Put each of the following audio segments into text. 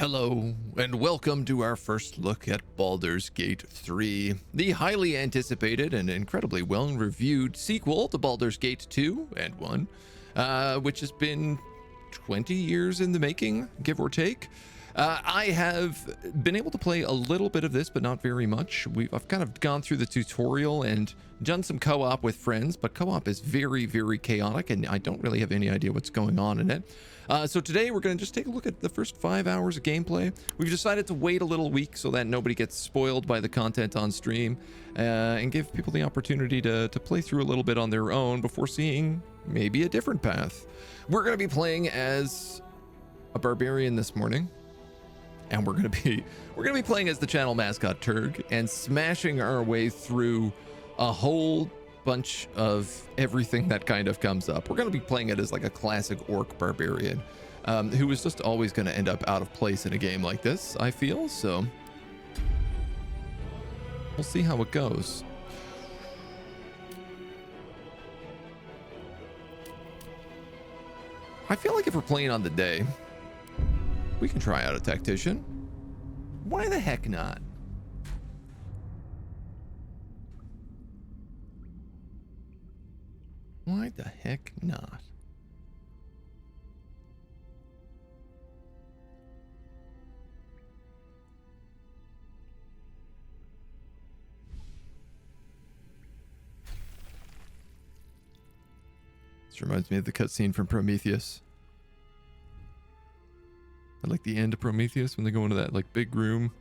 Hello, and welcome to our first look at Baldur's Gate 3, the highly anticipated and incredibly well-reviewed sequel to Baldur's Gate 2 and 1, which has been 20 years in the making, give or take. I have been able to play a little bit of this, but not very much. I've kind of gone through the tutorial and done some co-op with friends, but co-op is very, very chaotic, and I don't really have any idea what's going on in it. So today we're going to just take a look at the first 5 hours of gameplay. We've decided to wait a little week so that nobody gets spoiled by the content on stream, and give people the opportunity to play through a little bit on their own before seeing maybe a different path. We're going to be playing as a barbarian this morning. And we're gonna be playing as the channel mascot Turg and smashing our way through a whole bunch of everything that kind of comes up. We're gonna be playing it as like a classic orc barbarian, who is just always gonna end up out of place in a game like this, I feel. So we'll see how it goes. I feel like if we're playing on the day, we can try out a tactician. Why the heck not? Why the heck not? This reminds me of the cutscene from Prometheus. I like the end of Prometheus when they go into that like big room.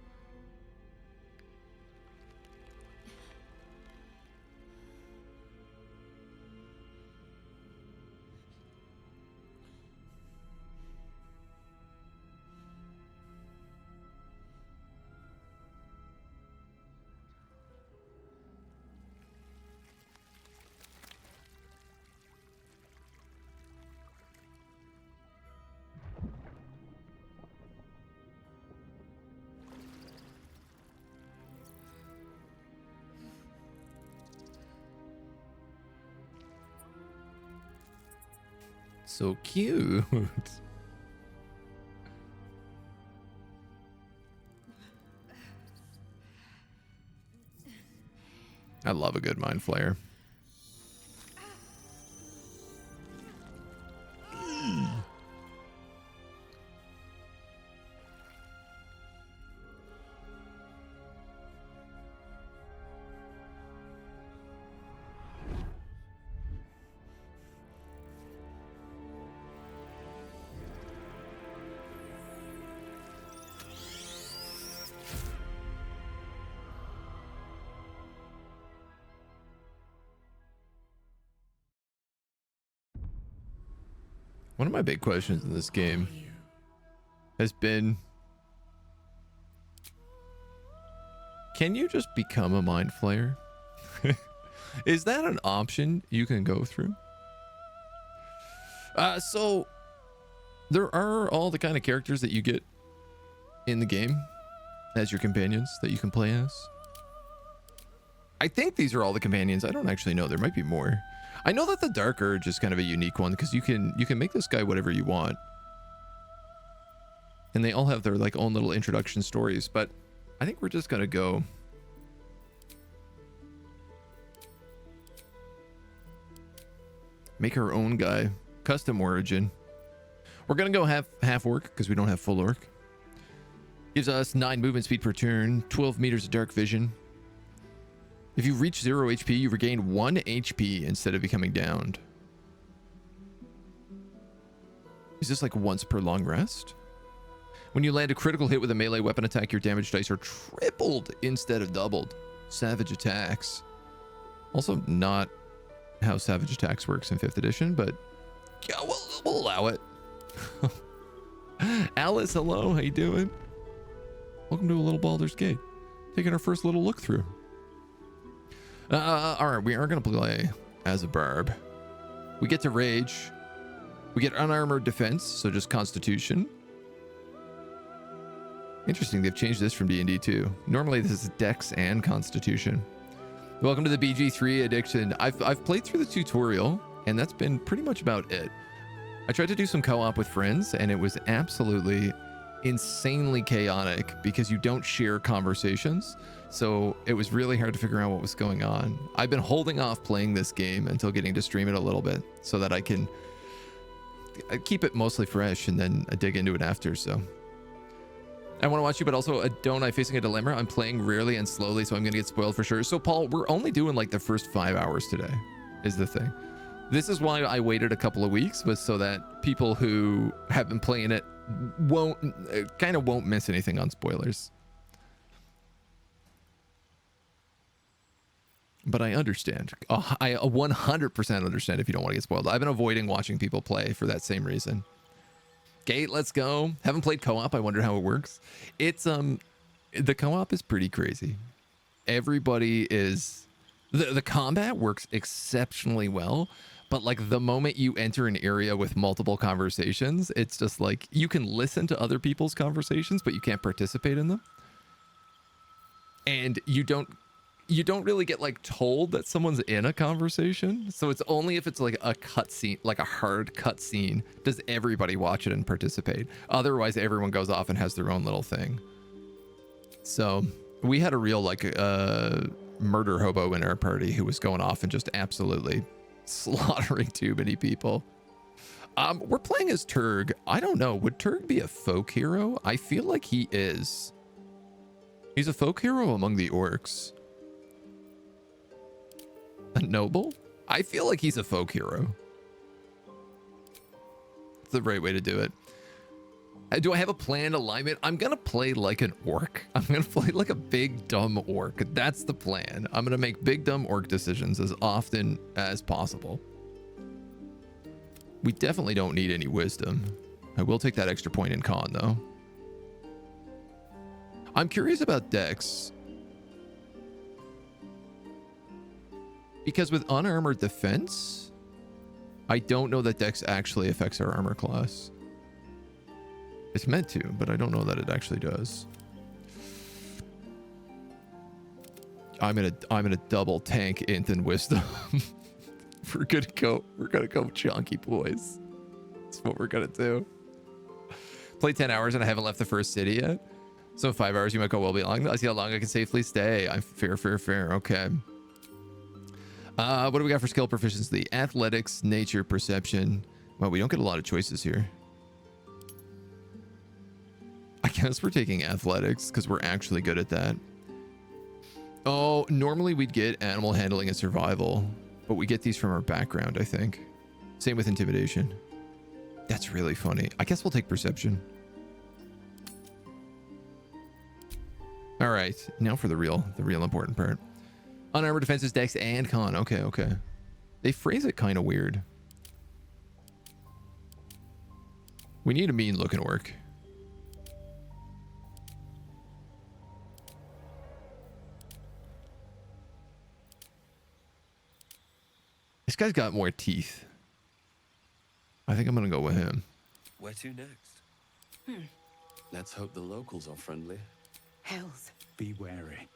So cute. I love a good mind flayer. One of my big questions in this game has been, can you just become a mind flayer? Is that an option you can go through? So there are all the kind of characters that you get in the game as your companions that you can play as. I think these are all the companions. I don't actually know. There might be more. I know that the Dark Urge is kind of a unique one because you can make this guy whatever you want. And they all have their like own little introduction stories, but I think we're just gonna go make our own guy, custom origin. We're gonna go half orc because we don't have full orc. Gives us 9 movement speed per turn, 12 meters of dark vision. If you reach 0 HP, you regain 1 HP instead of becoming downed. Is this like once per long rest? When you land a critical hit with a melee weapon attack, your damage dice are tripled instead of doubled. Savage attacks. Also not how savage attacks works in 5th edition, but yeah, we'll allow it. Alice, hello, how you doing? Welcome to a little Baldur's Gate. Taking our first little look through. All right, we are going to play as a barb. We get to rage. We get unarmored defense, so just constitution. Interesting, they've changed this from D&D too. Normally this is dex and constitution. Welcome to the BG3 addiction. I've played through the tutorial, and that's been pretty much about it. I tried to do some co-op with friends, and it was absolutely insanely chaotic because you don't share conversations. So it was really hard to figure out what was going on. I've been holding off playing this game until getting to stream it a little bit so that I can keep it mostly fresh and then dig into it after. So I want to watch you, but also don't I facing a dilemma? I'm playing rarely and slowly, so I'm going to get spoiled for sure. So Paul, we're only doing like the first 5 hours today is the thing. This is why I waited a couple of weeks, was so that people who have been playing it won't miss anything on spoilers. But I understand. I 100% understand if you don't want to get spoiled. I've been avoiding watching people play for that same reason. Gate, let's go. Haven't played co-op. I wonder how it works. It's the co-op is pretty crazy. Everybody is the combat works exceptionally well, but like the moment you enter an area with multiple conversations, it's just like you can listen to other people's conversations, but you can't participate in them. And you don't really get like told that someone's in a conversation. So it's only if it's like a cutscene, like a hard cutscene, does everybody watch it and participate. Otherwise, everyone goes off and has their own little thing. So we had a real like murder hobo in our party who was going off and just absolutely slaughtering too many people. We're playing as Turg. I don't know. Would Turg be a folk hero? I feel like he is. He's a folk hero among the orcs. A noble? I feel like he's a folk hero. It's the right way to do it. Do I have a planned alignment? I'm gonna play like an orc. I'm gonna play like a big dumb orc. That's the plan. I'm gonna make big dumb orc decisions as often as possible. We definitely don't need any wisdom. I will take that extra point in con though. I'm curious about Dex. Because with unarmored defense, I don't know that Dex actually affects our armor class. It's meant to, but I don't know that it actually does. I'm gonna double tank int and wisdom. We're gonna go chunky boys. That's what we're gonna do. Play 10 hours and I haven't left the first city yet. So 5 hours you might go well beyond. I see how long I can safely stay. I'm fair. Okay. What do we got for skill proficiency? Athletics, nature, perception. Well, we don't get a lot of choices here. I guess we're taking athletics because we're actually good at that. Oh, normally we'd get animal handling and survival, but we get these from our background, I think. Same with intimidation. That's really funny. I guess we'll take perception. All right, now for the real important part. Unarmored defenses, dex, and con. Okay. They phrase it kind of weird. We need a mean looking orc. This guy's got more teeth. I think I'm gonna go with him. Where to next? Let's hope the locals are friendly. Hells. Be wary.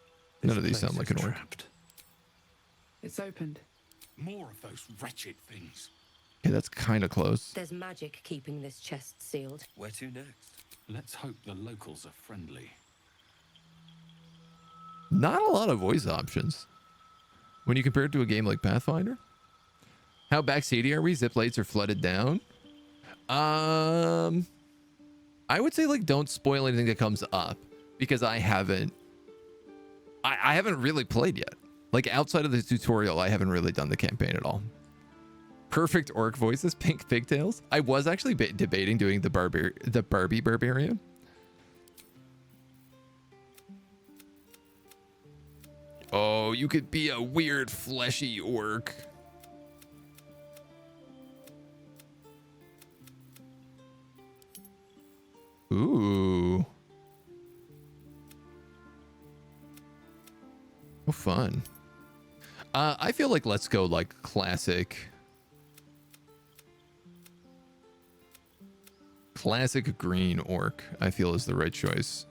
None of these sound like an orc. It's opened. More of those wretched things. Yeah, that's kind of close. There's magic keeping this chest sealed. Where to next? Let's hope the locals are friendly. Not a lot of voice options when you compare it to a game like Pathfinder. How backseaty are we? Zip lights are flooded down. I would say like don't spoil anything that comes up because I haven't really played yet. Like outside of the tutorial, I haven't really done the campaign at all. Perfect orc voices, pink pigtails. I was actually debating doing the Barbie barbarian. Oh, you could be a weird fleshy orc. Ooh. Oh, fun. I feel like let's go like classic green orc. I feel is the right choice.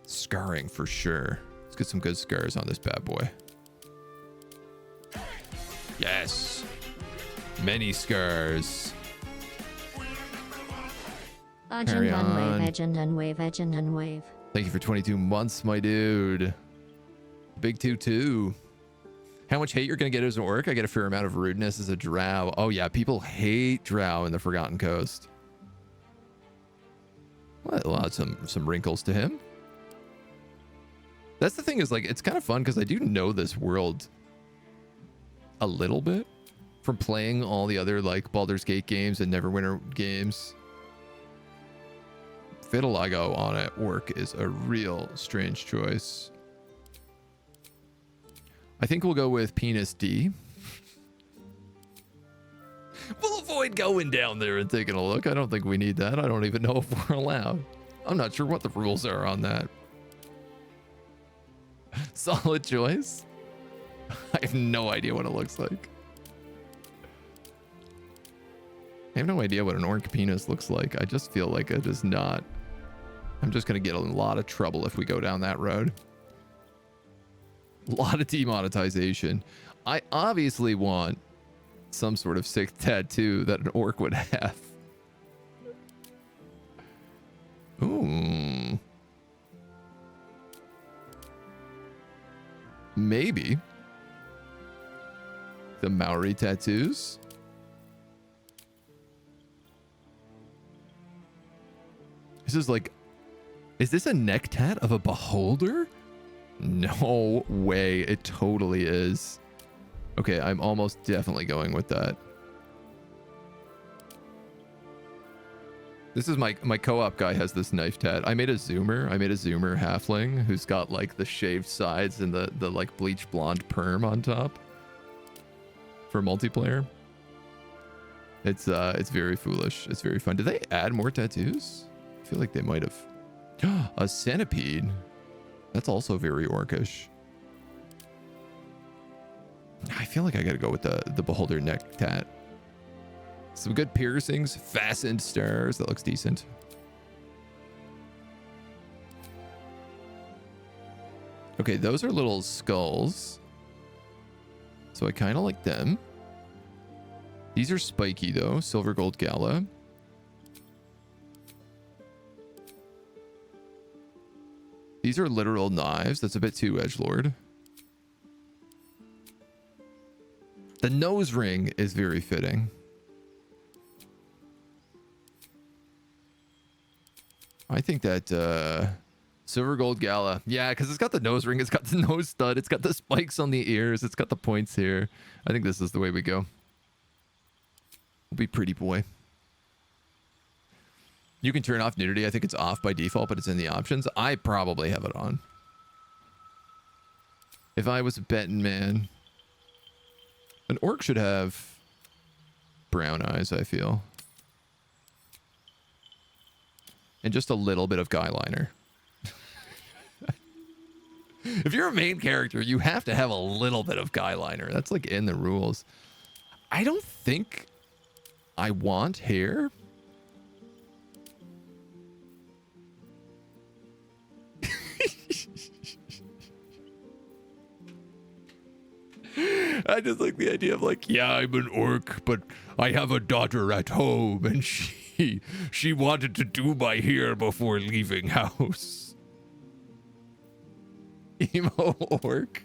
Scarring for sure. Let's get some good scars on this bad boy. Yes. Many scars. Carry Agent on. Unwave, Agent Unwave, Agent Unwave. Thank you for 22 months, my dude. Big 2-2. How much hate you're going to get as an orc? I get a fair amount of rudeness as a drow. Oh, yeah. People hate drow in the Forgotten Coast. Well, some wrinkles to him. That's the thing is, like, it's kind of fun because I do know this world a little bit from playing all the other, like, Baldur's Gate games and Neverwinter games. Vitiligo on it, orc is a real strange choice. I think we'll go with Penis D. We'll avoid going down there and taking a look. I don't think we need that. I don't even know if we're allowed. I'm not sure what the rules are on that. Solid choice. I have no idea what it looks like. I have no idea what an orc penis looks like. I just feel like it is not. I'm just going to get in a lot of trouble if we go down that road. A lot of demonetization. I obviously want some sort of sick tattoo that an orc would have. Ooh. Maybe. The Maori tattoos. This is like... Is this a neck tat of a beholder? No way. It totally is. Okay, I'm almost definitely going with that. This is my co-op guy has this knife tat. I made a zoomer halfling who's got like the shaved sides and the like bleach blonde perm on top for multiplayer. It's very foolish. It's very fun. Did they add more tattoos? I feel like they might have. A centipede. That's also very orcish. I feel like I gotta go with the beholder neck tat. Some good piercings, fastened stars. That looks decent. Okay, those are little skulls. So I kind of like them. These are spiky though. Silver gold gala. These are literal knives. That's a bit too edgelord. The nose ring is very fitting. I think that silver gold gala. Yeah, because it's got the nose ring. It's got the nose stud. It's got the spikes on the ears. It's got the points here. I think this is the way we go. We'll be pretty boy. You can turn off nudity. I think it's off by default, but it's in the options. I probably have it on. If I was a betting man, an orc should have brown eyes, I feel. And just a little bit of guy liner. If you're a main character, you have to have a little bit of guy liner. That's like in the rules. I don't think I want hair. I just like the idea of like, yeah, I'm an orc, but I have a daughter at home and she wanted to do my hair before leaving house. Emo orc.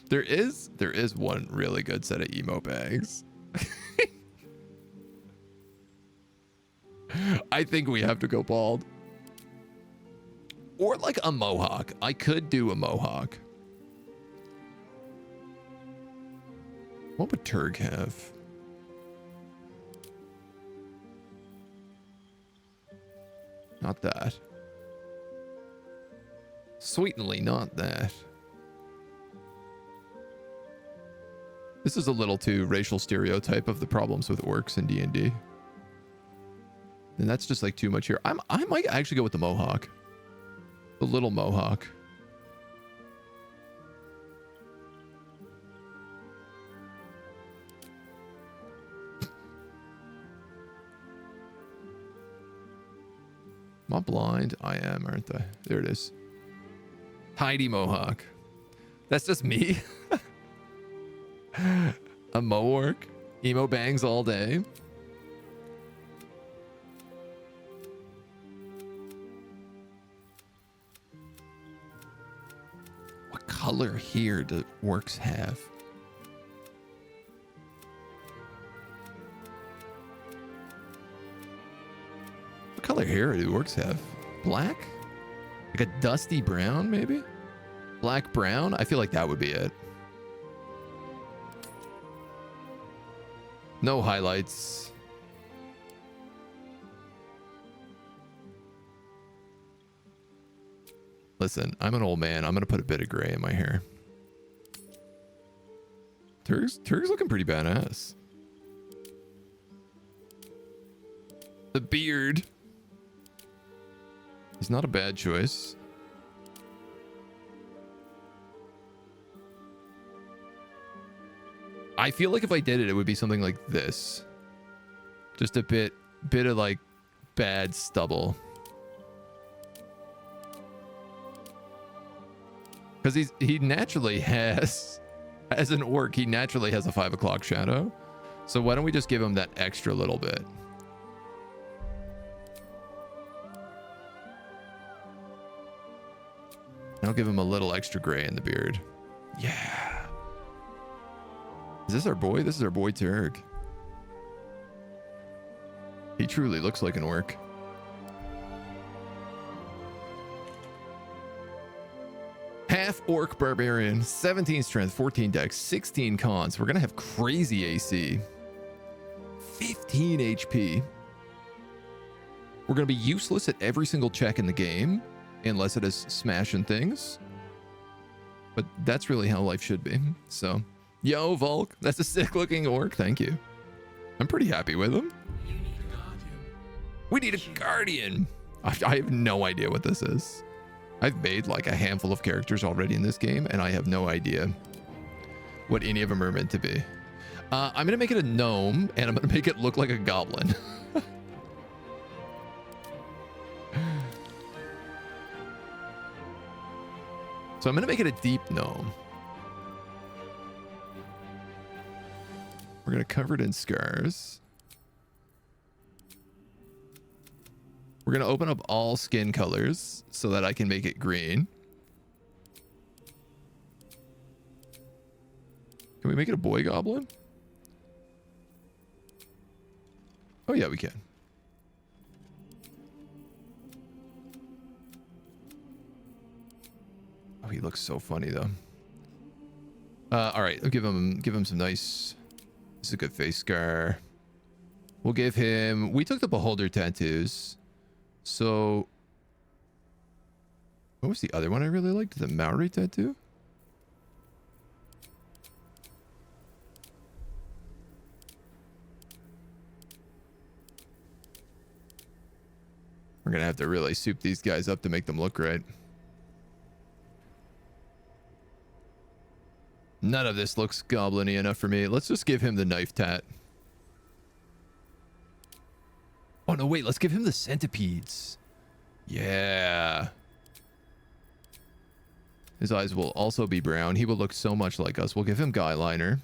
There is one really good set of emo bags. I think we have to go bald. Or like a mohawk. I could do a mohawk. What would Turg have? Not that. Sweetly not that. This is a little too racial stereotype of the problems with orcs in D&D. And that's just like too much here. I might actually go with the mohawk. The little mohawk. Am I blind? I am, aren't I? There it is. Heidi mohawk. That's just me. A mo-orc. Emo bangs all day. color here do orcs have? What color hair do orcs have? Black? Like a dusty brown, maybe? Black brown? I feel like that would be it. No highlights. Listen, I'm an old man. I'm going to put a bit of gray in my hair. Turk's looking pretty badass. The beard is not a bad choice. I feel like if I did it, it would be something like this. Just a bit of like bad stubble. Because he naturally has, as an orc, he naturally has a 5 o'clock shadow. So why don't we just give him that extra little bit? I'll give him a little extra gray in the beard. Yeah. Is this our boy? This is our boy Turg. He truly looks like an orc. Half orc barbarian, 17 strength, 14 dex, 16 cons. We're gonna have crazy AC. 15 HP. We're gonna be useless at every single check in the game, unless it is smashing things. But that's really how life should be. So, yo, Volk, that's a sick looking orc. Thank you. I'm pretty happy with him. We need a guardian. I have no idea what this is. I've made like a handful of characters already in this game, and I have no idea what any of them are meant to be. I'm going to make it a gnome, and I'm going to make it look like a goblin. So I'm going to make it a deep gnome. We're going to cover it in scars. We're going to open up all skin colors so that I can make it green. Can we make it a boy goblin? Oh yeah, we can. Oh, he looks so funny though. All right, I'll give him some nice. This is a good face scar. We'll give him. We took the beholder tattoos. So, what was the other one I really liked? The Maori tattoo? We're going to have to really soup these guys up to make them look right. None of this looks goblin-y enough for me. Let's just give him the knife tat. Oh, no, wait. Let's give him the centipedes. Yeah. His eyes will also be brown. He will look so much like us. We'll give him guy liner.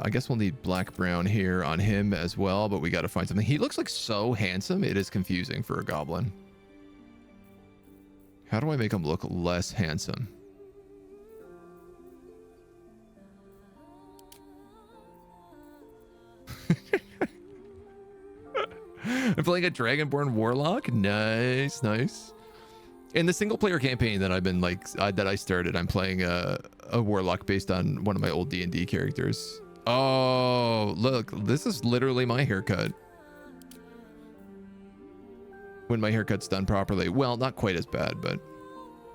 I guess we'll need black brown here on him as well, but we got to find something. He looks like so handsome. It is confusing for a goblin. How do I make him look less handsome? I'm playing a Dragonborn Warlock. Nice, nice. In the single player campaign that I've been like that I started, I'm playing a Warlock based on one of my old D&D characters. Oh, look, this is literally my haircut. When my haircut's done properly. Well, not quite as bad, but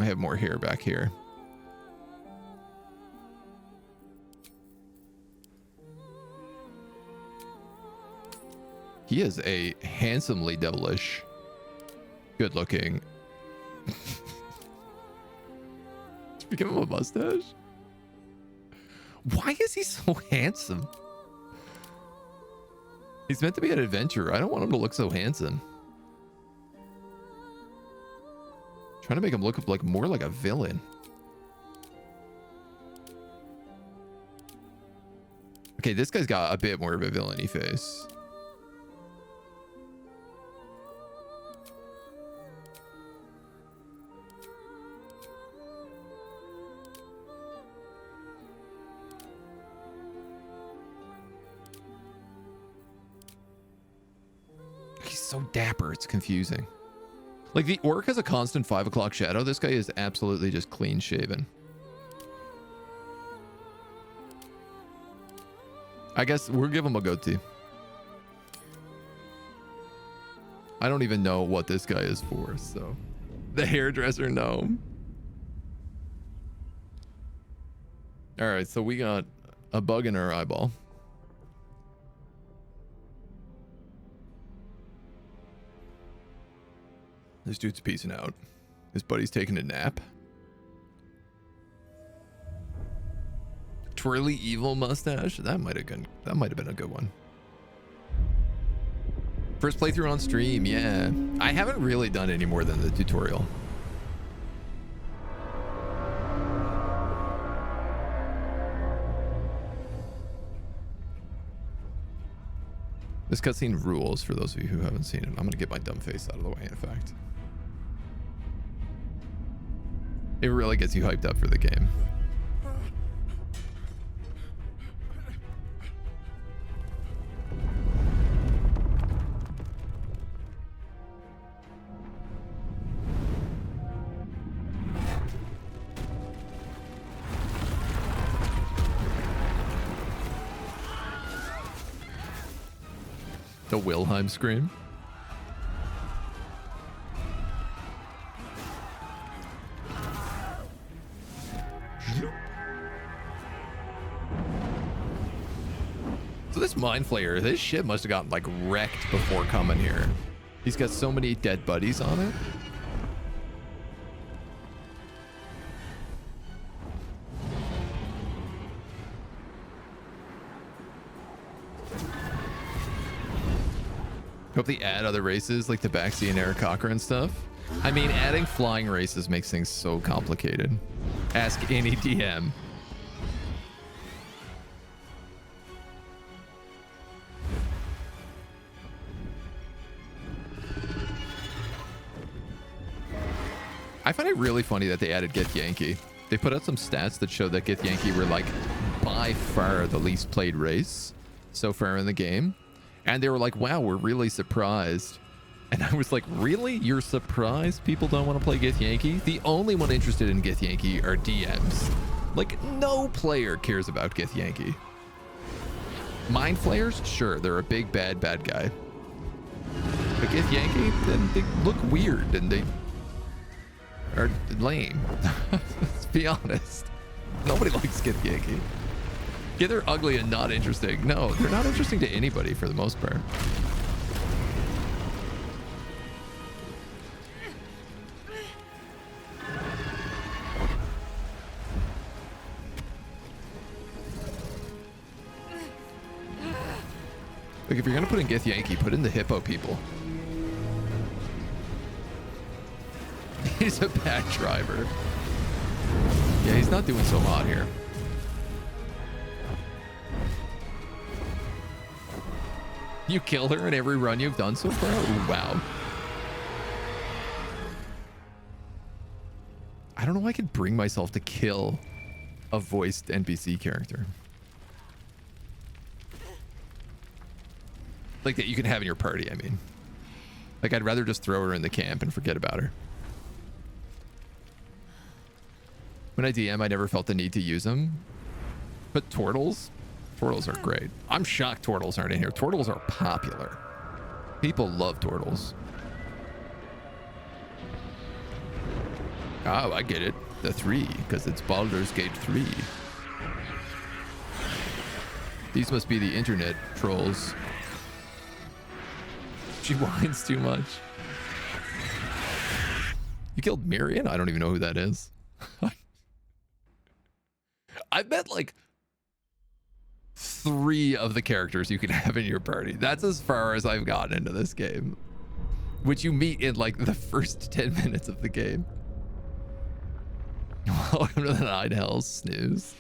I have more hair back here. He is a handsomely devilish, good looking. Give him a mustache. Why is he so handsome? He's meant to be an adventurer. I don't want him to look so handsome. Trying to make him look like more like a villain. Okay, this guy's got a bit more of a villainy face. so dapper, it's confusing. Like, the orc has a constant 5 o'clock shadow. This guy is absolutely just clean shaven. I guess we'll give him a goatee. I don't even know what this guy is for, so. The hairdresser gnome. All right, so we got a bug in our eyeball. This dude's peacing out. His buddy's taking a nap. Twirly evil mustache. That might have been a good one. First playthrough on stream, yeah. I haven't really done any more than the tutorial. This cutscene rules for those of you who haven't seen it. I'm gonna get my dumb face out of the way, in fact. It really gets you hyped up for the game. The Wilhelm scream. So this mind flayer, this ship must have gotten like wrecked before coming here. He's got so many dead buddies on it. Hope they add other races like the Baxi and Aarakocra and stuff. I mean, adding flying races makes things so complicated. Ask any DM. I find it really funny that they added Githyanki. They put out some stats that show that Githyanki were like by far the least played race so far in the game. And they were like, wow, we're really surprised. And I was like, really? You're surprised people don't want to play Githyanki? The only one interested in Githyanki are DMs. Like, no player cares about Githyanki. Mind Flayers? Sure, they're a big, bad guy. But Githyanki, then they look weird and they are lame. Let's be honest. Nobody likes Githyanki. Yeah, they're ugly and not interesting. No, they're not interesting to anybody for the most part. Like, if you're gonna put in Githyanki, put in the hippo people. He's a bad driver. Yeah, he's not doing so hot here. You killed her in every run you've done so far? Ooh, wow. I don't know why I could bring myself to kill a voiced NPC character. Like that you can have in your party, I mean. Like, I'd rather just throw her in the camp and forget about her. When I DM, I never felt the need to use them. But Tortles are great. I'm shocked Tortles aren't in here. Tortles are popular. People love Tortles. Oh, I get it. The 3, because it's Baldur's Gate 3. These must be the internet trolls. She whines too much. You killed Mirian? I don't even know who that is. I bet like 3 of the characters you can have in your party. That's as far as I've gotten into this game, which you meet in like the first 10 minutes of the game. Welcome to the Nine Hells snooze.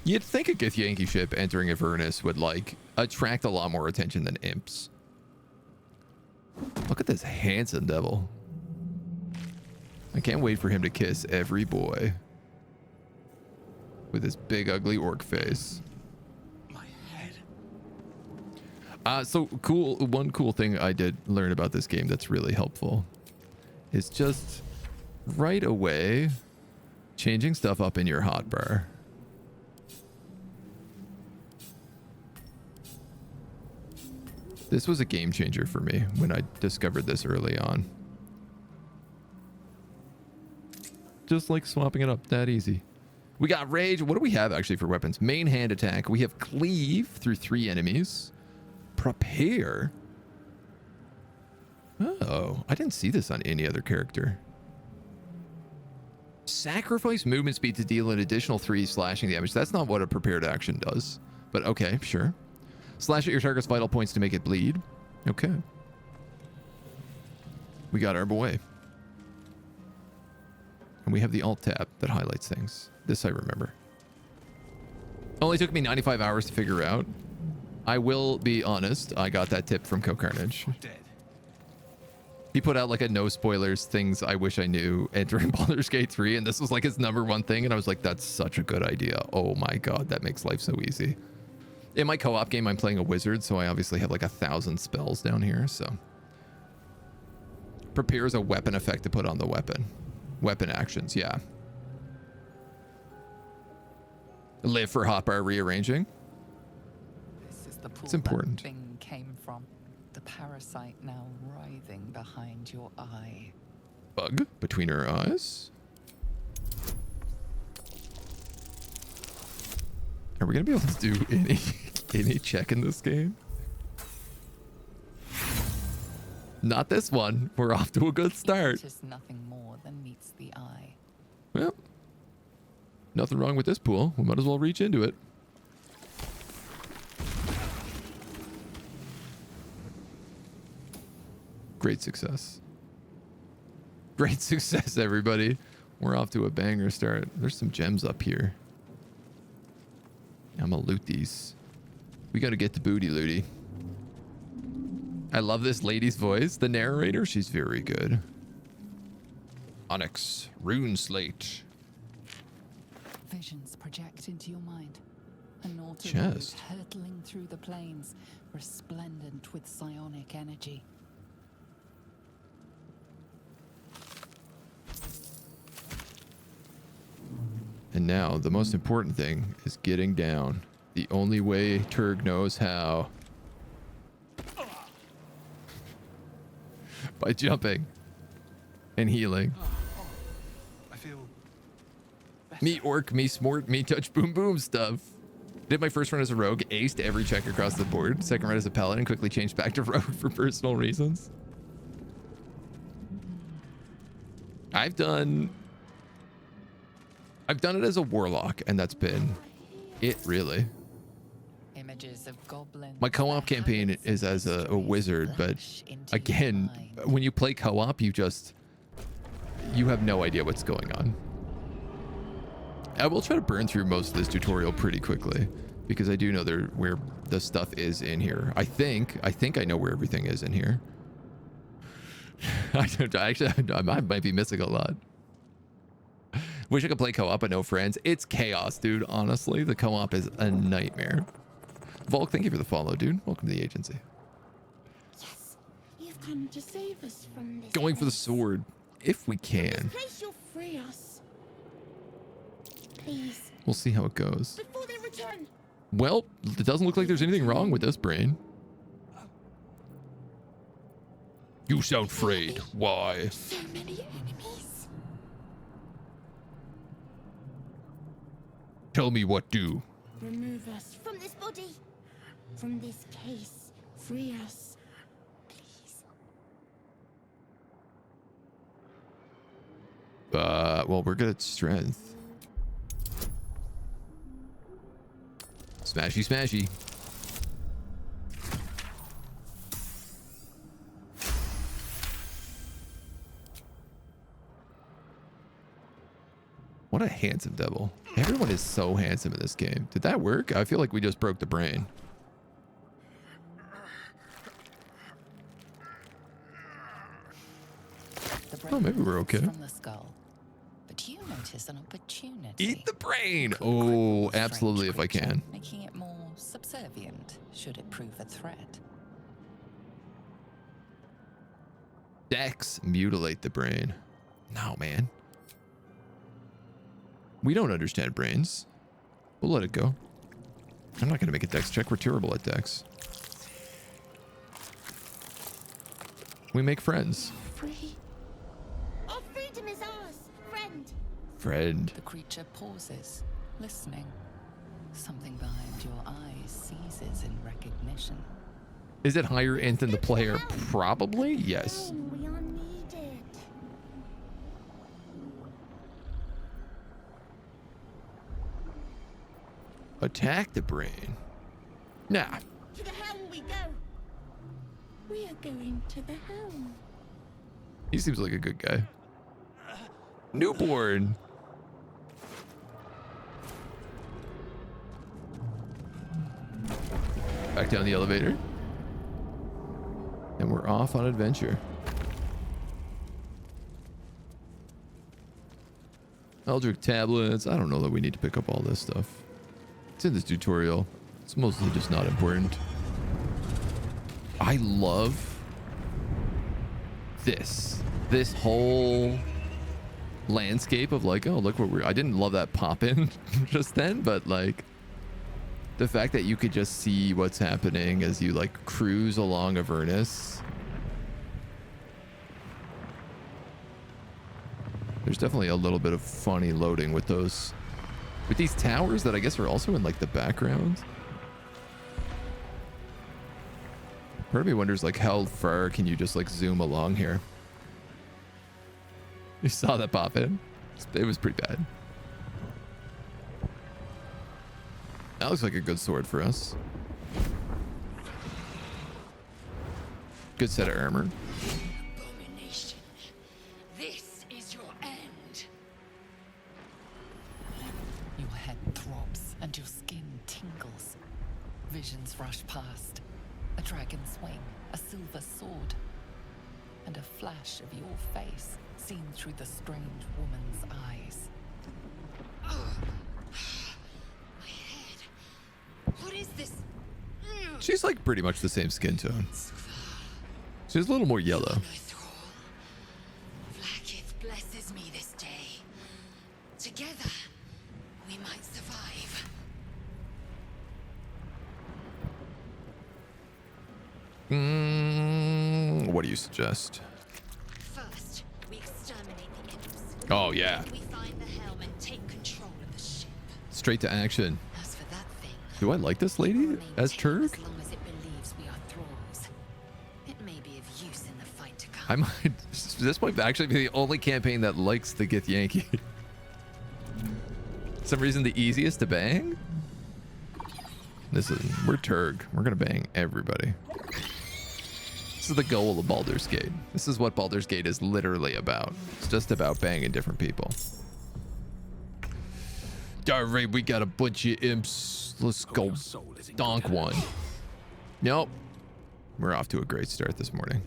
You'd think a Githyanki ship entering Avernus would like attract a lot more attention than imps. Look at this handsome devil. I can't wait for him to kiss every boy with his big ugly orc face. My head. So cool. One cool thing I did learn about this game that's really helpful is just right away changing stuff up in your hotbar. This was a game changer for me when I discovered this early on. Just like swapping it up, that easy. We got rage. What do we have actually for weapons? Main hand attack. We have cleave through 3 enemies. Prepare. Oh, I didn't see this on any other character. Sacrifice movement speed to deal an additional 3 slashing damage. That's not what a prepared action does, but okay, sure. Slash at your target's vital points to make it bleed. Okay. We got our boy. And we have the alt tab that highlights things. This I remember. Only took me 95 hours to figure out. I will be honest, I got that tip from Co-Carnage. Dead. He put out like a no spoilers things I wish I knew entering Baldur's Gate 3, and this was like his #1 thing, and I was like, that's such a good idea. Oh my god, that makes life so easy. In my co-op game, I'm playing a wizard, so I obviously have like 1,000 spells down here, so. Prepare is a weapon effect to put on the weapon. Weapon actions, yeah. Live for hotbar rearranging. This is the pool It's important. that thing came from. The parasite now writhing behind your eye. Bug between her eyes. Are we gonna be able to do any check in this game? Not this one. We're off to a good start. It is nothing more than meets the eye. Well, nothing wrong with this pool. We might as well reach into it. Great success. Great success, everybody. We're off to a banger start. There's some gems up here. I'm gonna loot these. We gotta get the booty looty. I love this lady's voice. The narrator, she's very good. Onyx, rune slate. Visions project into your mind. An altar Chest. road hurtling through the plains, resplendent with psionic energy. And now, the most important thing is getting down. The only way Turg knows how. By jumping. And healing. I feel Me orc, me smort, me touch boom boom stuff. Did my first run as a rogue, aced every check across the board. Second run as a paladin, quickly changed back to rogue for personal reasons. I've done it as a warlock, and that's been it, really. Images of goblins. My co-op campaign is as a wizard, but again, when you play co-op, you have no idea what's going on. I will try to burn through most of this tutorial pretty quickly, because I do know where the stuff is in here. I think I know where everything is in here. I might be missing a lot. Wish I could play co-op, but no friends. It's chaos, dude. Honestly, the co-op is a nightmare. Volk, thank you for the follow, dude. Welcome to the agency. Yes, you've come to save us from this. Going for the place. sword, if we can. This place you'll free us. Please, We'll see how it goes. before they return. Well, it doesn't look like there's anything wrong with this brain. You sound afraid. Why? So many enemies. Tell me what do. Remove us from this body, from this case. Free us, please. Well, we're good at strength. Smashy, smashy. What a handsome devil. Everyone is so handsome in this game. Did that work? I feel like we just broke the brain. The Oh, maybe brain we're moves okay. From the skull. But you notice an opportunity. Eat the brain! Could Oh, cripple the absolutely, strange if I creature, can. Making it more subservient should it prove a threat. Dex, mutilate the brain. No, man. We don't understand brains. We'll let it go. I'm not going to make a dex check. We're terrible at dex. We make friends. Free. Our freedom is ours, friend. Friend. The creature pauses, listening. Something behind your eyes seizes in recognition. Is it higher int than the player? Probably, yes. We are needed. Attack the brain. Nah. To the helm we go. We are going to the helm. He seems like a good guy. Newborn. Back down the elevator. And we're off on adventure. Eldritch tablets. I don't know that we need to pick up all this stuff. It's in this tutorial. It's mostly just not important. I love this whole landscape of like, oh, look what I didn't love that pop in just then, but like the fact that you could just see what's happening as you like cruise along Avernus. There's definitely a little bit of funny loading with those, with these towers that I guess are also in like the background. Part of me wonders like how far can you just like zoom along here? You saw that pop in? It was pretty bad. That looks like a good sword for us. Good set of armor. Abomination. This is your end. Your head throbs and your skin tingles. Visions rush past. A dragon swing, a silver sword, and a flash of your face seen through the strange woman's eyes. My head. What is this? She's like pretty much the same skin tone. She's a little more yellow. Vlaakith blesses me this day. Together, we might survive. What do you suggest? First, we exterminate the imps. Oh yeah, We find the helm and take control of the ship. straight to action. As for that thing, Do I like this lady as Turk? as long as it believes we are thralls, it may be of use in the fight to come. I might, this might actually be the only campaign that likes the Gith Yankee. Some reason the easiest to bang? We're Turg. We're gonna bang everybody. This is the goal of Baldur's Gate. This is what Baldur's Gate is literally about. It's just about banging different people. Alright, we got a bunch of imps. Let's go donk one. Nope. We're off to a great start this morning.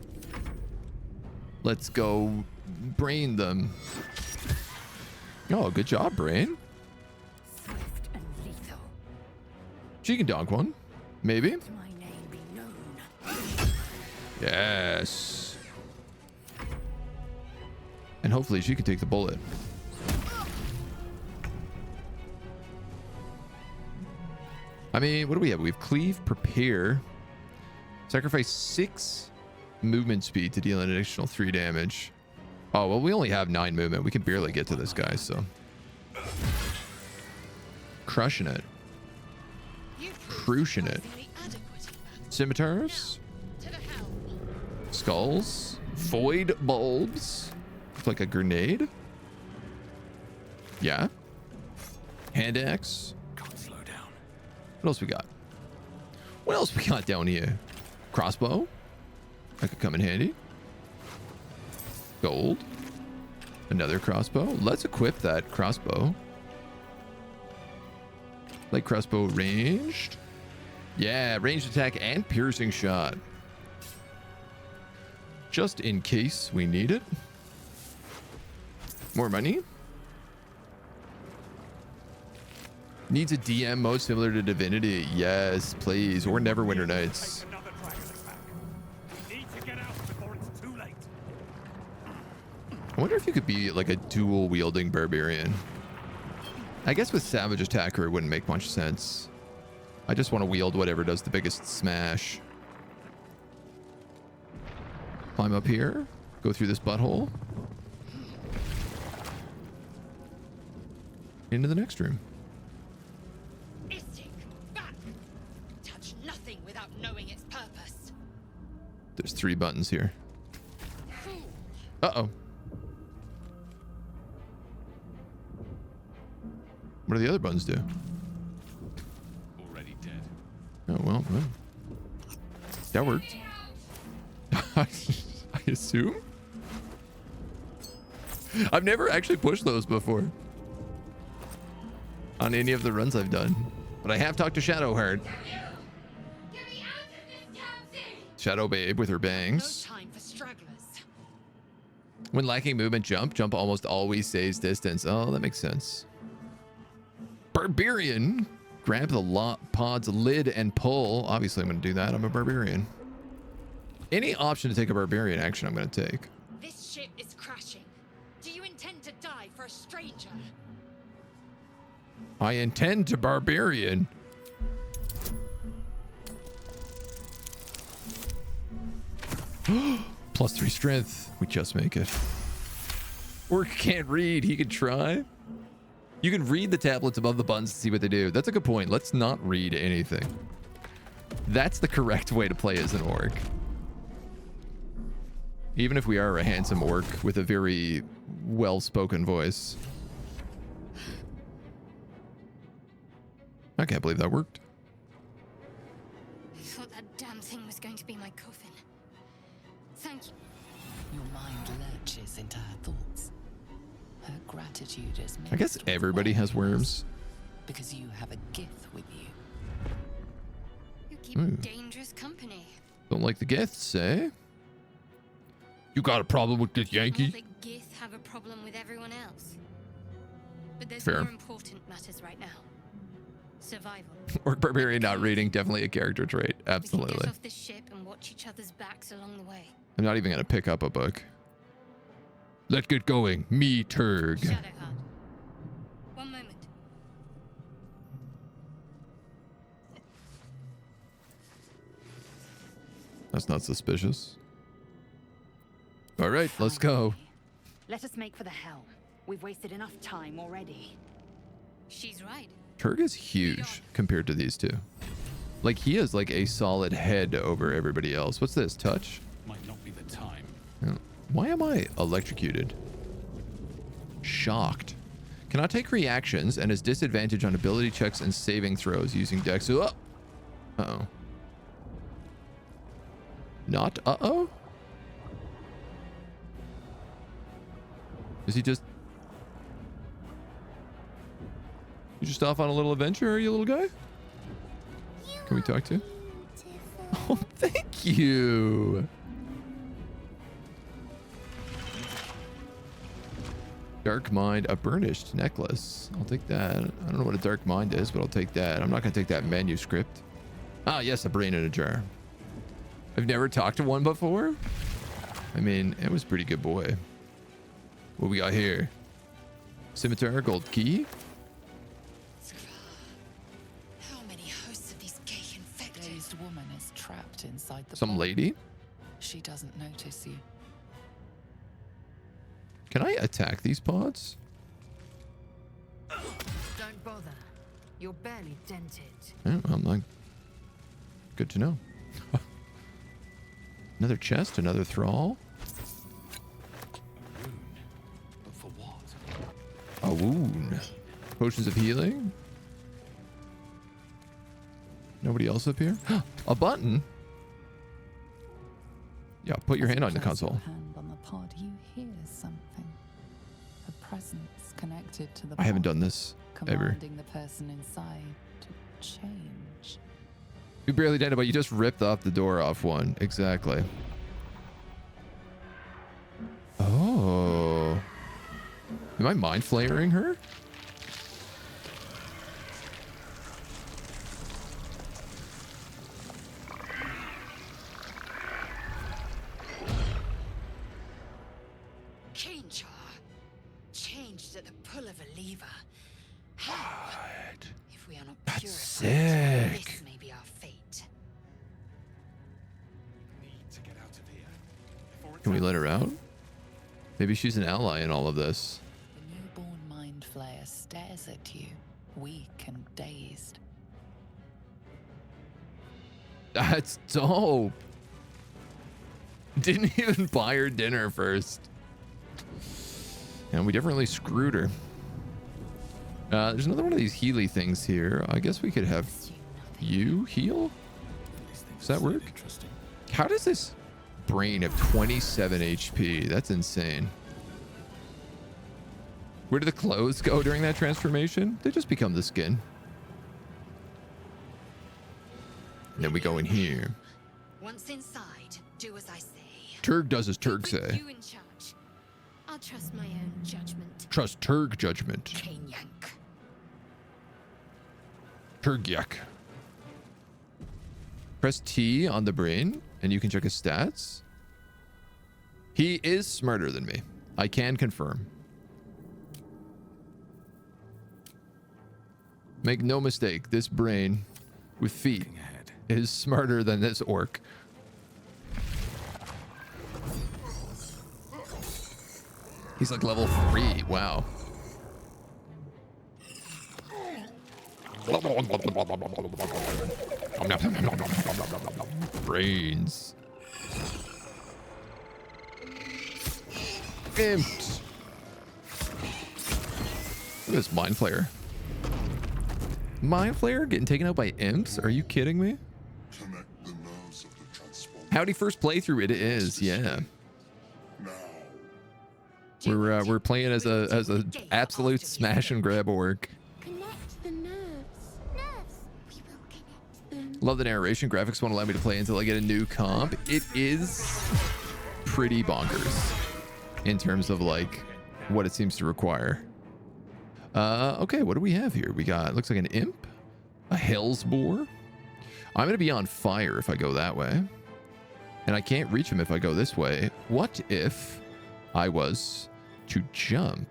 Let's go brain them. Oh, good job, Brain. Swift and lethal. She can donk one. Maybe. To my name be known. Yes. And hopefully she can take the bullet. I mean, what do we have? We have cleave, prepare, sacrifice 6 movement speed to deal an additional 3 damage. Oh, well, we only have 9 movement. We can barely get to this guy, so. Crushing it. Crushing it. Scimitars. Skulls. Void bulbs. Looks like a grenade. Yeah. Hand axe. Can't slow down. What else we got? What else we got down here? Crossbow. That could come in handy. Gold. Another crossbow. Let's equip that crossbow. Light crossbow ranged. Yeah, ranged attack and piercing shot. Just in case we need it. More money. Needs a DM mode similar to Divinity. Yes, please. Or Neverwinter Nights. if you could be like a dual wielding barbarian? I guess with savage attacker it wouldn't make much sense. I just want to wield whatever does the biggest smash. Climb up here. Go through this butthole. Into the next room. Istik, back! Touch nothing without knowing its purpose. There's 3 buttons here. Uh-oh. What do the other buttons do? Already dead. Oh, well. That worked. I assume? I've never actually pushed those before. On any of the runs I've done. But I have talked to Shadowheart. Shadow Babe with her bangs. No time for stragglers. When lacking movement, jump. Jump almost always saves distance. Oh, that makes sense. Barbarian. Grab the pod's lid and pull. Obviously, I'm going to do that. I'm a barbarian. Any option to take a barbarian action, I'm going to take. This ship is crashing. Do you intend to die for a stranger? I intend to barbarian. +3 strength. We just make it. Orc can't read. He can try. You can read the tablets above the buttons to see what they do. That's a good point. Let's not read anything. That's the correct way to play as an orc. Even if we are a handsome orc with a very well-spoken voice. I can't believe that worked. I thought that damn thing was going to be my coffin. Thank you. Your mind lurches into her thoughts. Her gratitude is I guess mixed with everybody has wariness, worms. because you have a gift with you. You keep dangerous company. Don't like the giths, eh? You got a problem with this Yankee? Not that Gith have a problem with everyone else. But there's Fair. more important matters right now. Survival. Orc barbarian not reading, definitely a character trait. We can Absolutely. get off this ship and watch each other's backs along the way. I'm not even gonna pick up a book. Let's get going. Me Turg. Shadowheart. One moment. That's not suspicious. All right, let's go. Let us make for the helm. We've wasted enough time already. She's right. Turg is huge compared to these two. Like, he has like a solid head over everybody else. What's this? Touch? Might not be the time. Why am I electrocuted? Shocked. Cannot take reactions and has disadvantage on ability checks and saving throws using dex. Uh-oh. Not uh-oh? Is he just... You just off on a little adventure, are you, little guy? Can we talk to? Oh, thank you. Dark Mind, a burnished necklace. I'll take that. I don't know what a Dark Mind is, but I'll take that. I'm not going to take that manuscript. Ah, yes, a brain in a jar. I've never talked to one before. I mean, it was a pretty good boy. What we got here? Scimitar, gold key. How many hosts of these gay infected? Dazed woman is trapped inside the Some body. lady. She doesn't notice you. Can I attack these pods? Don't bother. You're barely dented. Yeah, I'm like, good to know. Another chest, another thrall. A rune. But for what? A wound. Potions of healing. Nobody else up here? A button. Yeah, put your As hand you on the place your console. hand on the pod, you hear something. A presence connected to the I haven't pod, done this ever. commanding the person inside to change. You barely did it, but you just ripped off the door off one. Exactly. Oh. Am I mind flayering her? Kinchar, That's sick. This may be our fate. Need to get out of here. Before it's Can we let her out? Maybe she's an ally in all of this. The newborn mind flayer stares at you, weak and dazed. That's dope. Didn't even buy her dinner first. And we definitely screwed her. There's another one of these Healy things here. I guess we could have you heal? Does that work? Interesting. How does this brain have 27 HP? That's insane. Where do the clothes go during that transformation? They just become the skin. And then we go in here. Once inside, do as I say. Turg does as Turg Put say. you in charge. I'll trust my own judgment. Trust Turg judgment. Chain yank. Turg yak. Press T on the brain and you can check his stats. He is smarter than me. I can confirm. Make no mistake, this brain with feet Ahead. is smarter than this orc. He's like level 3. Wow. Brains. Imps. Look at this mind flayer. Mind flayer getting taken out by imps? Are you kidding me? Connect the nerves of the transponder. Howdy first playthrough it is, yeah. Now, We're playing as a absolute smash and grab orc. Connect the nerves. Nerves. We will connect them. Love the narration. Graphics won't allow me to play until I get a new comp. It is pretty bonkers in terms of like what it seems to require. Okay, what do we have here? We got, looks like an imp, a hell's boar. I'm gonna be on fire if I go that way, and I can't reach him if I go this way. What if I was to jump?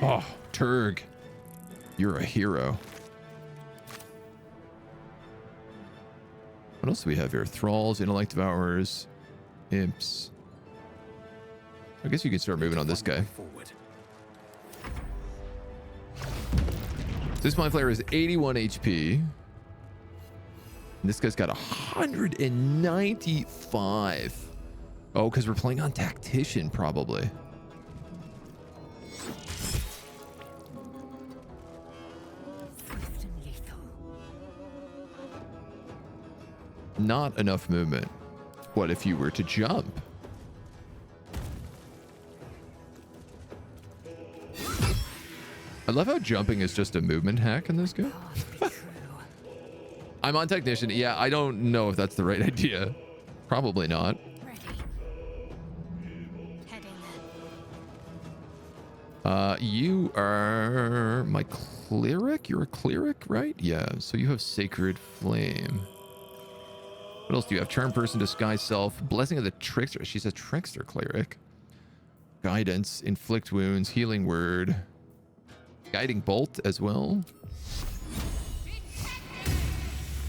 Oh, Turg, you're a hero. What else do we have here? Thralls, intellect devourers, imps. I guess you can start moving on this guy. Forward. This mind flayer is 81 HP. And this guy's got 195. Oh, because we're playing on tactician, probably. Swift and lethal. Not enough movement. What if you were to jump? I love how jumping is just a movement hack in this game. I'm on technician. Yeah, I don't know if that's the right idea. Probably not. Ready. Head in. You are my cleric? You're a cleric, right? Yeah, so you have Sacred Flame. What else do you have? Charm Person, Disguise Self, Blessing of the Trickster. She's a Trickster cleric. Guidance, Inflict Wounds, Healing Word. Guiding Bolt as well.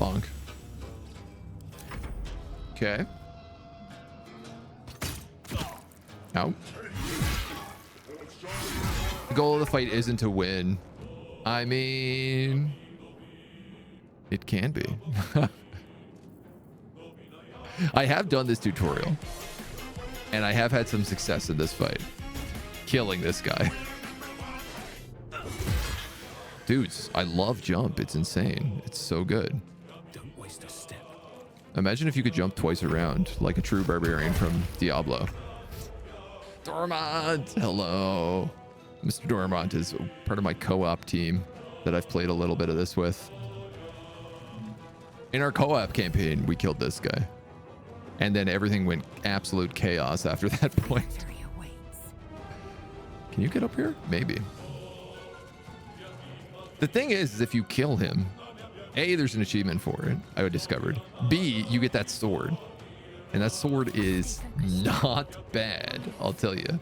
Bonk. Okay. Ow. The goal of the fight isn't to win. I mean, it can be. I have done this tutorial, and I have had some success in this fight, killing this guy. Dudes, I love jump. It's insane. It's so good. Don't waste a step. Imagine if you could jump twice around like a true barbarian from Diablo. Dormont! Hello. Mr. Dormont is part of my co-op team that I've played a little bit of this with. In our co-op campaign, we killed this guy. And then everything went absolute chaos after that point. Victory awaits. Can you get up here? Maybe. The thing is if you kill him, A, there's an achievement for it, I discovered. B, you get that sword. And that sword is not bad, I'll tell you.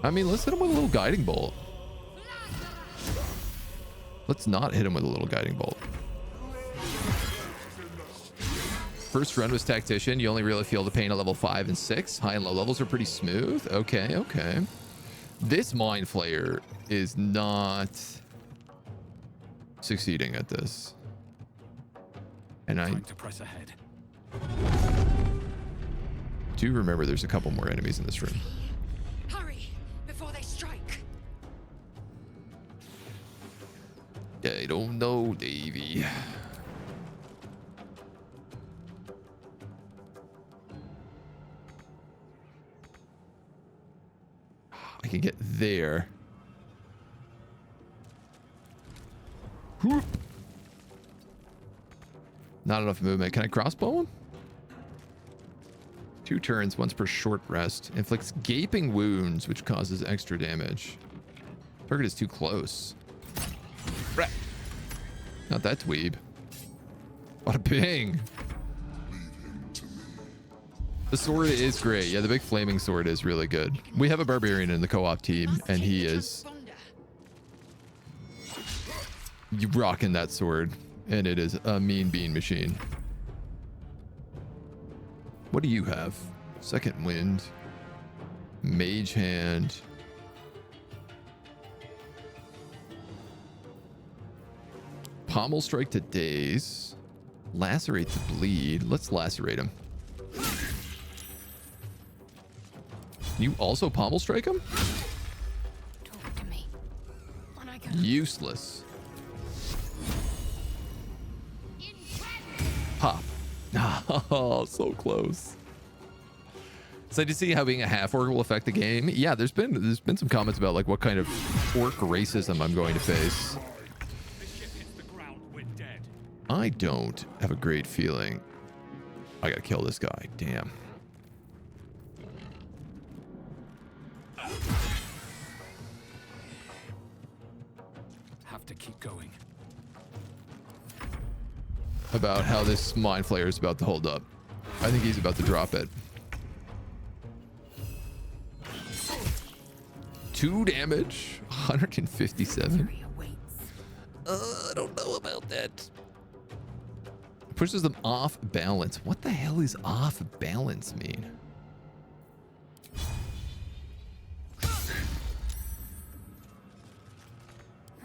I mean, let's hit him with a little guiding bolt. Let's not hit him with a little guiding bolt. First run was Tactician. You only really feel the pain at level 5 and 6. High and low levels are pretty smooth. Okay, okay. This Mind Flayer is not succeeding at this. And I to press ahead. do remember there's a couple more enemies in this room. Hurry before they strike. I don't know, Davey. I can get there. Whoop. Not enough movement. Can I crossbow him? 2 turns, once per short rest. Inflicts gaping wounds, which causes extra damage. Target is too close. Right. Not that dweeb. What a ping. The sword is great. Yeah, the big flaming sword is really good. We have a barbarian in the co-op team, and he is rocking that sword, and it is a mean bean machine. What do you have? Second wind, mage hand, pommel strike to daze, lacerate to bleed. Let's lacerate him. Can you also pommel strike him? Talk to me. When I go. Useless. Pop. Oh, so close. So to see how being a half orc will affect the game. Yeah, there's been some comments about like what kind of orc racism I'm going to face. This ship hits the ground, we're dead. I don't have a great feeling. I gotta kill this guy. Damn. Have to keep going. About how this Mind Flayer is about to hold up. I think he's about to drop it. 2 damage, 157. I don't know about that. Pushes them off balance. What the hell is off balance mean?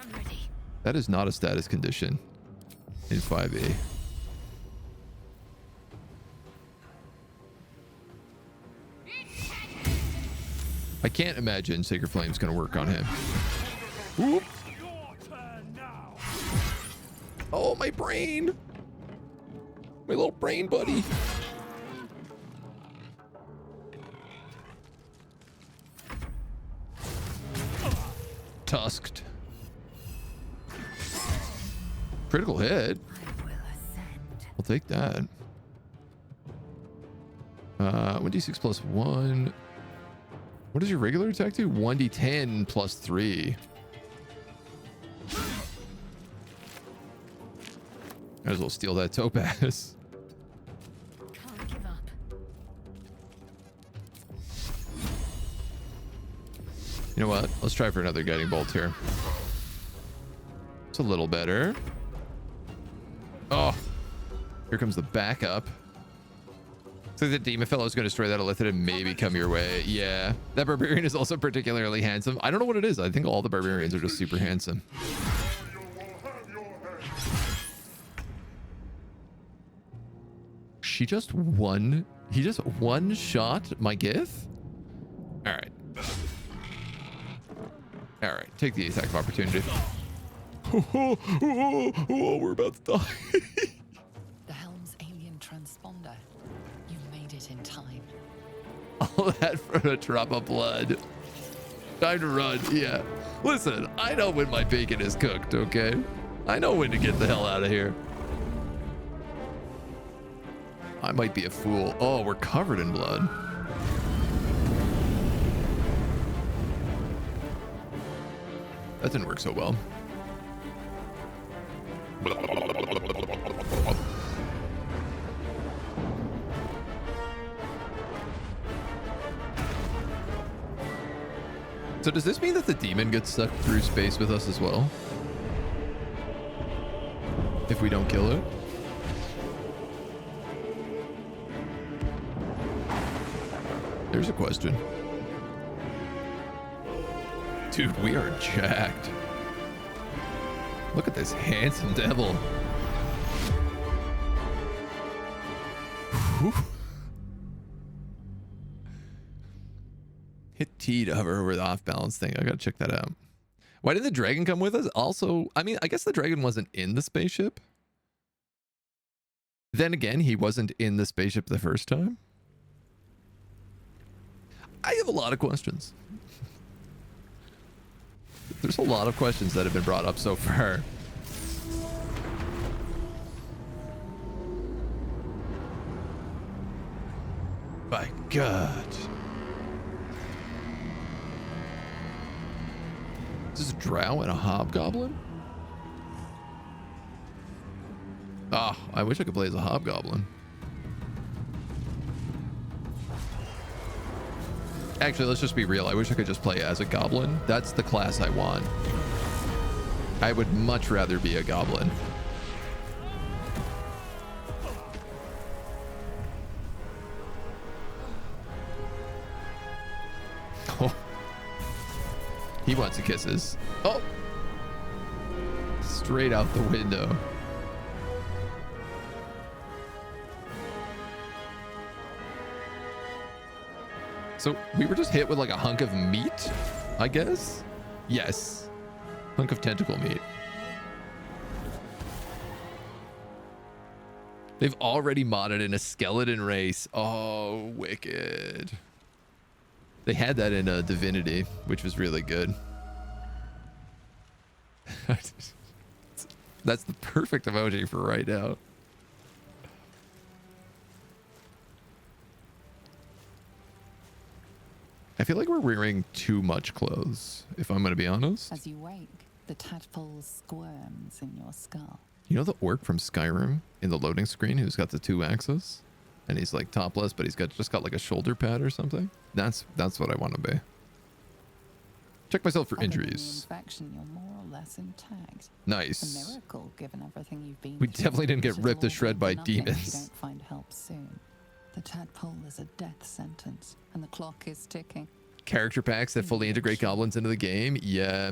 I'm ready. That is not a status condition in 5e. I can't imagine Sacred Flame's gonna work on him. Whoop. Oh, my brain. My little brain buddy. Tusked. Critical hit. I'll take that. 1d6 plus 1. What does your regular attack do? 1d10 plus 3. Might as well steal that topaz. Can't give up. You know what? Let's try for another guiding bolt here. It's a little better. Oh, here comes the backup. So the demon fellow is going to destroy that Illithid and maybe come your way. Yeah, that barbarian is also particularly handsome. I don't know what it is. I think all the barbarians are just super handsome. He just one shot my gith. All right. All right, take the attack of opportunity. Oh, we're about to die. The helm's alien transponder. You made it in time. All that for a drop of blood. Time to run, yeah. Listen, I know when my bacon is cooked, okay? I know when to get the hell out of here. I might be a fool. Oh, we're covered in blood. That didn't work so well. So does this mean that the demon gets sucked through space with us as well? If we don't kill it? There's a question. Dude, we are jacked. Look at this handsome devil. Whew. Hit T to hover over the off balance thing. I gotta check that out. Why did the dragon come with us? Also, I mean, I guess the dragon wasn't in the spaceship. Then again, he wasn't in the spaceship the first time. I have a lot of questions. There's a lot of questions that have been brought up so far. My God. Is this a drow and a hobgoblin? Ah, I wish I could play as a hobgoblin. Actually, let's just be real. I wish I could just play as a goblin. That's the class I want. I would much rather be a goblin. Oh. He wants the kisses. Oh. Straight out the window. So we were just hit with like a hunk of meat, I guess? Yes. Hunk of tentacle meat. They've already modded in a skeleton race. Oh, wicked. They had that in Divinity, which was really good. That's the perfect emoji for right now. I feel like we're wearing too much clothes, if I'm going to be honest. As you wake, the tadpole squirms in your skull. You know the orc from Skyrim in the loading screen who's got the 2 axes? And he's like topless, but he's just got like a shoulder pad or something? That's what I want to be. Check myself for injuries. Infection, you're more or less intact. Nice. A miracle, given everything you've been We through, definitely didn't get which is ripped to all shred by nothing if demons. You don't find help soon. The tadpole is a death sentence, and the clock is ticking. Character packs that fully integrate goblins into the game? Yeah.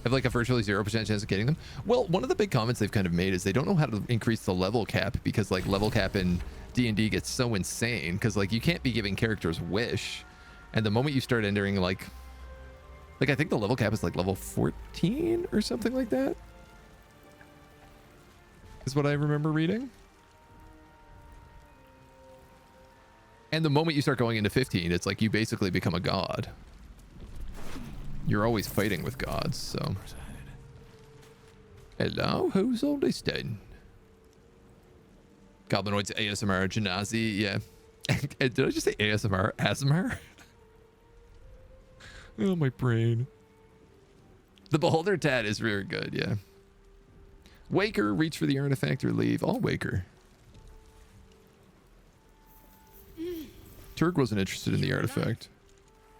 Have like a virtually 0% chance of getting them? Well, one of the big comments they've kind of made is they don't know how to increase the level cap because like level cap in D&D gets so insane because like you can't be giving characters wish. And the moment you start entering like I think the level cap is like level 14 or something like that. Is what I remember reading. And the moment you start going into 15, it's like you basically become a god. You're always fighting with gods, so. Hello, who's all this then? Goblinoids ASMR Janazi, yeah. Did I just say ASMR? ASMR? Oh, my brain. The Beholder Tat is very good, yeah. Waker, reach for the artifact or leave. I'll Waker. Turg wasn't interested in the artifact.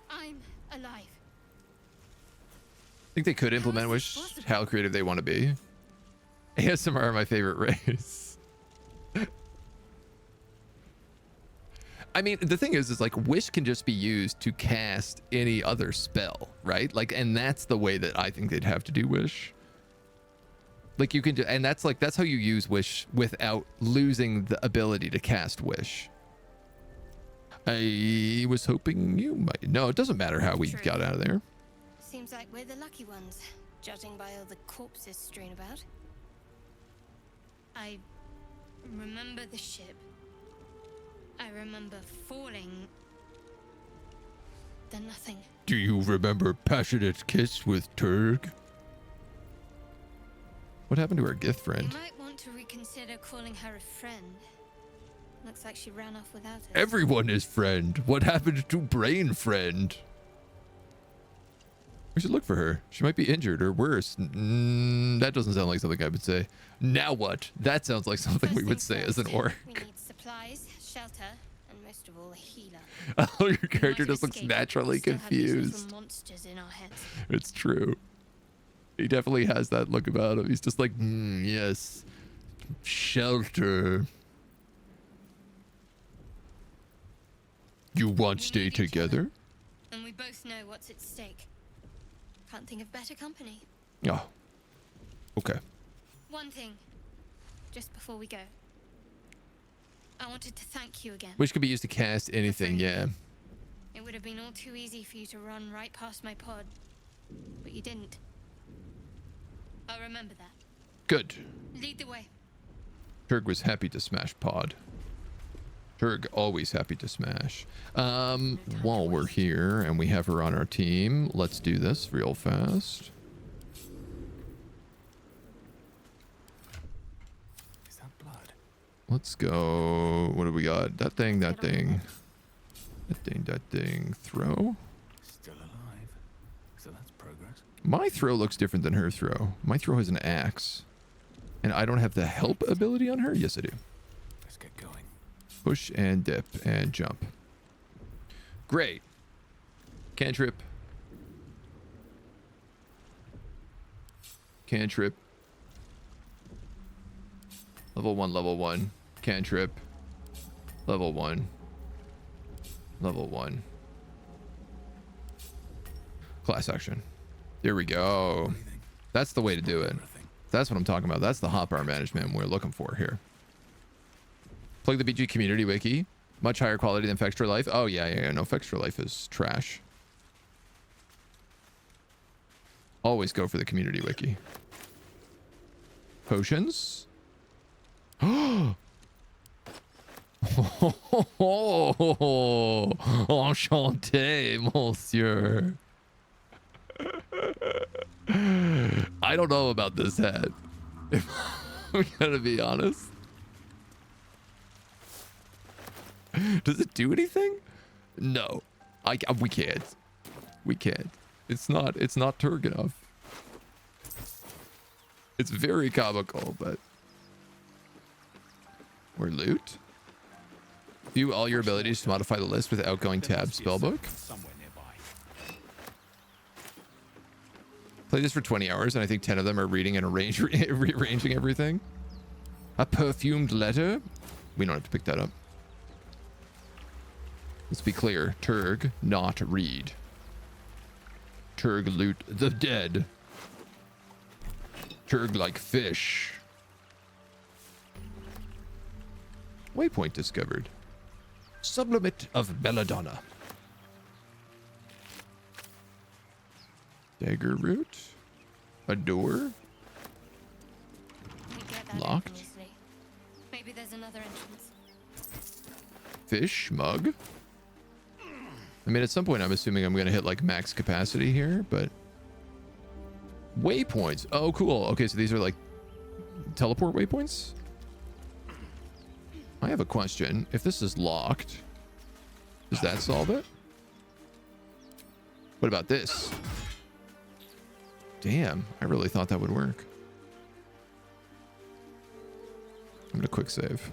I'm alive. I think they could implement wish how creative they want to be. ASMR are my favorite race. I mean, the thing is like wish can just be used to cast any other spell, right? Like, and that's the way that I think they'd have to do wish. Like you can do, and that's how you use wish without losing the ability to cast wish. I was hoping you might. No, it doesn't matter how we got out of there. Seems like we're the lucky ones, judging by all the corpses strewn about. I remember the ship. I remember falling. Then nothing. Do you remember passionate kiss with Turg? What happened to our gift friend? You might want to reconsider calling her a friend. Looks like she ran off without us. Everyone is friend. What happened to brain friend? We should look for her. She might be injured or worse. That doesn't sound like something I would say. Now what? That sounds like something we would say as an orc. We need supplies, shelter, and most of all a healer. Oh, your character We might just looks escape, naturally but we still have these little confused. monsters in our heads. It's true. He definitely has that look about him. He's just like, yes, shelter. You want to stay together? And we both know what's at stake. Can't think of better company. Oh, okay. One thing, just before we go. I wanted to thank you again. Which could be used to cast anything, yeah. It would have been all too easy for you to run right past my pod, but you didn't. I'll remember that. Good. Lead the way. Turg was happy to smash pod. Turg always happy to smash. While we're here and we have her on our team, let's do this real fast. Is that blood? Let's go. What do we got? That thing, that thing. That thing, that thing. Throw? Still alive. So that's progress. My throw looks different than her throw. My throw has an axe. And I don't have the help ability on her? Yes, I do. Let's get going. Push and dip and jump. Great. Cantrip. Cantrip. Level 1, level 1. Cantrip. Level 1. Level 1. Class action. There we go. That's the way to do it. That's what I'm talking about. That's the hotbar management we're looking for here. Plug the BG community wiki. Much higher quality than Fextra Life. Oh, yeah. No, Fextra Life is trash. Always go for the community wiki. Potions. Oh, enchanté, monsieur. I don't know about this hat. If I'm gonna be honest. Does it do anything? No. We can't. We can't. It's not Turg enough. It's very comical, but or loot. View all your abilities to modify the list with outgoing tab spellbook. Somewhere nearby. Play this for 20 hours, and I think 10 of them are reading and rearranging everything. A perfumed letter. We don't have to pick that up. Let's be clear. Turg, not read. Turg loot the dead. Turg like fish. Waypoint discovered. Sublimate of Belladonna. Dagger root. A door. We get that Locked. infamously. Maybe there's another entrance. Fish mug. I mean, at some point, I'm assuming I'm going to hit like max capacity here, but waypoints. Oh, cool. Okay, so these are like teleport waypoints. I have a question. If this is locked, does that solve it? What about this? Damn, I really thought that would work. I'm gonna quick save.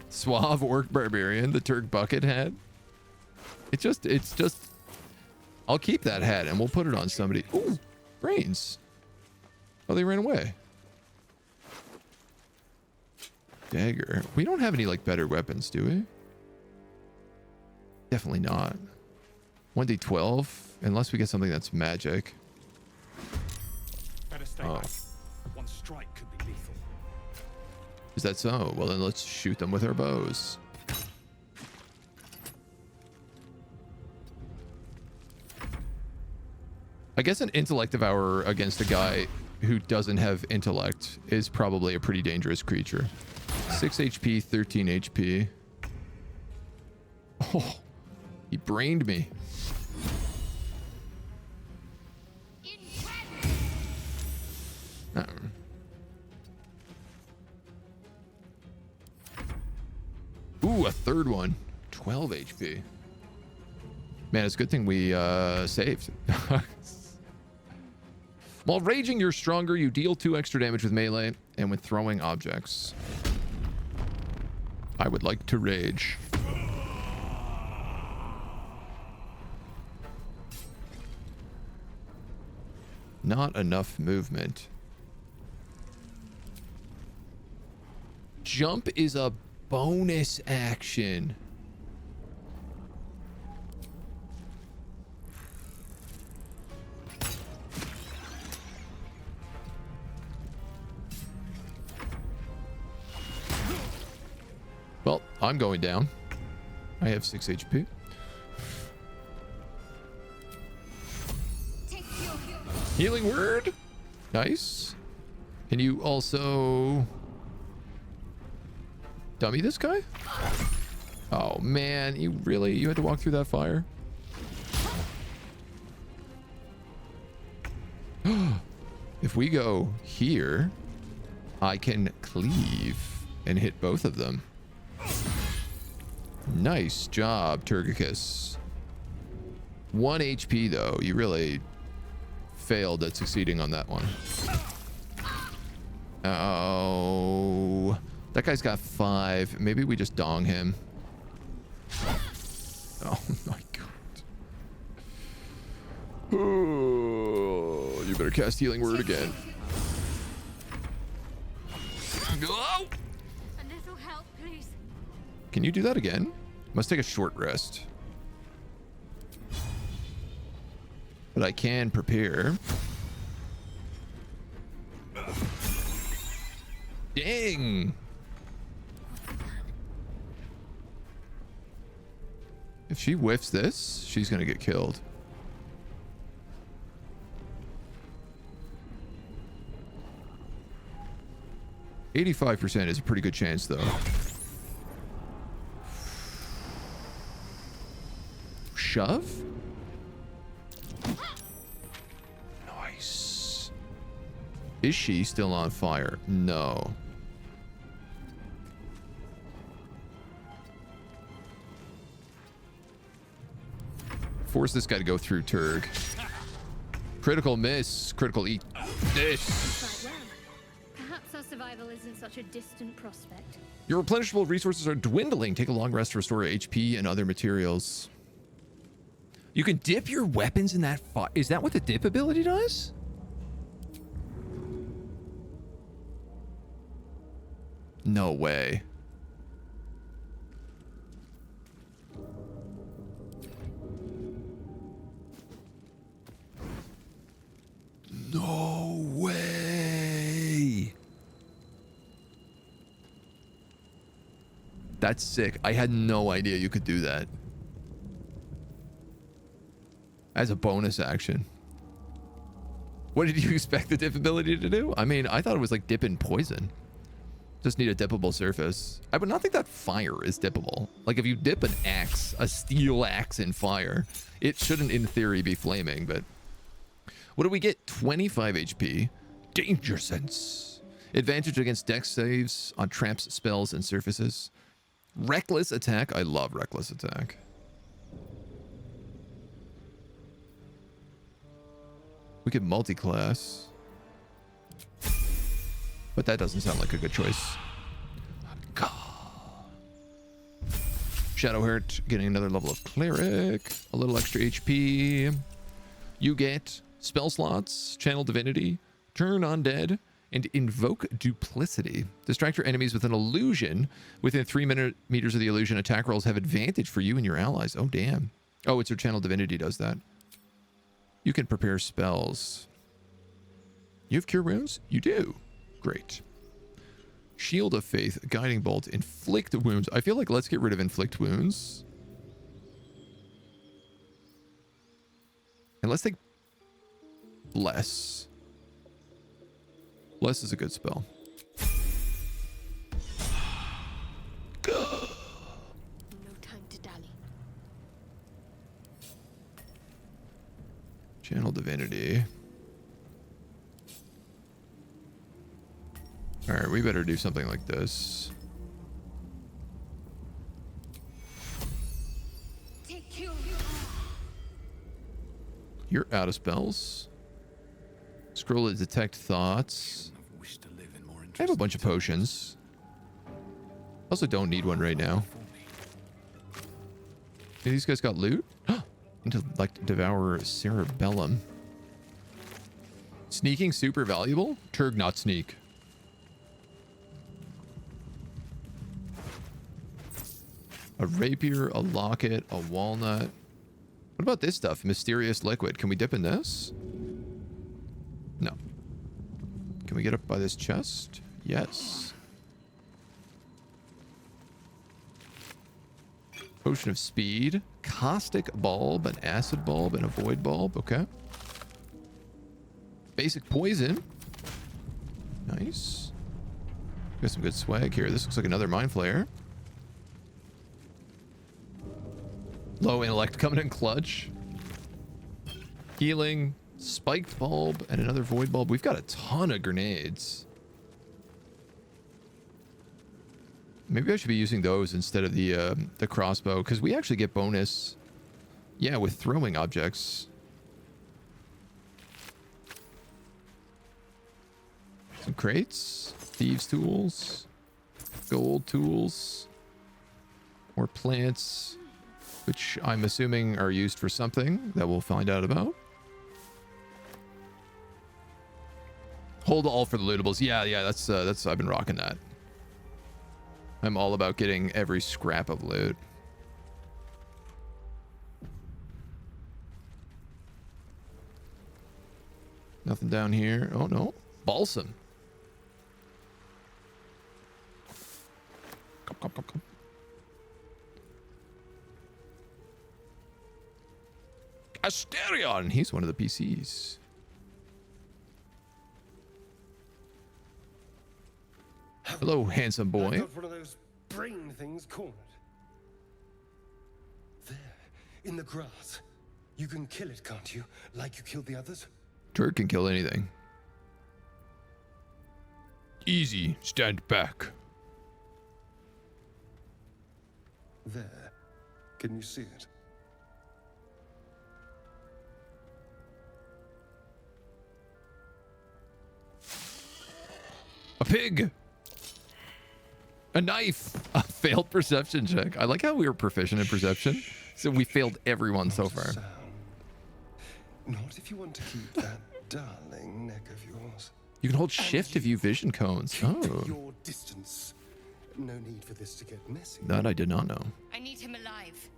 Suave orc barbarian, the Turk bucket hat. It's just. I'll keep that hat and we'll put it on somebody. Ooh, brains. Oh, they ran away. Dagger. We don't have any like better weapons, do we? Definitely not. 1d12, unless we get something that's magic. Better stay back. One strike could be lethal. Is that so? Well, then let's shoot them with our bows. I guess an intellect devour against a guy who doesn't have intellect is probably a pretty dangerous creature. 6 HP, 13 HP. Oh, he brained me. Ooh, a third one. 12 HP. Man, it's a good thing we saved. While raging, you're stronger. You deal 2 extra damage with melee and when throwing objects. I would like to rage. Not enough movement. Jump is a bonus action. Well, I'm going down. I have 6 HP. Healing word. Nice. Can you also dummy this guy? Oh man, you had to walk through that fire? If we go here, I can cleave and hit both of them. Nice job, Turgicus. 1 HP though. You really failed at succeeding on that one. Oh, that guy's got 5. Maybe we just dong him. Oh my god. Oh, you better cast healing word again. Oh! A little help, please. Can you do that again? Must take a short rest. But I can prepare. Dang! If she whiffs this, she's gonna get killed. %85 is a pretty good chance, though. Shove? Nice. Is she still on fire? No. Force this guy to go through Turg. Critical miss. Critical eat. This. Quite well. Perhaps our survival isn't such a distant prospect. Your replenishable resources are dwindling. Take a long rest to restore HP and other materials. You can dip your weapons in that fire. Is that what the dip ability does? No way. No way. That's sick. I had no idea you could do that. As a bonus action. What did you expect the dip ability to do? I mean, I thought it was like dip in poison. Just need a dippable surface. I would not think that fire is dippable. Like if you dip an axe, a steel axe in fire, it shouldn't in theory be flaming, but what do we get? 25 HP. Danger sense. Advantage against dex saves on traps, spells, and surfaces. Reckless attack. I love reckless attack. We could multi-class. But that doesn't sound like a good choice. Shadowheart getting another level of cleric. A little extra HP. You get spell slots, channel divinity, turn undead, and invoke duplicity. Distract your enemies with an illusion. Within 3 meters of the illusion, attack rolls have advantage for you and your allies. Oh, damn. Oh, it's your channel divinity does that. You can prepare spells. You have cure wounds? You do. Great. Shield of Faith, Guiding Bolt, Inflict Wounds. I feel like let's get rid of Inflict Wounds. And let's take Bless. Bless is a good spell. No time to dally. Channel Divinity. All right, we better do something like this. You're out of spells. Scroll to detect thoughts. I have a bunch of potions. Also don't need one right now. Hey, these guys got loot? Need to like devour cerebellum. Sneaking super valuable? Turg not sneak. A rapier, a locket, a walnut. What about this stuff? Mysterious liquid. Can we dip in this? No. Can we get up by this chest? Yes. Potion of speed. Caustic bulb, an acid bulb, and a void bulb. Okay. Basic poison. Nice. Got some good swag here. This looks like another mind flayer. Low intellect coming in clutch. Healing, spiked bulb, and another void bulb. We've got a ton of grenades. Maybe I should be using those instead of the crossbow, because we actually get bonus. Yeah, with throwing objects. Some crates, thieves' tools, gold tools, more plants, which I'm assuming are used for something that we'll find out about. Hold all for the lootables. Yeah, that's I've been rocking that. I'm all about getting every scrap of loot. Nothing down here. Oh no, balsam. Come. Asterion, he's one of the PCs. Hello, handsome boy. I got one of those brain things cornered. There, in the grass. You can kill it, can't you? Like you killed the others? Turd can kill anything. Easy, stand back. There. Can you see it? A pig. A knife. A failed perception check. I like how we were proficient in perception. So we failed everyone so far. Not if you want to keep that darling neck of yours. You can hold shift to view vision cones. Oh. Your distance. No need for this to get messy. That I did not know. I need him alive.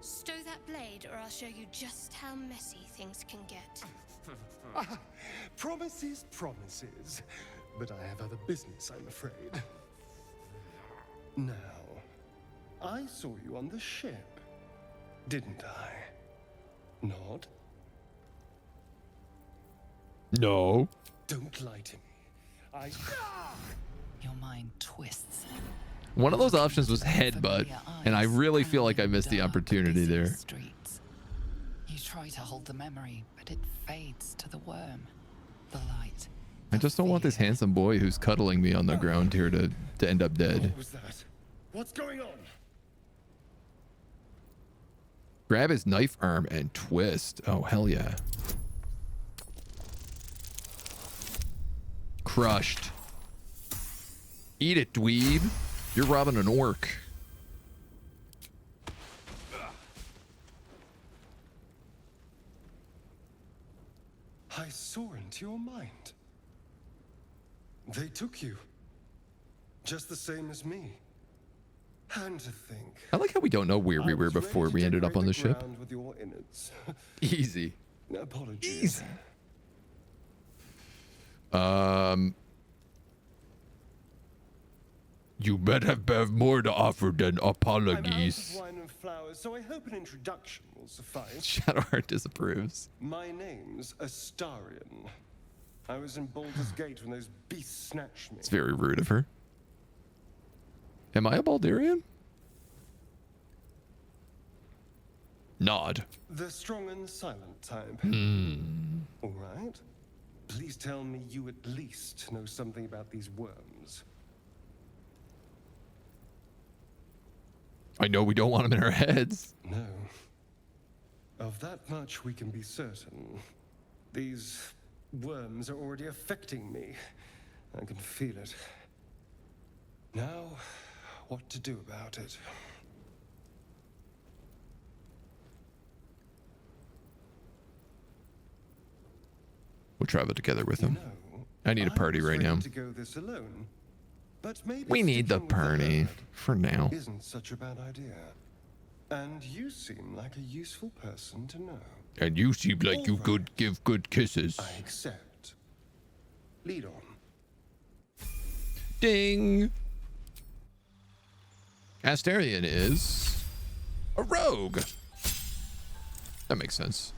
Stow that blade, or I'll show you just how messy things can get. Promises. But I have other business, I'm afraid. Now, I saw you on the ship, didn't I? Not? No. Don't lie to me. Your mind twists. One of those options was headbutt, and I really feel like I missed the opportunity there. Streets. You try to hold the memory, but it fades to the worm, the light. I just don't want this handsome boy who's cuddling me on the ground here to end up dead. What was that? What's going on? Grab his knife arm and twist. Oh, hell yeah. Crushed. Eat it, dweeb. You're robbing an orc. I saw into your mind. They took you. Just the same as me. And to think. I like how we don't know where we were before we ended up on the ship. With your innards. Easy. Apologies. Easy. You better have more to offer than apologies. I'm out of wine and flowers, so I hope an introduction will suffice. Shadowheart disapproves. My name's Astarion. I was in Baldur's Gate when those beasts snatched me. It's very rude of her. Am I a Baldurian? Nod. The strong and silent type. All right. Please tell me you at least know something about these worms. I know we don't want them in our heads. No. Of that much we can be certain. These worms are already affecting me. I can feel it. Now, what to do about it. We'll travel together with him. I need a party I was right ready now. to go this alone, but maybe We need the sticking with the party herd for now. isn't such a bad idea. And you seem like a useful person to know. And you seem like you could give good kisses. I accept. Lead on. Ding! Asterion is a rogue. That makes sense.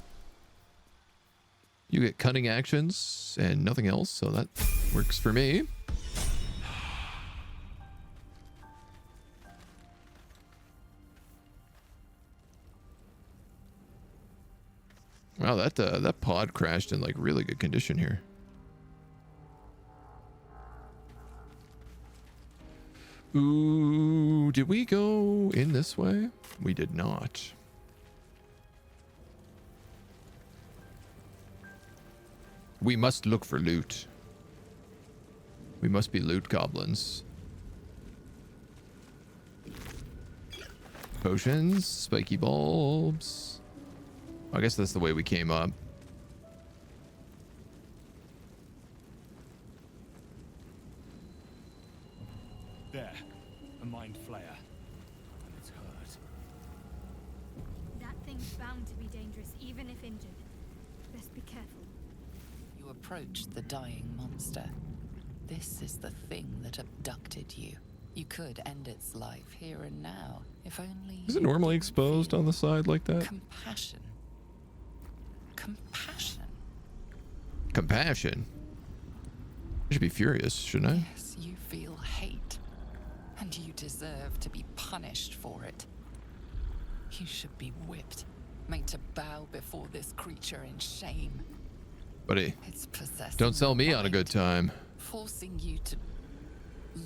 You get cunning actions and nothing else, so that works for me. Wow, that pod crashed in like really good condition here. Ooh, did we go in this way? We did not. We must look for loot. We must be loot goblins. Potions, spiky bulbs. I guess that's the way we came up. There, a mind flayer. And it's hurt. That thing's bound to be dangerous, even if injured. Best be careful. You approach the dying monster. This is the thing that abducted you. You could end its life here and now, if only... Is it normally exposed on the side like that? Compassion. Compassion. Compassion? I should be furious, shouldn't I? Yes, you feel hate. And you deserve to be punished for it. You should be whipped, made to bow before this creature in shame. Buddy, It's possessing don't sell me your on a mind, good time. forcing you to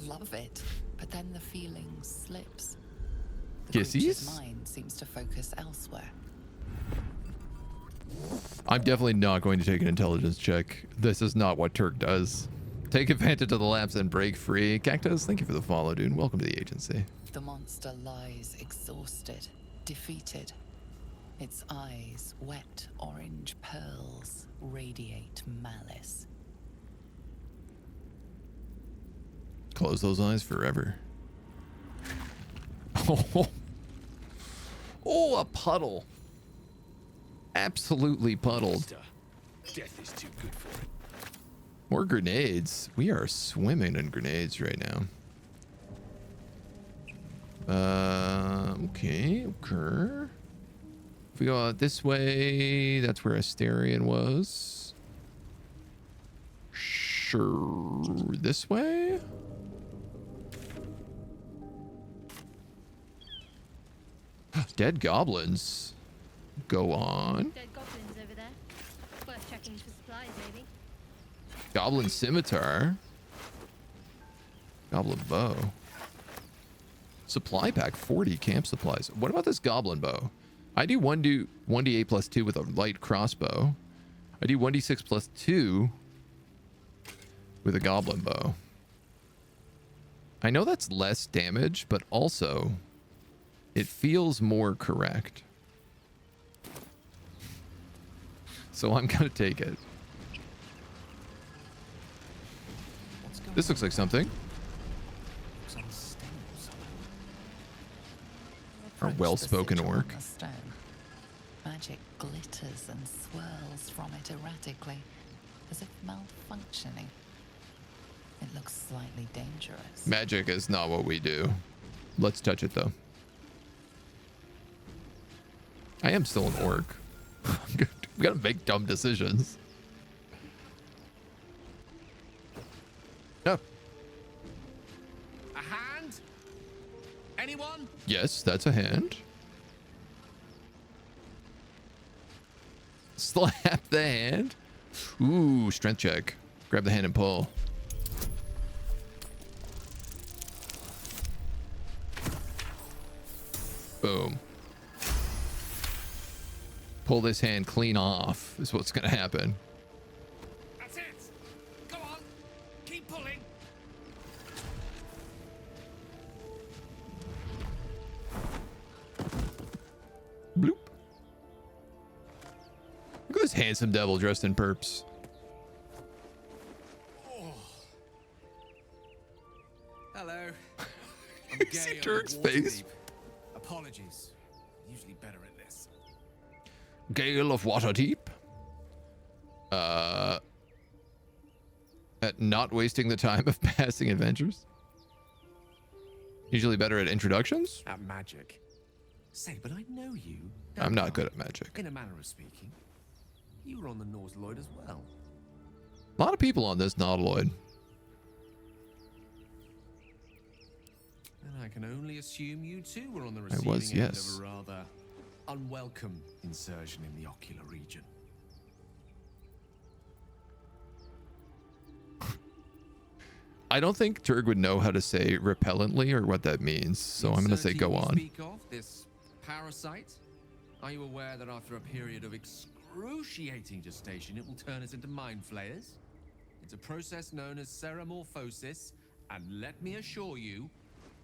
love it, but then the feeling slips. The creature's Kissies? mind seems to focus elsewhere. I'm definitely not going to take an intelligence check. This is not what Turk does. Take advantage of the lapse and break free. Cactus, thank you for the follow, dude. Welcome to the agency. The monster lies exhausted, defeated. Its eyes, wet orange pearls, radiate malice. Close those eyes forever. Oh, a puddle. Absolutely puddled. Death is too good for it. More grenades. We are swimming in grenades right now. Okay. If we go out this way, that's where Asterion was. Sure. This way? Dead goblins. Go on. Dead goblins over there. Worth checking for supplies, maybe. Goblin scimitar. Goblin bow. Supply pack 40 camp supplies. What about this goblin bow? I do 1d8 plus 2 with a light crossbow. I do 1d6 plus 2 with a goblin bow. I know that's less damage, but also it feels more correct. So I'm gonna take it. This looks like something. Our well-spoken orc. Magic glitters and swirls from it erratically, as if malfunctioning. It looks slightly dangerous. Magic is not what we do. Let's touch it though. I am still an orc. We gotta make dumb decisions. No. A hand? Anyone? Yes, that's a hand. Slap the hand. Ooh, strength check. Grab the hand and pull. Boom. Pull this hand clean off is what's gonna happen. That's it. Go on. Keep pulling. Bloop. Look at this handsome devil dressed in perps. Hello. I'm See gay. Turk's face. Apologies. Usually better at this. Gale of Waterdeep. At not wasting the time of passing adventures. Usually better at introductions. At magic. Say, but I know you. I'm not good at magic. In a manner of speaking. You were on the Norse Lloyd as well. A lot of people on this Nautiloid. And I can only assume you too were on the receiving was, end yes. of a rather unwelcome insertion in the ocular region. I don't think Turg would know how to say repellently or what that means, so I'm going to say go on. Speak of this parasite. Are you aware that after a period of excruciating gestation, it will turn us into mind flayers? It's a process known as ceramorphosis, and let me assure you,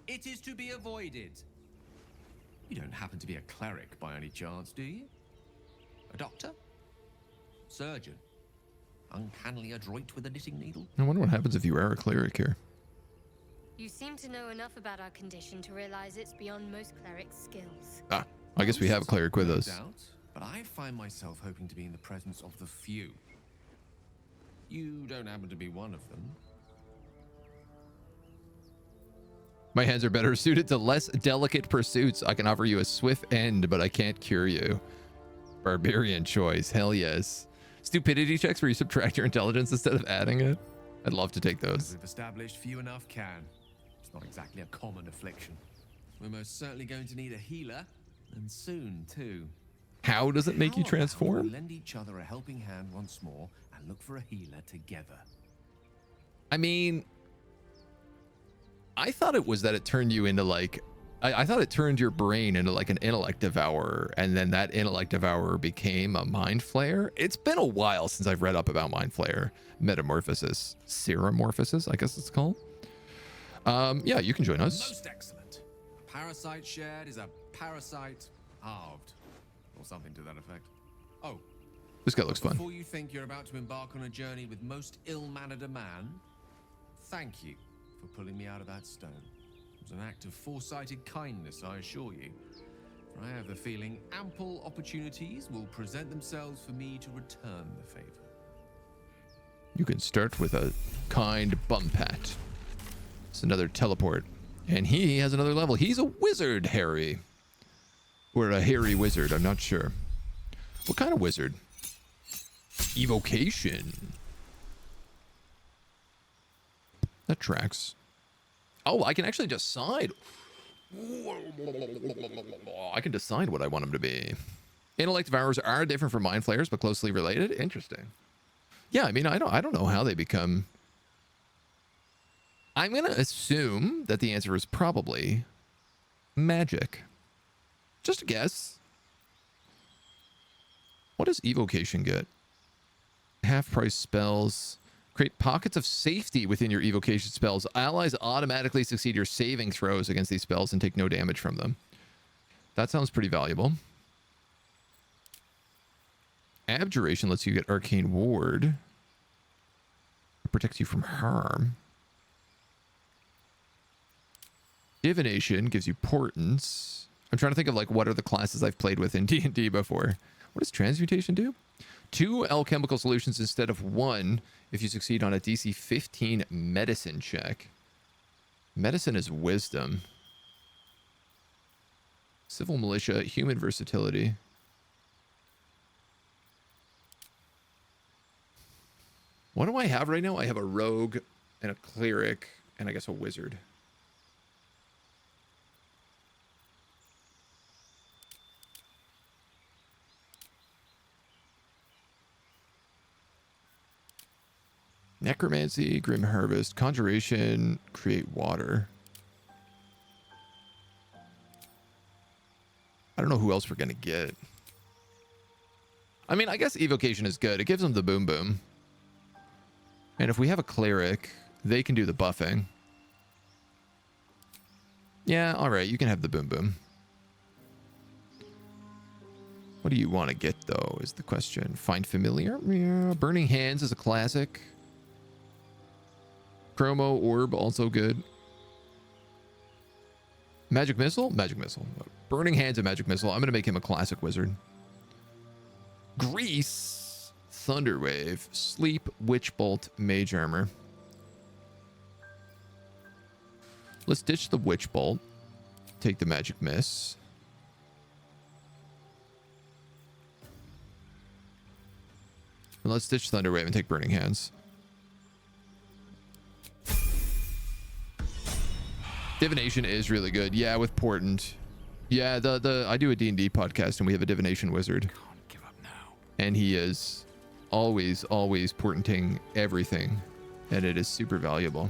it is to be avoided. You don't happen to be a cleric by any chance, do you? A doctor? Surgeon? Uncannily adroit with a knitting needle? I wonder what happens if you are a cleric here. You seem to know enough about our condition to realize it's beyond most clerics' skills. Ah, I guess we have a cleric with No us. doubt, but I find myself hoping to be in the presence of the few. You don't happen to be one of them. My hands are better suited to less delicate pursuits. I can offer you a swift end, but I can't cure you. Barbarian choice. Hell yes. Stupidity checks where you subtract your intelligence instead of adding it. I'd love to take As those. we've established, few enough can. It's not exactly a common affliction. We're most certainly going to need a healer, and soon too. How does it make you How about we transform? lend each other a helping hand once more and look for a healer together. I mean, I thought it was that it turned you into like, I thought it turned your brain into like an intellect devourer, and then that intellect devourer became a mind flayer. It's been a while since I've read up about mind flayer metamorphosis, ceramorphosis, I guess it's called. Yeah, you can join us. Most excellent. A parasite shared is a parasite halved, or something to that effect. Oh, This guy looks fun. before you think you're about to embark on a journey with most ill-mannered a man, thank you for pulling me out of that stone. It was an act of foresighted kindness, I assure you. For I have the feeling ample opportunities will present themselves for me to return the favor. You can start with a kind bum pat. It's another teleport. And he has another level. He's a wizard, Harry. Or a hairy wizard, I'm not sure. What kind of wizard? Evocation. That tracks. Oh, I can actually decide. I can decide what I want him to be. Intellect devourers are different from mind flayers, but closely related. Interesting. Yeah, I mean, I don't know how they become. I'm gonna assume that the answer is probably magic. Just a guess. What does evocation get? Half price spells. Create pockets of safety within your evocation spells. Allies automatically succeed your saving throws against these spells and take no damage from them. That sounds pretty valuable. Abjuration lets you get Arcane Ward. It protects you from harm. Divination gives you Portents. I'm trying to think of like what are the classes I've played with in D&D before. What does Transmutation do? 2 alchemical solutions instead of 1 if you succeed on a DC 15 medicine check. Medicine is wisdom. Civil militia, human versatility. What do I have right now? I have a rogue and a cleric and I guess a wizard. Necromancy, Grim Harvest, Conjuration, Create Water. I don't know who else we're going to get. I mean, I guess Evocation is good. It gives them the boom boom. And if we have a cleric, they can do the buffing. Yeah, all right. You can have the boom boom. What do you want to get, though, is the question. Find familiar? Yeah. Burning Hands is a classic. Chromo Orb, also good. Magic Missile? Magic Missile. Burning Hands and Magic Missile. I'm going to make him a classic wizard. Grease. Thunderwave. Sleep. Witch Bolt. Mage Armor. Let's ditch the Witch Bolt. Take the Magic Miss. And let's ditch Thunderwave and take Burning Hands. Divination is really good. Yeah, with Portent. Yeah, I do a D&D podcast and we have a divination wizard. Can't give up now. And he is always portenting everything. And it is super valuable.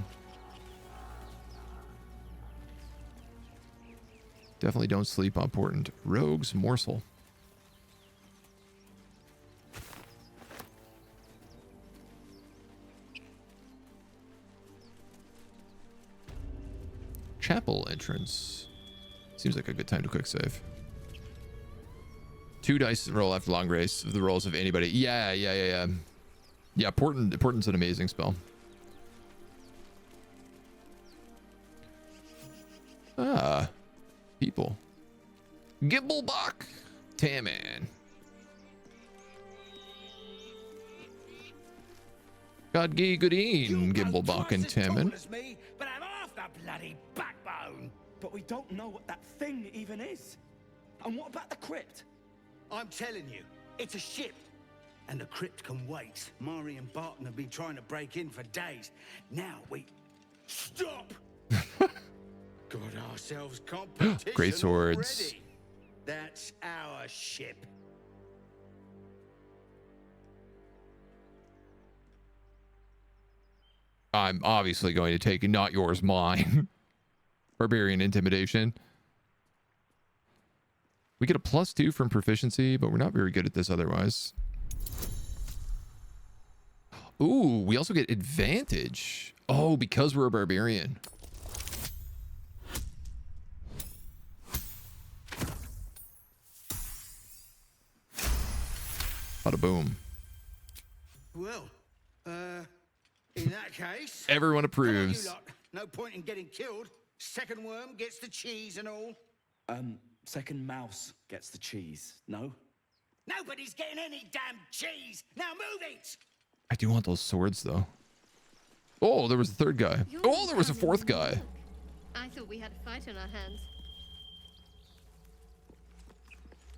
Definitely don't sleep on Portent. Rogue's Morsel. Chapel entrance. Seems like a good time to quick save. 2 dice roll after long race of the rolls of anybody. Yeah. Yeah, Portent's an amazing spell. Ah. People. Gimblebach. Taman. God gee goodeen, Gimblebach and Taman. But I'm off the bloody backbone. But we don't know what that thing even is. And what about the crypt? I'm telling you, it's a ship. And the crypt can wait. Mari and Barton have been trying to break in for days. Now we... Stop! Got ourselves competition. Great swords. Already. That's our ship. I'm obviously going to take not yours, mine. Barbarian Intimidation. We get a +2 from proficiency, but we're not very good at this otherwise. Ooh, we also get advantage. Oh, because we're a barbarian. Bada boom. Well, in that case... Everyone approves. No point in getting killed. Second worm gets the cheese and all. Second mouse gets the cheese, no? Nobody's getting any damn cheese! Now move it! I do want those swords, though. Oh, there was a third guy. Oh, there was a fourth guy. I thought we had a fight on our hands.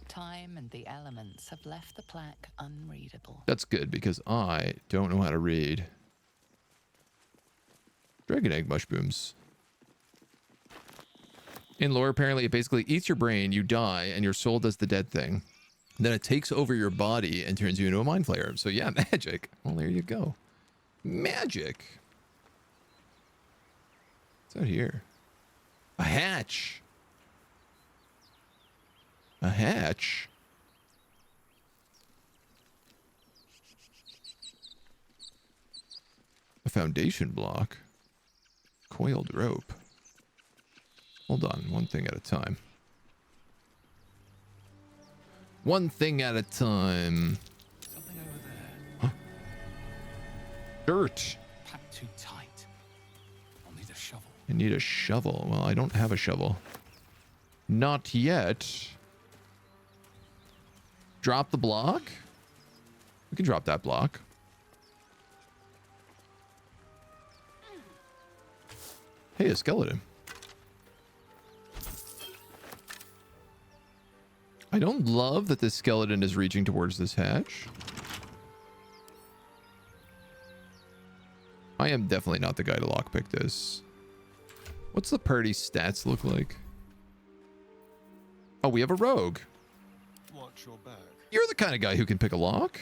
Time and the elements have left the plaque unreadable. That's good, because I don't know how to read. Dragon egg mushrooms. In lore, apparently, it basically eats your brain, you die, and your soul does the dead thing. Then it takes over your body and turns you into a mind flayer. So yeah, magic. Well, there you go. Magic. What's out here? A hatch. A hatch? A foundation block. Coiled rope. Hold on, one thing at a time. One thing at a time. Something over there. Huh? Dirt. Packed too tight. I'll need a shovel. I need a shovel. Well, I don't have a shovel. Not yet. Drop the block? We can drop that block. Hey, a skeleton. I don't love that this skeleton is reaching towards this hatch. I am definitely not the guy to lockpick this. What's the party stats look like? Oh, we have a rogue. Watch your back. You're the kind of guy who can pick a lock.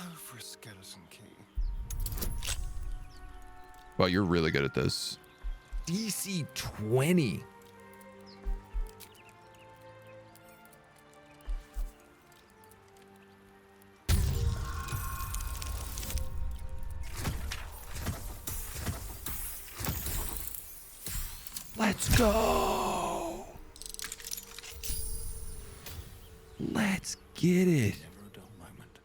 Oh, for a skeleton key. Wow, you're really good at this. DC 20. Let's go. Let's Let's get it. Never a dull moment.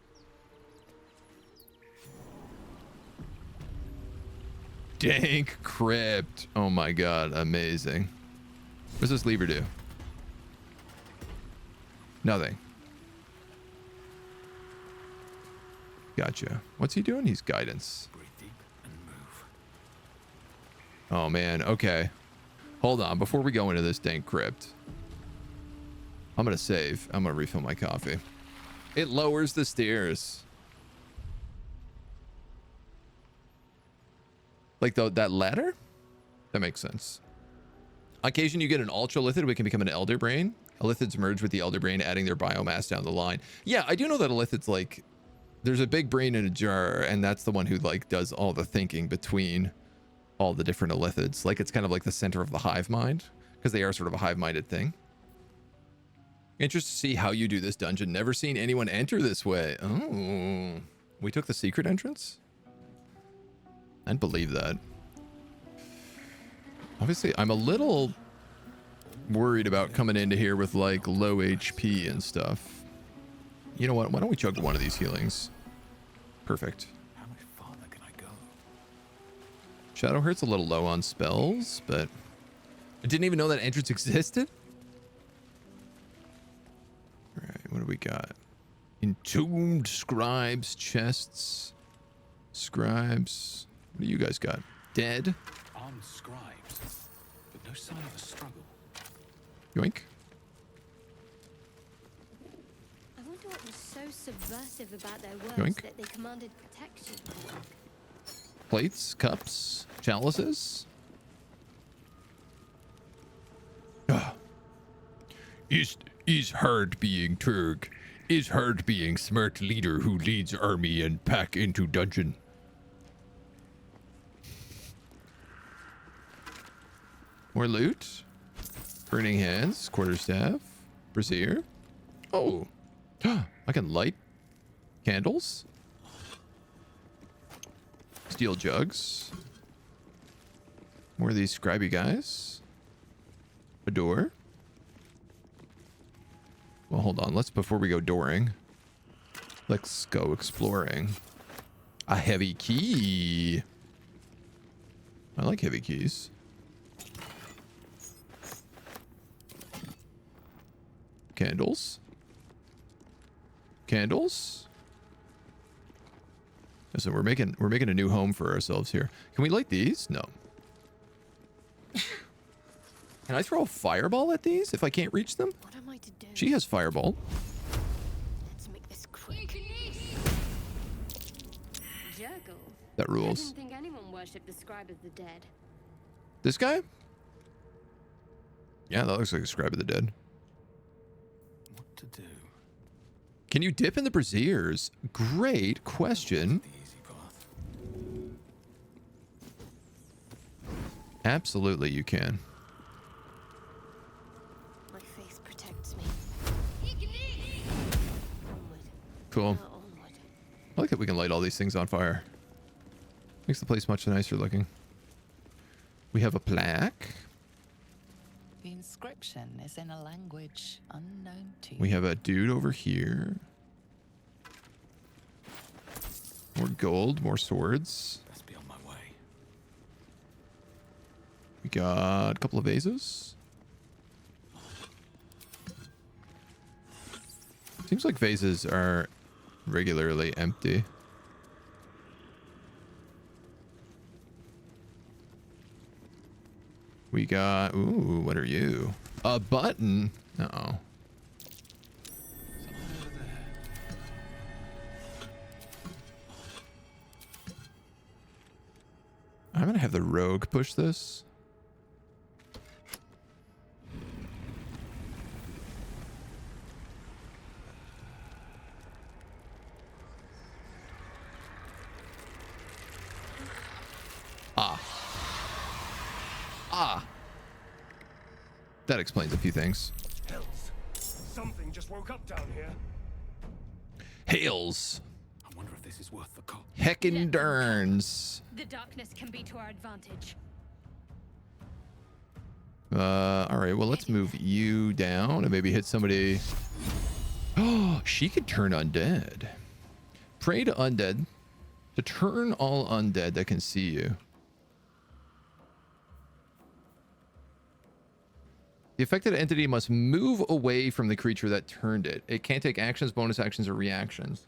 Dank crypt. Oh my god, amazing. What does this lever do? Nothing. Gotcha. What's he doing? He's guidance. Breathe deep and move. Oh man, okay. Hold on, before we go into this dank crypt, I'm gonna save. I'm gonna refill my coffee. It lowers the stairs. Like that ladder? That makes sense. On occasion, you get an ultra-lithid, which can become an elder brain. Lithids merge with the elder brain, adding their biomass down the line. Yeah, I do know that a lithid's like, there's a big brain in a jar, and that's the one who like does all the thinking between all the different lithids. Like it's kind of like the center of the hive mind, because they are sort of a hive-minded thing. Interested to see how you do this dungeon. Never seen anyone enter this way. Oh, we took the secret entrance? I'd believe that. Obviously, I'm a little worried about coming into here with like low HP and stuff. You know what? Why don't we chug one of these healings? Perfect. How much farther can I go? Shadowheart's a little low on spells, but I didn't even know that entrance existed. All right, what do we got? Entombed scribes, chests, scribes. What do you guys got? Dead. Armed scribes, but no sign of a struggle. Yoink. I wonder what was so subversive about their words Yoink. that they commanded protection. Plates, cups, chalices. Is hard being Turg. Is hard being smart leader who leads army and pack into dungeon. More loot. Burning hands, quarterstaff, brazier. Oh, I can light candles. Steel jugs. More of these scribey guys. A door. Well, hold on. Before we go dooring, let's go exploring. A heavy key. I like heavy keys. Candles. Candles. So we're making a new home for ourselves here. Can we light these? No. Can I throw a fireball at these if I can't reach them? What am I to do? She has fireball. Let's make this quick. Jurgle. That rules. I didn't think anyone worshipped the scribe of the dead. This guy? Yeah, that looks like a scribe of the dead. What to do? Can you dip in the braziers? Great question. The easy path. Absolutely, you can. My faith protects me. Onward. Cool. Onward. I like that we can light all these things on fire. Makes the place much nicer looking. We have a plaque. The inscription is in a language unknown to you. We have a dude over here. More gold, more swords. Best be on my way. We got a couple of vases. Seems like vases are regularly empty. We got, ooh, what are you? A button. Uh-oh. I'm gonna have the rogue push this. That explains a few things. Hells. Something just woke up down here. Hails. I wonder if this is worth the cost. Heckin' darns. The darkness can be to our advantage. All right, well, let's move you down and maybe hit somebody. Oh, She could turn undead. Pray to undead to turn all undead that can see you. The affected entity must move away from the creature that turned it. It can't take actions, bonus actions, or reactions.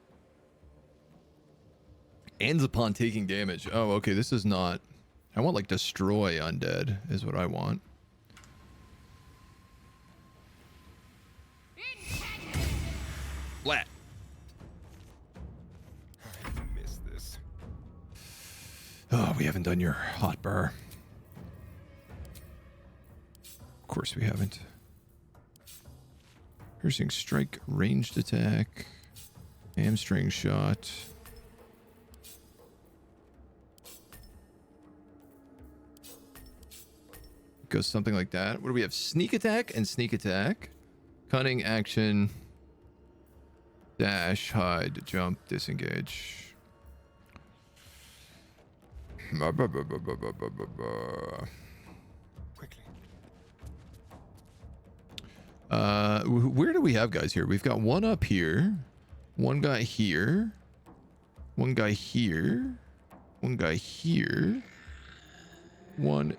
Ends upon taking damage. Oh, okay. This is not... I want, like, destroy undead is what I want. Flat. I miss this. Oh, we haven't done your hot bar. Of course we haven't. Piercing strike, ranged attack, hamstring shot. Goes something like that. What do we have? Sneak attack and sneak attack. Cunning action. Dash, hide, jump, disengage. Quickly. Where do we have guys here? We've got one up here. One guy here. One guy here. One guy here. 1,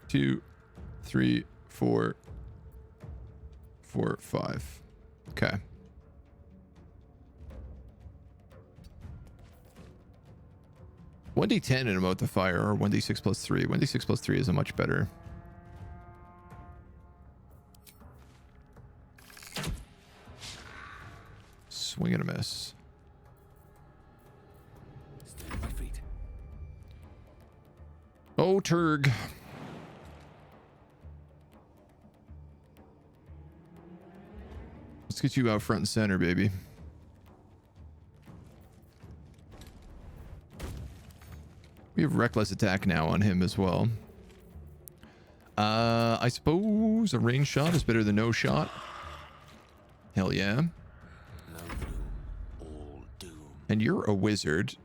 2, 3, 4, 4, 5. Okay. One d10 and emote the fire, or 1d6 plus 3. 1d6 plus 3 is a much better. Swing and a miss. Stay on my feet. Oh, Turg. Let's get you out front and center, baby. We have reckless attack now on him as well. I suppose a range shot is better than no shot. Hell yeah. And you're a wizard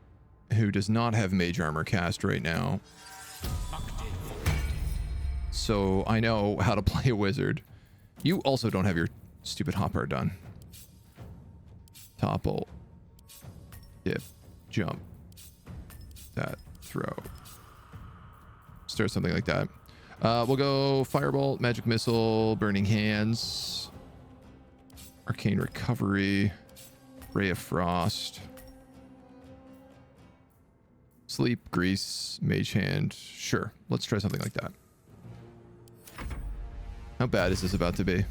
who does not have mage armor cast right now. So I know how to play a wizard. You also don't have your stupid hopper done. Topple. Dip. Jump. That. Throw. Start something like that. We'll go Firebolt, Magic Missile, Burning Hands, Arcane Recovery, Ray of Frost, Sleep, Grease, Mage Hand. Sure, let's try something like that. How bad is this about to be?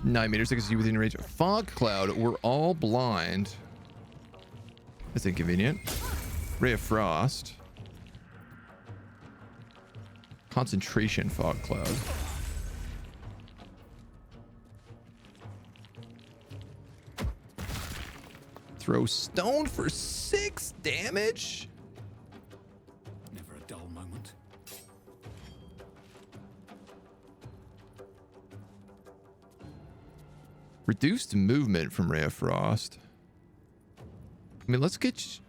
Nine meters, because you within range. Fog cloud. We're all blind. That's inconvenient. Ray of Frost. Concentration fog cloud. Throw stone for 6 damage. Never a dull moment. Reduced movement from Ray of Frost. I mean, let's get...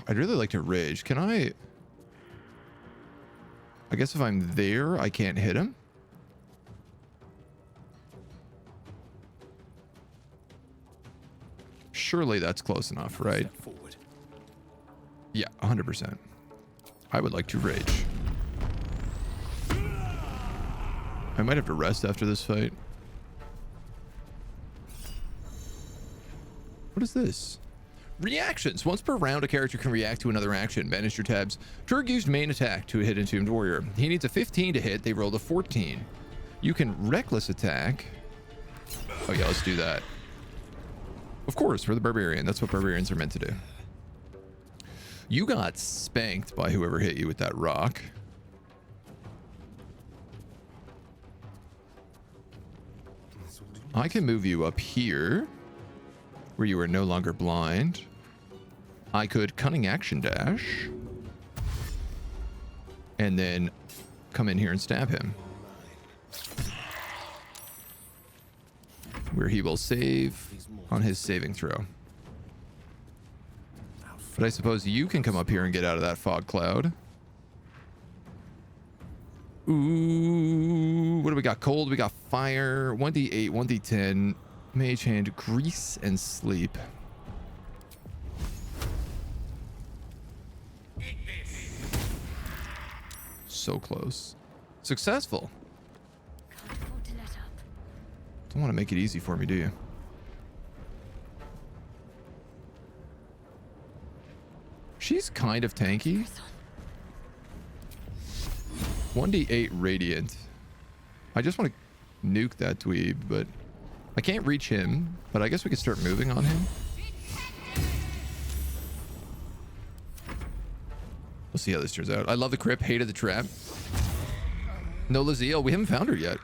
I'd really like to rage. Can I... I guess if I'm there, I can't hit him. Surely that's close enough, right? Yeah, 100%. I would like to rage. I might have to rest after this fight. What is this? Reactions. Once per round, a character can react to another action. Manage your tabs. Turg used main attack to hit Entombed Warrior. He needs a 15 to hit. They rolled a 14. You can reckless attack. Oh yeah, let's do that. Of course, we're the barbarian. That's what barbarians are meant to do. You got spanked by whoever hit you with that rock. I can move you up here, where you are no longer blind. I could cunning action dash, and then come in here and stab him, where he will save on his saving throw. But I suppose you can come up here and get out of that fog cloud. Ooh, what do we got? Cold, we got fire, 1d8, 1d10, mage hand, grease, and sleep. So close. Successful. Can't afford to let up. Don't want to make it easy for me, do you? She's kind of tanky. 1d8 radiant. I just want to nuke that dweeb, but I can't reach him. But I guess we could start moving on him. We'll see how this turns out. I love the crypt, hated the trap. No Laziel, we haven't found her yet.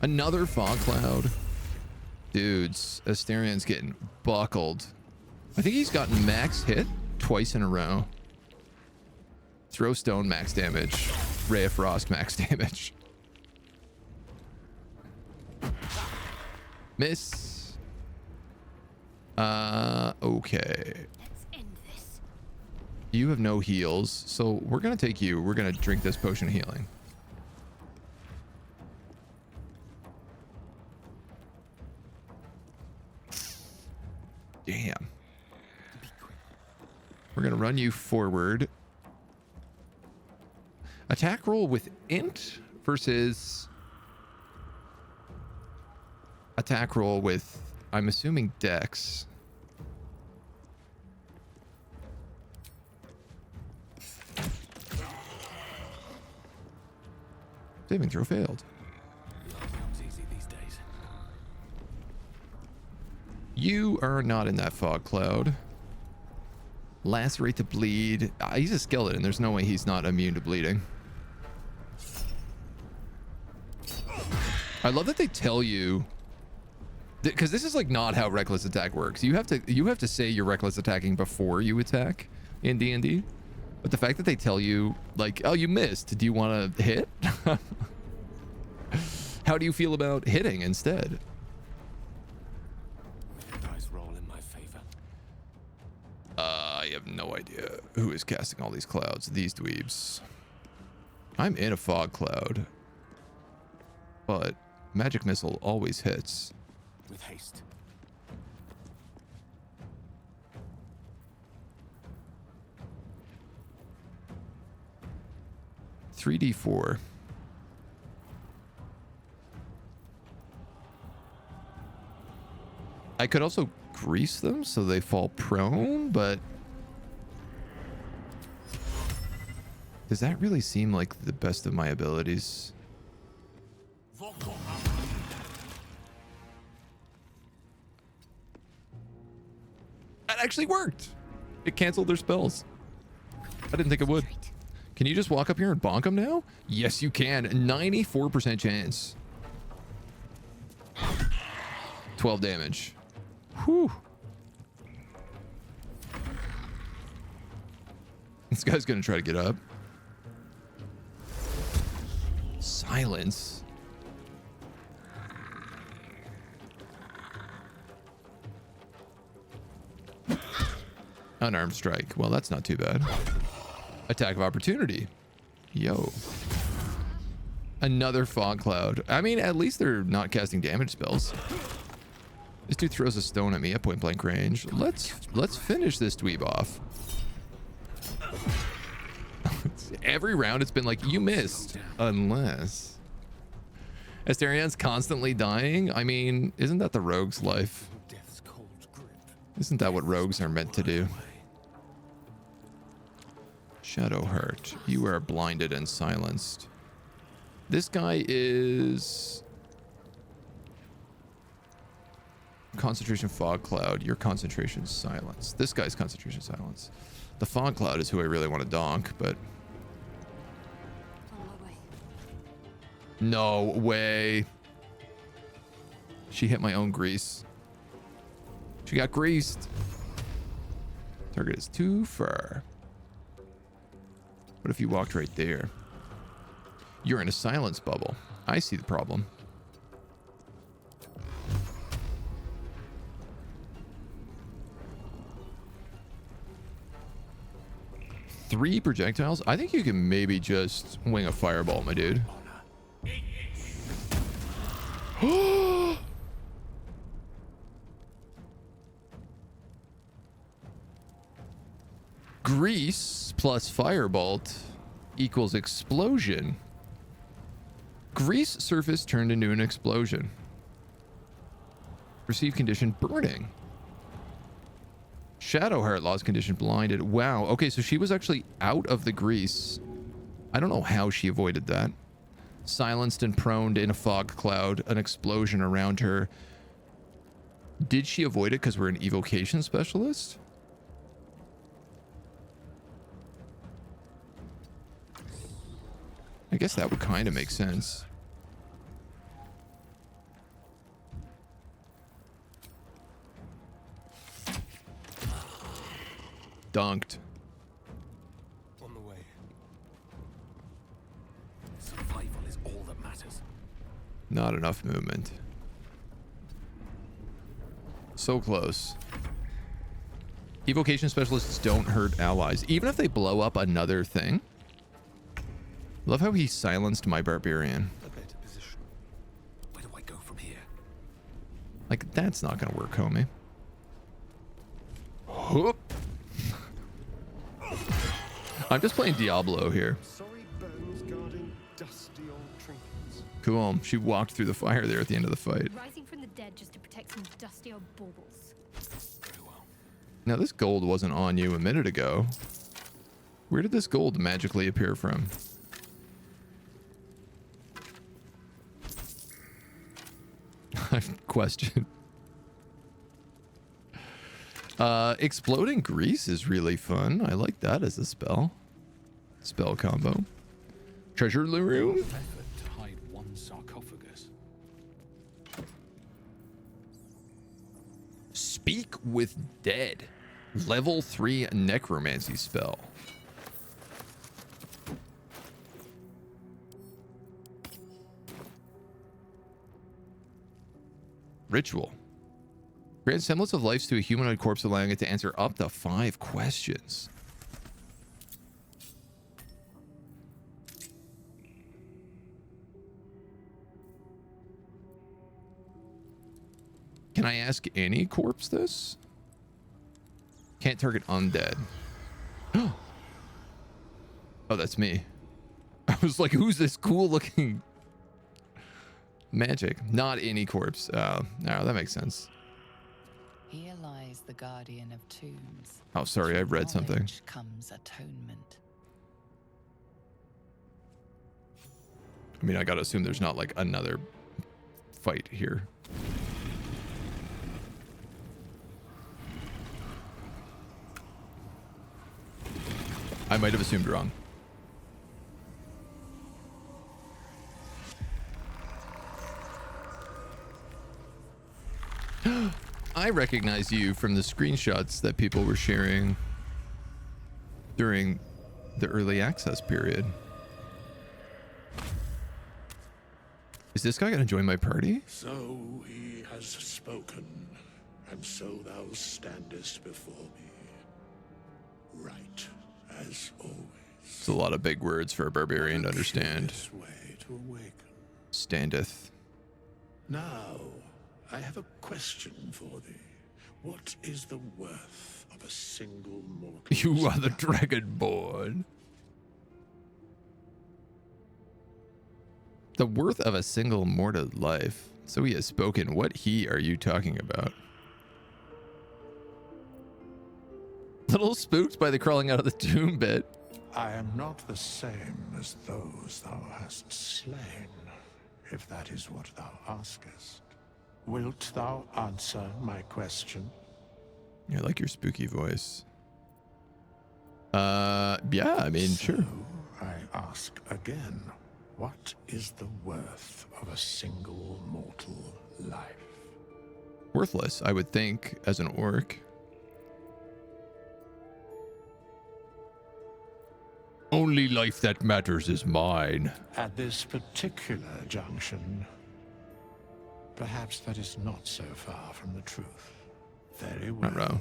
Another fog cloud. Dudes, Asterian's getting buckled. I think he's gotten max hit twice in a row. Throw stone max damage. Ray of Frost max damage. Miss. Okay. Let's end this. You have no heals, so we're gonna take you. We're gonna drink this potion of healing. Damn. We're gonna run you forward. Attack roll with int versus attack roll with, I'm assuming, dex. Saving throw failed. You are not in that fog cloud. Lacerate to bleed. He's a skeleton. There's no way he's not immune to bleeding. I love that they tell you, because this is like not how reckless attack works. You have to say you're reckless attacking before you attack in D&D. But the fact that they tell you, like, oh, you missed. Do you want to hit? How do you feel about hitting instead? Dice roll in my favor. I have no idea who is casting all these clouds. These dweebs. I'm in a fog cloud, but magic missile always hits. With haste. $3d4. I could also grease them so they fall prone, but does that really seem like the best of my abilities? That actually worked. It canceled their spells. I didn't think it would. Can you just walk up here and bonk them now? Yes, you can. 94% chance. 12 damage. Whew. This guy's gonna try to get up. Silence. Unarmed strike. Well, that's not too bad. Attack of opportunity. Yo. Another fog cloud. I mean, at least they're not casting damage spells. This dude throws a stone at me at point blank range. Let's finish this dweeb off. Every round it's been like, you missed. Unless Asterian's constantly dying. I mean, isn't that the rogue's life? Isn't that what rogues are meant to do? Shadow Heart. You are blinded and silenced. This guy is concentration fog cloud. Your concentration silence. This guy's concentration silence. The fog cloud is who I really want to donk, but no way. She hit my own grease. She got greased. Target is too far. What if you walked right there? You're in a silence bubble. I see the problem. 3 projectiles? I think you can maybe just wing a fireball, my dude. Grease plus firebolt equals explosion. Grease surface turned into an explosion. Receive condition burning. Shadowheart lost condition blinded. Wow. Okay, so she was actually out of the grease. I don't know how she avoided that. Silenced and prone in a fog cloud, an explosion around her. Did she avoid it because we're an evocation specialist? I guess that would kind of make sense. Dunked. On the way. Survival is all that matters. Not enough movement. So close. Evocation specialists don't hurt allies, even if they blow up another thing. Love how he silenced my barbarian. A better position. Where do I go from here? Like, that's not gonna work, homie. Whoop. I'm just playing Diablo here. Sorry bones guarding dusty old trinkets. Cool. She walked through the fire there at the end of the fight. Rising from the dead just to protect some dusty old baubles. Very well. Now, this gold wasn't on you a minute ago. Where did this gold magically appear from? Question. Exploding grease is really fun. I like that as a spell combo. Treasure room. Effort to hide one sarcophagus. Speak with dead. Level 3 necromancy spell. Ritual. Grant semblance of life to a humanoid corpse, allowing it to answer up to 5 questions. Can I ask any corpse this? Can't target undead. Oh, that's me. I was like, who's this cool looking magic? Not any corpse. No, that makes sense. Here lies the guardian of tombs. Oh, sorry, I read something. Knowledge comes atonement. I mean, I gotta assume there's not like another fight here. I might have assumed wrong. I recognize you from the screenshots that people were sharing during the early access period. Is this guy gonna join my party? So he has spoken, and so thou standest before me, right as always. It's a lot of big words for a barbarian to understand. This way to awaken. Standeth. Now, I have a question for thee. What is the worth of a single mortal? You are the Dragonborn. The worth of a single mortal life. So he has spoken. What he are you talking about? Little spooked by the crawling out of the tomb bit. I am not the same as those thou hast slain, if that is what thou askest. Wilt thou answer my question? I like your spooky voice. Yeah, I mean, sure. I ask again, what is the worth of a single mortal life? Worthless, I would think, as an orc. Only life that matters is mine. At this particular junction, perhaps that is not so far from the truth. Very well. Ruh-roh.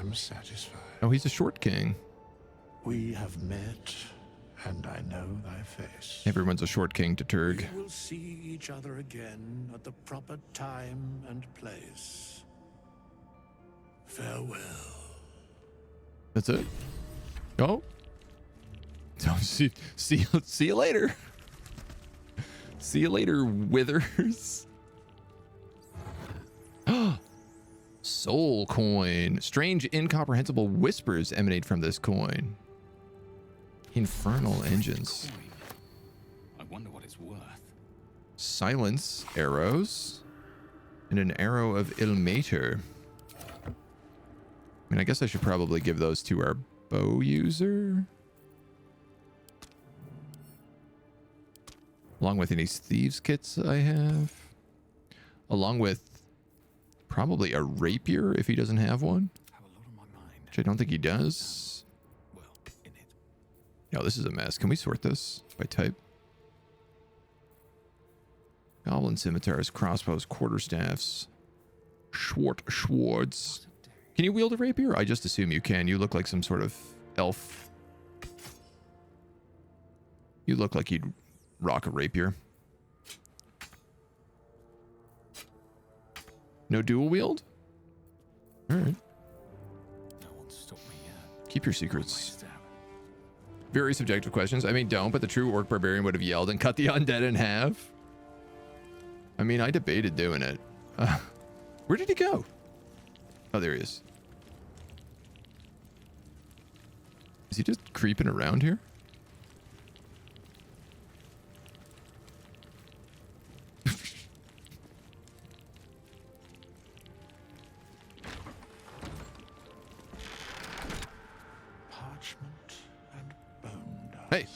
am satisfied. Oh, he's a short king. We have met, and I know thy face. Everyone's a short king to Turg. We will see each other again at the proper time and place. Farewell. That's it. Oh. See you later. See you later, Withers. Soul coin. Strange, incomprehensible whispers emanate from this coin. Infernal engines. I wonder what it's worth. Silence arrows. And an arrow of Ilmater. I mean, I guess I should probably give those to our bow user. Along with any thieves kits I have. Along with probably a rapier if he doesn't have one. Which I don't think he does. No, this is a mess. Can we sort this by type? Goblin scimitars, crossbows, quarterstaffs, swords. Can you wield a rapier? I just assume you can. You look like some sort of elf. You look like you'd rock a rapier. No dual wield? Alright. Keep your secrets. Very subjective questions. I mean, don't, but the true orc barbarian would have yelled and cut the undead in half. I mean, I debated doing it. Where did he go? Oh, there he is. Is he just creeping around here? Parchment and bone dust. Hey.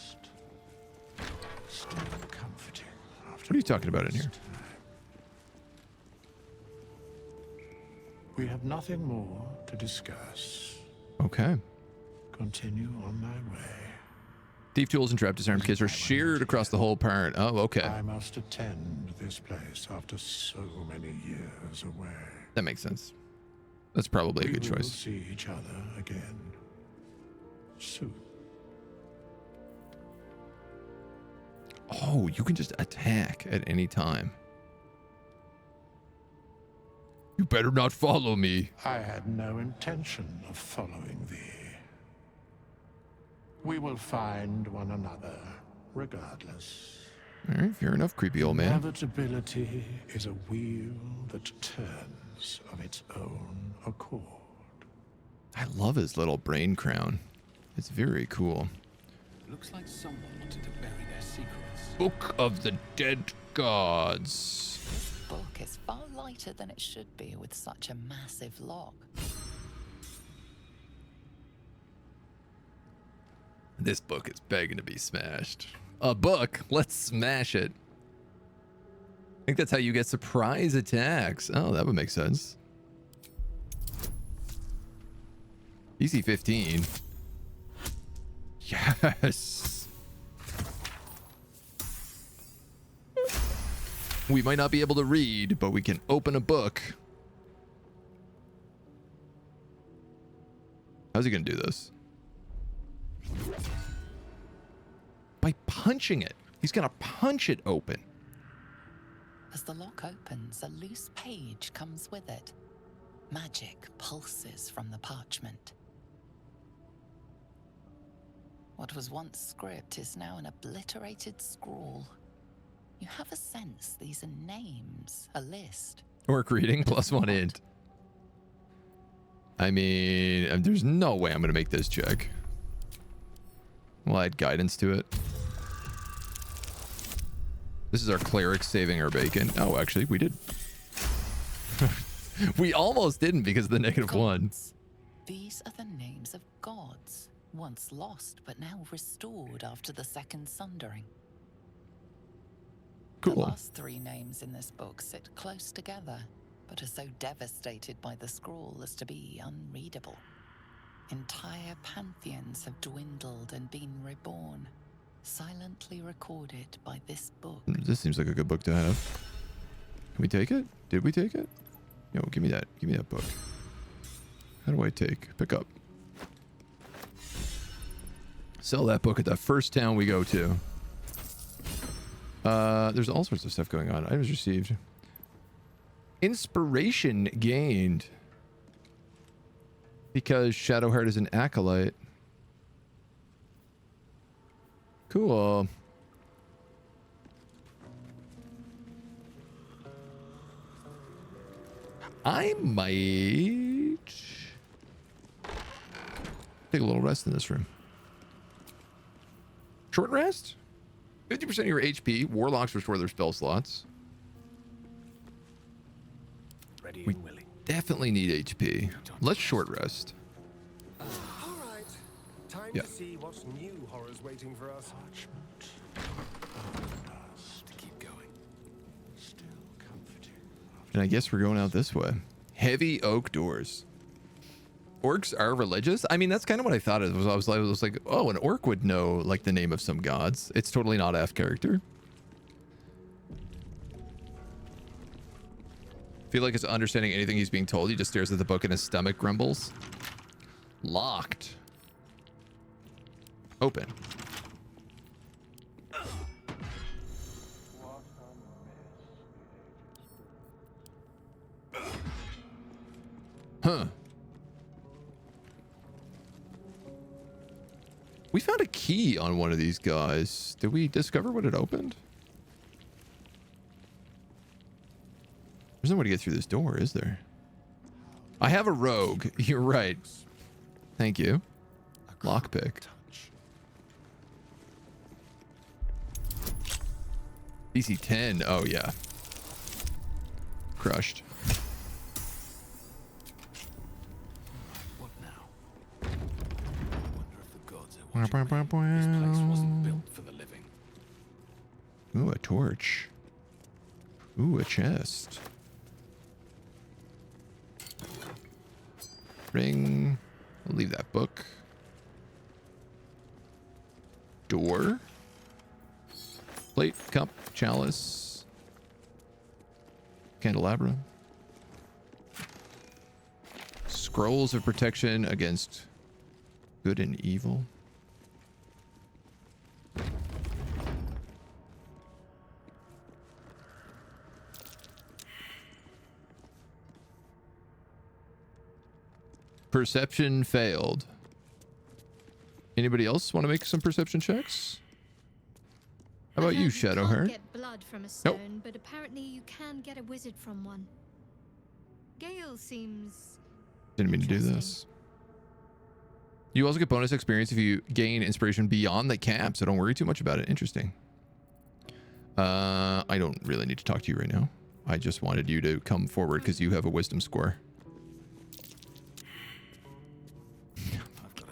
Still comforting after What are you talking about in here? We have nothing more to discuss. Okay. Continue on my way. Thief tools and trap disarmed kits are shared across the whole part. Oh, okay. I must attend this place after so many years away. That makes sense. That's probably a good We will choice. see each other again soon. Oh, you can just attack at any time. You better not follow me. I had no intention of following thee. We will find one another, regardless. All right, fair enough, creepy old man. Inevitability is a wheel that turns of its own accord. I love his little brain crown. It's very cool. Looks like someone wanted to bury their secrets. Book of the Dead Gods. This book is far lighter than it should be with such a massive lock. This book is begging to be smashed. A book? Let's smash it. I think that's how you get surprise attacks. Oh, that would make sense. DC 15. Yes. We might not be able to read, but we can open a book. How's he gonna do this? By punching it. He's gonna punch it open. As the lock opens, a loose page comes with it. Magic pulses from the parchment. What was once script is now an obliterated scrawl. You have a sense these are names, a list. Orc reading +1 int. I mean, there's no way I'm gonna make this check. We'll add guidance to it. This is our cleric saving our bacon. Oh, actually, we did. We almost didn't because of the -1. These are the names of gods, once lost but now restored after the second sundering. Cool. The last three names in this book sit close together, but are so devastated by the scroll as to be unreadable. Entire pantheons have dwindled and been reborn, silently recorded by this book. This seems like a good book to have. Can we take it? Did we take it? No, give me that. Give me that book. How do I pick up? Sell that book at the first town we go to. There's all sorts of stuff going on. Items received. Inspiration gained. Because Shadowheart is an acolyte. Cool. I might take a little rest in this room. Short rest? 50% of your HP. Warlocks restore their spell slots. Ready We and willing. definitely need HP. Let's short rest. All right. Time Yeah. to see what's new horrors waiting for us. To keep going. Still comforting. And I guess we're going out this way. Heavy oak doors. Orcs are religious? I mean, that's kind of what I thought it was. I was like, oh, an orc would know, like, the name of some gods. It's totally not F character. Feel like it's understanding anything he's being told. He just stares at the book and his stomach grumbles. Locked. Open. Huh. We found a key on one of these guys. Did we discover what it opened? There's no way to get through this door, is there? I have a rogue. You're right. Thank you. Lockpick. DC 10. Oh, yeah. Crushed. What now? Wonder if the gods are watching me. This place wasn't built for the living. Ooh, a torch. Ooh, a chest. Ring. I'll leave that book. Door. Plate, cup, chalice. Candelabra. Scrolls of protection against good and evil. Perception failed. Anybody else want to make some perception checks? How about you, Shadowheart? You can't get blood from a stone, but apparently you can get a wizard from one. Gale seems... Didn't mean to do this. You also get bonus experience if you gain inspiration beyond the cap, so don't worry too much about it. Interesting. I don't really need to talk to you right now. I just wanted you to come forward because you have a wisdom score.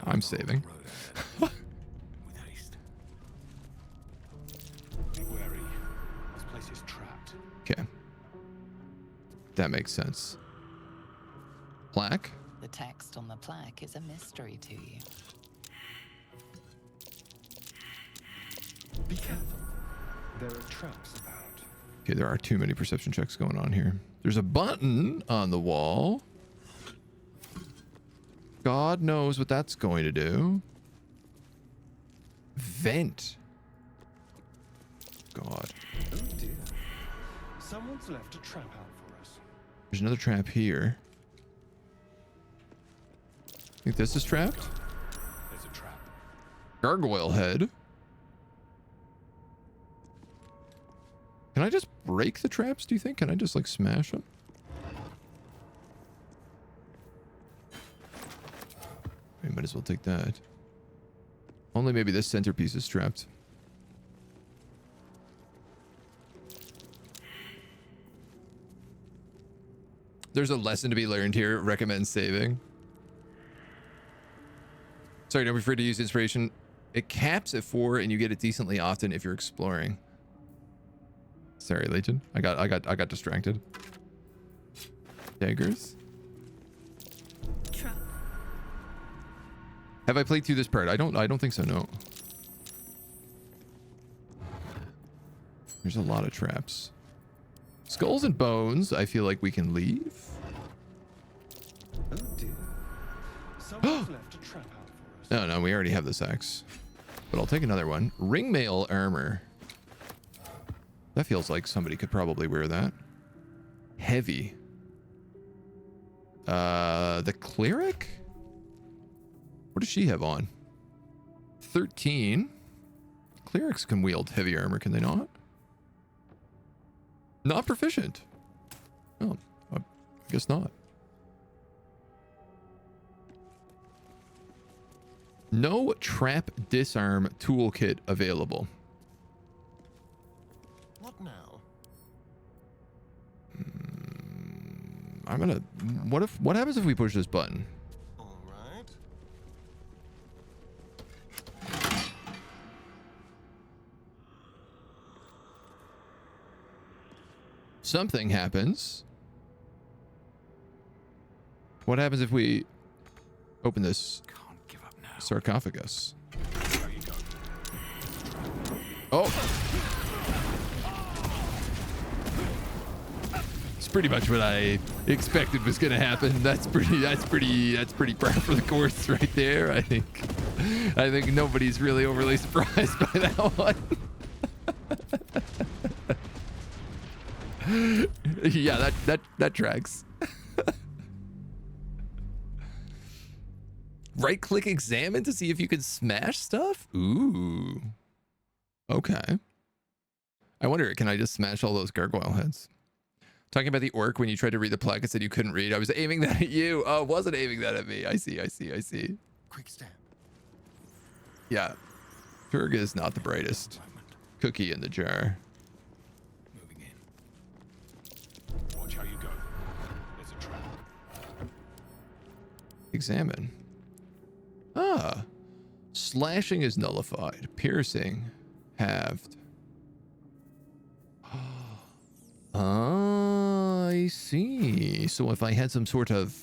I'm saving. With haste. Be wary. This place is trapped. Okay. That makes sense. Plaque? The text on the plaque is a mystery to you. Be careful. There are traps about. Okay, there are too many perception checks going on here. There's a button on the wall. God knows what that's going to do. Vent. God. Oh dear. Someone's left a trap out for us. There's another trap here. Think this is trapped? There's a trap. Gargoyle head. Can I just break the traps, do you think? Can I just, like, smash them? We might as well take that. Only maybe this centerpiece is trapped. There's a lesson to be learned here. Recommend saving. Sorry, don't be afraid to use inspiration. It caps at 4 and you get it decently often if you're exploring. Sorry, Legion. I got distracted. Daggers. Trap. Have I played through this part? I don't think so, no. There's a lot of traps. Skulls and bones, I feel like we can leave. Oh dear. Someone's left a trap out for us. No, no, we already have this axe. But I'll take another one. Ringmail armor. That feels like somebody could probably wear that. Heavy. The cleric? What does she have on? 13. Clerics can wield heavy armor, can they not? Not proficient. Oh, I guess not. No trap disarm toolkit available. What now? I'm gonna. What happens if we push this button? All right. Something happens. What happens if we open this sarcophagus? Oh. It's pretty much what I expected was going to happen. That's pretty par for the course right there. I think nobody's really overly surprised by that one. Yeah, that tracks. Right click examine to see if you can smash stuff? Ooh. Okay. I wonder, can I just smash all those gargoyle heads? Talking about the orc when you tried to read the plaque and said you couldn't read. I was aiming that at you. Oh, wasn't aiming that at me. I see. Quick step. Yeah. Ferg is not the brightest cookie in the jar. Moving in. Watch how you go. There's a trap. Examine. Ah. Slashing is nullified. Piercing halved. Ah, I see. So if I had some sort of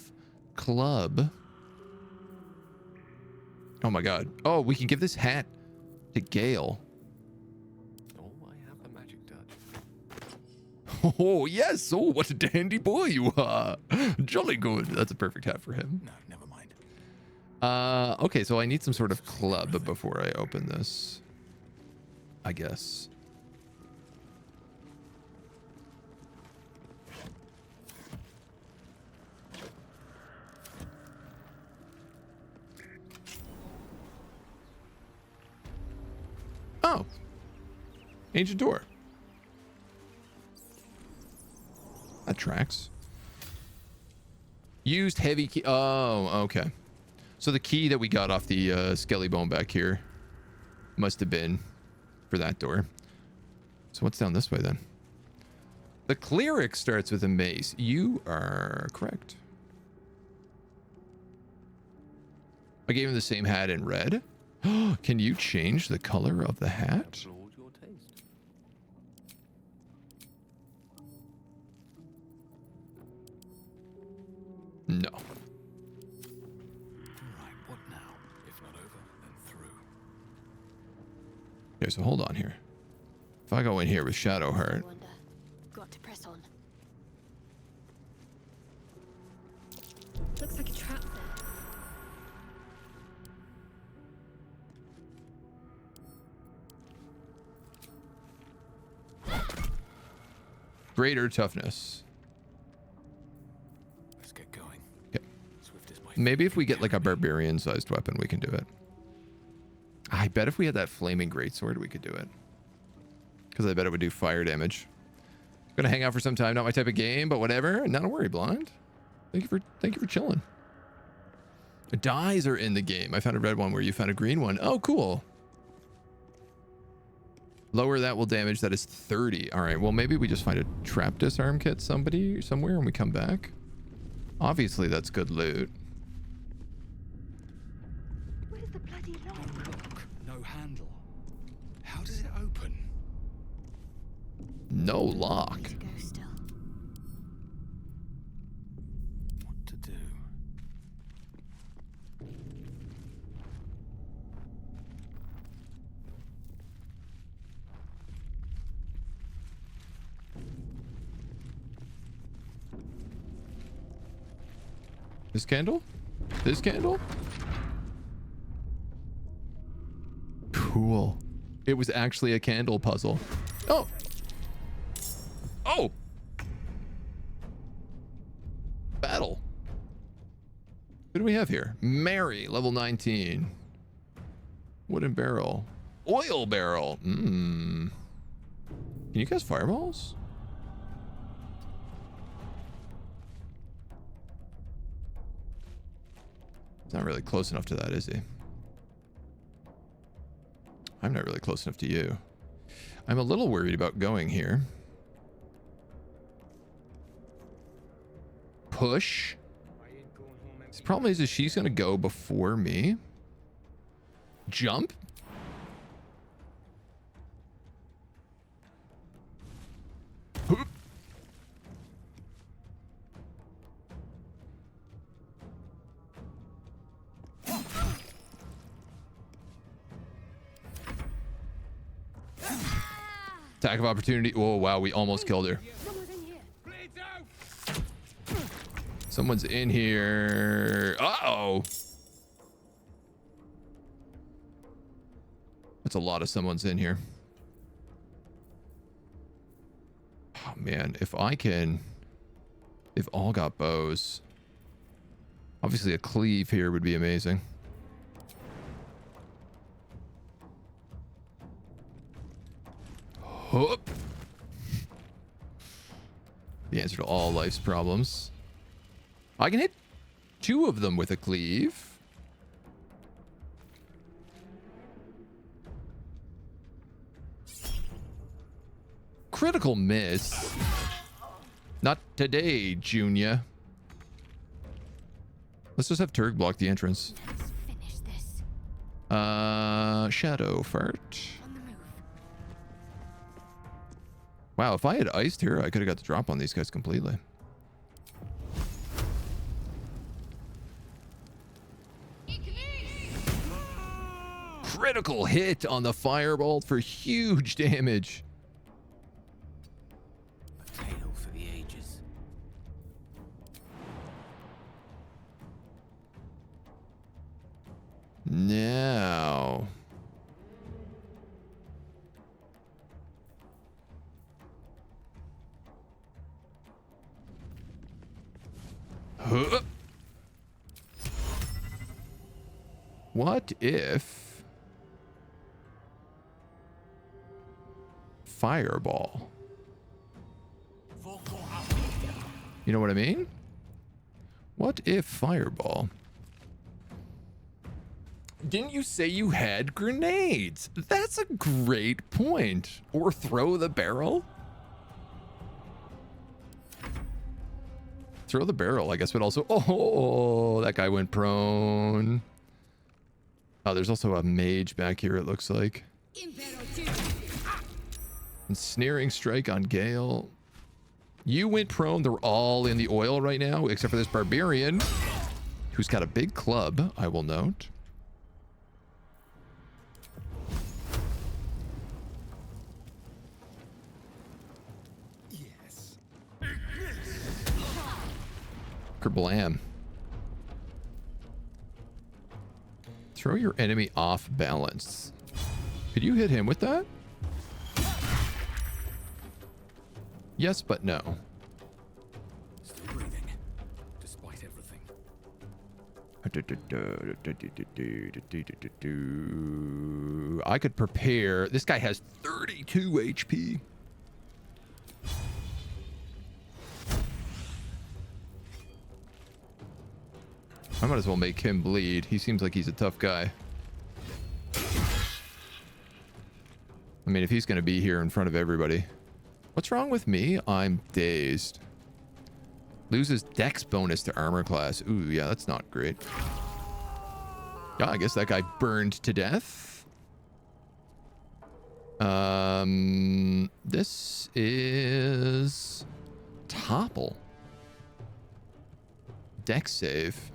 club. Oh my god. Oh, we can give this hat to Gale. Oh, I have a magic touch. Oh, yes. Oh, what a dandy boy you are. Jolly good. That's a perfect hat for him. No, never mind. Okay, so I need some sort of club before I open this. I guess. Oh. Ancient door. That tracks. Used heavy key. Oh, okay. So the key that we got off the skelly bone back here must have been for that door. So what's down this way then? The cleric starts with a mace. You are correct. I gave him the same hat in red. Can you change the color of the hat? Your taste. No. All right, what now? If not over, then through. Okay, so hold on here. If I go in here with Shadowheart. Got to press on. Looks like a trap there. Greater toughness. Let's get going. Okay. Swift is my Maybe if we get like a barbarian sized weapon, we can do it. I bet if we had that flaming greatsword, we could do it. Because I bet it would do fire damage. Gonna hang out for some time. Not my type of game, but whatever. Not a worry, Blind. Thank you for chilling. Dyes are in the game. I found a red one where you found a green one. Oh, cool. Lower that will damage. That is 30. All right. Well, maybe we just find a trap disarm kit somewhere and we come back. Obviously, that's good loot. Where's the bloody lock? Look, no handle. How does it open? No lock. Way to go still. What to do? This candle? This candle? Cool. It was actually a candle puzzle. Oh. Oh. Battle. What do we have here? Mary, level 19. Wooden barrel. Oil barrel. Can you cast fireballs? He's not really close enough to that, is he? I'm not really close enough to you. I'm a little worried about going here. Push. The problem is she's going to go before me. Jump. Hoop. Attack of opportunity. Oh, wow. We almost killed her. Someone's in here. Uh-oh. That's a lot of someone's in here. Oh, man. If I can... They've all got bows. Obviously, a cleave here would be amazing. Whoop. The answer to all life's problems. I can hit 2 of them with a cleave. Critical miss. Not today, Junior. Let's just have Turg block the entrance. Let's finish this. Shadow fart. Wow, if I had iced here, I could have got the drop on these guys completely. Critical hit on the fireball for huge damage. A tale for the ages. Now. Huh. What if fireball? You know what I mean? What if fireball? Didn't you say you had grenades? That's a great point. Or throw the barrel? Throw the barrel, I guess, but also... Oh, that guy went prone. Oh, there's also a mage back here, it looks like. And sneering strike on Gale. You went prone. They're all in the oil right now, except for this barbarian, who's got a big club, I will note. Yes. Kerblam. Throw your enemy off balance. Could you hit him with that? Yes, but no. Still breathing, despite everything. I could prepare. This guy has 32 HP. I might as well make him bleed. He seems like he's a tough guy. I mean, if he's going to be here in front of everybody. What's wrong with me? I'm dazed. Loses dex bonus to armor class. Ooh, yeah, that's not great. Yeah, I guess that guy burned to death. This is topple. Dex save.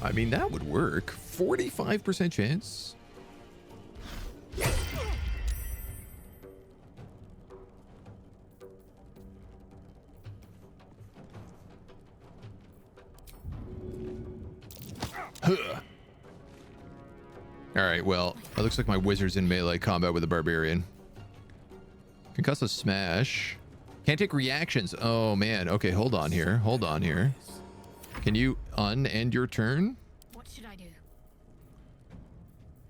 I mean, that would work. 45% chance. Huh. All right, well, it looks like my wizard's in melee combat with a barbarian. Concussive smash. Can't take reactions. Oh, man. Okay, hold on here. Hold on here. Can you end your turn? What should I do?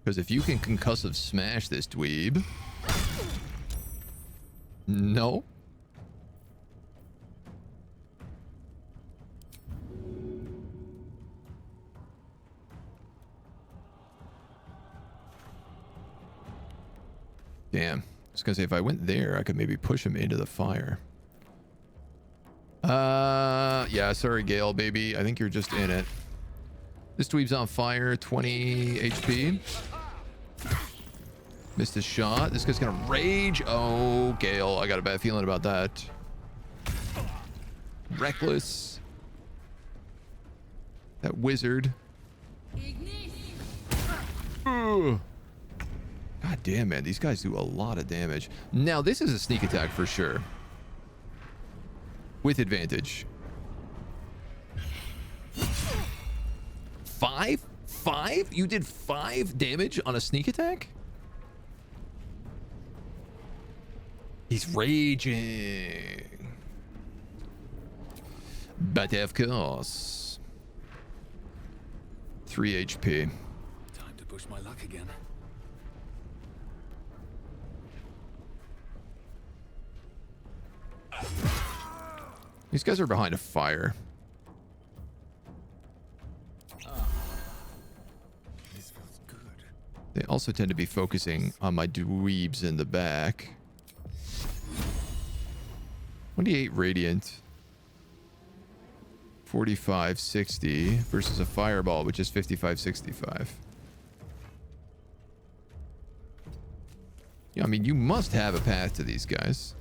Because if you can concussive smash this dweeb... No. Damn. I was gonna say, if I went there, I could maybe push him into the fire. Yeah, sorry, Gale, baby. I think you're just in it. This dweeb's on fire, 20 HP. Missed his shot. This guy's gonna rage. Oh, Gale, I got a bad feeling about that. Reckless. That wizard. Ugh. God damn, man. These guys do a lot of damage. Now, this is a sneak attack for sure. With advantage. 5? 5? You did 5 damage on a sneak attack? He's raging. But of course. 3 HP. Time to push my luck again. These guys are behind a fire. This feels good. They also tend to be focusing on my dweebs in the back. 28 radiant. 45, 60 versus a fireball, which is 55, 65. Yeah, I mean, you must have a path to these guys.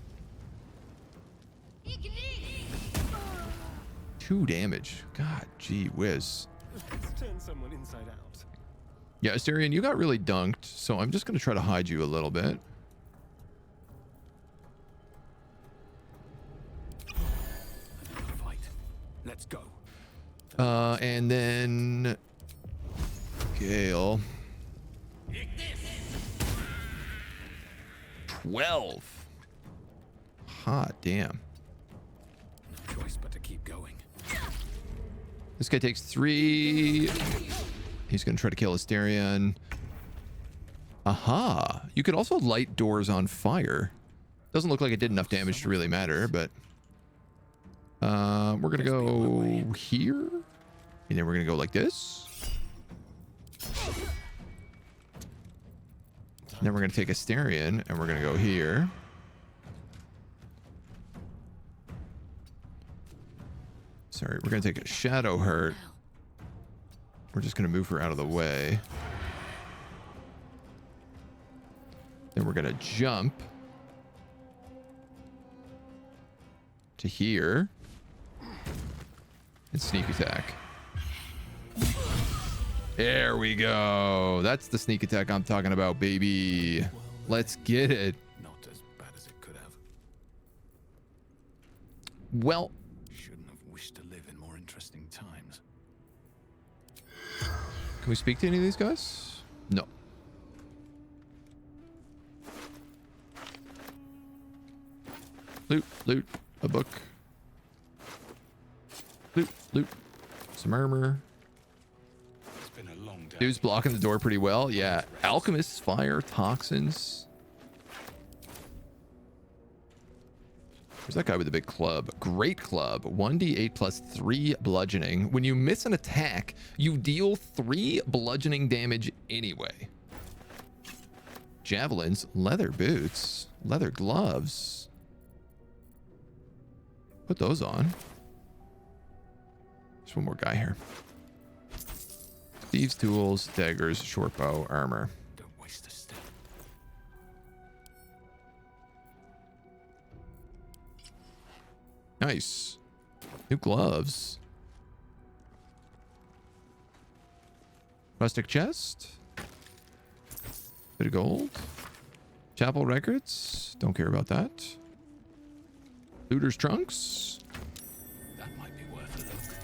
2 damage. God, gee whiz. Let's turn someone inside out. Yeah, Asterion, you got really dunked, so I'm just going to try to hide you a little bit. Fight. Let's go. And then... Gale. 12. Hot damn. No choice but to keep going. This guy takes 3. He's going to try to kill Asterion. Aha. You could also light doors on fire. Doesn't look like it did enough damage to really matter, but... we're going to go here. And then we're going to go like this. And then we're going to take Asterion, and we're going to go here. Sorry, we're going to take a Shadow Hurt. We're just going to move her out of the way. Then we're going to jump to here and sneak attack. There we go. That's the sneak attack I'm talking about, baby. Let's get it. Not as bad as it could have. Well, Shouldn't have wished to live in more interesting times. can we speak to any of these guys? No. Loot, loot, a book. Loot, loot, some armor. It's been a long day. Dude's blocking the door pretty well. Yeah. Alchemists, fire, toxins. Where's that guy with the big club? Great club. 1d8 plus 3 bludgeoning. When you miss an attack, you deal 3 bludgeoning damage anyway. Javelins, leather boots, leather gloves. Put those on. There's one more guy here. Thieves' tools, daggers, short bow, armor. Don't waste a step. Nice. New gloves. Rustic chest. Bit of gold. Chapel records. Don't care about that. Looter's trunks. That might be worth a look.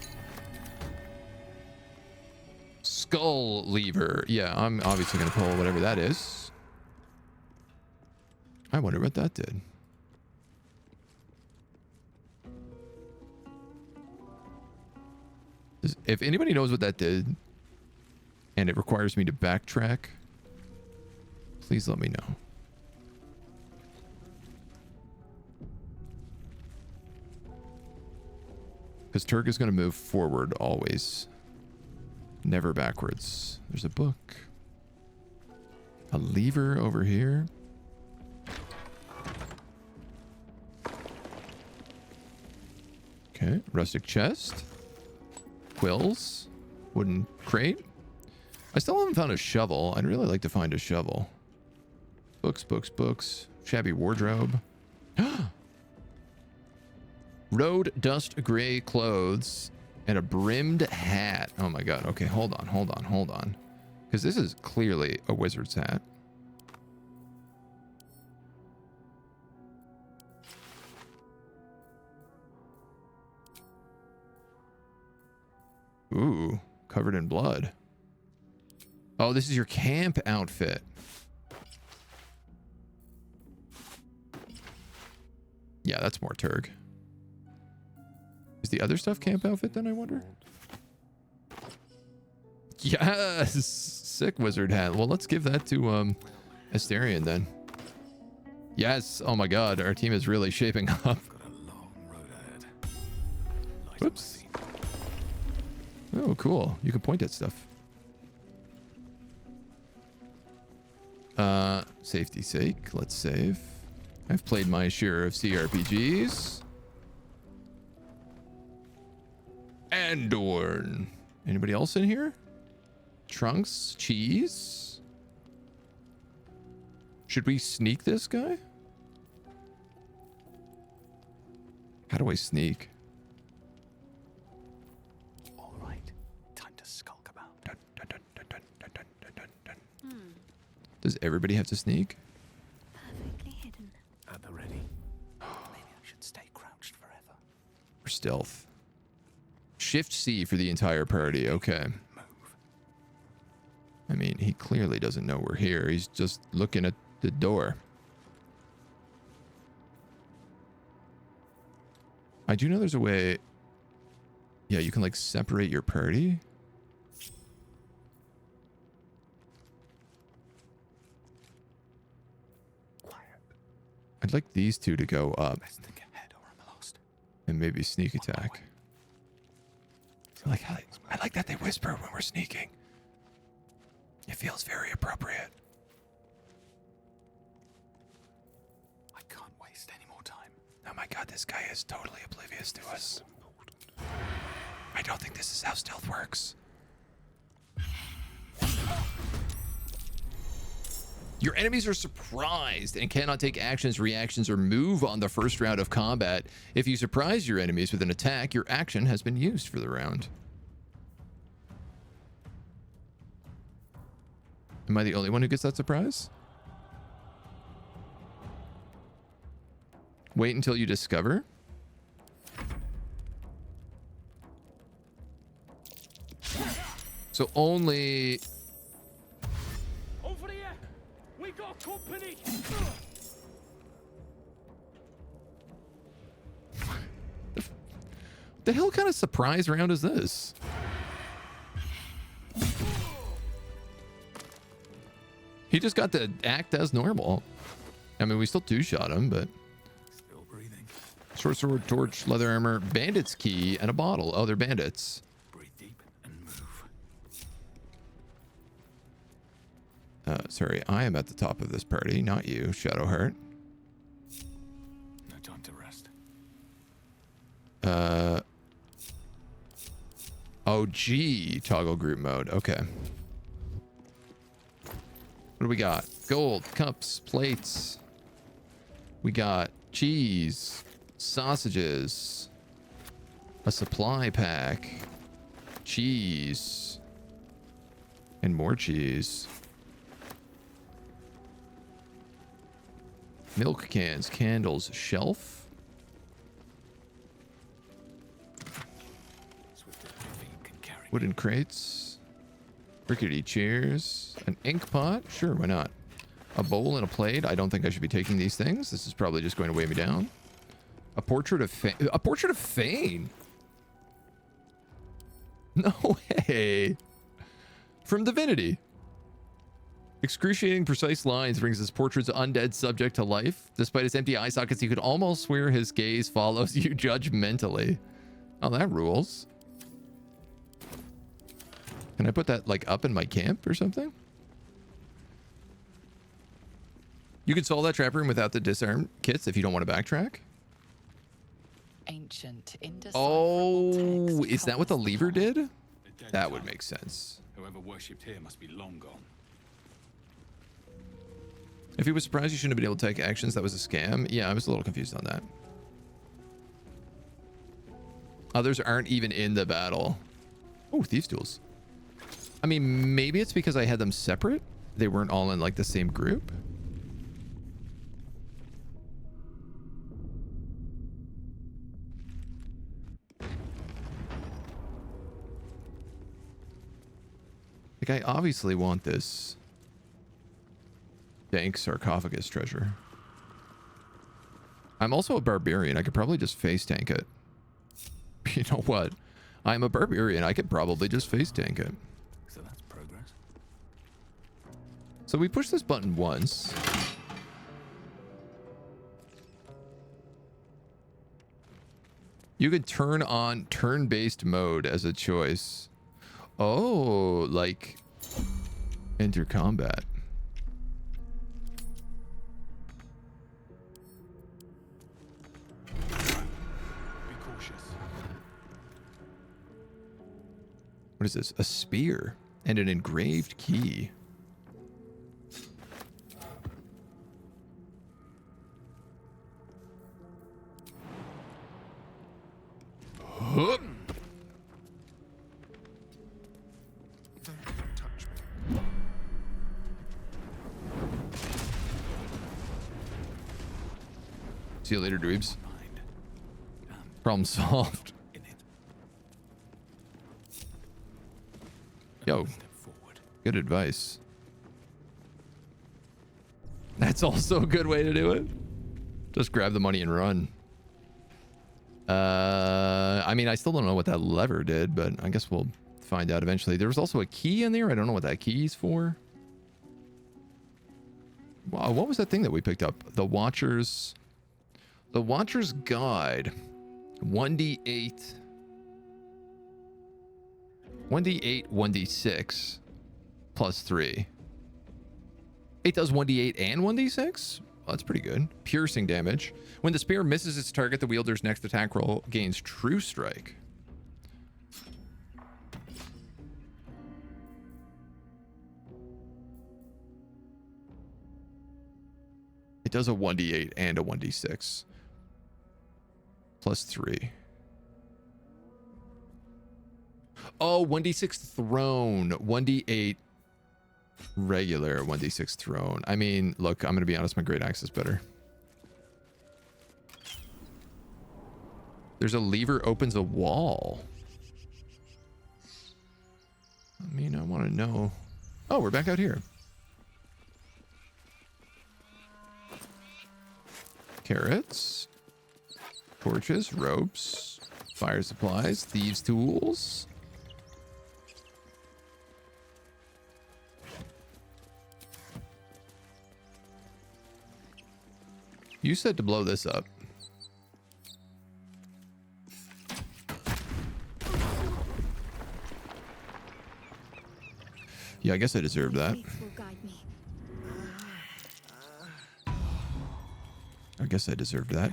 skull lever. Yeah, I'm obviously going to pull whatever that is. I wonder what that did. If anybody knows what that did, and it requires me to backtrack, please let me know. Because Turk is going to move forward always. Never backwards. There's a book. A lever over here. Okay. Rustic chest. Quills. Wooden crate. I still haven't found a shovel. I'd really like to find a shovel. Books, books, books. Shabby wardrobe. Road dust gray clothes and a brimmed hat. Oh my god. Okay, hold on. Because this is clearly a wizard's hat. Ooh, covered in blood. Oh, this is your camp outfit. Yeah, that's more Turg. Is the other stuff camp outfit then, I wonder? Yes! Sick wizard hat. Well, let's give that to Asterion then. Yes! Oh my god, our team is really shaping up. Whoops. Oh, cool. You can point at stuff. Safety's sake, let's save. I've played my share of CRPGs. Andorn. Anybody else in here? Trunks, cheese. Should we sneak this guy? How do I sneak? All right, time to skulk about. Does everybody have to sneak? Perfectly hidden. At the ready. Maybe I should stay crouched forever. Or stealth? Shift C for the entire party. Okay. I mean, he clearly doesn't know we're here. He's just looking at the door. I do know there's a way. Yeah, you can like separate your party. I'd like these two to go up. And maybe sneak attack. I like that they whisper when we're sneaking. It feels very appropriate. I can't waste any more time. Oh my god, this guy is totally oblivious to us. I don't think this is how stealth works. Your enemies are surprised and cannot take actions, reactions, or move on the first round of combat. If you surprise your enemies with an attack, your action has been used for the round. Am I the only one who gets that surprise? Wait until you discover. So only... Over here! We got company! The hell kind of surprise round is this? He just got to act as normal. I mean, we still two-shot him, but... Still breathing. Short sword, torch, leather armor, bandit's key, and a bottle. Oh, they're bandits. Breathe deep and move. Sorry, I am at the top of this party, not you, Shadowheart. No time to rest. Oh, G, toggle group mode. Okay. What do we got? Gold, cups, plates. We got cheese, sausages, a supply pack, cheese, and more cheese. Milk cans, candles, shelf. Wooden crates. Rickety chairs. An ink pot? Sure, why not? A bowl and a plate. I don't think I should be taking these things. This is probably just going to weigh me down. A portrait of Fane. A portrait of Fane? No way. From Divinity. Excruciating precise lines brings his portrait's undead subject to life. Despite his empty eye sockets, you could almost swear his gaze follows you judgmentally. Oh, that rules. Can I put that like up in my camp or something? You could solve that trap room without the disarm kits if you don't want to backtrack. Ancient, oh, is that what the lever did? That would make sense. Whoever worshipped here must be long gone. If he was surprised you shouldn't have been able to take actions, that was a scam. Yeah, I was a little confused on that. Others aren't even in the battle. Oh, thieves' tools. I mean, maybe it's because I had them separate. They weren't all in like the same group. Like, I obviously want this dank sarcophagus treasure. I'm also a barbarian. I could probably just face tank it. You know what? I'm a barbarian. I could probably just face tank it. So that's progress. So we push this button once. You could turn on turn-based mode as a choice. Oh, like enter combat. Be cautious. What is this? A spear and an engraved key. Hup. See you later, dweebs. Problem solved. Yo, good advice. That's also a good way to do it. Just grab the money and run. I mean, I still don't know what that lever did, but I guess we'll find out eventually. There was also a key in there. I don't know what that key's for. Wow, what was that thing that we picked up? The Watcher's Guide. 1d8. 1d8, 1d6 plus 3. It does 1d8 and 1d6? Well, that's pretty good. Piercing damage. When the spear misses its target, the wielder's next attack roll gains True Strike. It does a 1d8 and a 1d6 plus 3. Oh, 1d6 thrown, 1d8 regular, 1d6 thrown. I mean, look, I'm going to be honest, my great axe is better. There's a lever opens a wall. I mean, I want to know. Oh, we're back out here. Carrots, torches, ropes, fire supplies, thieves' tools. You said to blow this up. Yeah, I guess I deserved that. I guess I deserved that.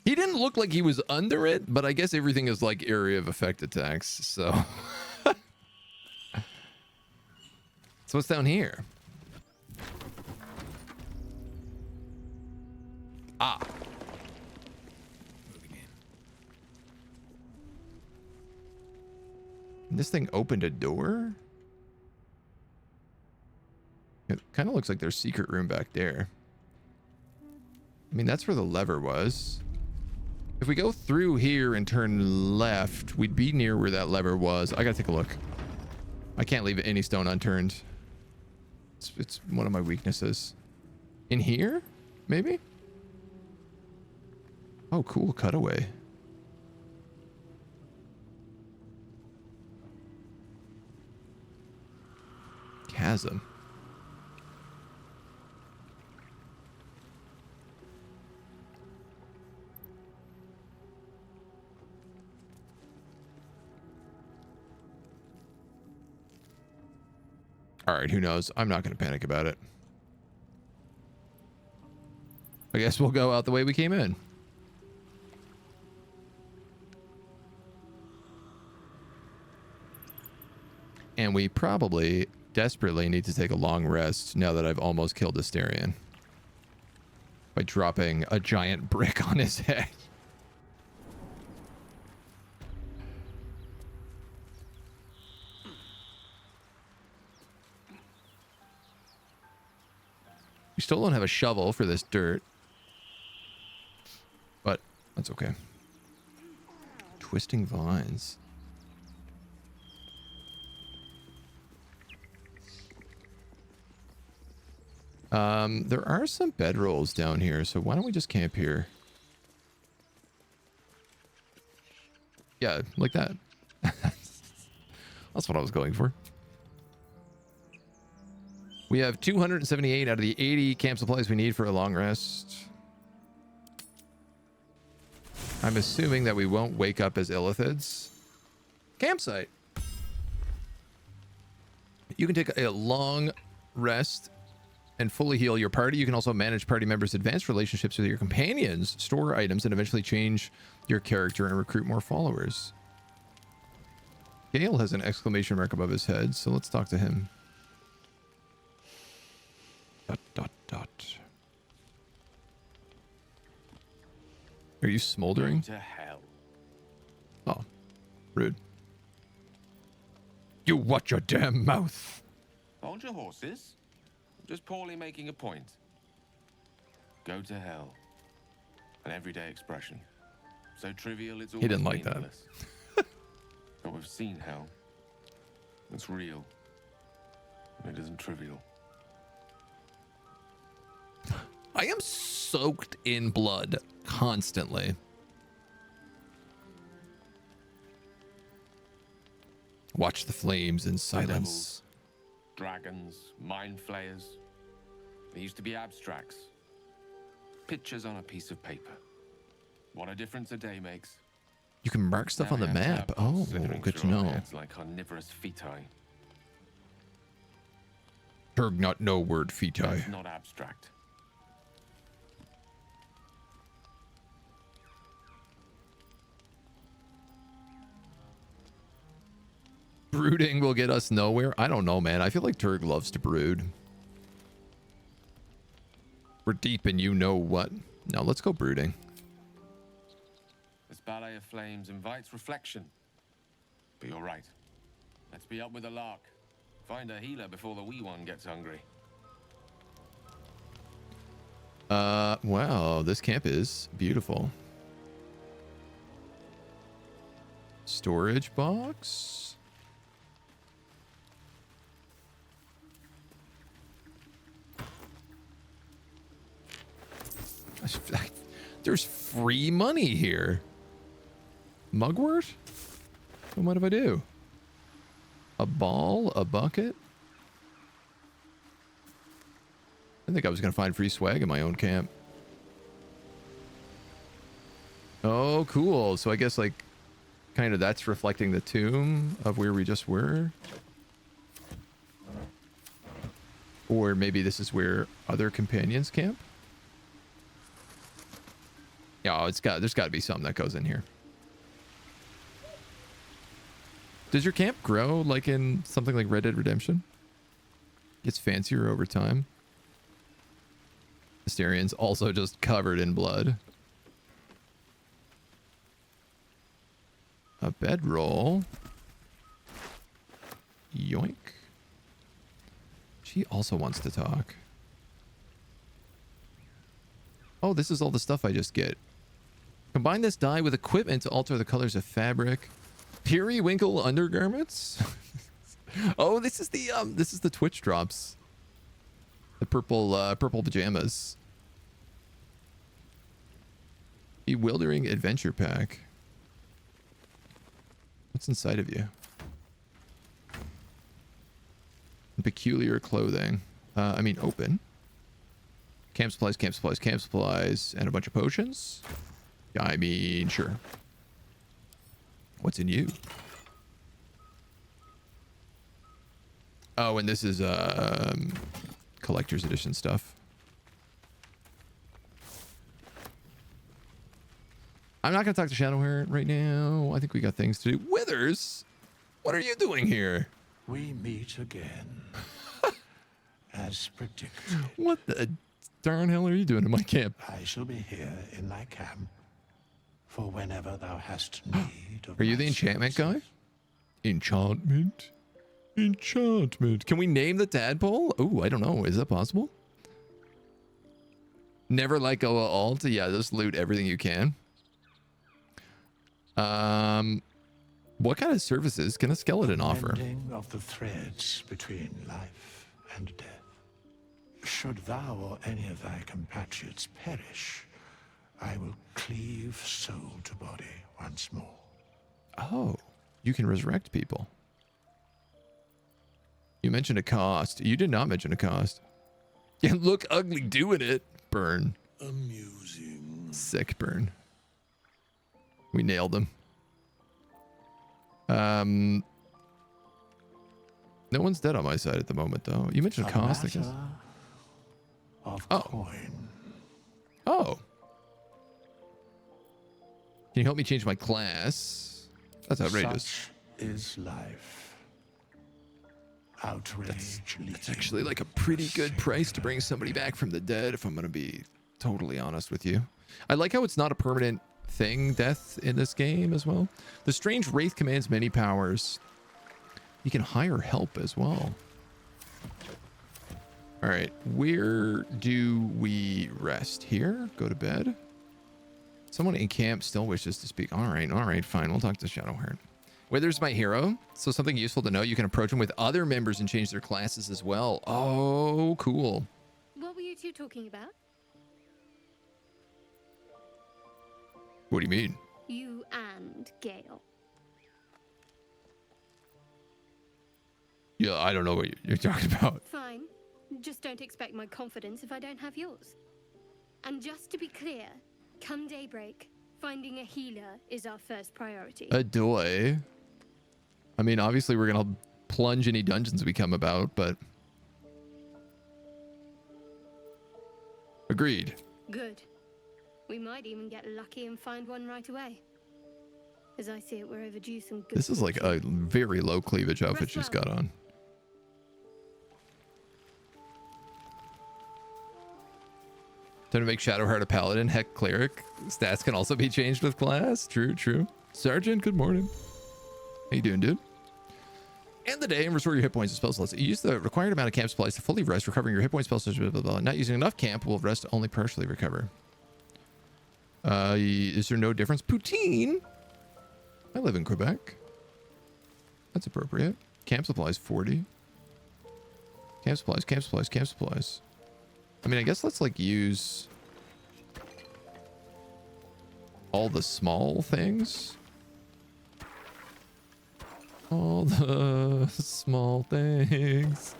He didn't look like he was under it, but I guess everything is like area of effect attacks, so. So what's down here? Ah. This thing opened a door? It kind of looks like there's secret room back there. I mean, that's where the lever was. If we go through here and turn left, we'd be near where that lever was. I gotta take a look. I can't leave any stone unturned. It's one of my weaknesses. In here? Maybe? Oh, cool. Cutaway. Chasm. All right, who knows? I'm not going to panic about it. I guess we'll go out the way we came in. And we probably desperately need to take a long rest now that I've almost killed Asterion by dropping a giant brick on his head. We still don't have a shovel for this dirt, but that's okay. Twisting vines. There are some bedrolls down here, so why don't we just camp here? Yeah, like that. That's what I was going for. We have 278 out of the 80 camp supplies we need for a long rest. I'm assuming that we won't wake up as illithids. Campsite. You can take a long rest and fully heal your party. You can also manage party members' advanced relationships with your companions, store items, and eventually change your character and recruit more followers. Gale has an exclamation mark above his head, so let's talk to him. ... Are you smoldering? To hell. Oh, rude. You watch your damn mouth. Hold your horses. Just poorly making a point. Go to hell. An everyday expression. So trivial it's almost He didn't like meaningless. But we've seen hell. It's real. It isn't trivial. I am soaked in blood constantly. Watch the flames in silence. Dragons, mind flayers. They used to be abstracts. Pictures on a piece of paper. What a difference a day makes. You can mark stuff on the map. Oh, good to know. It's like carnivorous feti. Turg not no word feti. That's not abstract. Brooding will get us nowhere. I don't know, man. I feel like Turg loves to brood. We're deep in you know what. Now let's go brooding. This ballet of flames invites reflection. But you're right. Let's be up with the lark. Find a healer before the wee one gets hungry. Wow, this camp is beautiful. Storage box. There's free money here. Mugwort? And what if I do? A ball? A bucket? I think I was going to find free swag in my own camp. Oh, cool. So I guess like kind of that's reflecting the tomb of where we just were. Or maybe this is where other companions camp. Yeah, there's got to be something that goes in here. Does your camp grow like in something like Red Dead Redemption? Gets fancier over time. Asterian's also just covered in blood. A bedroll. Yoink. She also wants to talk. Oh, this is all the stuff I just get. Combine this dye with equipment to alter the colors of fabric. Periwinkle undergarments. Oh, this is the Twitch drops. The purple pajamas. Bewildering adventure pack. What's inside of you? Peculiar clothing. I mean, open. Camp supplies, camp supplies, camp supplies, and a bunch of potions. Yeah, I mean, sure. What's in you? Oh, and this is collector's edition stuff. I'm not going to talk to Shadowheart right now. I think we got things to do. Withers, what are you doing here? We meet again. As predicted. What the darn hell are you doing in my camp? I shall be here in thy camp for whenever thou hast need of Are you the enchantment guy? Enchantment? Enchantment. Can we name the tadpole? Oh, I don't know. Is that possible? Never let go of alt. Yeah, just loot everything you can. What kind of services can a skeleton offer? Mending of the threads between life and death. Should thou or any of thy compatriots perish, I will cleave soul to body once more. Oh, you can resurrect people. You mentioned a cost. You did not mention a cost. You look ugly doing it. Burn. Amusing. Sick burn. We nailed him. No one's dead on my side at the moment, though. You mentioned a cost, I guess. Of coin. Oh. Can you help me change my class? That's outrageous. Such is life. Outrage. That's actually like a pretty good price to bring somebody back from the dead, if I'm going to be totally honest with you. I like how it's not a permanent thing, death, in this game as well. The strange wraith commands many powers. You can hire help as well. All right, where do we rest? Here? Go to bed? Someone in camp still wishes to speak. All right, fine. We'll talk to Shadowheart. Wither's my hero, so something useful to know. You can approach him with other members and change their classes as well. Oh, cool. What were you two talking about? What do you mean? You and Gale. Yeah, I don't know what you're talking about. Fine. Just don't expect my confidence if I don't have yours. And just to be clear, come daybreak, finding a healer is our first priority. Adoy. I mean, obviously we're going to plunge any dungeons we come about, but... Agreed. Good. We might even get lucky and find one right away. As I see it, we're overdue some good... This is like a very low cleavage outfit she's got on. Time to make Shadowheart a paladin. Heck, cleric. Stats can also be changed with class. True, true. Sergeant, good morning. How you doing, dude? End the day and restore your hit points and spell slots. Use the required amount of camp supplies to fully rest, recovering your hit points, spell slots, blah, blah, blah. Not using enough camp will rest only partially recover. Is there no difference? Poutine? I live in Quebec. That's appropriate. Camp supplies, 40. Camp supplies, camp supplies, camp supplies. I mean, I guess let's like use all the small things. All the small things.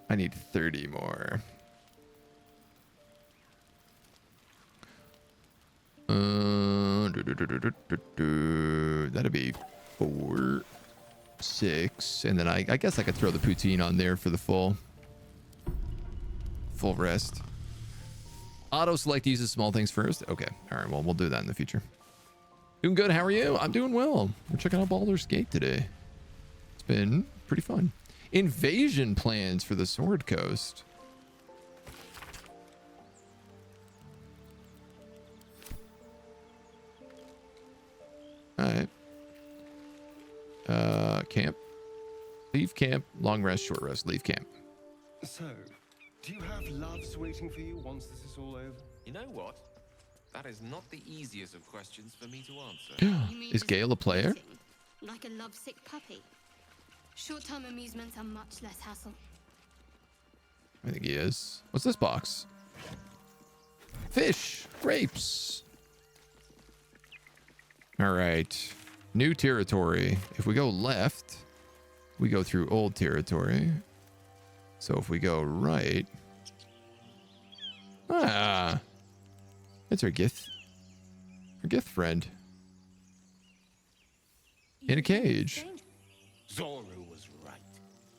I need 30 more. That'd be 4, 6, and then I guess I could throw the poutine on there for the full rest. Auto select uses small things first. Okay, all right. Well, we'll do that in the future. Doing good. How are you? I'm doing well. We're checking out Baldur's Gate today. It's been pretty fun. Invasion plans for the Sword Coast. All right. Camp. Leave camp. Long rest, short rest. Leave camp. So, do you have loves waiting for you once this is all over? You know what? That is not the easiest of questions for me to answer. Is Gale a player? Like a lovesick puppy. Short-term amusements are much less hassle. I think he is. What's this box? Fish. Grapes. All right. New territory. If we go left, we go through old territory. So if we go right... Ah. It's our gift. Our gift friend. In a cage. Zoru was right.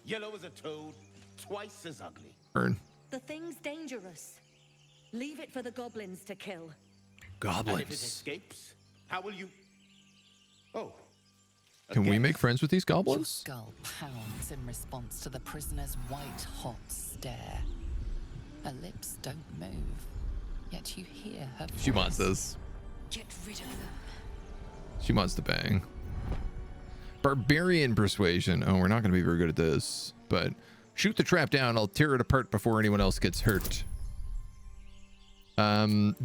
Yellow as a toad, twice as ugly. Burn. The thing's dangerous. Leave it for the goblins to kill. Goblins. And if it escapes, how will you... Oh. Can we make friends with these goblins? Your skull pounds in response to the prisoner's white-hot stare. Her lips don't move, yet you hear her voice. She wants this. Get rid of them. She wants to bang. Barbarian persuasion. Oh, we're not going to be very good at this. But shoot the trap down. I'll tear it apart before anyone else gets hurt. 5.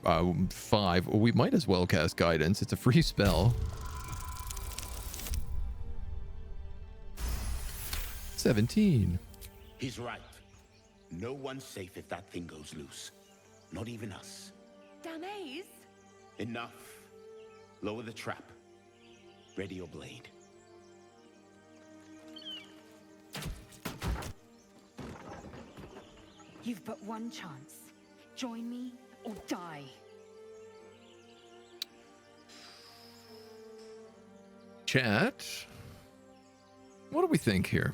Well, we might as well cast guidance. It's a free spell. 17. He's right. No one's safe if that thing goes loose. Not even us. Damaze? Enough. Lower the trap. Ready your blade. You've but one chance. Join me or die. Chat. What do we think here?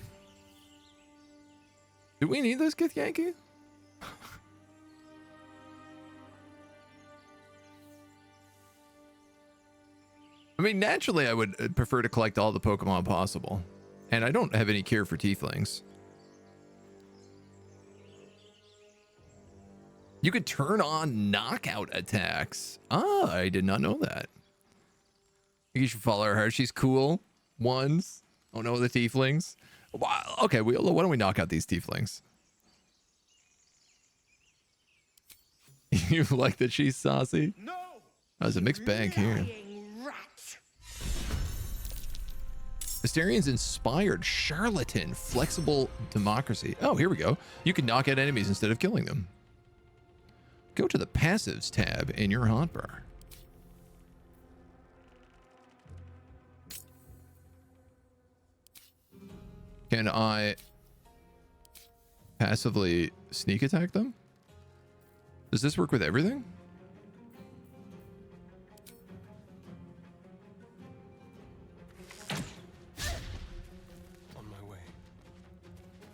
Do we need this Gith Yankee? I mean, naturally, I would prefer to collect all the Pokemon possible. And I don't have any care for Tieflings. You could turn on knockout attacks. Ah, I did not know that. You should follow her. She's cool. Ones. Oh no, the Tieflings. Wow. Okay, why don't we knock out these Tieflings? You like that she's saucy? No. That's a mixed bag here. Asterian's inspired charlatan flexible democracy. Oh, here we go. You can knock out enemies instead of killing them. Go to the passives tab in your hotbar. Can I passively sneak attack them? Does this work with everything? On my way.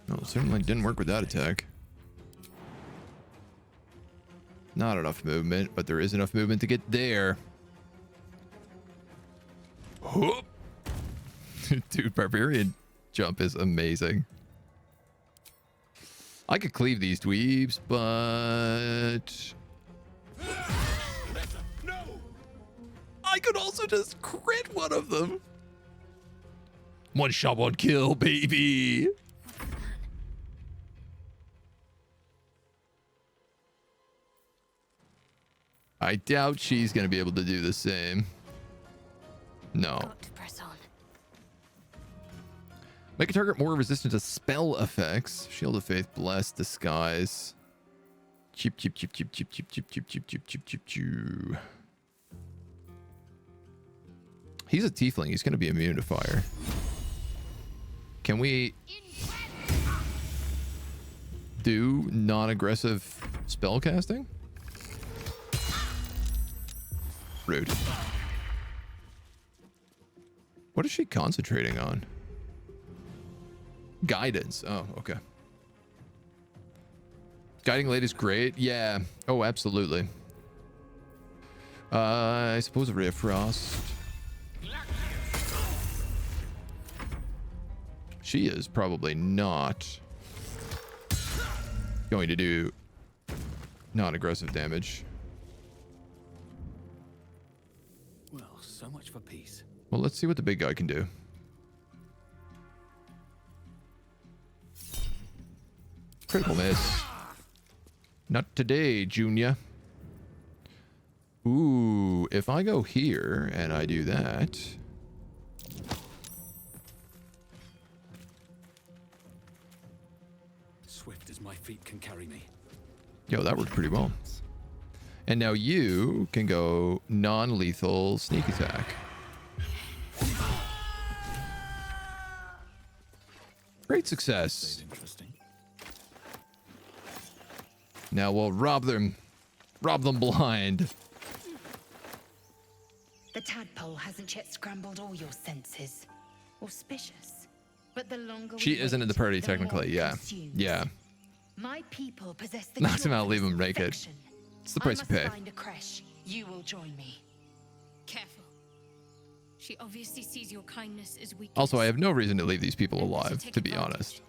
No, it certainly didn't work with that attack. Not enough movement, but there is enough movement to get there. Whoop. Dude, barbarian jump is amazing. I could cleave these dweebs, but... No! I could also just crit one of them. One shot, one kill, baby. I doubt she's going to be able to do the same. No. Got to press on. Make a target more resistant to spell effects. Shield of Faith, Bless, Disguise. Cheep, cheep, cheep, cheep, cheep, cheep, cheep, cheep, cheep, cheep, cheep, cheep, cheep. He's a tiefling. He's going to be immune to fire. Can we do non-aggressive spell casting? Rude. What is she concentrating on? Guidance. Oh, okay. Guiding Light is great. Yeah. Oh, absolutely. I suppose a Ray of Frost. She is probably not going to do non-aggressive damage. Well, so much for peace. Well, let's see what the big guy can do. Critical miss. Not today, Junior. Ooh, if I go here and I do that. Swift as my feet can carry me. Yo, that worked pretty well. And now you can go non-lethal sneak attack. Great success. Interesting. Now we'll rob them blind. The tadpole hasn't yet scrambled all your senses. Auspicious. But the longer She we isn't in the wait, party the more technically, it yeah. consumes. Yeah. My people possess the Knocks him cure out, for leave this him naked. infection. It's the price you pay. I must find a creche. You will join me. Careful. She obviously sees your kindness as weakness. Also, I have no reason to leave these people alive, to be honest.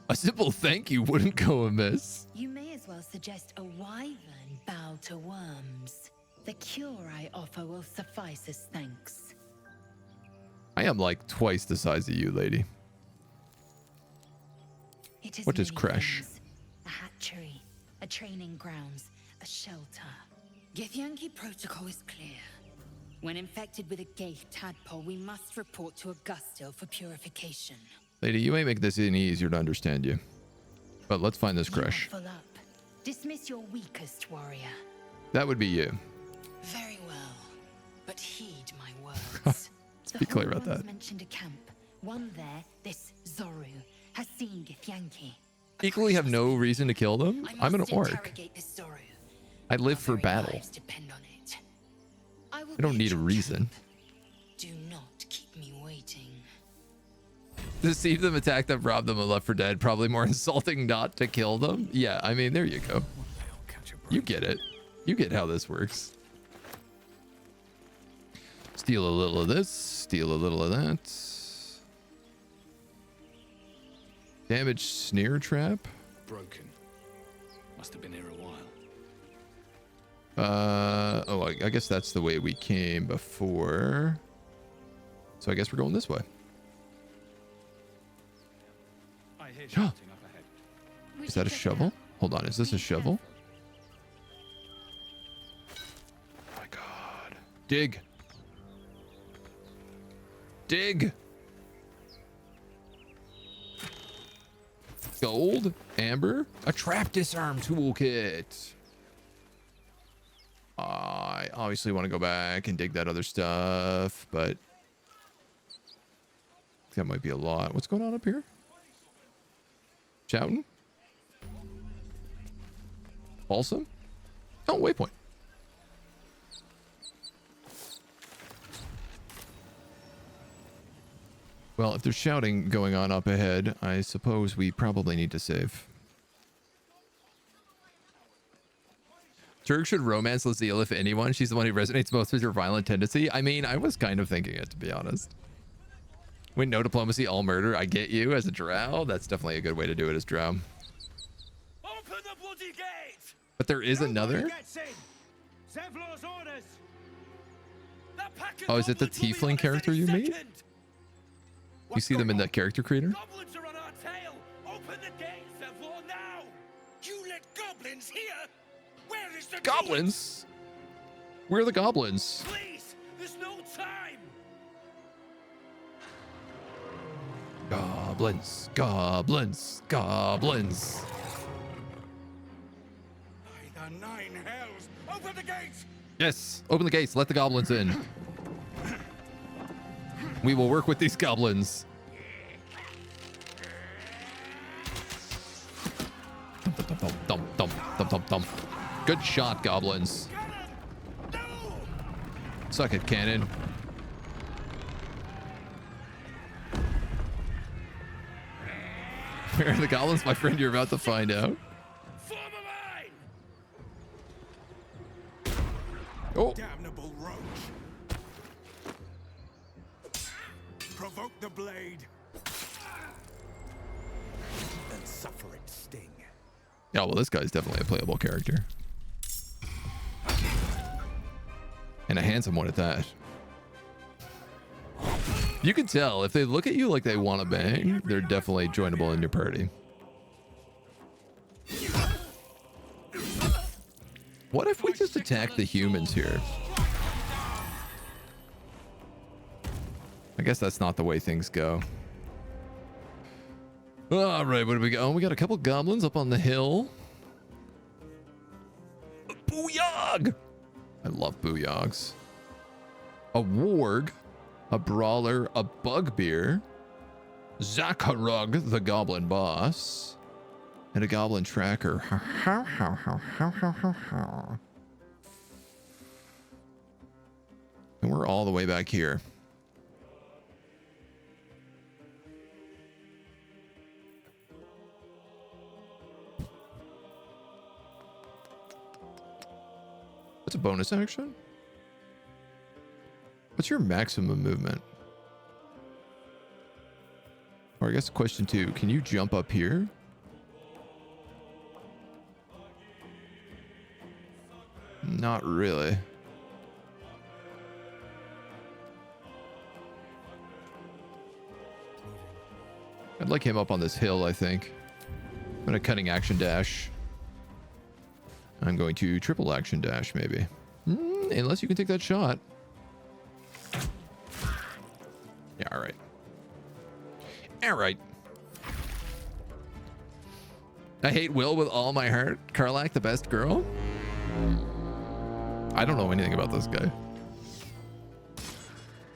A simple thank you wouldn't go amiss. You may as well suggest a wyvern bow to worms. The cure I offer will suffice as thanks. I am like twice the size of you, lady. It is What is many creche? things. A hatchery, a training grounds, a shelter. Githyanki protocol is clear. When infected with a gay tadpole, we must report to Augustil for purification. Lady, you ain't make this any easier to understand you. But let's find this creche. You are full up. Dismiss your weakest warrior. That would be you. Very well, but heed my words. Let's be clear about Horns that. mentioned a camp. One there, this Zoru, has seen Githyanki. Equally have no reason to kill them. I'm an orc. Interrogate this Zoru. I live for battle. Depend on it. I don't need a reason. Do not keep me waiting. Deceive them, attack them, rob them, and left for dead. Probably more insulting not to kill them. Yeah, I mean, there you go. You get it. You get how this works. Steal a little of this. Steal a little of that. Damage snare trap. Broken. Must have been here a while. Oh, I guess that's the way we came before. So I guess we're going this way. I hear shouting up ahead. Is that a shovel? Hold on, is this a shovel? Oh my god. Dig. Dig. Gold, amber, a trap disarm toolkit. I obviously want to go back and dig that other stuff, but that might be a lot. What's going on up here? Shouting? Balsam? Oh, waypoint. Well, if there's shouting going on up ahead, I suppose we probably need to save. Turk should romance Lazille if anyone. She's the one who resonates most with your violent tendency. I mean, I was kind of thinking it, to be honest. When no diplomacy, all murder. I get you as a drow. That's definitely a good way to do it as drow. Open the bloody gate! But there is another? Zevlor's orders. Oh, is it the tiefling character you meet? You see them in that character creator? Goblins are on our tail. Open the gate, Zevlor, now! You let goblins here? Where is the Goblins? Where are the goblins? Please, there's no time. Goblins, goblins, goblins. By the nine hells, open the gates! Yes, open the gates. Let the goblins in. We will work with these goblins. Thump. Good shot, goblins. Suck it, cannon. Where are the goblins, my friend? You're about to find out. Oh. Damnable roach. Provoke the blade. And suffer its sting. Yeah, well, this guy's definitely a playable character. And a handsome one at that. You can tell if they look at you like they want to bang, they're definitely joinable in your party. What if we just attack the humans here? I guess that's not the way things go. All right, what do we got? Oh, we got a couple goblins up on the hill. Booyog! I love booyogs. A warg, a brawler, a bugbear, Zakharug, the goblin boss, and a goblin tracker. And we're all the way back here. That's a bonus action? What's your maximum movement? Or I guess question 2, can you jump up here? Not really. I'd like him up on this hill, I think. I'm gonna cutting action dash. I'm going to triple action dash, maybe. Unless you can take that shot. Yeah, all right. All right. I hate Will with all my heart. Karlach, the best girl? I don't know anything about this guy.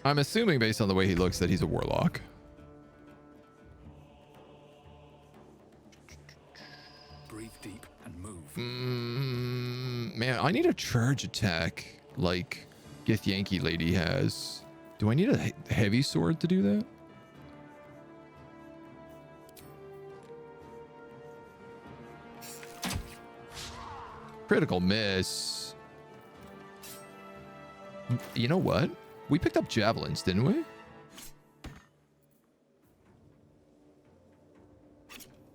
I'm assuming based on the way he looks that he's a warlock. Breathe deep and move. Man, I need a charge attack like Githyanki lady has. Do I need a heavy sword to do that? Critical miss. You know what? We picked up javelins, didn't we?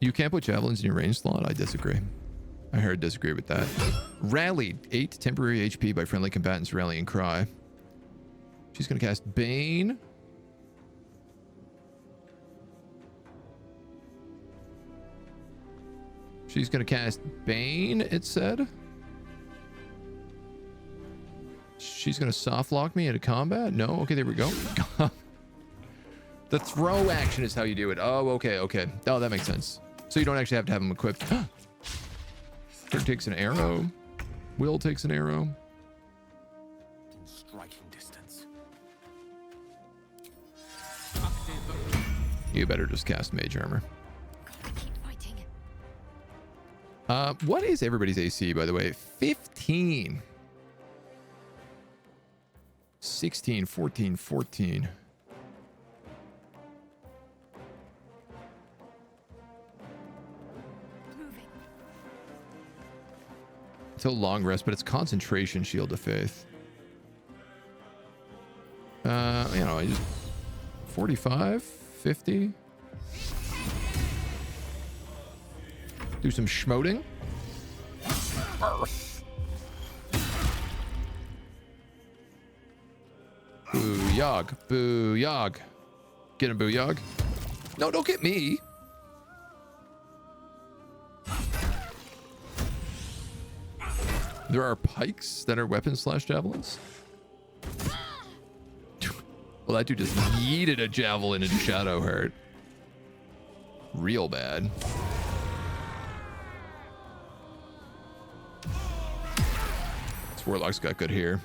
You can't put javelins in your range slot? I disagree. I heard disagree with that. Rallied. 8 temporary HP by friendly combatants rallying cry. She's going to cast Bane. She's going to cast Bane, it said. She's going to soft lock me into combat? No? Okay, there we go. The throw action is how you do it. Oh, okay, okay. Oh, that makes sense. So you don't actually have to have them equipped. Kirk takes an arrow. Will takes an arrow. In striking distance. You better just cast Mage Armor. What is everybody's AC, by the way? 15. 16, 14, 14. Until long rest, but it's concentration shield of faith. You know, I just 45, 50. Do some schmoting. Earth. Booyog. Booyog. Get him, Booyog. No, don't get me. There are pikes that are weapons / javelins. Well, that dude just yeeted a javelin into Shadowheart. Real bad. This warlock's got good here.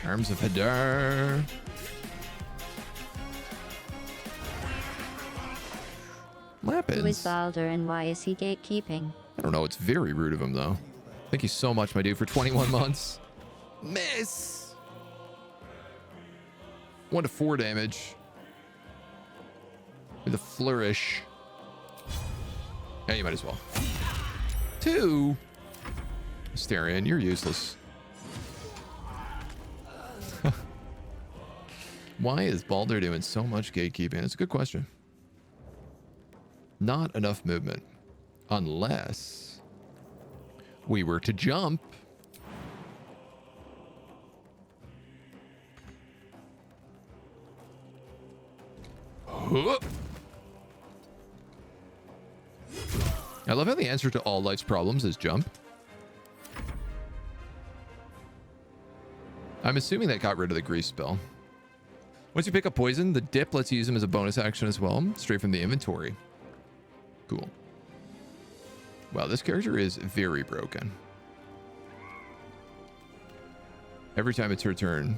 Arms of Hadar. Lappins. Who is Baldur and why is he gatekeeping? I don't know. It's very rude of him, though. Thank you so much, my dude, for 21 months. Miss. 1 to 4 damage. With a flourish. Yeah, you might as well. 2. Astarion, you're useless. Why is Baldur doing so much gatekeeping? It's a good question. Not enough movement. Unless we were to jump. I love how the answer to all life's problems is jump. I'm assuming that got rid of the grease spell. Once you pick up poison, the dip lets you use them as a bonus action as well, straight from the inventory. Cool. Wow, this character is very broken. Every time it's her turn,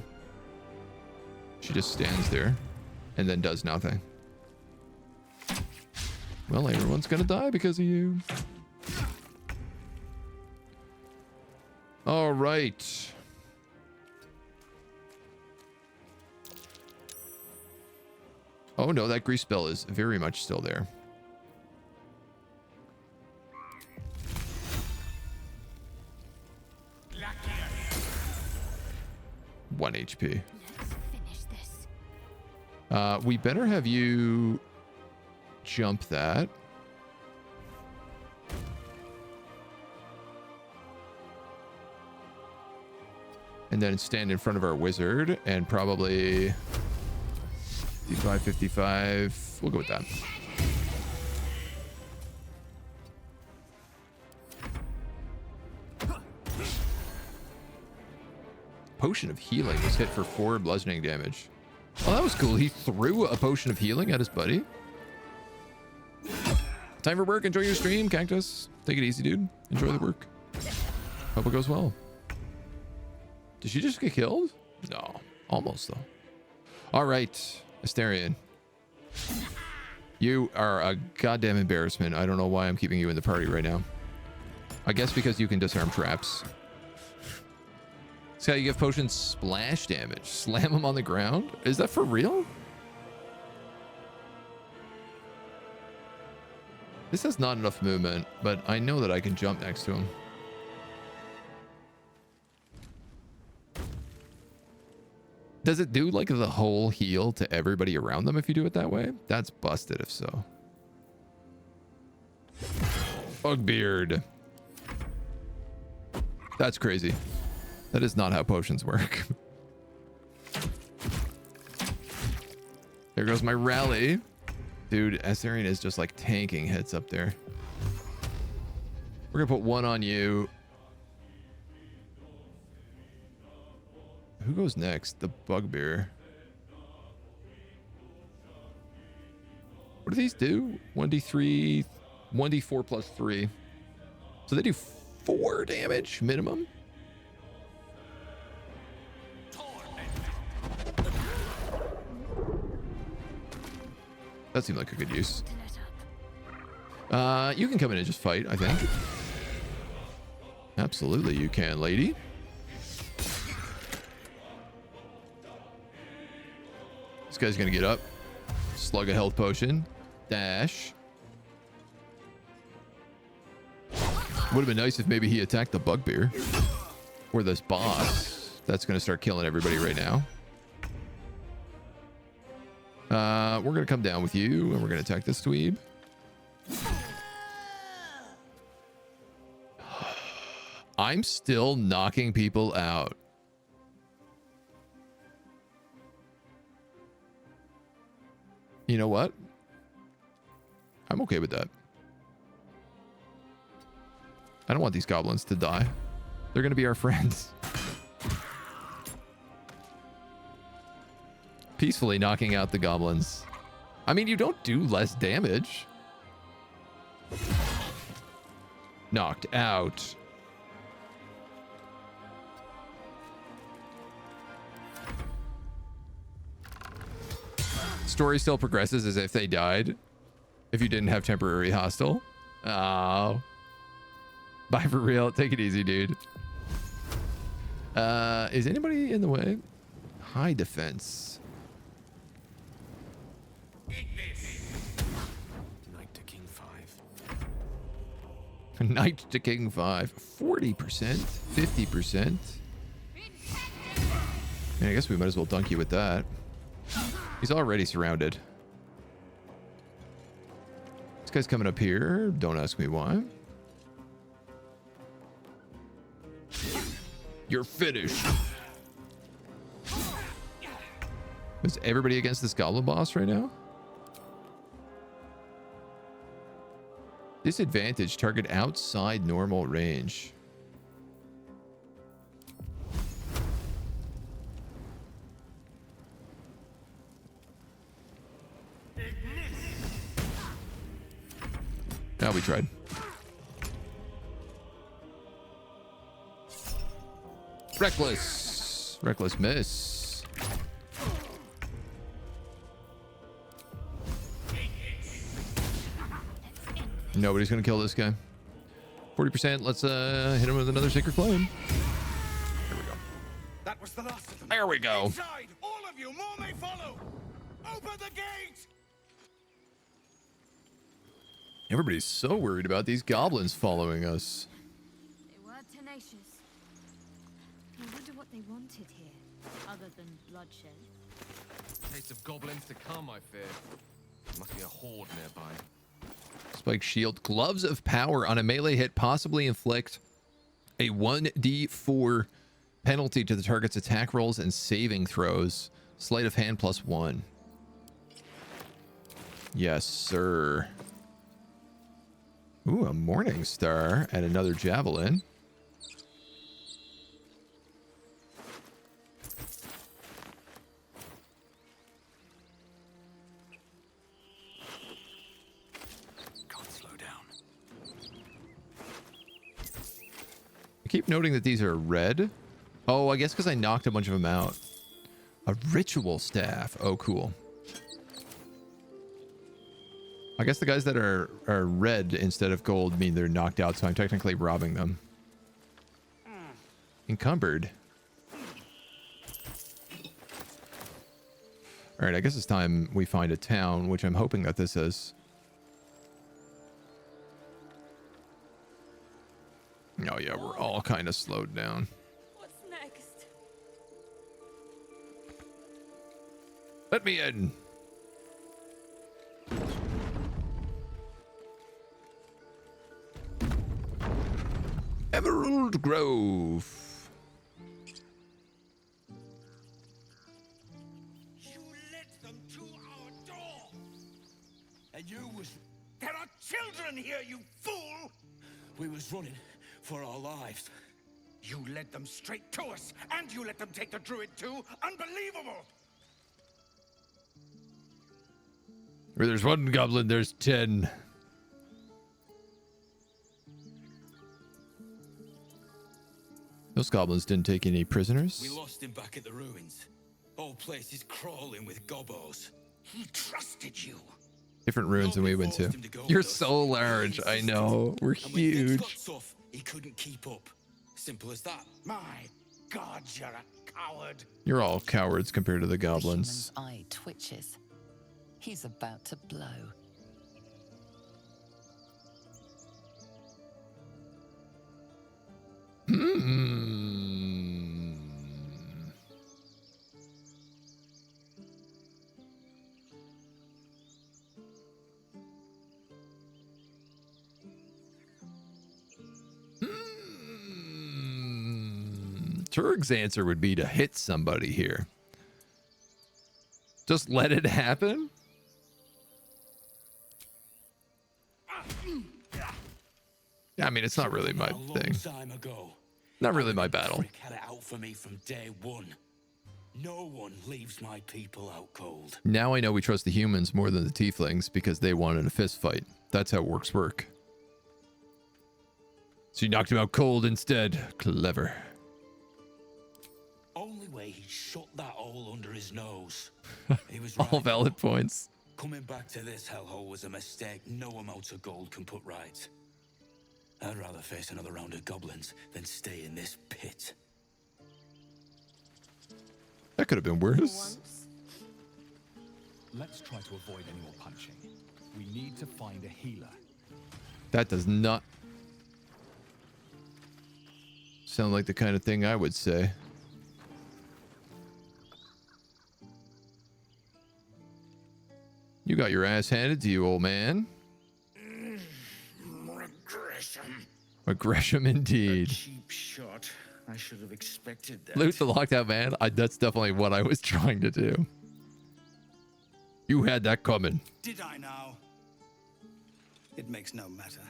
she just stands there and then does nothing. Well, everyone's gonna die because of you. All right. Oh no, that grease spell is very much still there. One HP. We better have you jump that. And then stand in front of our wizard and probably 55, 55. We'll go with that. Potion of healing was hit for 4 bludgeoning damage. Oh, that was cool. He threw a potion of healing at his buddy. Time for work. Enjoy your stream, Cactus. Take it easy, dude. Enjoy the work. Hope it goes well. Did she just get killed? No. Almost, though. All right. Asterion. You are a goddamn embarrassment. I don't know why I'm keeping you in the party right now. I guess because you can disarm traps. This guy, you give potions splash damage. Slam him on the ground? Is that for real? This has not enough movement, but I know that I can jump next to him. Does it do like the whole heal to everybody around them if you do it that way? That's busted if so. Bugbeard. That's crazy. That is not how potions work. There goes my rally. Dude, Asterion is just like tanking hits up there. We're gonna put 1 on you. Who goes next? The Bugbear. What do these do? 1d3, 1d4 plus 3. So they do 4 damage minimum? That seemed like a good use. You can come in and just fight, I think. Absolutely you can, lady. This guy's gonna get up. Slug a health potion. Dash. Would have been nice if maybe he attacked the Bugbear. Or this boss. That's gonna start killing everybody right now. We're gonna come down with you and we're gonna attack this dweeb. I'm still knocking people out. You know what? I'm okay with that. I don't want these goblins to die. They're gonna be our friends. Peacefully knocking out the goblins. I mean, you don't do less damage. Knocked out. Story still progresses as if they died. If you didn't have temporary hostile. Oh. Bye for real. Take it easy, dude. Is anybody in the way? High defense. Knight to King 5. Knight to King 5. 40%. 50%. And I guess we might as well dunk you with that. He's already surrounded. This guy's coming up here. Don't ask me why. You're finished. Is everybody against this goblin boss right now? Disadvantage, target outside normal range. Now we tried. Reckless. Reckless miss. Nobody's gonna kill this guy. 40%. Let's hit him with another sacred flame. There we go. That was the last of them. There we go. Inside, all of you, more may follow. Open the gate. Everybody's so worried about these goblins following us. They were tenacious. I wonder what they wanted here, other than bloodshed. Taste of goblins to come, I fear. There must be a horde nearby. Spike shield. Gloves of power on a melee hit possibly inflict a 1d4 penalty to the target's attack rolls and saving throws. Sleight of hand +1. Yes, sir. Ooh, a morning star and another javelin. I keep noting that these are red. Oh, I guess because I knocked a bunch of them out. A ritual staff. Oh, cool. I guess the guys that are red instead of gold mean they're knocked out, so I'm technically robbing them. Encumbered. All right, I guess it's time we find a town, which I'm hoping that this is. Oh yeah, we're all kind of slowed down. What's next? Let me in. Emerald Grove. You led them to our door. And you was... There are children here, you fool! We was running for our lives. You led them straight to us, and you let them take the druid too? Unbelievable! Where there's one goblin, there's 10. Those goblins didn't take any prisoners. We lost him back at the ruins. Whole place is crawling with gobos. He trusted you. Different ruins than we went to. You're so large. I know. We're huge. Tough, he couldn't keep up. Simple as that. My God, you're a coward. You're all cowards compared to the goblins. The human's eye twitches. He's about to blow. Turg's answer would be to hit somebody here. Just let it happen? Yeah, I mean, it's not really my thing. Not really my battle. Frick had it out for me from day one. No one leaves my people out cold. Now I know we trust the humans more than the tieflings because they won in a fist fight. That's how orcs work. So you knocked him out cold instead. Clever. Only way he shut that hole under his nose. He was All right. valid points. Coming back to this hellhole was a mistake no amount of gold can put right. I'd rather face another round of goblins than stay in this pit. That could have been worse. Let's try to avoid any more punching. We need to find a healer. That does not sound like the kind of thing I would say. You got your ass handed to you, old man. Regression. Aggression indeed. Cheap shot. I should have expected that. Loot the lockdown man. That's definitely what I was trying to do. You had that coming. Did I now? It makes no matter.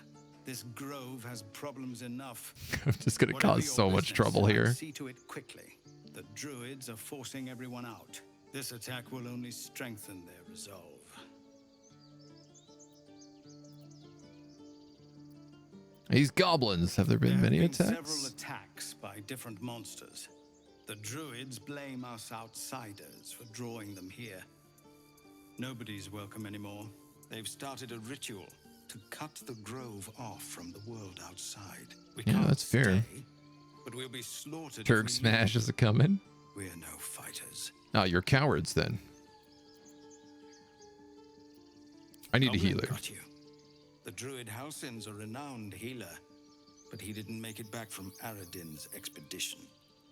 This grove has problems enough. I'm just gonna Whatever cause your so much business, trouble I'll here. See to it quickly. The druids are forcing everyone out. This attack will only strengthen their resolve. These goblins, have there been many attacks? Several attacks by different monsters. The druids blame us outsiders for drawing them here. Nobody's welcome anymore. They've started a ritual to cut the grove off from the world outside. We Yeah, can't that's fair. stay, but we'll be slaughtered. Turk if we smash leave. is a coming. We're no fighters. Oh, you're cowards then. I need a Goblin healer. got you. The druid Halsin's a renowned healer, but he didn't make it back from Aradin's expedition.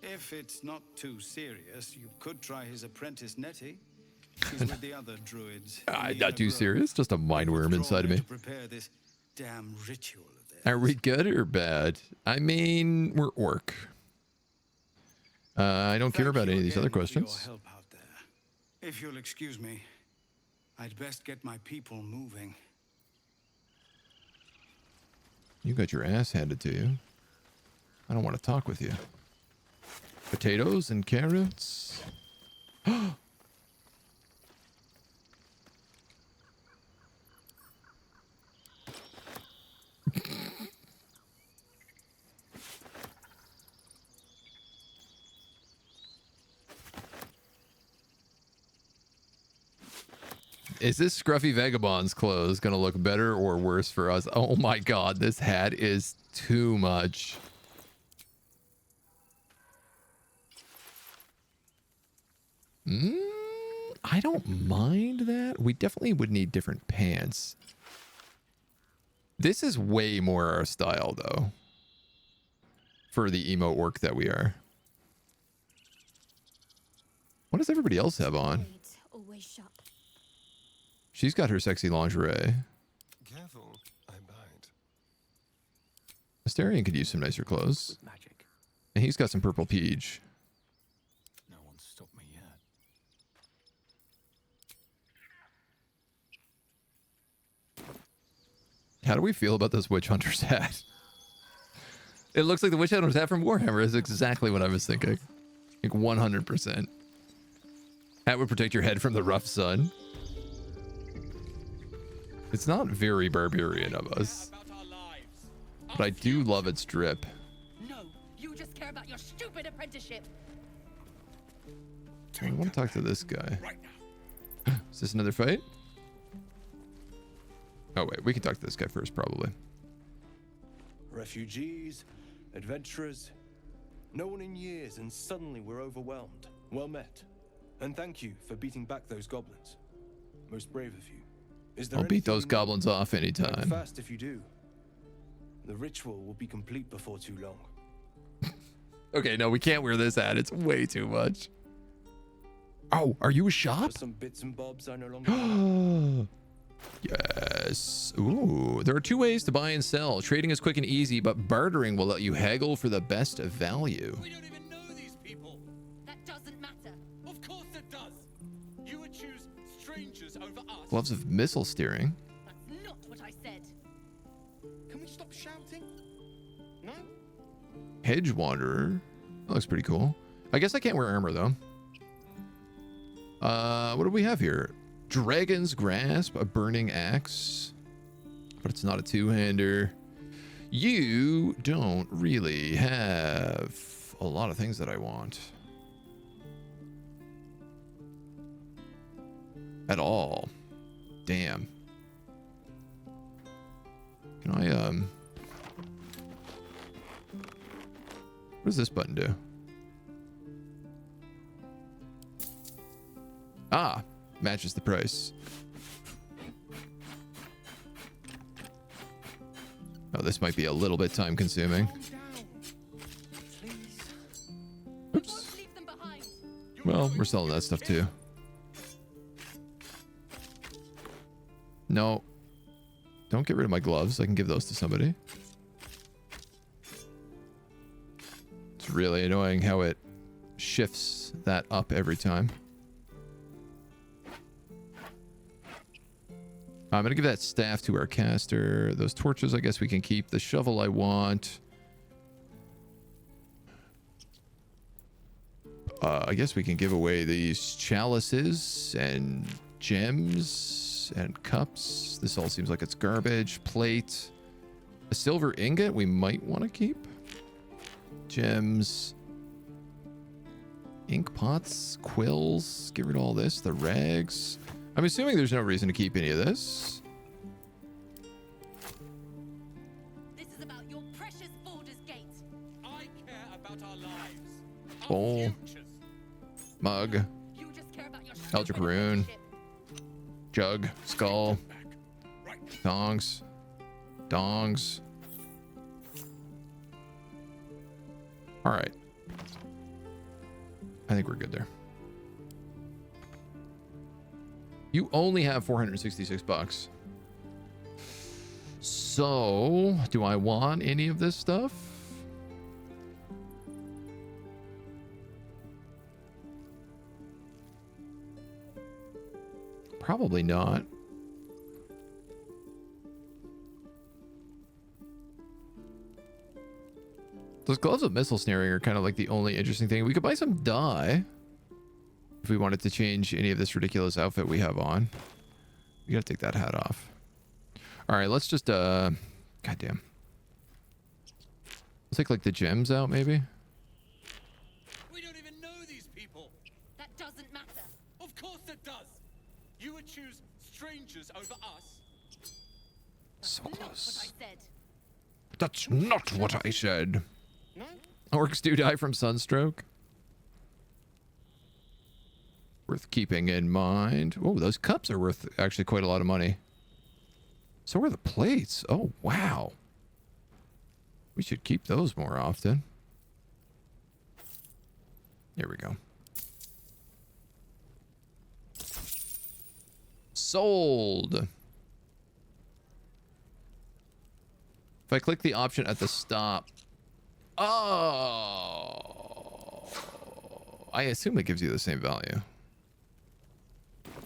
If it's not too serious, you could try his apprentice Nettie. He's with the other druids. Not too serious. Just a mind worm inside of me. To prepare this damn ritual of theirs. Are we good or bad? I mean, we're orc. I don't care about any of these other questions. For your help out there. If you'll excuse me, I'd best get my people moving. You got your ass handed to you. I don't want to talk with you. Potatoes and carrots. Is this scruffy vagabond's clothes gonna look better or worse for us? Oh my god, this hat is too much. I don't mind that. We definitely would need different pants. This is way more our style, though. For the emo orc that we are. What does everybody else have on? Always shop. She's got her sexy lingerie. Careful, I bite. Asterion could use some nicer clothes. Magic. And he's got some purple peach. No one stopped me yet. How do we feel about this witch hunter's hat? It looks like the witch hunter's hat from Warhammer. Is exactly what I was thinking. Like 100%. Hat would protect your head from the rough sun. It's not very barbarian of us. But I do love its drip. No, you just care about your stupid apprenticeship. I want to talk to this guy. Is this another fight? Oh wait, we can talk to this guy first probably. Refugees, adventurers, no one in years, and suddenly we're overwhelmed. Well met. And thank you for beating back those goblins. Most brave of you. Is there I'll beat anything those you goblins off need? anytime. Act fast if you do. The ritual will be complete before too long. Okay, no, we can't wear this hat. It's way too much. Oh, are you a shop? For some bits and bobs I no longer Yes. Ooh, there are two ways to buy and sell. Trading is quick and easy, but bartering will let you haggle for the best value. We don't even know these people. That doesn't matter. Of course it does. You would choose strangers over us. Gloves of missile steering. That's not what I said. Can we stop shouting? No? Hedge Wanderer. That looks pretty cool. I guess I can't wear armor though. What do we have here? Dragon's Grasp, a burning axe. But it's not a two-hander. You don't really have a lot of things that I want. At all. Damn. Can I, what does this button do? Ah, matches the price. Oh, this might be a little bit time consuming. Oops. Well, we're selling that stuff too. No. Don't get rid of my gloves. I can give those to somebody. It's really annoying how it shifts that up every time. I'm going to give that staff to our caster. Those torches, I guess we can keep. The shovel I want. I guess we can give away these chalices and gems and cups. This all seems like it's garbage. Plate. A silver ingot we might want to keep. Gems. Ink pots, quills. Get rid of all this. The rags. I'm assuming there's no reason to keep any of this. This is about your precious Baldur's Gate. I care about our lives. Bowl. Mug. You just care about your Elder Rune. Jug. Skull. Dongs. Dongs. Alright. I think we're good there. You only have 466 bucks. So, do I want any of this stuff? Probably not. Those gloves of missile snaring are kind of like the only interesting thing. We could buy some dye if we wanted to change any of this ridiculous outfit we have on. We gotta take that hat off. All right, let's just goddamn. Let's take like the gems out, maybe. We don't even know these people. That doesn't matter. Of course it does. You would choose strangers over us. So Not close. what I said. That's not what I said. Orcs do die from sunstroke. Worth keeping in mind. Oh, those cups are worth actually quite a lot of money. So are the plates. Oh, wow. We should keep those more often. Here we go. Sold. If I click the option at the stop. Oh. I assume it gives you the same value.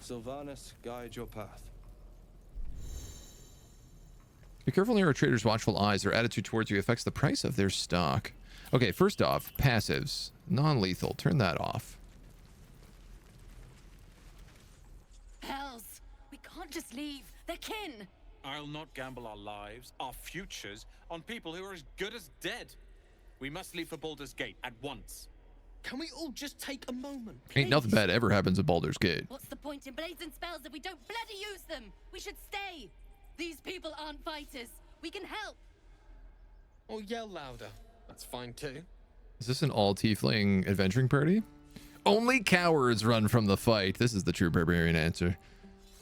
Sylvanas, guide your path. Be careful near a trader's watchful eyes. Their attitude towards you affects the price of their stock. Okay, first off, passives. Non-lethal. Turn that off. Hells, we can't just leave. They're kin. I'll not gamble our lives, our futures, on people who are as good as dead. We must leave for Baldur's Gate at once. Can we all just take a moment? Ain't nothing bad ever happens at Baldur's Gate. What's the point in blazing spells if we don't bloody use them? We should stay. These people aren't fighters. We can help. Or yell louder. That's fine too. Is this an all-tiefling adventuring party? Only cowards run from the fight. This is the true barbarian answer.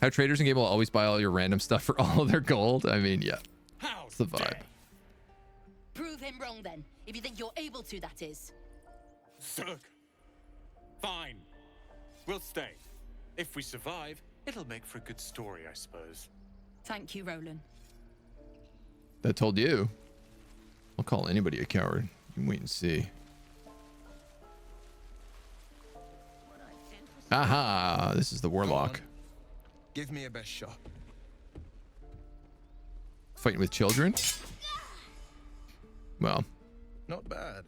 How traders in game will always buy all your random stuff for all of their gold? I mean, yeah. It's the vibe. Prove him wrong then. If you think you're able to, that is. Zerg. Fine. We'll stay. If we survive, it'll make for a good story, I suppose. Thank you, Roland. That told you. I'll call anybody a coward. You can wait and see. Aha! This is the warlock. Give me a best shot. Fighting with children? Well, Not bad.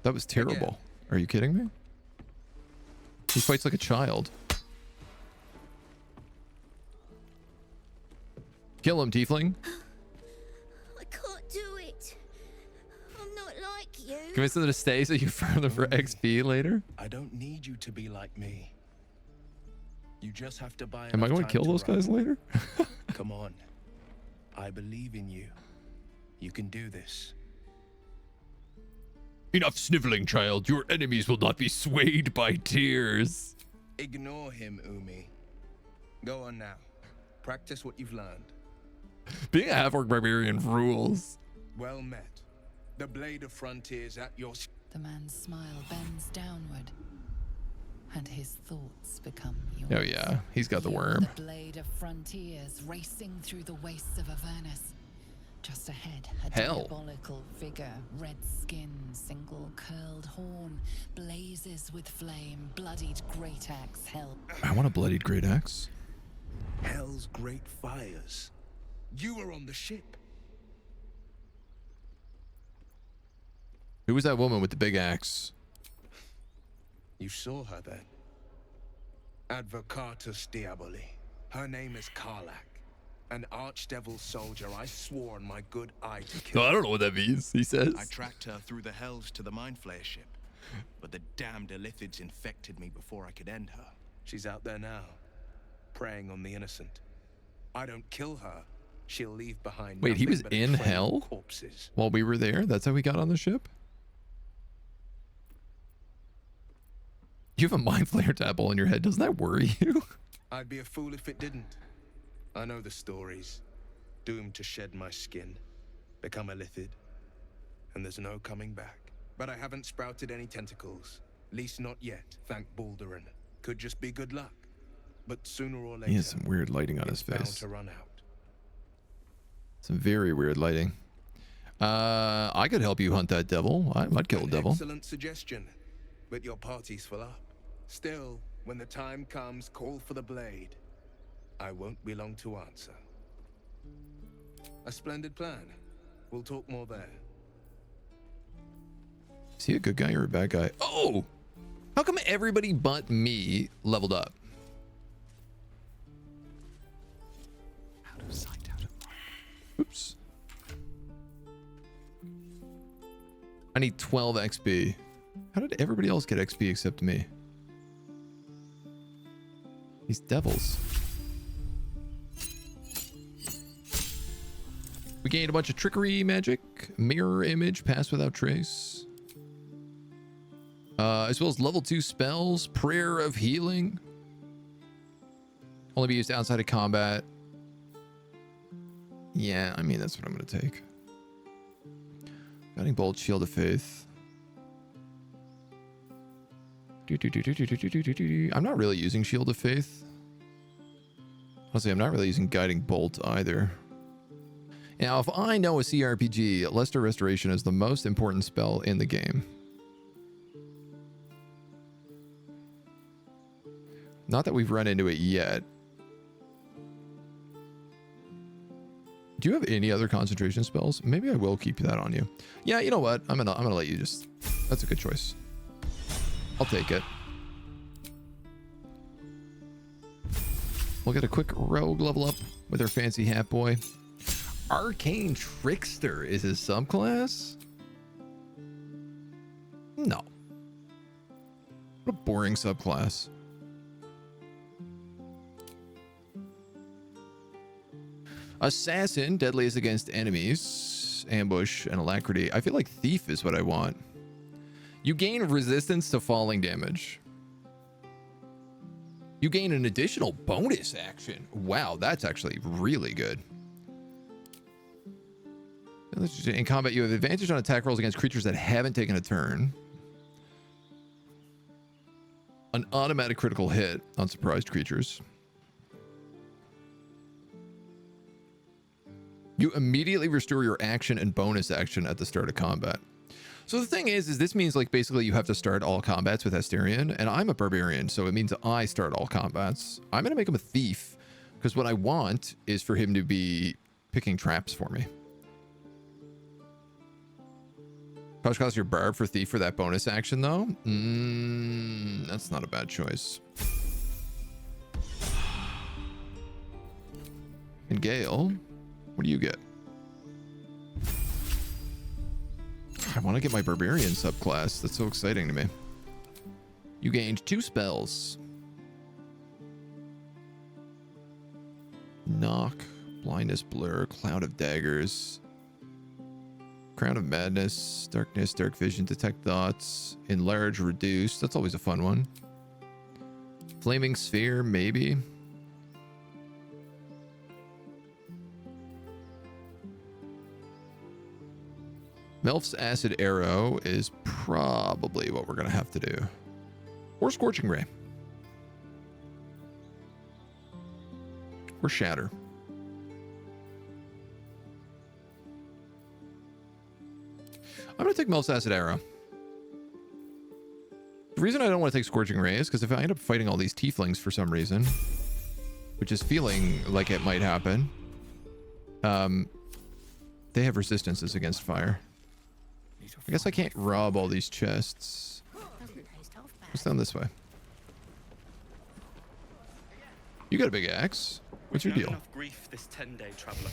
that was terrible. Are you kidding me? He fights like a child. Kill him, tiefling. I can't do it. I'm not like you. Give me something to stay so you farm them for XP later. I don't need you to be like me. You just have to buy. Am I enough going to time kill those run. guys later? Come on. I believe in you. You can do this. Enough sniveling, child. Your enemies will not be swayed by tears. Ignore him, Umi. Go on now. Practice what you've learned. Being a half-orc barbarian rules. Well met. The blade of frontiers at your... The man's smile bends downward, and his thoughts become yours. Oh yeah, he's got the worm. The blade of frontiers racing through the wastes of Avernus. Just ahead, a Hell. diabolical figure, red skin, single curled horn, blazes with flame, bloodied great axe held. I want a bloodied great axe. Hell's great fires. You were on the ship. Who was that woman with the big axe? You saw her then. Advocatus Diaboli. Her name is Karlak. An archdevil soldier I swore on my good eye to kill. I don't know what that means, he says. I tracked her through the hells to the mind flayer ship, but the damned Illithids infected me before I could end her. She's out there now, preying on the innocent. I don't kill her, she'll leave behind. Wait, he was nothing but a in trail of hell corpses. while we were there? That's how we got on the ship? You have a mind flayer tadpole in your head. Doesn't that worry you? I'd be a fool if it didn't. I know the stories. Doomed to shed my skin, become a Illithid, and there's no coming back. But I haven't sprouted any tentacles. Least not yet, thank Baldur. Could just be good luck. But sooner or later, He has some weird lighting on his it's bound face. to run out. Some very weird lighting. I could help you hunt that devil. I'd kill a devil. Excellent suggestion, but your party's full up. Still, when the time comes, call for the blade. I won't be long to answer. A splendid plan. We'll talk more there. Is he a good guy or a bad guy? Oh! How come everybody but me leveled up? Out of sight, out of mind. Oops. I need 12 XP. How did everybody else get XP except me? These devils. We gained a bunch of trickery magic, mirror image, pass without trace. As well as level 2 spells, prayer of healing. Only be used outside of combat. Yeah, I mean, that's what I'm going to take. Guiding bolt, shield of faith. I'm not really using shield of faith. Honestly, I'm not really using guiding bolt either. Now, if I know a CRPG, Luster Restoration is the most important spell in the game. Not that we've run into it yet. Do you have any other concentration spells? Maybe I will keep that on you. Yeah, you know what? I'm gonna let you just. That's a good choice. I'll take it. We'll get a quick rogue level up with our fancy hat boy. Arcane Trickster is his subclass? No. What a boring subclass. Assassin, deadliest against enemies. Ambush and alacrity. I feel like thief is what I want. You gain resistance to falling damage. You gain an additional bonus action. Wow, that's actually really good. In combat, you have advantage on attack rolls against creatures that haven't taken a turn. An automatic critical hit on surprised creatures. You immediately restore your action and bonus action at the start of combat. So the thing is this means like basically you have to start all combats with Asterion, and I'm a barbarian, so it means I start all combats. I'm going to make him a thief because what I want is for him to be picking traps for me. Cost your barb for thief for that bonus action though? That's not a bad choice. And Gale, what do you get? I want to get my barbarian subclass. That's so exciting to me. You gained 2 spells. Knock, blindness, blur, cloud of daggers, crown of madness, darkness, dark vision, detect thoughts, enlarge, reduce. That's always a fun one. Flaming sphere, maybe. Melf's acid arrow is probably what we're gonna have to do. Or scorching ray. Or shatter. I'm going to take Melf's Acid Arrow. The reason I don't want to take Scorching Ray is because if I end up fighting all these tieflings for some reason, which is feeling like it might happen, they have resistances against fire. I guess I can't rob all these chests. What's down this way? You got a big axe. What's your deal? Enough grief this 10-day traveler.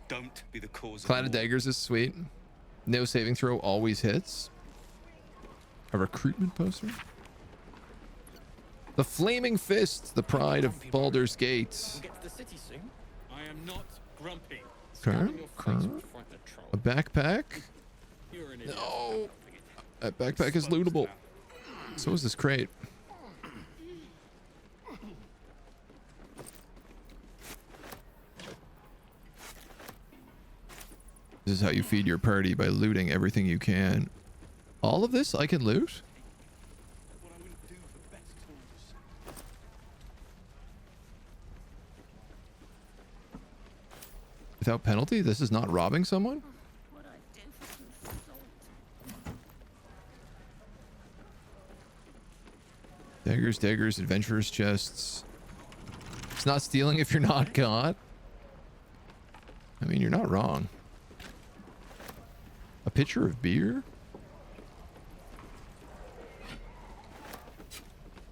Don't be the cause Cloud of more. Daggers is sweet. No saving throw always hits. A recruitment poster. The Flaming Fist, the pride of Baldur's Gate. We'll get to the city soon. I am not grumpy. A backpack. You're an idiot. No. That backpack is lootable. So is this crate. This is how you feed your party, by looting everything you can. All of this I can loot? Without penalty? This is not robbing someone? Daggers, daggers, adventurers' chests. It's not stealing if you're not caught. I mean, you're not wrong. A pitcher of beer?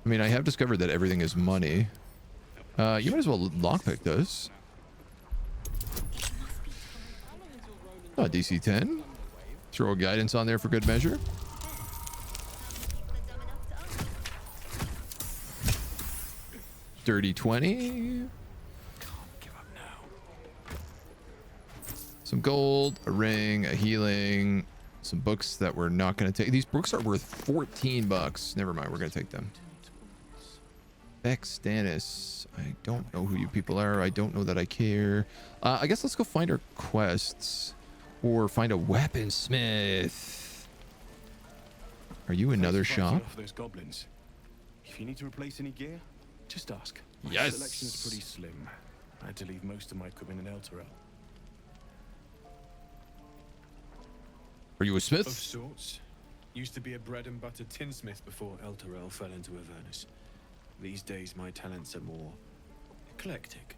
I mean, I have discovered that everything is money. You might as well lockpick this. Oh, DC 10. Throw a guidance on there for good measure. Dirty 20. Some gold, a ring, a healing, some books that we're not going to take. These books are worth 14 bucks. Never mind, we're going to take them. Bex Stannis. I don't know who you people are. I don't know that I care. I guess let's go find our quests. Or find a weaponsmith. Are you another shop? For those goblins. If you need to replace any gear, just ask. My Yes. selection is pretty slim. I had to leave most of my equipment in Elturel. Are you a smith? Of sorts. Used to be a bread and butter tinsmith before Elturel fell into Avernus. These days my talents are more eclectic.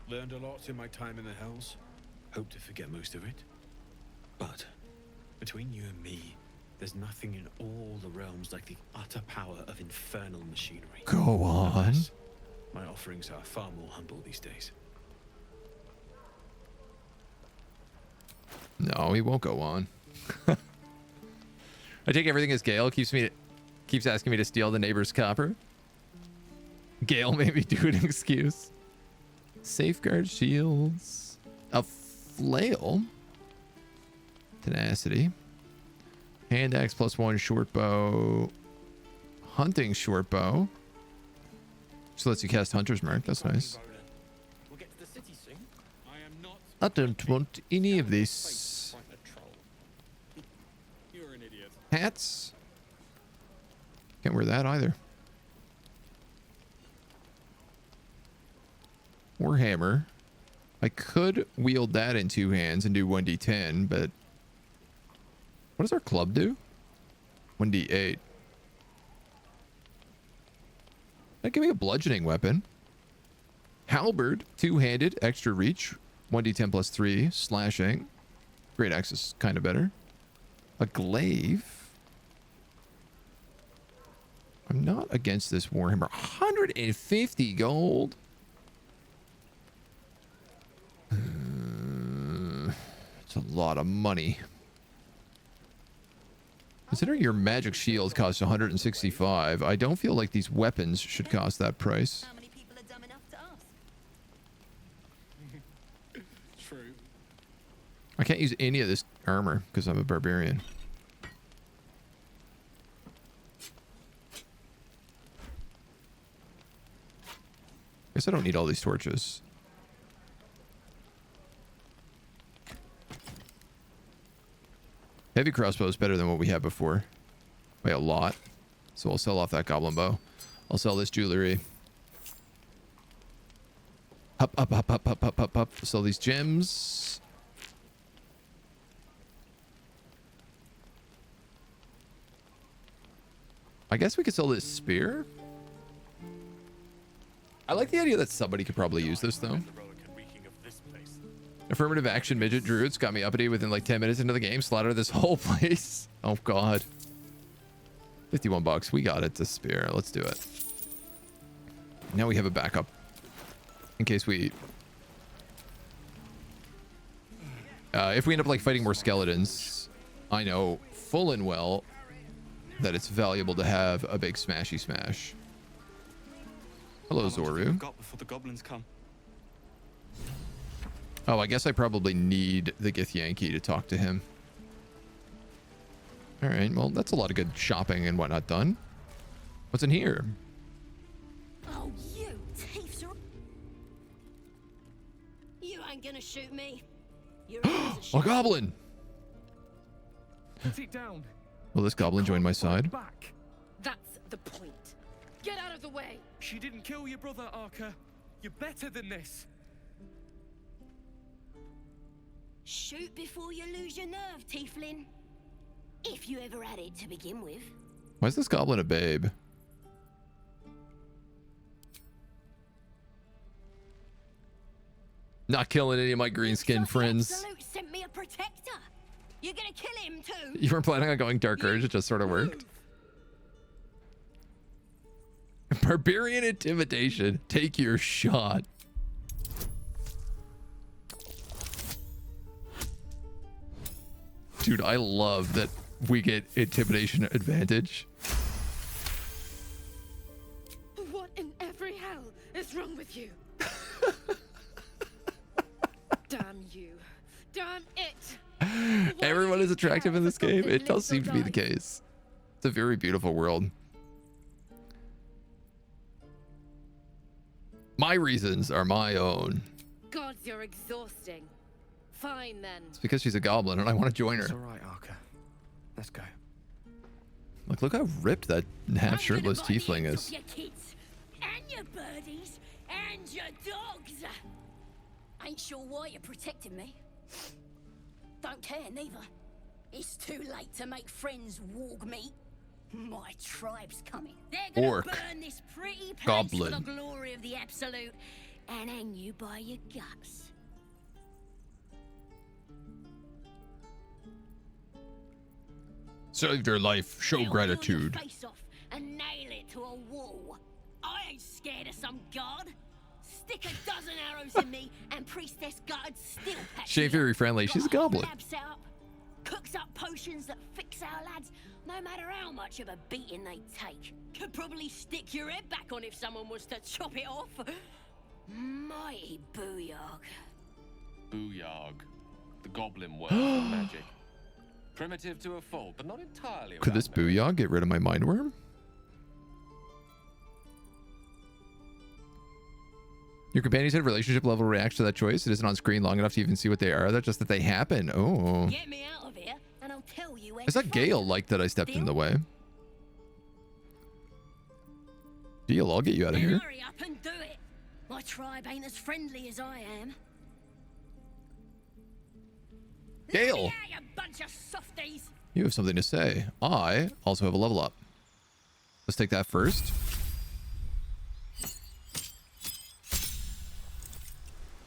Learned a lot in my time in the Hells. Hope to forget most of it. But between you and me, there's nothing in all the realms like the utter power of infernal machinery. Go on. Alas, my offerings are far more humble these days. No, he won't go on. I take everything as Gale keeps asking me to steal the neighbor's copper. Gale made me do an excuse. Safeguard shields. A flail. Tenacity. Hand axe +1 short bow. Hunting short bow. So lets you cast Hunter's Mark. That's nice. We'll get to the city soon. I am not. I don't want any of this. You're an idiot. Hats. Can't wear that either. Warhammer. I could wield that in two hands and do 1d10, but what does our club do? 1d8. That give me a bludgeoning weapon. Halberd, two-handed, extra reach, 1d10 +3, slashing. Great axe is kind of better. A glaive. I'm not against this Warhammer. 150 gold. It's a lot of money. Considering your magic shield costs 165, I don't feel like these weapons should cost that price. How many people are dumb enough to ask? True. I can't use any of this armor because I'm a barbarian. Guess I don't need all these torches. Heavy crossbow is better than what we had before by a lot. So I'll sell off that goblin bow. I'll sell this jewelry. Up, up, up, up, up, up, up, up. Sell these gems. I guess we could sell this spear. I like the idea that somebody could probably use this though. Affirmative action midget druids got me uppity within like 10 minutes into the game. Slaughter this whole place. Oh god. 51 bucks. We got it to spare. Let's do it. Now we have a backup. In case we... if we end up like fighting more skeletons, I know full and well that it's valuable to have a big smashy smash. Hello, Zoru. Got before the goblins come. Oh, I guess I probably need the Githyanki to talk to him. All right, well, that's a lot of good shopping and whatnot done. What's in here? Oh, you thieves are... You ain't gonna shoot me. You're A goblin! Sit down. Will this goblin join my side? Back. That's the point. Get out of the way. She didn't kill your brother, Arca. You're better than this. Shoot before you lose your nerve, Tiefling. If you ever had it to begin with. Why is this goblin a babe? Not killing any of my green skin friends. Absolute sent me a protector. You're gonna kill him too. You weren't planning on going Dark Urge, it just sort of worked. Barbarian intimidation. Take your shot. Dude, I love that we get intimidation advantage. What in every hell is wrong with you? Damn you. Damn it. Everyone is attractive in this game. It does seem to be the case. It's a very beautiful world. My reasons are my own. Gods, you're exhausting. Fine then. It's because she's a goblin and I want to join her. It's all right, Arca. Let's go. Like, look how ripped that half shirtless tiefling is. Your kids and your birdies and your dogs. Ain't sure why you're protecting me. Don't care neither. It's too late to make friends warg meat. My tribe's coming. They're gonna Orc. burn this pretty place Goblin. for the glory of the absolute and hang you by your guts. Save your life. Show gratitude. Your face off and nail it to a wall. I ain't scared of some god. Stick a dozen arrows in me and Priestess Guard still patch Shane Fury friendly. She's a goblin. lab set up, cooks up potions that fix our lads no matter how much of a beating they take. Could probably stick your head back on if someone was to chop it off. Mighty booyog. Booyog. The goblin word for magic. Primitive to a fault, but not entirely. Could this booyah get rid of my mind worm? Your companion said relationship level reacts to that choice. It isn't on screen long enough to even see what they are. That's just that they happen. Oh. Get me out of here and I'll tell you where Is that Gale like that I stepped in the way? Deal, I'll get you out of here. Hurry up and do it. My tribe ain't as friendly as I am. Gale, Yeah, you bunch of softies. you have something to say. I also have a level up. Let's take that first.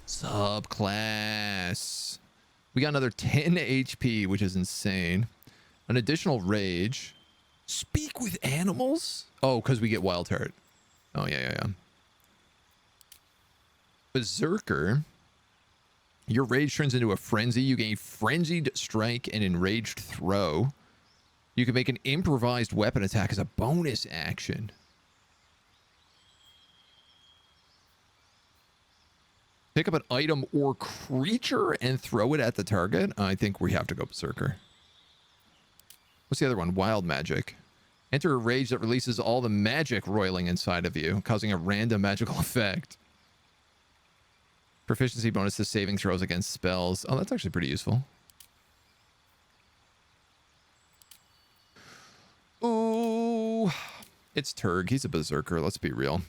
Subclass. We got another 10 HP, which is insane. An additional rage. Speak with animals? Oh, because we get Wild Heart. Oh, yeah. Berserker. Your rage turns into a frenzy. You gain frenzied strike and enraged throw. You can make an improvised weapon attack as a bonus action. Pick up an item or creature and throw it at the target. I think we have to go Berserker. What's the other one? Wild magic. Enter a rage that releases all the magic roiling inside of you, causing a random magical effect. Proficiency bonus to saving throws against spells. Oh, that's actually pretty useful. Ooh. It's Turg. He's a Berserker. Let's be real.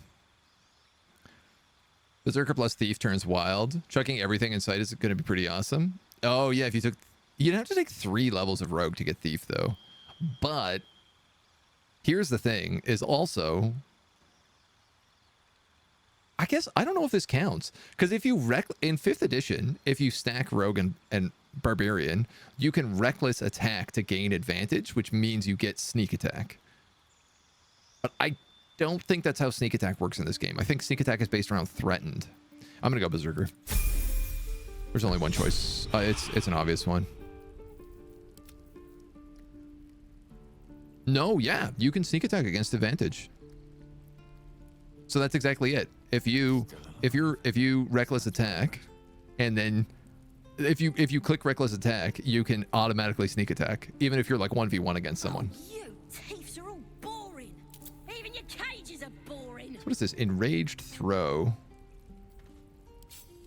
Berserker plus Thief turns wild. Chucking everything in sight is going to be pretty awesome. Oh, yeah. If you took... You'd have to take 3 levels of Rogue to get Thief, though. But here's the thing, is also... I guess, I don't know if this counts. Because if you... in 5th edition, if you stack Rogue and Barbarian, you can Reckless attack to gain advantage, which means you get Sneak attack. But I don't think that's how Sneak attack works in this game. I think Sneak attack is based around Threatened. I'm gonna go berserker. There's only one choice. It's an obvious one. No, yeah, you can sneak attack against advantage. So that's exactly it. If you reckless attack, and then if you click reckless attack, you can automatically sneak attack, even if you're like 1v1 against someone. You thieves are all boring. Even your cages are boring. So what is this? Enraged throw.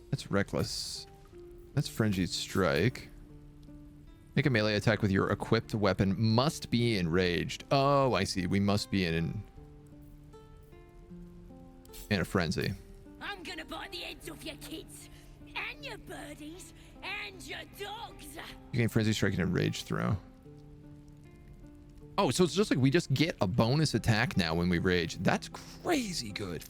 That's reckless. That's frenzied strike. Make a melee attack with your equipped weapon. Must be enraged. Oh, I see. We must be in a frenzy. I'm gonna bite the heads off your kids and your birdies and your dogs. You gain frenzy strike and enraged throw. Oh, so it's just like we just get a bonus attack now when we rage. That's crazy good.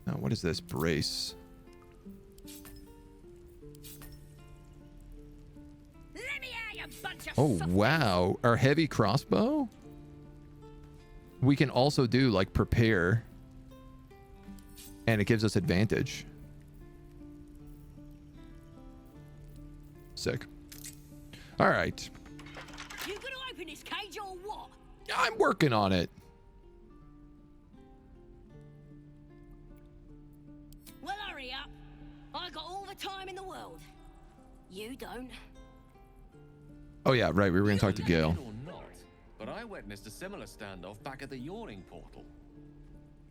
Now, what is this? Brace. Let me out, you bunch of Oh, wow. Our heavy crossbow? We can also do like prepare. And it gives us advantage. Sick. All right. You gonna open this cage or what? I'm working on it. Well, hurry up. I got all the time in the world. You don't. Oh yeah, right. We were gonna talk to Gale. Or not, but I witnessed a similar standoff back at the Yawning Portal.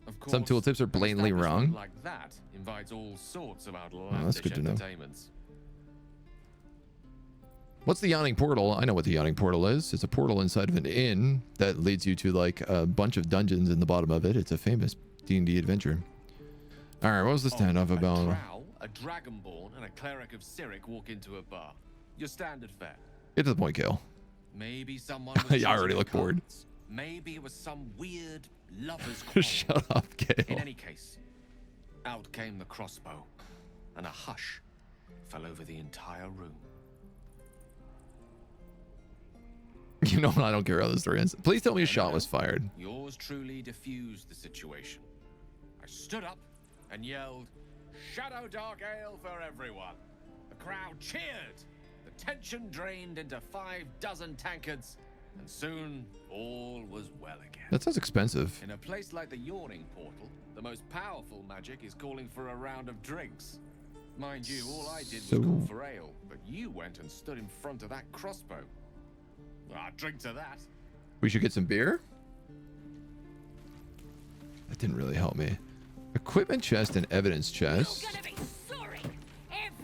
Of course, Some tooltips are blatantly an establishment wrong. like that invites all sorts of that's outlandish good to know. entertainments. What's the Yawning Portal? I know what the Yawning Portal is. It's a portal inside of an inn that leads you to like a bunch of dungeons in the bottom of it. It's a famous D&D adventure. All right, what was the standoff about? Drow, a dragonborn, and a cleric of Cyric walk into a bar. Your standard fare. Get to the point, Gale. Maybe someone was Yeah, I already choosing look bored. cards. Maybe it was some weird lover's quarrel. Shut up, Gale. In any case, out came the crossbow, and a hush fell over the entire room. You know what? I don't care how the story ends. Please tell me a shot was fired. Yours truly diffused the situation. I stood up and yelled, "Shadow Dark Ale for everyone!" The crowd cheered. The tension drained into 6 tankards, and soon all was well again. That sounds expensive. In a place like the Yawning Portal, the most powerful magic is calling for a round of drinks. Mind you, all I did was call for ale, but you went and stood in front of that crossbow. Well, I'd drink to that. We should get some beer? That didn't really help me. Equipment chest and evidence chest.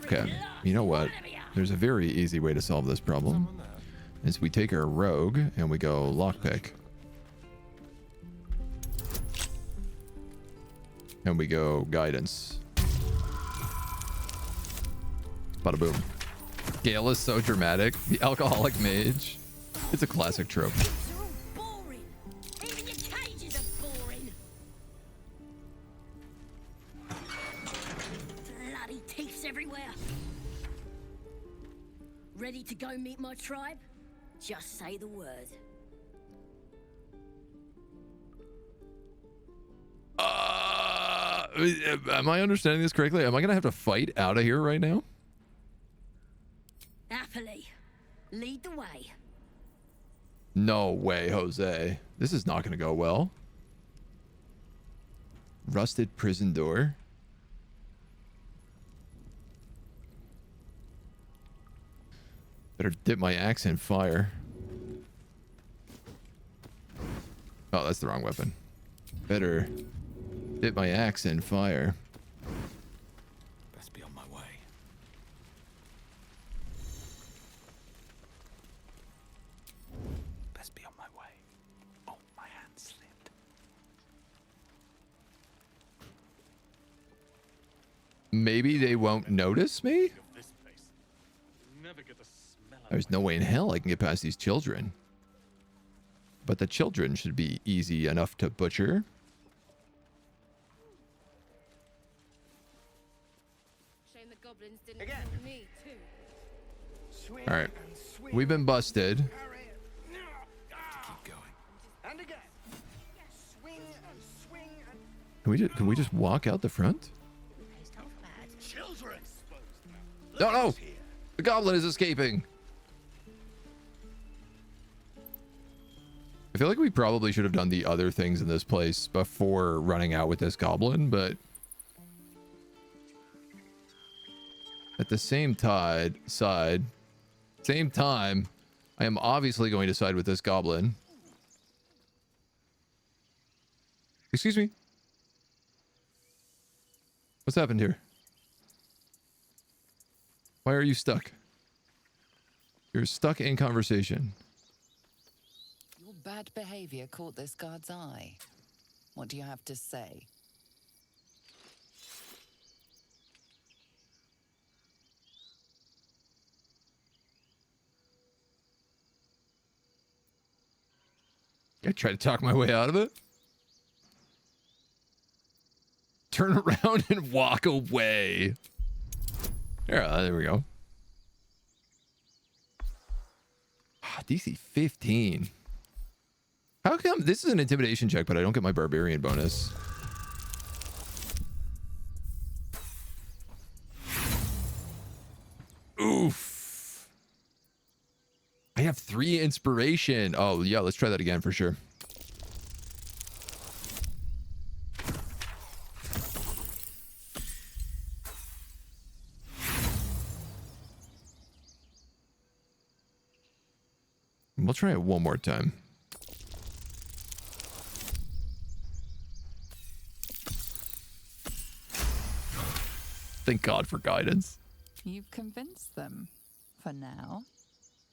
Okay, you know what? There's a very easy way to solve this problem. Is we take our rogue and we go lockpick. And we go guidance. Bada boom. Gale is so dramatic. The alcoholic mage. It's a classic trope. Boring. Even your cages are boring. Bloody thieves everywhere. Ready to go meet my tribe? Just say the word. Am I understanding this correctly? Am I gonna have to fight out of here right now? Happily. Lead the way. No way, Jose. This is not gonna go well. Rusted prison door. Better dip my axe in fire. Oh, that's the wrong weapon. Better dip my axe in fire. Best be on my way. Best be on my way. Oh, my hand slipped. Maybe they won't notice me? Never get the smell of There's no way in hell I can get past these children. But the children should be easy enough to butcher. Shame the goblins didn't kill me too. All right. We've been busted. Keep going. And again. Swing and swing and Can we just walk out the front? No, no! The goblin is escaping. I feel like we probably should have done the other things in this place before running out with this goblin, but at the same time, I am obviously going to side with this goblin. Excuse me. What's happened here? Why are you stuck? You're stuck in conversation. Your bad behavior caught this guard's eye. What do you have to say? I try to talk my way out of it. Turn around and walk away. There we go. DC 15. How come this is an intimidation check, but I don't get my barbarian bonus? Oof. I have 3 inspiration. Oh, yeah, let's try that again for sure. We'll try it one more time. Thank God for guidance. You've convinced them, for now.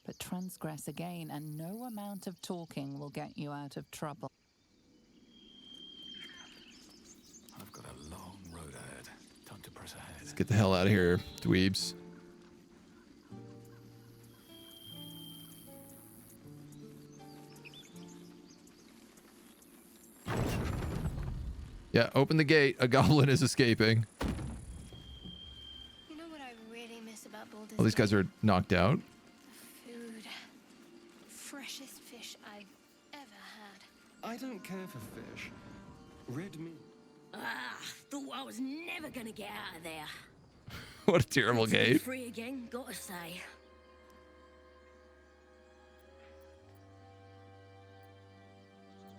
But transgress again, and no amount of talking will get you out of trouble. I've got a long road ahead. Time to press ahead. Let's get the hell out of here, dweebs. Yeah, open the gate. A goblin is escaping. You know what I really miss about Baldur's All these guys are knocked out. Food. Freshest fish I've ever had. I don't care for fish. Red meat. Ah, thought I was never gonna get out of there. What a terrible To be game. free again, gotta say.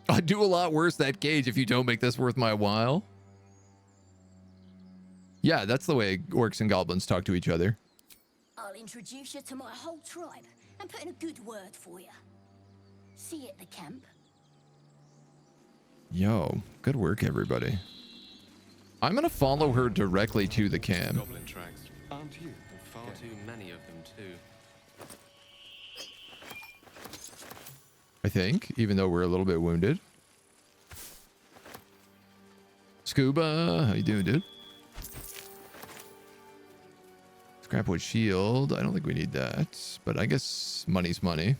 I'd do a lot worse that cage if you don't make this worth my while. Yeah, that's the way orcs and goblins talk to each other. I'll introduce you to my whole tribe and put in a good word for you. See you at the camp. Yo, good work, everybody. I'm gonna follow her directly to the camp. Goblin tracks. Aren't you? Far too many of them, too. I think, even though we're a little bit wounded. Scuba, how you doing, dude? Scrapwood shield. I don't think we need that, but I guess money's money.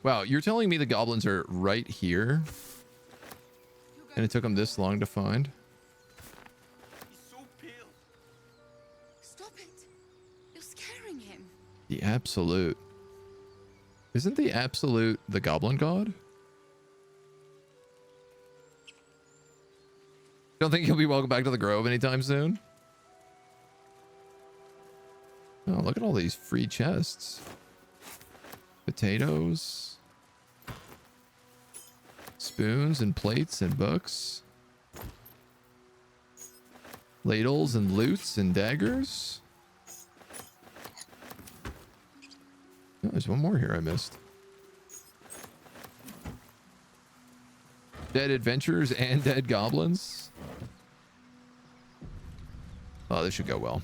Wow, you're telling me the goblins are right here? And it took them this long to find? Stop it. You're scaring him. The Absolute. Isn't the Absolute the goblin god? Don't think he'll be welcome back to the Grove anytime soon? Oh, look at all these free chests. Potatoes. Spoons and plates and books. Ladles and lutes and daggers. Oh, there's one more here I missed. Dead adventurers and dead goblins. Oh, this should go well.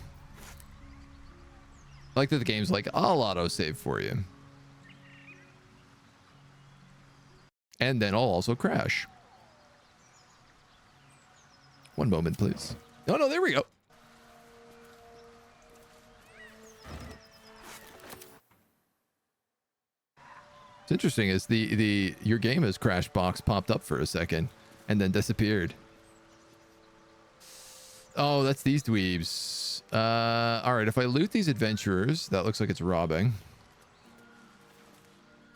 I like that the game's like, I'll auto-save for you. And then I'll also crash. One moment, please. Oh, no, there we go. What's interesting is your game has crashed box popped up for a second and then disappeared. Oh, that's these dweebs. All right, if I loot these adventurers, that looks like it's robbing.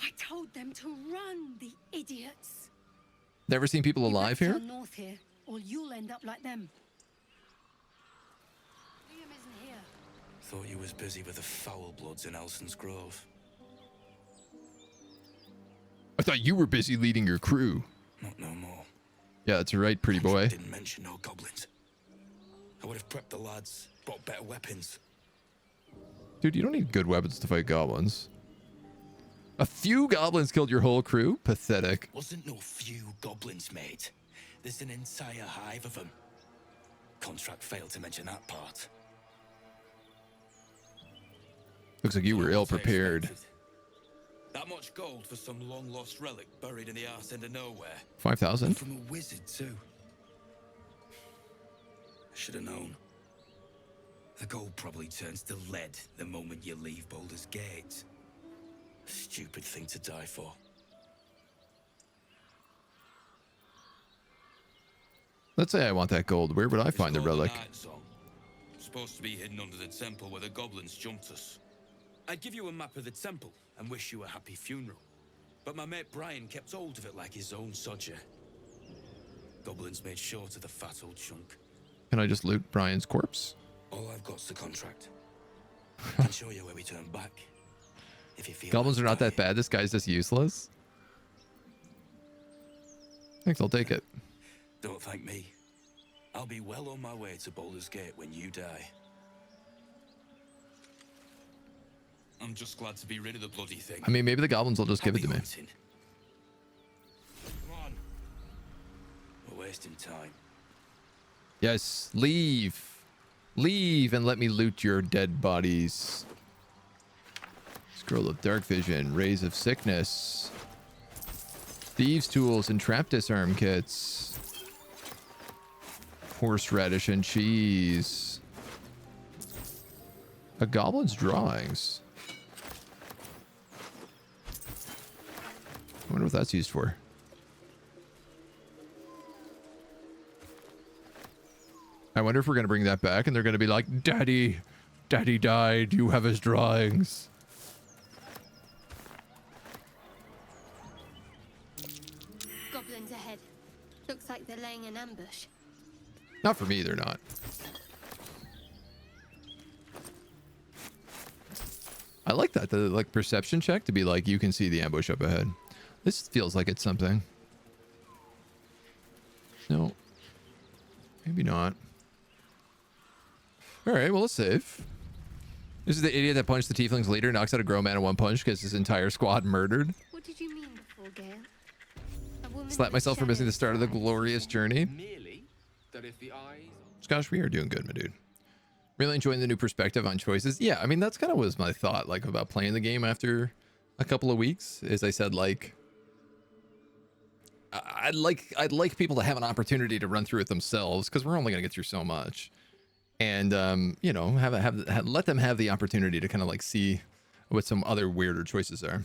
I told them to run, the idiots. Never seen people alive here? Turn north here, or you'll end up like them. Liam isn't here. Thought you was busy with the foul bloods in Elson's Grove. I thought you were busy leading your crew. Not no more. Yeah, that's right, pretty boy. Didn't mention no goblins. I would have prepped the lads, brought better weapons. Dude, you don't need good weapons to fight goblins. A few goblins killed your whole crew? Pathetic. Wasn't no few goblins, mate. There's an entire hive of them. Contract failed to mention that part. Looks like you were ill prepared. That much gold for some long-lost relic buried in the arse end of nowhere. 5,000? From a wizard, too. I should have known. The gold probably turns to lead the moment you leave Baldur's Gate. A stupid thing to die for. Let's say I want that gold. Where would I find the relic? Supposed to be hidden under the temple where the goblins jumped us. I'd give you a map of the temple and wish you a happy funeral. But my mate Brian kept hold of it like his own sodger. Goblins made short of the fat old chunk. Can I just loot Brian's corpse? All I've got's the contract. I can show you where we turn back. If you feel Goblins are not that bad. This guy's just useless. Thanks, I'll take it. Don't thank me. I'll be well on my way to Baldur's Gate when you die. I'm just glad to be rid of the bloody thing. I mean, maybe the goblins will just give it to me. Come on. We're wasting time. Yes, leave. Leave and let me loot your dead bodies. Scroll of Dark Vision, Rays of Sickness, Thieves' Tools and Trap Disarm Kits, Horseradish and Cheese, a Goblin's Drawings. I wonder what that's used for. I wonder if we're going to bring that back and they're going to be like, Daddy died, you have his drawings. Goblins ahead. Looks like they're laying an ambush. Not for me, they're not. I like that, the like perception check to be like, you can see the ambush up ahead. This feels like it's something. No. Maybe not. Alright, well, let's save. This is the idiot that punched the tiefling's leader, knocks out a grown man in one punch because his entire squad murdered. What did you mean before, Gale? Slap myself for missing the start of the glorious journey. Merely that if the eyes... Scottish, we are doing good, my dude. Really enjoying the new perspective on choices. Yeah, I mean, that's kind of was my thought, like, about playing the game after a couple of weeks. As I said, like, I'd like people to have an opportunity to run through it themselves, because we're only going to get through so much. And, you know, let them have the opportunity to kind of, like, see what some other weirder choices are.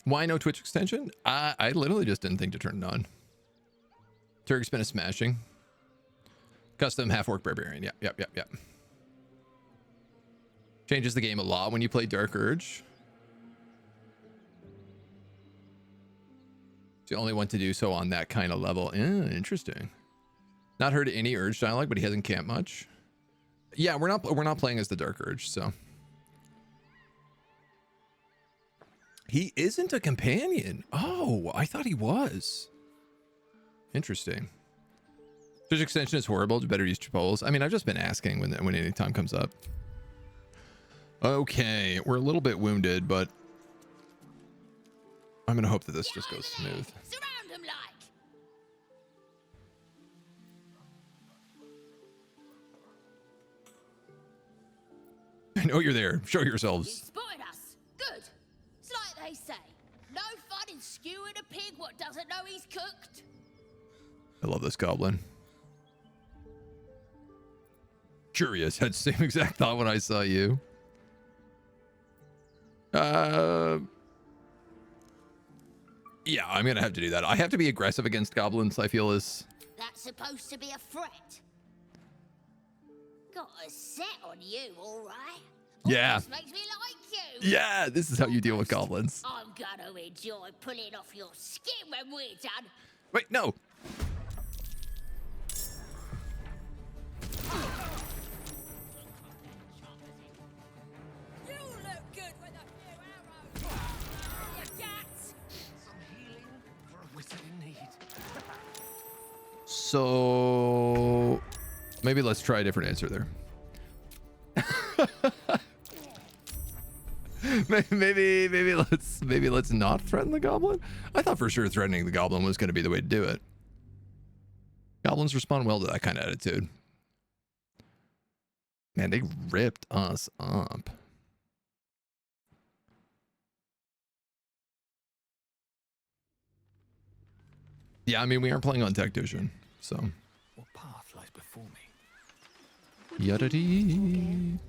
Why no Twitch extension? I literally just didn't think to turn it on. Turk spin is smashing. Custom half-orc barbarian. Yep. Changes the game a lot when you play Dark Urge. It's the only one to do so on that kind of level. Interesting. Not heard any Urge dialogue, but he hasn't camped much. Yeah, we're not playing as the Dark Urge, so. He isn't a companion. Oh, I thought he was. Interesting. Twitch extension is horrible. You better use Chipotles. I mean, I've just been asking when any time comes up. Okay, we're a little bit wounded, but I'm gonna hope that this just goes smooth. Surround them like. I know you're there. Show You yourselves. spotted us. Good. It's like they say. No fun in skewing a pig what doesn't know he's cooked. I love this goblin. Curious. Had the same exact thought when I saw you. Yeah, I'm gonna have to do that. I have to be aggressive against goblins, I feel is... That's supposed to be a threat. Got a set on you, all right. Yeah. Almost makes me like you. Yeah, this is how you deal with goblins. I'm gonna enjoy pulling off your skin when we're done. Wait, no. You look good with a few arrows. You got Some healing for a wizard in need. So maybe let's try a different answer there. maybe let's not threaten the goblin. I thought for sure threatening the goblin was going to be the way to do it. Goblins respond well to that kind of attitude. Man, they ripped us up. Yeah, I mean, we aren't playing on tactician, so. What path lies before me? Yadda-dee.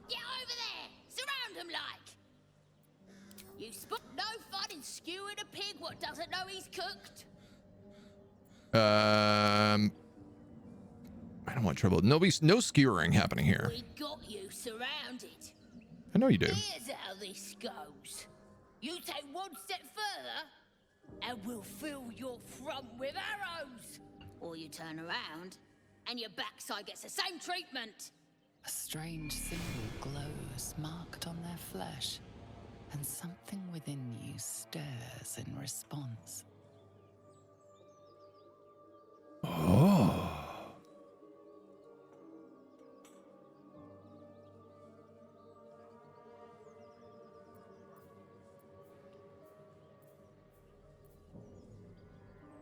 Get over there! Surround him like! You spot no fun in skewing a pig what doesn't know he's cooked? I don't want trouble. No skewering happening here. We got you surrounded. I know you do. Here's how this goes. You take one step further, and we'll fill your front with arrows. Or you turn around, and your backside gets the same treatment. A strange symbol glows, marked on their flesh, and something within you stirs in response. Oh.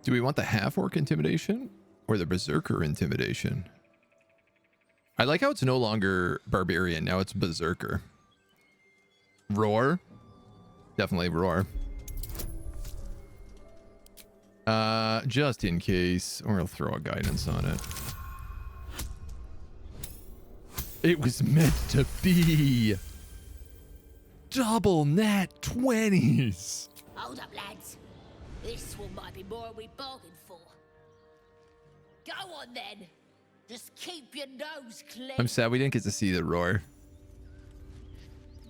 Do we want the half-orc intimidation or the berserker intimidation? I like how it's no longer barbarian. Now it's berserker. Roar. Definitely roar. Just in case, or I'll throw a guidance on it. It was meant to be. Double nat 20s. Hold up, lads. This one might be more than we bargained for. Go on, then. Just keep your nose clean. I'm sad we didn't get to see the roar.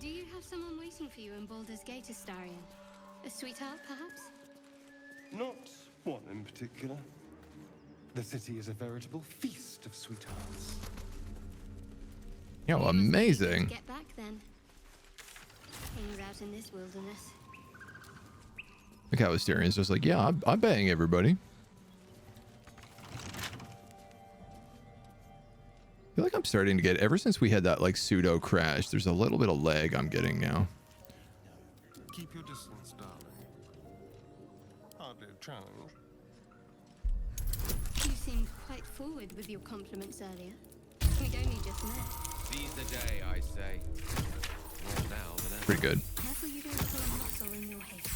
Do you have someone waiting for you in Baldur's Gate, Astarion? A sweetheart, perhaps? Not one in particular. The city is a veritable feast of sweethearts. Yo, amazing. Get back then. Hang out in this wilderness. Look how Astarion's just like, yeah, I'm banging everybody. I feel like I'm starting to get, ever since we had that like pseudo crash, there's a little bit of lag I'm getting now. Keep your distance, darling. Hardly a challenge. You seemed quite forward with your compliments earlier. We'd only just met. Seize the day, I say. More now than ever. Pretty good. Careful you don't pull a muscle in your haste.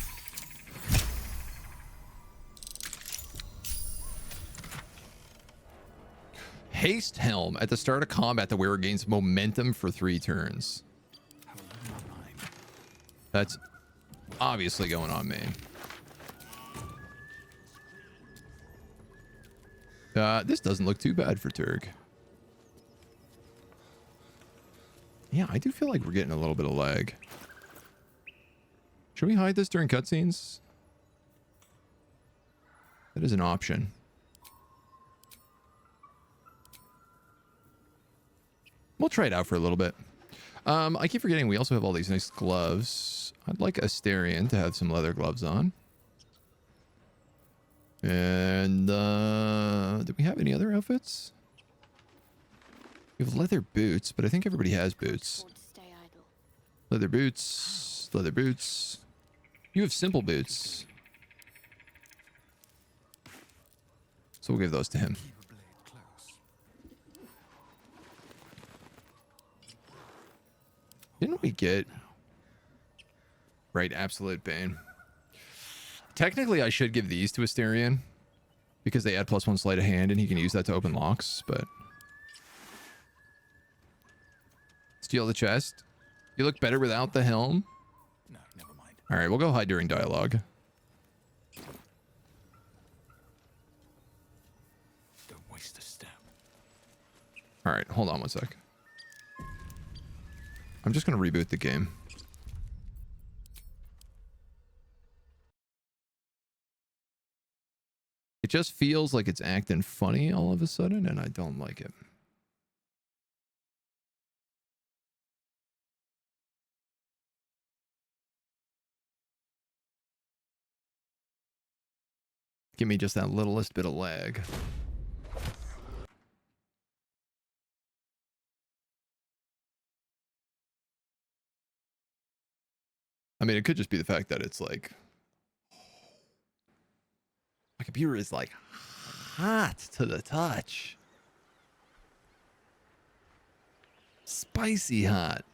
Haste Helm. At the start of combat, the wearer gains momentum for 3 turns. That's obviously going on main. This doesn't look too bad for Turg. Yeah, I do feel like we're getting a little bit of lag. Should we hide this during cutscenes? That is an option. We'll try it out for a little bit. I keep forgetting we also have all these nice gloves. I'd like Astarion to have some leather gloves on. And do we have any other outfits? We have leather boots, but I think everybody has boots. Leather boots, leather boots. You have simple boots. So we'll give those to him. Didn't we get... Right, absolute bane. Technically, I should give these to Astarion, because they add +1 sleight of hand, and he can use that to open locks, but... Steal the chest. You look better without the helm? No, never mind. Alright, we'll go hide during dialogue. Don't waste a step. Alright, hold on one sec. I'm just going to reboot the game. It just feels like it's acting funny all of a sudden, and I don't like it. Give me just that littlest bit of lag. I mean, it could just be the fact that it's like... My computer is like hot to the touch. Spicy hot.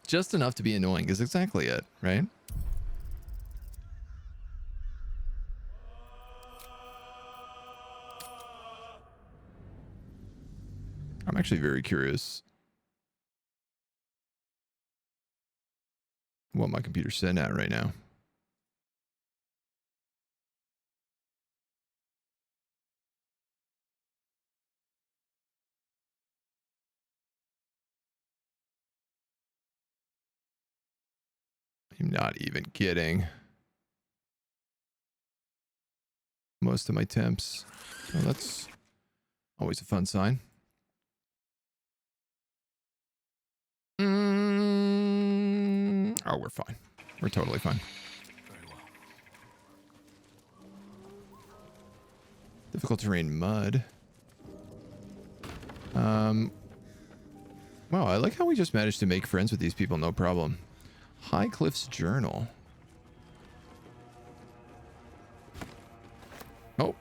Just enough to be annoying is exactly it, right? I'm actually very curious what my computer's sitting at right now. I'm not even kidding. Most of my temps. Well, that's always a fun sign. Oh, we're fine. We're totally fine. Very well. Difficult terrain mud. Wow, I like how we just managed to make friends with these people, no problem. High Cliff's Journal. Oh.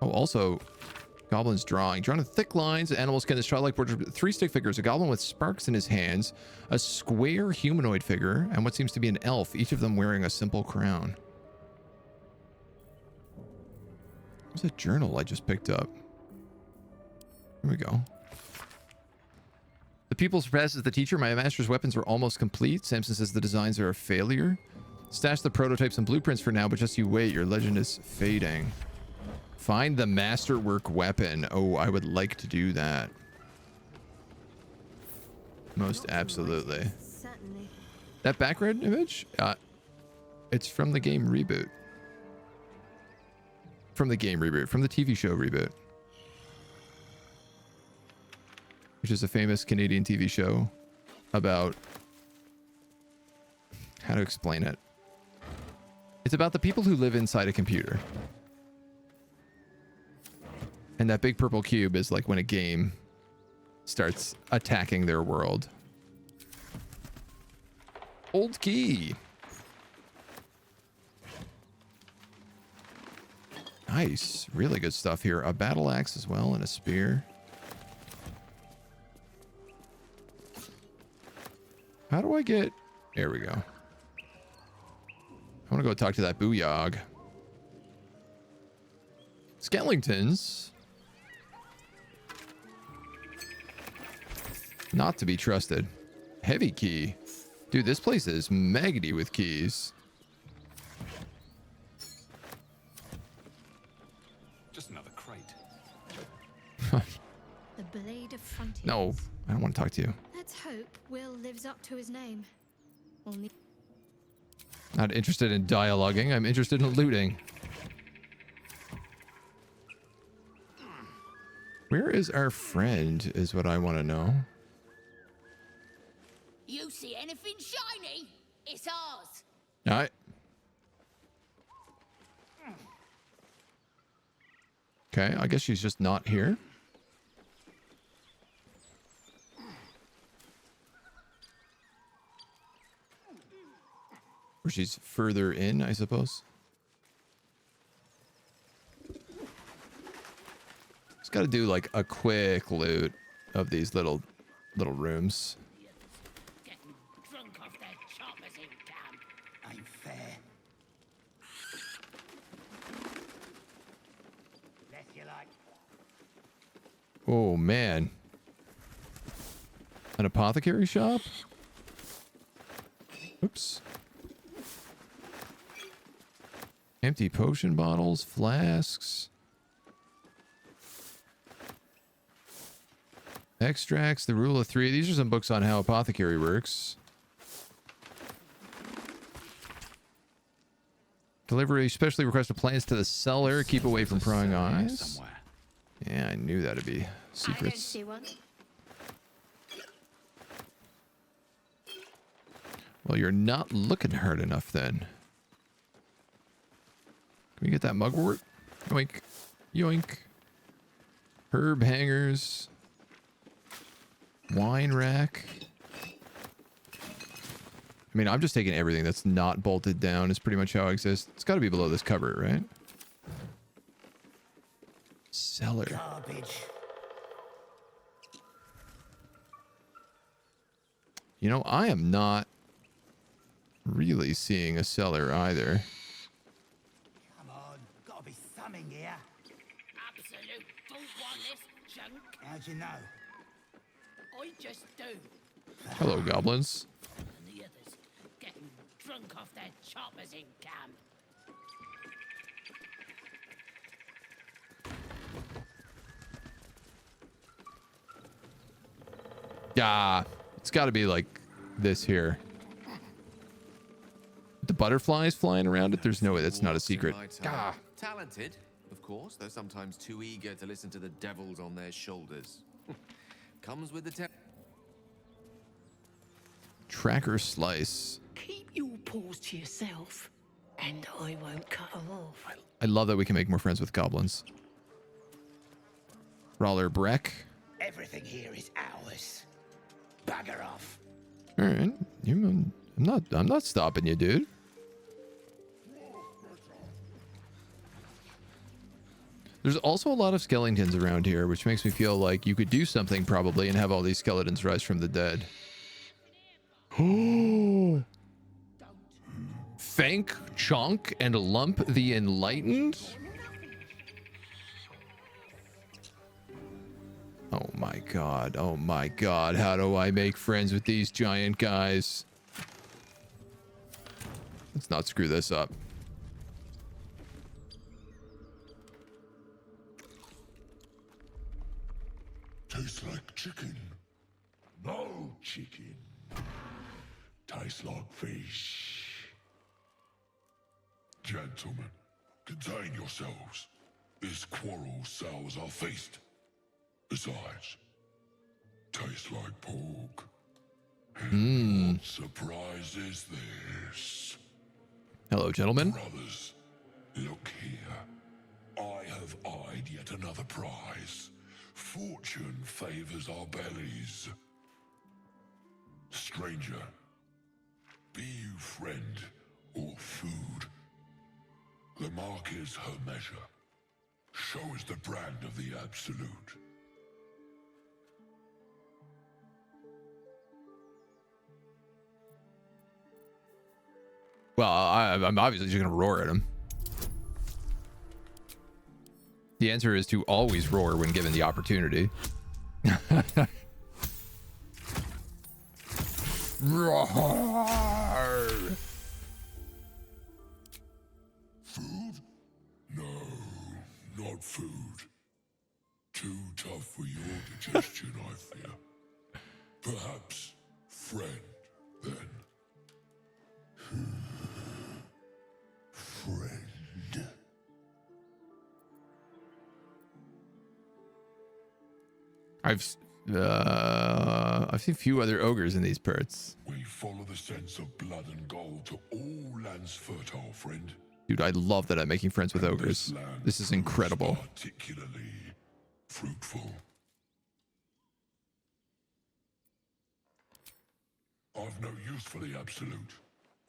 Oh, also, goblins drawing. Drawn in thick lines, animal skin, this childlike portrait of 3 stick figures. A goblin with sparks in his hands, a square humanoid figure, and what seems to be an elf, each of them wearing a simple crown. There's a journal I just picked up. Here we go. The pupil surpasses the teacher. My master's weapons are almost complete. Samson says the designs are a failure. Stash the prototypes and blueprints for now, but just you wait. Your legend is fading. Find the masterwork weapon. Oh, I would like to do that. Most absolutely. Certainly. That background image? It's from the game Reboot. From the game Reboot. From the TV show Reboot. Which is a famous Canadian TV show about... How to explain it? It's about the people who live inside a computer. And that big purple cube is like when a game starts attacking their world. Old key. Nice. Really good stuff here. A battle axe as well and a spear. How do I get... There we go. I want to go talk to that booyog. Skeletons. Not to be trusted. Heavy key. Dude, this place is maggoty with keys. Just another crate. The Blade of Frontiers. No, I don't want to talk to you. Let's hope Will lives up to his name. Only Not interested in dialoguing. I'm interested in looting. Where is our friend is what I want to know. You see anything shiny? It's ours. All right. Okay, I guess she's just not here. Or she's further in, I suppose. Just got to do like a quick loot of these little rooms. Getting drunk off their choppers in camp. Ain't fair. Less you like. Oh man. An apothecary shop? Oops. Empty potion bottles, flasks. Extracts, the rule of 3. These are some books on how apothecary works. Delivery, specially requested plants to the cellar. Keep away from prying eyes. Yeah, I knew that'd be secrets. I don't see one. Well, you're not looking hard enough then. Can we get that mugwort? Yoink. Yoink. Herb hangers. Wine rack. I mean, I'm just taking everything that's not bolted down. Is pretty much how it exists. It's got to be below this cover, right? Cellar. Garbage. You know, I am not really seeing a cellar either. Come on, gotta be something here. Absolute don't want this junk. How'd you know? I just do. Hello, goblins. And the others getting drunk off their choppers in camp. Yeah, it's got to be like this here. The butterflies flying around it. There's no way that's not a secret. Ah. Talented, of course, though sometimes too eager to listen to the devils on their shoulders. Comes with the Tracker slice. Keep your paws to yourself, and I won't cut them off. I love that we can make more friends with goblins. Roller Breck. Everything here is ours. Bugger off. All right, I'm not stopping you, dude. There's also a lot of skeletons around here, which makes me feel like you could do something probably and have all these skeletons rise from the dead. Oh. Fank, Chonk, and Lump the Enlightened? Oh my god, oh my god, how do I make friends with these giant guys? Let's not screw this up. Tastes like chicken. No chicken. Tastes like fish. Gentlemen, contain yourselves. This quarrel sours our feast. Besides, tastes like pork. And what surprise is this? Hello, gentlemen. Brothers, look here. I have eyed yet another prize. Fortune favors our bellies. Stranger, be you friend or food. The mark is her measure. Show us the brand of the absolute. Well, I'm obviously just gonna roar at him. The answer is to always roar when given the opportunity. Roar! Food? No, not food. Too tough for your digestion, I fear. Perhaps friend, then. Friend. I've seen a few other ogres in these parts. We follow the sense of blood and gold to all lands fertile, friend. Dude, I love that I'm making friends with ogres. This is incredible. Particularly fruitful. I've no use for the absolute,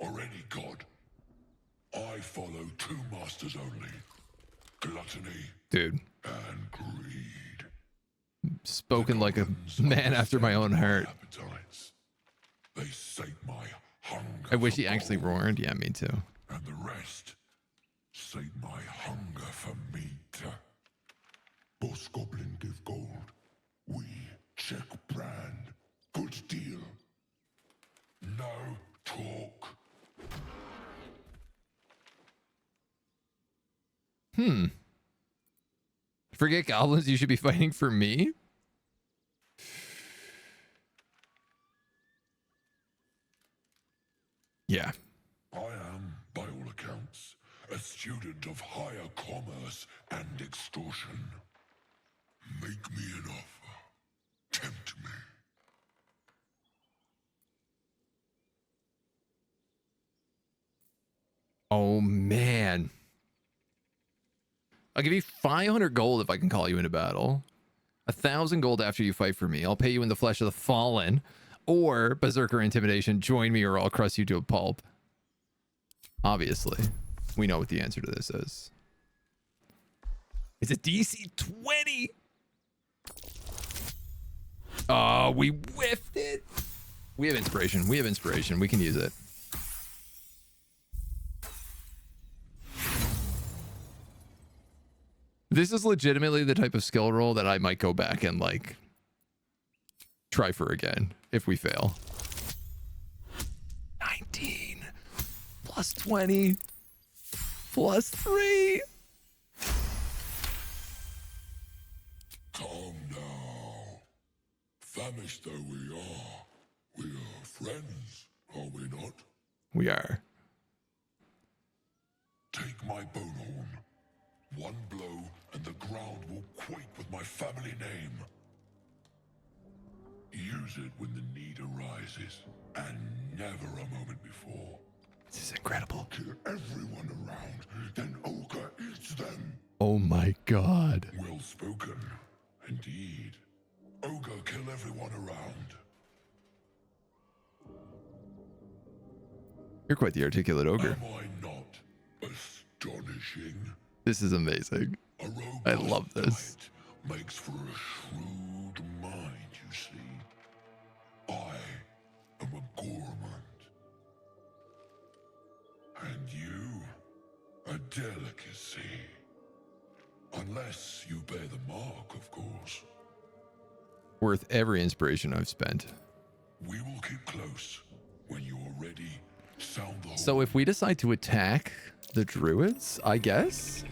or any god. I follow two masters only. Gluttony. Dude. And greed. Spoken like a man after my own heart. Appetites. They sate my hunger. I wish he actually roared. Yeah, me too. And the rest sate my hunger for meat. Boss Goblin give gold. We check brand. Good deal. No talk. Forget goblins, you should be fighting for me? a student of higher commerce and extortion. Make me an offer. Tempt me. Oh, man. I'll give you 500 gold if I can call you into battle. 1,000 gold after you fight for me. I'll pay you in the flesh of the fallen. Or Berserker Intimidation. Join me or I'll crush you to a pulp. Obviously. We know what the answer to this is. It's a DC 20. Oh, we whiffed it. We have inspiration. We have inspiration. We can use it. This is legitimately the type of skill roll that I might go back and like try for again if we fail. 19 plus 20 plus 3. Calm now. Famished though we are friends, are we not? We are. Take my bone horn. One blow and the ground will quake with my family name. Use it when the need arises, and never a moment before. This is incredible. Kill everyone around, then Ogre eats them. Oh my god. Well spoken, indeed. Ogre kill everyone around. You're quite the articulate ogre. Am I not astonishing? This is amazing. I love this. Makes for a shrewd mind, you see. I am a gourmand. And you, a delicacy. Unless you bear the mark, of course. Worth every inspiration I've spent. We will keep close. When you are ready, sound the horn. So if we decide to attack the druids, I guess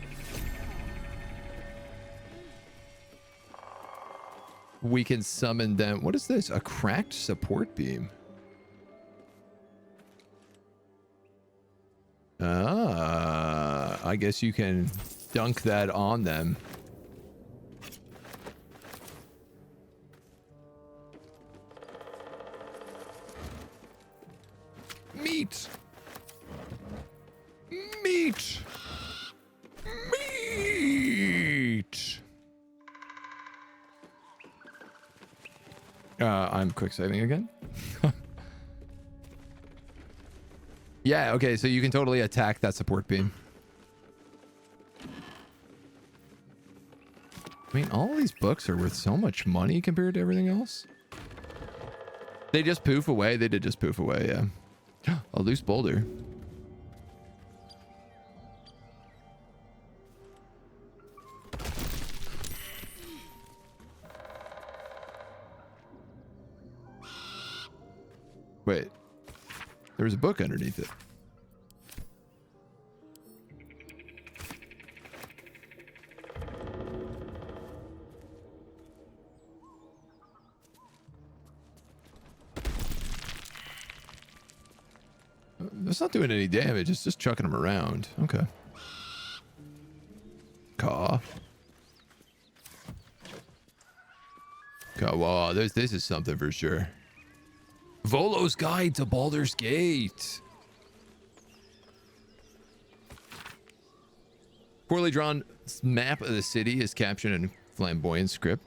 we can summon them. What is this? A cracked support beam. I guess you can dunk that on them. Meat. Meat. Meat. I'm quick saving again. Yeah, okay, so you can totally attack that support beam. I mean, all of these books are worth so much money compared to everything else. They just poof away. They did just poof away, yeah. A loose boulder. Wait. There was a book underneath it. It's not doing any damage. It's just chucking them around. Okay. Caw. Wow, this is something for sure. Volo's Guide to Baldur's Gate. Poorly drawn map of the city is captioned in flamboyant script.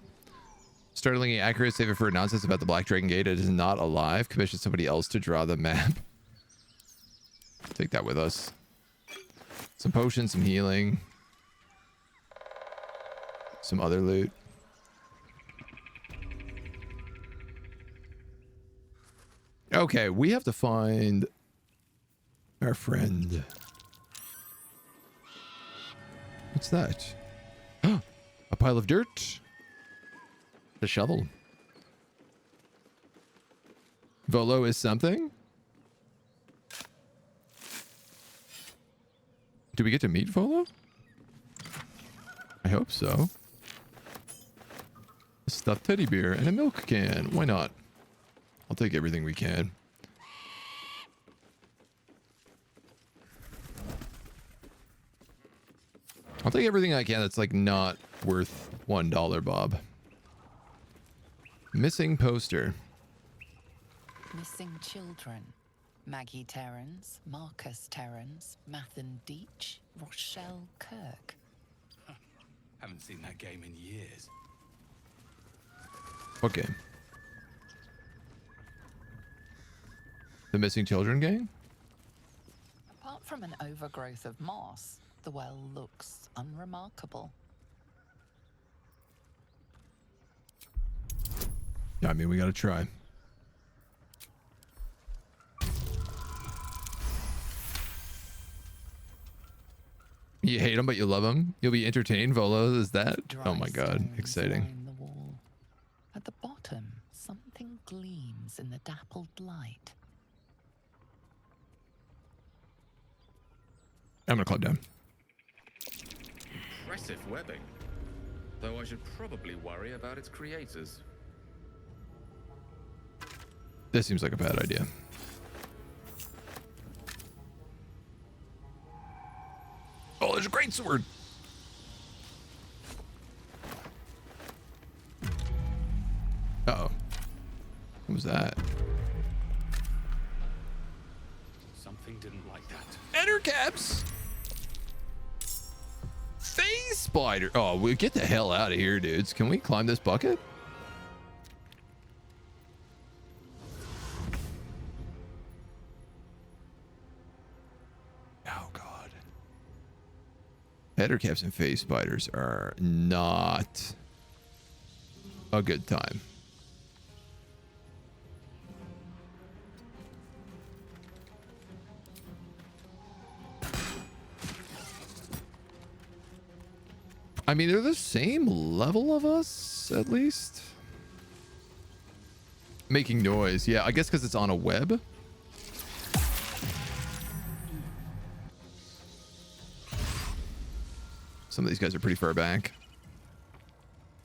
Startlingly accurate, save it for nonsense about the Black Dragon Gate. It is not alive. Commission somebody else to draw the map. Take that with us. Some potions, some healing. Some other loot. Okay, we have to find our friend. What's that? A pile of dirt. The shovel. Volo is something? Do we get to meet Volo? I hope so. A stuffed teddy bear and a milk can. Why not? I'll take everything we can. I'll take everything I can that's like not worth $1, Bob. Missing poster. Missing children. Maggie Terrans, Marcus Terrans, Mathan Deach, Rochelle Kirk. Haven't seen that game in years. What game? The Missing Children game? Apart from an overgrowth of moss, the well looks unremarkable. Yeah, I mean, we gotta try. You hate him, but you love him. You'll be entertained, Volo. Is that? Oh my god, exciting. The wall. At the bottom, something gleams in the dappled light. I'm gonna climb down. Impressive webbing. Though I should probably worry about its creators. This seems like a bad idea. Oh, there's a great sword. Uh-oh. What was that? Something didn't like that. Enter caps. Face spider. Oh, we get the hell out of here, dudes. Can we climb this bucket? Oh god. Header caps and face spiders are not a good time. I mean, they're the same level of us, at least. Making noise. Yeah, I guess because it's on a web. Some of these guys are pretty far back.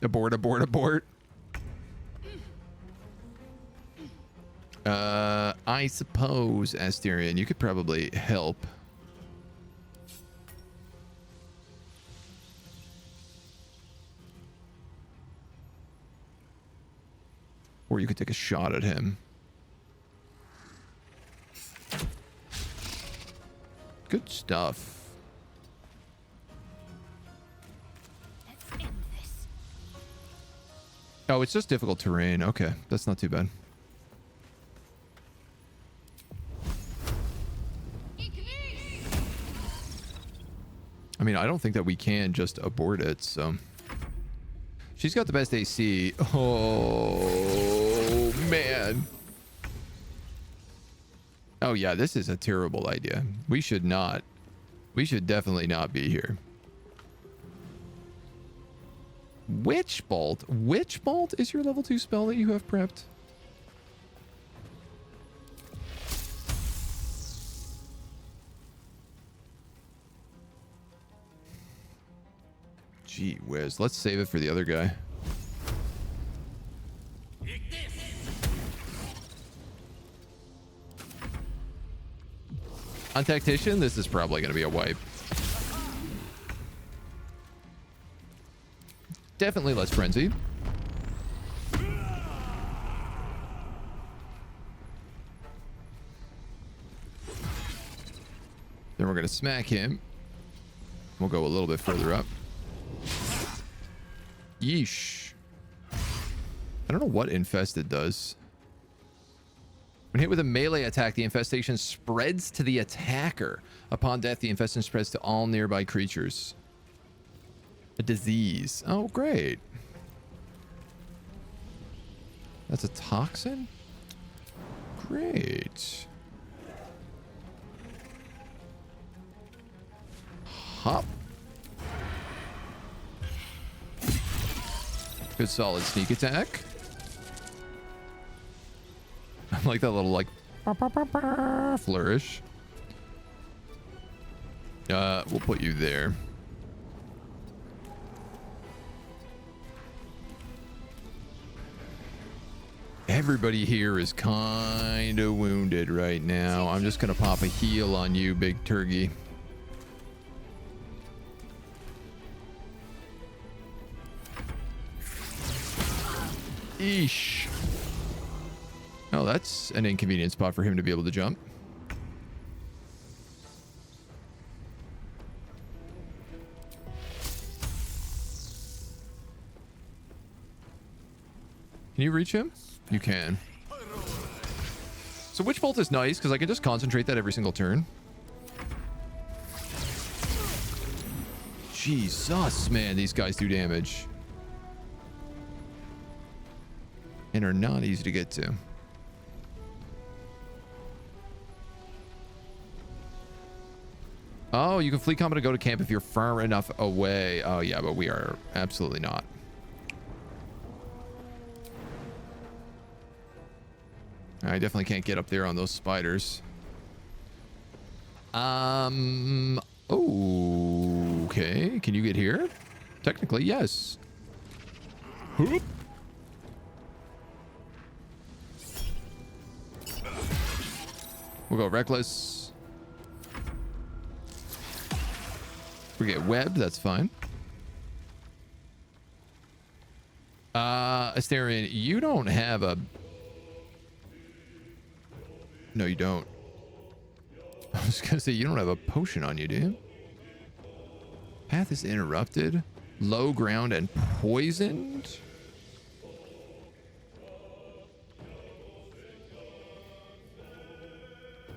Abort, abort, abort. I suppose, Asterion, you could probably help. Or you could take a shot at him. Good stuff. Oh, it's just difficult terrain. Okay, that's not too bad. I mean, I don't think that we can just abort it, so... She's got the best AC. Oh, man. Oh, yeah, this is a terrible idea. We should not. We should definitely not be here. Witch Bolt. Witch Bolt is your level 2 spell that you have prepped? Gee whiz. Let's save it for the other guy. On Tactician, this is probably going to be a wipe. Definitely less frenzy. Then we're going to smack him. We'll go a little bit further up. Yeesh. I don't know what Infested does. When hit with a melee attack, the infestation spreads to the attacker. Upon death, the infestation spreads to all nearby creatures. A disease. Oh, great. That's a toxin? Great. Hop. Good solid sneak attack. I like that little like flourish. We'll put you there. Everybody here is kind of wounded right now. I'm just gonna pop a heal on you, big turkey. Eesh. Oh, that's an inconvenient spot for him to be able to jump. Can you reach him? You can. So Witch Bolt is nice because I can just concentrate that every single turn. Jesus, man, these guys do damage. And are not easy to get to. Oh, you can flee combat and go to camp if you're far enough away. Oh, yeah, but we are absolutely not. I definitely can't get up there on those spiders. Okay. Can you get here? Technically, yes. Whoop. We'll go reckless. We get web, that's fine. Asterion, you don't have a... No, you don't. I was gonna say, you don't have a potion on you, do you? Path is interrupted. Low ground and poisoned?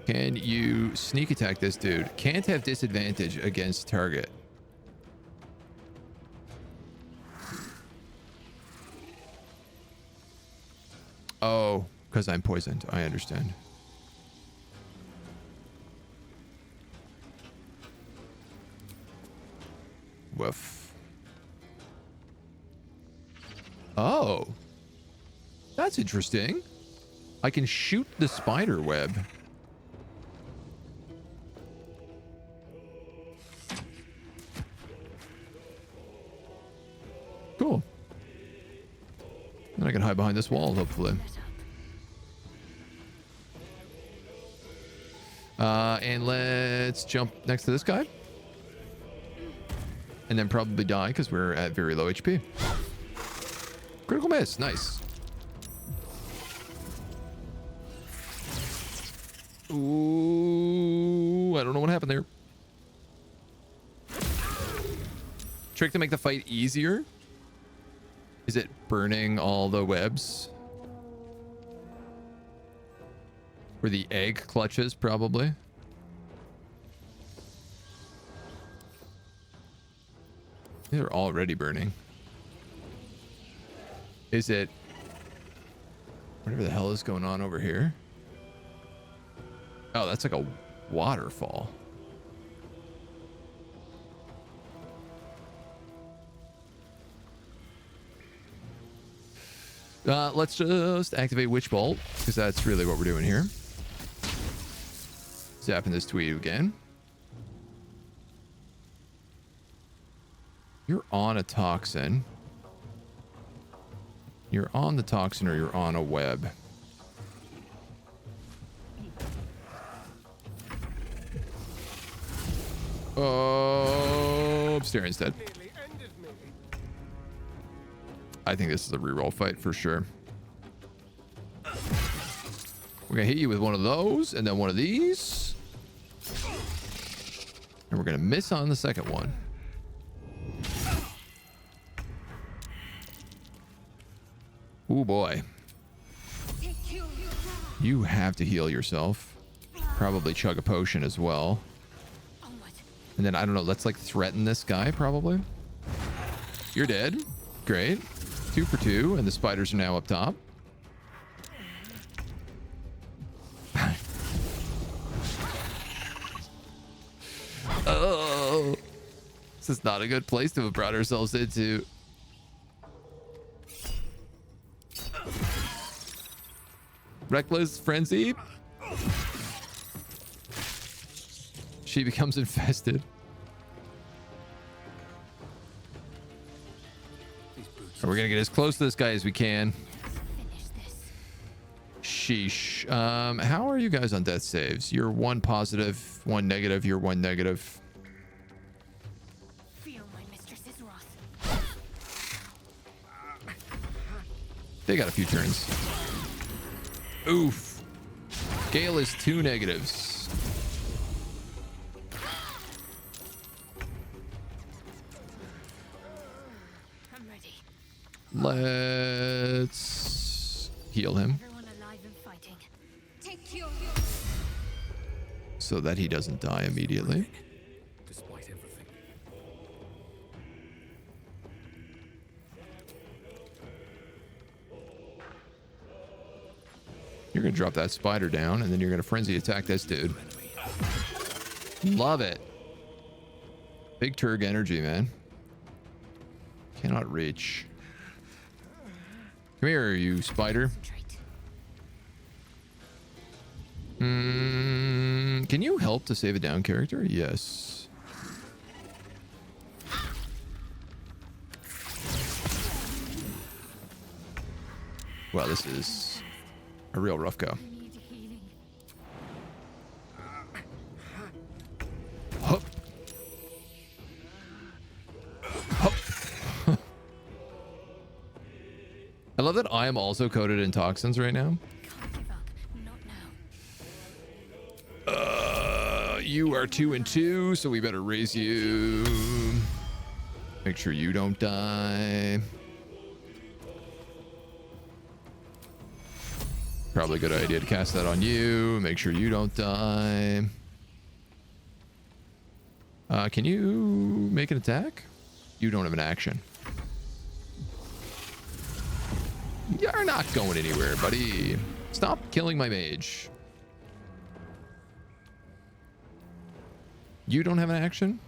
Can you sneak attack this dude? Can't have disadvantage against target. Oh, because I'm poisoned. I understand. Woof. Oh. That's interesting. I can shoot the spider web. Cool. Then I can hide behind this wall, hopefully. And let's jump next to this guy. And then probably die because we're at very low HP. Critical miss. Nice. Ooh, I don't know what happened there. Trick to make the fight easier. Is it burning all the webs? Or the egg clutches, probably. They're already burning. Is it... Whatever the hell is going on over here? Oh, that's like a waterfall. Let's just activate Witch Bolt, because that's really what we're doing here. Zapping this tweet again. You're on a toxin. You're on the toxin or you're on a web. Oh, Asterian's dead. I think this is a reroll fight for sure. We're gonna hit you with one of those and then one of these. And we're gonna miss on the second one. Oh boy. You have to heal yourself. Probably chug a potion as well. And then, I don't know, let's like threaten this guy probably. You're dead. Great. 2 for 2, and the spiders are now up top. Oh, this is not a good place to have brought ourselves into. Reckless frenzy. She becomes infested. And we're gonna get as close to this guy as we can. Sheesh. How are you guys on death saves? You're 1 positive, 1 negative. You're 1 negative. Feel my mistress's wrath. They got a few turns. Oof. Gale is 2 negatives. I'm ready. Let's heal him Everyone alive and fighting. Take your so that he doesn't die immediately. Despite everything. You're gonna drop that spider down, and then you're gonna frenzy attack this dude. Love it. Big Turg energy, man. Cannot reach. Come here, you spider. Can you help to save a down character? Yes. Wow, this is a real rough go. Hup. Hup. I love that I am also coated in toxins right now. You are 2 and 2, so we better raise you. Make sure you don't die. Probably a good idea to cast that on you. Make sure you don't die. Can you make an attack? You don't have an action. You're not going anywhere, buddy. Stop killing my mage. You don't have an action?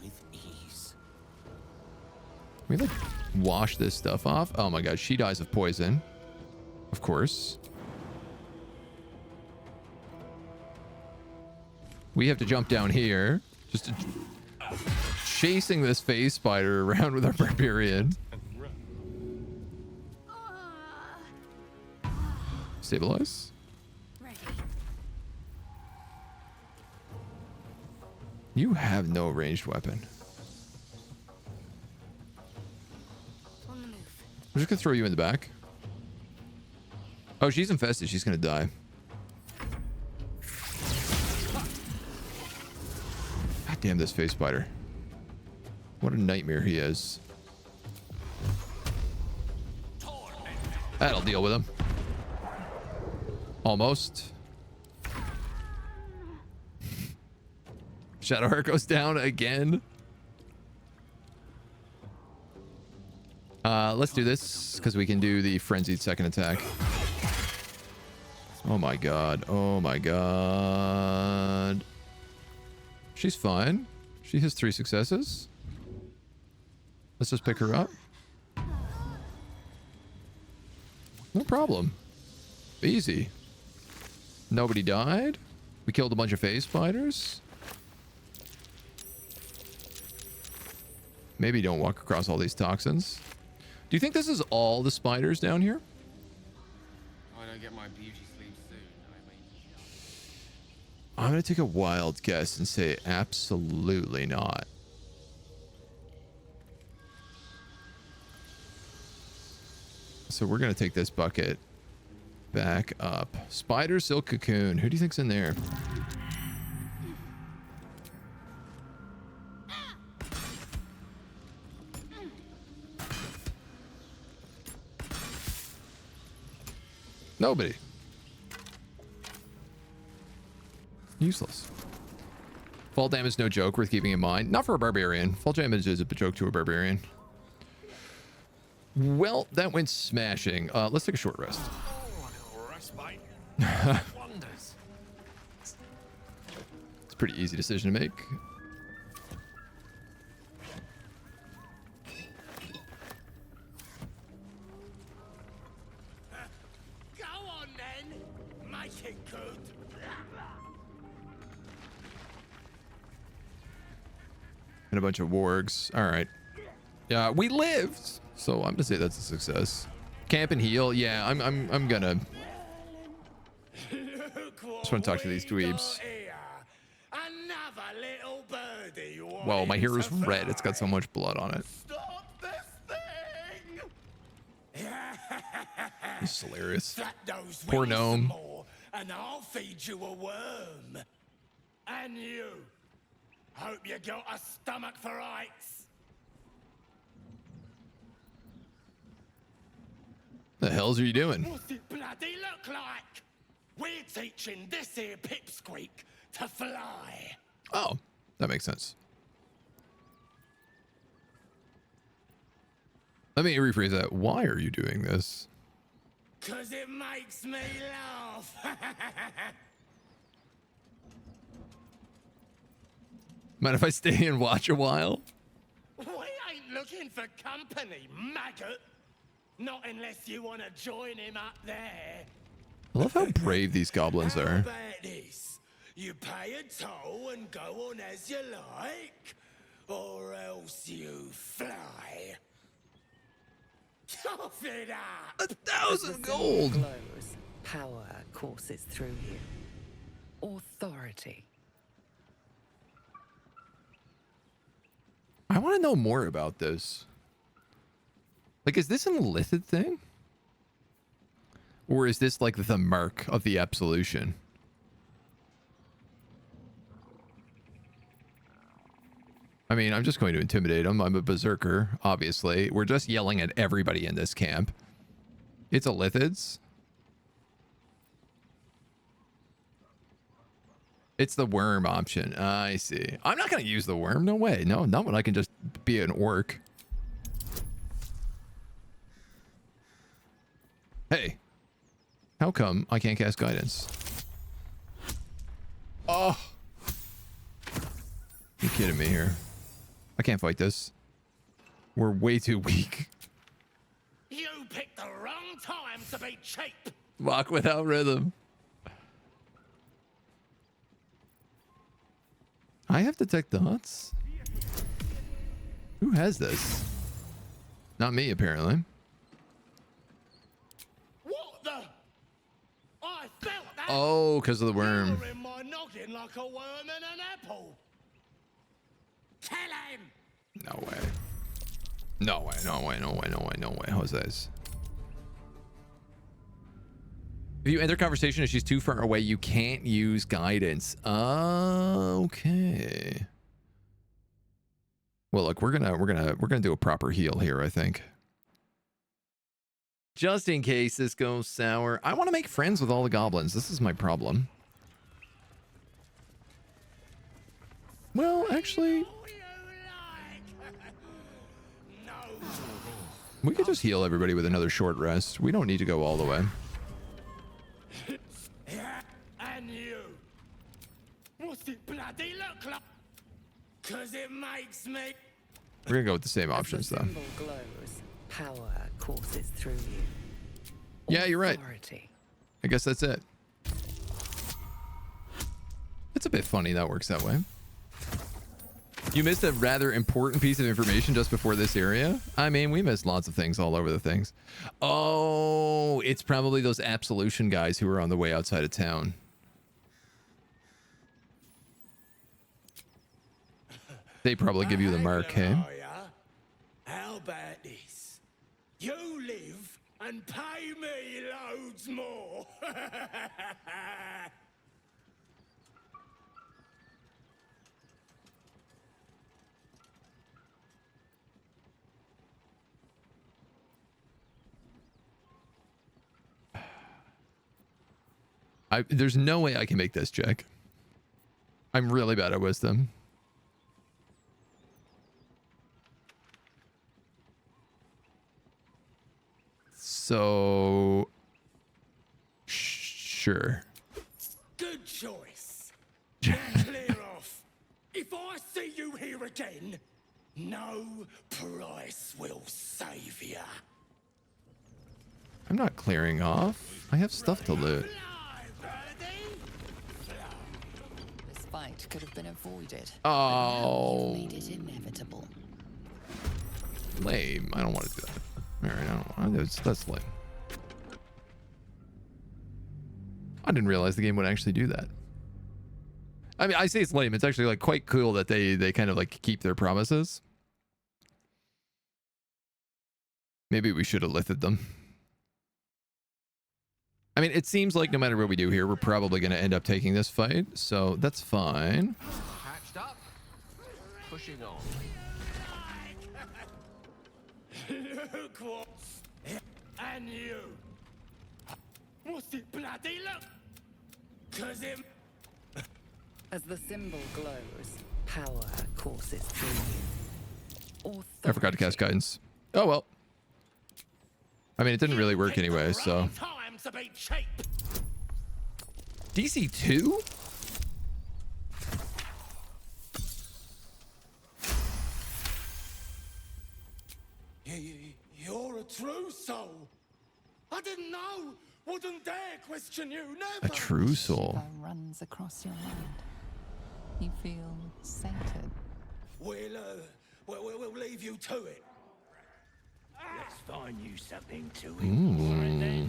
With ease. We like wash this stuff off. Oh my god, she dies of poison. Of course. We have to jump down here. Just chasing this phase spider around with our barbarian. Stabilize. ready. You have no ranged weapon. On the move. I'm just gonna throw you in the back. Oh, she's infested. She's gonna die. God damn this face spider. What a nightmare he is. That'll deal with him. Almost. Shadowheart goes down again. Let's do this because we can do the frenzied second attack. Oh my god. Oh my god. She's fine. She has 3 successes. Let's just pick her up. No problem. Easy. Nobody died. We killed a bunch of phase spiders. Maybe don't walk across all these toxins. Do you think this is all the spiders down here? I don't get my beauty sleep soon. I'm going to take a wild guess and say absolutely not. So we're going to take this bucket back up. Spider silk cocoon. Who do you think's in there? Nobody. Useless. Fall damage, no joke, worth keeping in mind. Not for a barbarian. Fall damage is a joke to a barbarian. Well, that went smashing. Let's take a short rest. It's a pretty easy decision to make. Go on then, make it good. And a bunch of wargs. All right. Yeah, we lived. So I'm gonna say that's a success. Camp and heal. Yeah, I'm gonna. Just want to talk to these dweebs. Another little birdie, what? Whoa, my hair is red. It's got so much blood on it. This is hilarious. Poor gnome. And I'll feed you a worm. And you. Hope you got a stomach for ice. The hells are you doing? What's it bloody look like? We're teaching this here pipsqueak to fly. Oh, that makes sense. Let me rephrase that. Why are you doing this? 'Cause it makes me laugh. Mind if I stay and watch a while? We ain't looking for company, maggot. Not unless you want to join him up there. I love how brave these goblins How are. about this? You pay a toll and go on as you like, or else you fly. Cough it up. 1,000 gold. Glows. Power courses through you. Authority. I want to know more about this. Like, is this an illithid thing? Or is this like the mark of the absolution? I mean, I'm just going to intimidate him. I'm a berserker, obviously. We're just yelling at everybody in this camp. It's illithids. It's the worm option. I see. I'm not going to use the worm. No way. No, not when I can just be an orc. Hey. How come I can't cast guidance? Oh. You're kidding me here. I can't fight this. We're way too weak. You picked the wrong time to be cheap. Walk without rhythm. I have detect thoughts. Who has this? Not me, apparently. What the? I felt that. Oh, because of the worm. You're in my noggin like a worm in an apple. Kill him. No way. No way, no way, no way, no way, no way, Jose's. If you enter conversation and she's too far away, you can't use guidance. Okay. Well, look, we're gonna do a proper heal here, I think. Just in case this goes sour. I want to make friends with all the goblins. This is my problem. Well, actually, we could just heal everybody with another short rest. We don't need to go all the way. And you. What's it bloody look like? 'Cause it makes me. We're gonna go with the same options, though. Symbol glows. Power courses through you. Yeah, you're right. Authority. I guess that's it. It's a bit funny that works that way. You missed a rather important piece of information just before this area. I mean, we missed lots of things all over the things. Oh, it's probably those absolution guys who are on the way outside of town. They probably give you the mark, hey? How about this? You live and pay me loads more. There's no way I can make this check. I'm really bad at wisdom. So, sure. Good choice. Clear off. If I see you here again, no price will save you. I'm not clearing off. I have stuff to loot. This fight could have been avoided. Oh. You've made it inevitable. Lame. I don't want to do that. Alright, I don't want to. That's lame. I didn't realize the game would actually do that. I mean, I say it's lame. It's actually like quite cool that they kind of like keep their promises. Maybe we should have lifted them. I mean, it seems like no matter what we do here, we're probably going to end up taking this fight, so that's fine. Patched up. Pushing on. Look what's... And you. What's it bloody look? 'Cause it... As the symbol glows, power courses through you. I forgot to cast guidance. Oh, well. I mean, it didn't really work anyway, so... Time to be cheap. DC 2? You're a true soul. I didn't know. Wouldn't dare question you. Never. A true soul. Shiver runs across your mind. You feel sated. We'll leave you to it. Let's find you something to eat. Ooh.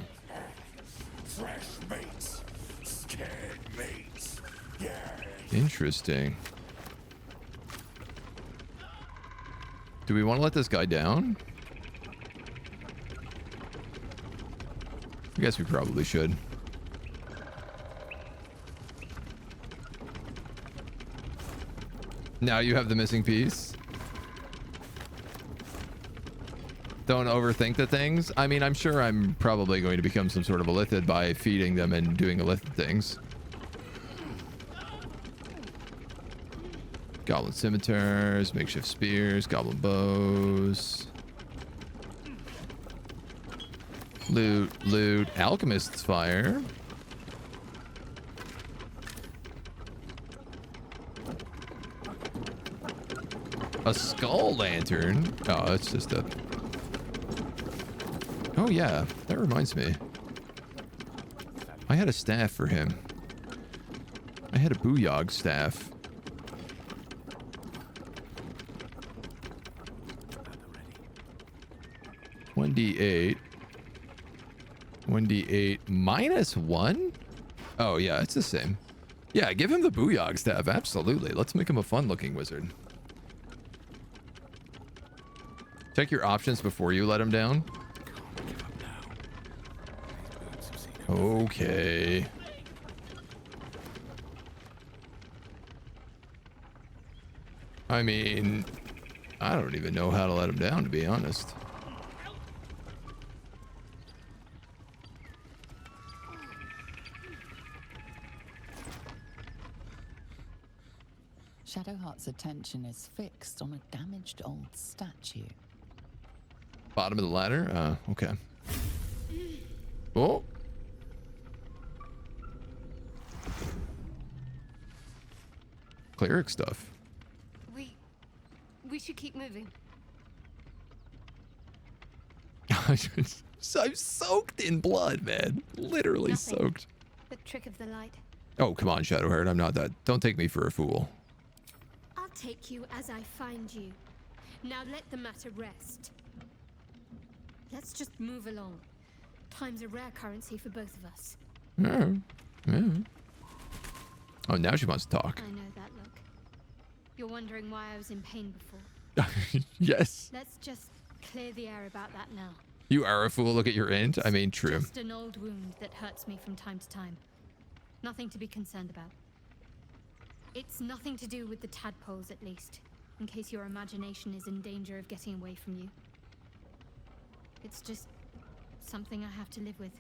Fresh meats, scared meats. Yeah. Interesting. Do we want to let this guy down? I guess we probably should. Now you have the missing piece. Don't overthink the things. I mean, I'm sure I'm probably going to become some sort of a lithid by feeding them and doing illithid things. Goblin scimitars, makeshift spears, goblin bows. Loot, alchemist's fire. A skull lantern. Oh, it's just a... Oh yeah, that reminds me. I had a staff for him. I had a Booyog staff. $1d8. 1d8 minus 1? Oh yeah, it's the same. Yeah, give him the Booyog staff, absolutely. Let's make him a fun looking wizard. Check your options before you let him down. Okay. I mean, I don't even know how to let him down, to be honest. Shadowheart's attention is fixed on a damaged old statue. Bottom of the ladder? Okay. Oh. Cleric stuff. We should keep moving. I'm soaked in blood, man. Literally Nothing. soaked. The trick of the light. Oh, come on, Shadowheart. I'm not that. Don't take me for a fool. I'll take you as I find you. Now let the matter rest. Let's just move along. Time's a rare currency for both of us. Yeah. Yeah. Oh, now she wants to talk. I know that look. You're wondering why I was in pain before. Yes. Let's just clear the air about that now. You are a fool. Look at your int. I mean, true. Just an old wound that hurts me from time to time. Nothing to be concerned about. It's nothing to do with the tadpoles, at least, in case your imagination is in danger of getting away from you. It's just something I have to live with.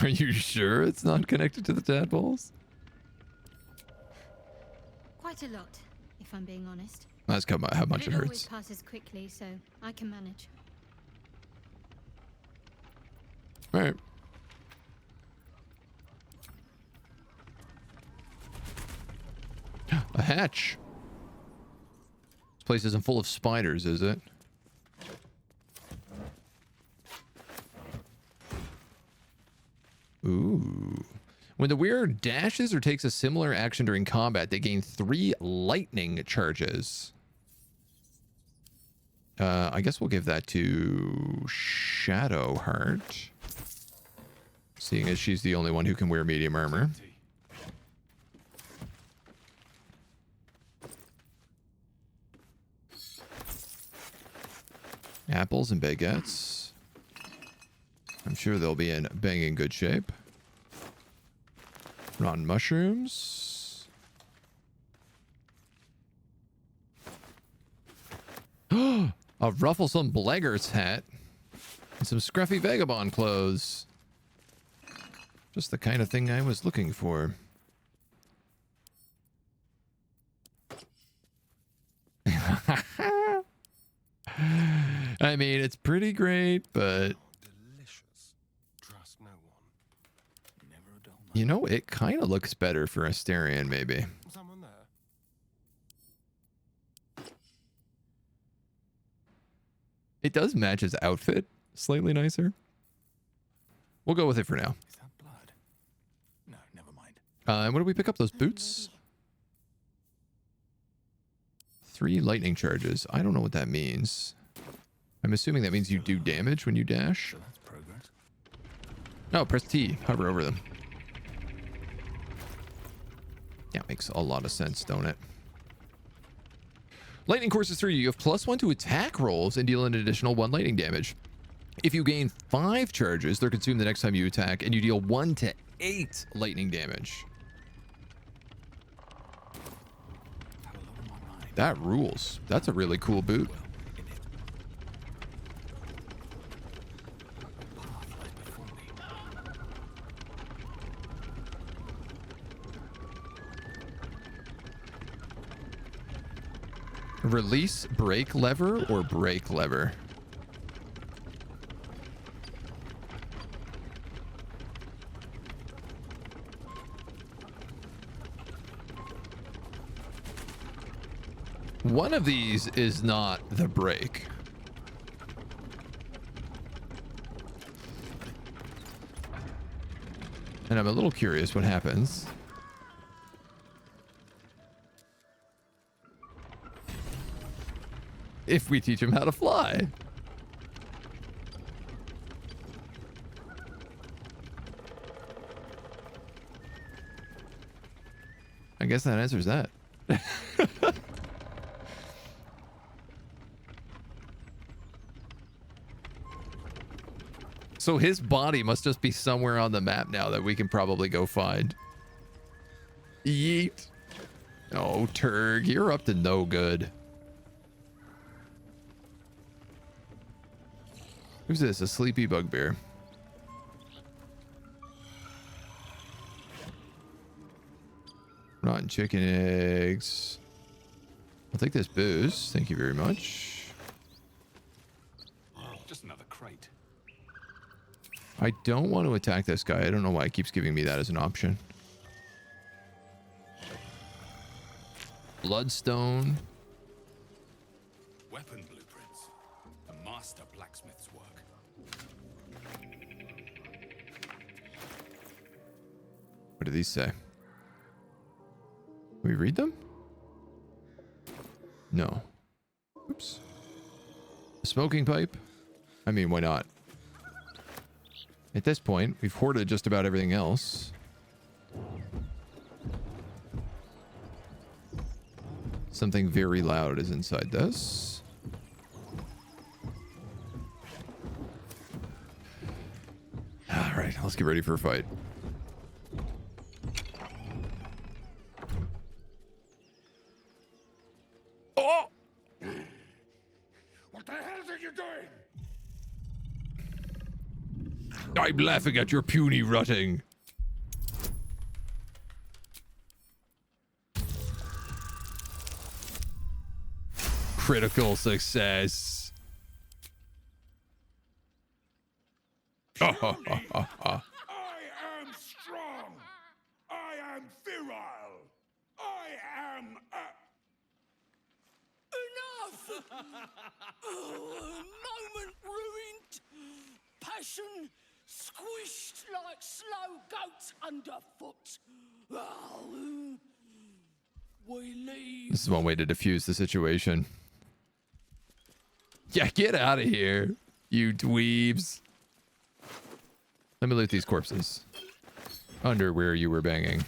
Are you sure it's not connected to the tadpoles? Quite a lot, if I'm being honest. That's how much it It always hurts. passes quickly, so I can manage. All right. A hatch. This place isn't full of spiders, is it? Ooh. When the wearer dashes or takes a similar action during combat, they gain 3 lightning charges. I guess we'll give that to Shadowheart. seeing as she's the only one who can wear medium armor. Apples and baguettes. I'm sure they'll be in banging good shape. Rotten mushrooms. A rufflesome blackguard's hat. And some scruffy vagabond clothes. Just the kind of thing I was looking for. I mean, it's pretty great, but you know, it kind of looks better for Asterion, maybe. Someone there? It does match his outfit slightly nicer. We'll go with it for now. Is that blood? No, never mind. And what do we pick up? Those boots? 3 lightning charges. I don't know what that means. I'm assuming that means you do damage when you dash. That's progress. No, press T. Hover over them. Yeah, makes a lot of sense, don't it? Lightning Course is 3. You have +1 to attack rolls and deal an additional 1 lightning damage. If you gain 5 charges, they're consumed the next time you attack, and you deal 1 to 8 lightning damage. That rules. That's a really cool boot. Release brake lever or brake lever? One of these is not the brake. And I'm a little curious what happens. If we teach him how to fly. I guess that answers that. So his body must just be somewhere on the map now that we can probably go find. Yeet. Oh, Turg, you're up to no good. Who's this? A sleepy bugbear. Rotten chicken eggs. I'll take this booze. Thank you very much. Just another crate. I don't want to attack this guy. I don't know why it keeps giving me that as an option. Bloodstone. Weapon blueprints. A master blacksmith's work. What do these say? Can we read them? No. Oops. A smoking pipe? I mean, why not? At this point, we've hoarded just about everything else. Something very loud is inside this. All right, let's get ready for a fight. Oh! What the hell are you doing? I'm laughing at your puny rutting. Critical success. I am strong. I am virile. I am Enough! Moment ruined. Passion squished like slow goats underfoot. We leave. This is one way to diffuse the situation. Yeah, get out of here, you dweebs. Let Let me loot these corpses. Under where you were banging.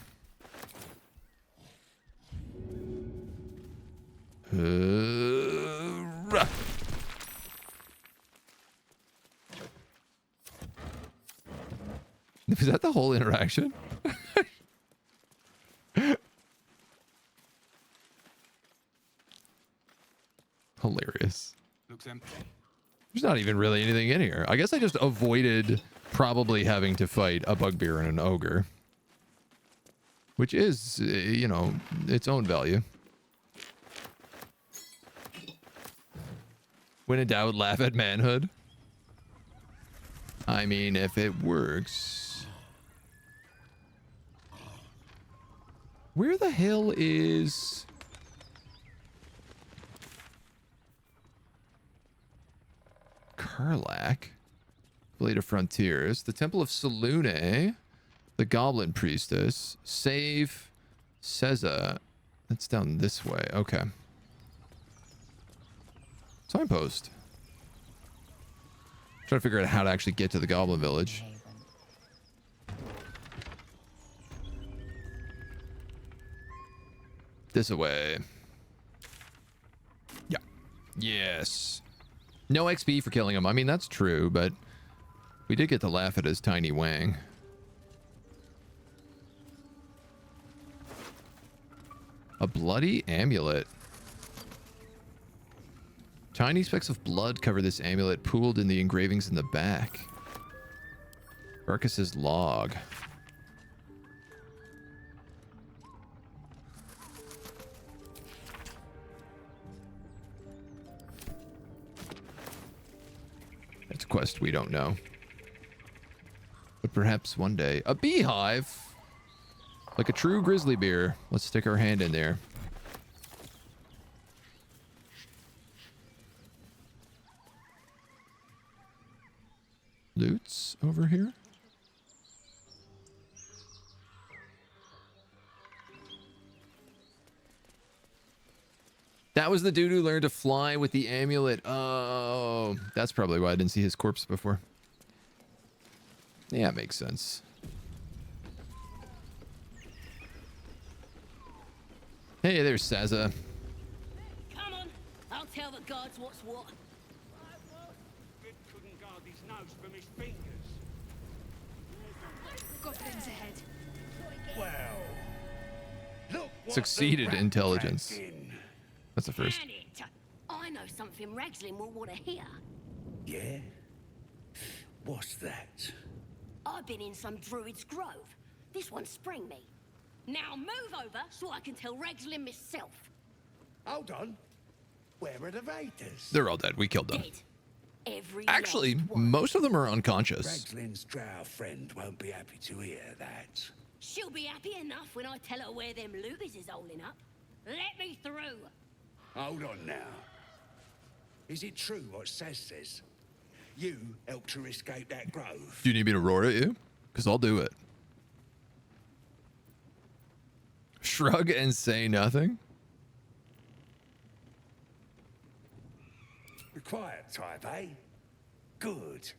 Was that the whole interaction? Hilarious. Looks empty. There's not even really anything in here. I guess I just avoided probably having to fight a bugbear and an ogre. Which is, you know, its own value. When in doubt, laugh at manhood. I mean, if it works. Where the hell is... Karlach? Blade of Frontiers. The Temple of Selune. The Goblin Priestess. Save Seza. That's down this way. Okay. Signpost. Trying to figure out how to actually get to the Goblin Village. This way. Yeah. Yes. No XP for killing him. I mean, that's true, but we did get to laugh at his tiny wang. A bloody amulet. Tiny specks of blood cover this amulet, pooled in the engravings in the back. Barkas's log. It's a quest we don't know. But perhaps one day. A beehive? Like a true grizzly bear. Let's stick our hand in there. Loots over here? That was the dude who learned to fly with the amulet. Oh, that's probably why I didn't see his corpse before. Yeah, it makes sense. Hey, there's Seza. Come on, I'll tell the guards what's what. It couldn't guard his nose from his fingers. Goblins ahead. Well, look what Succeeded the rat intelligence. dragged in. That's the first. Damn it! I know something Ragslin will want to hear. Yeah? What's that? I've been in some druid's grove. This one sprang me. Now move over so I can tell Ragslin myself. Hold on. Where are the raiders? They're all dead. We killed them. Dead. Every Actually, last one. most of them are unconscious. Ragslin's drow friend won't be happy to hear that. She'll be happy enough when I tell her where them looters is holding up. Let me through. Hold on now. Is it true what Saz says? You helped her escape that grove? Do you need me to roar at you? Because I'll do it. Shrug and say nothing? The quiet type, eh? Good.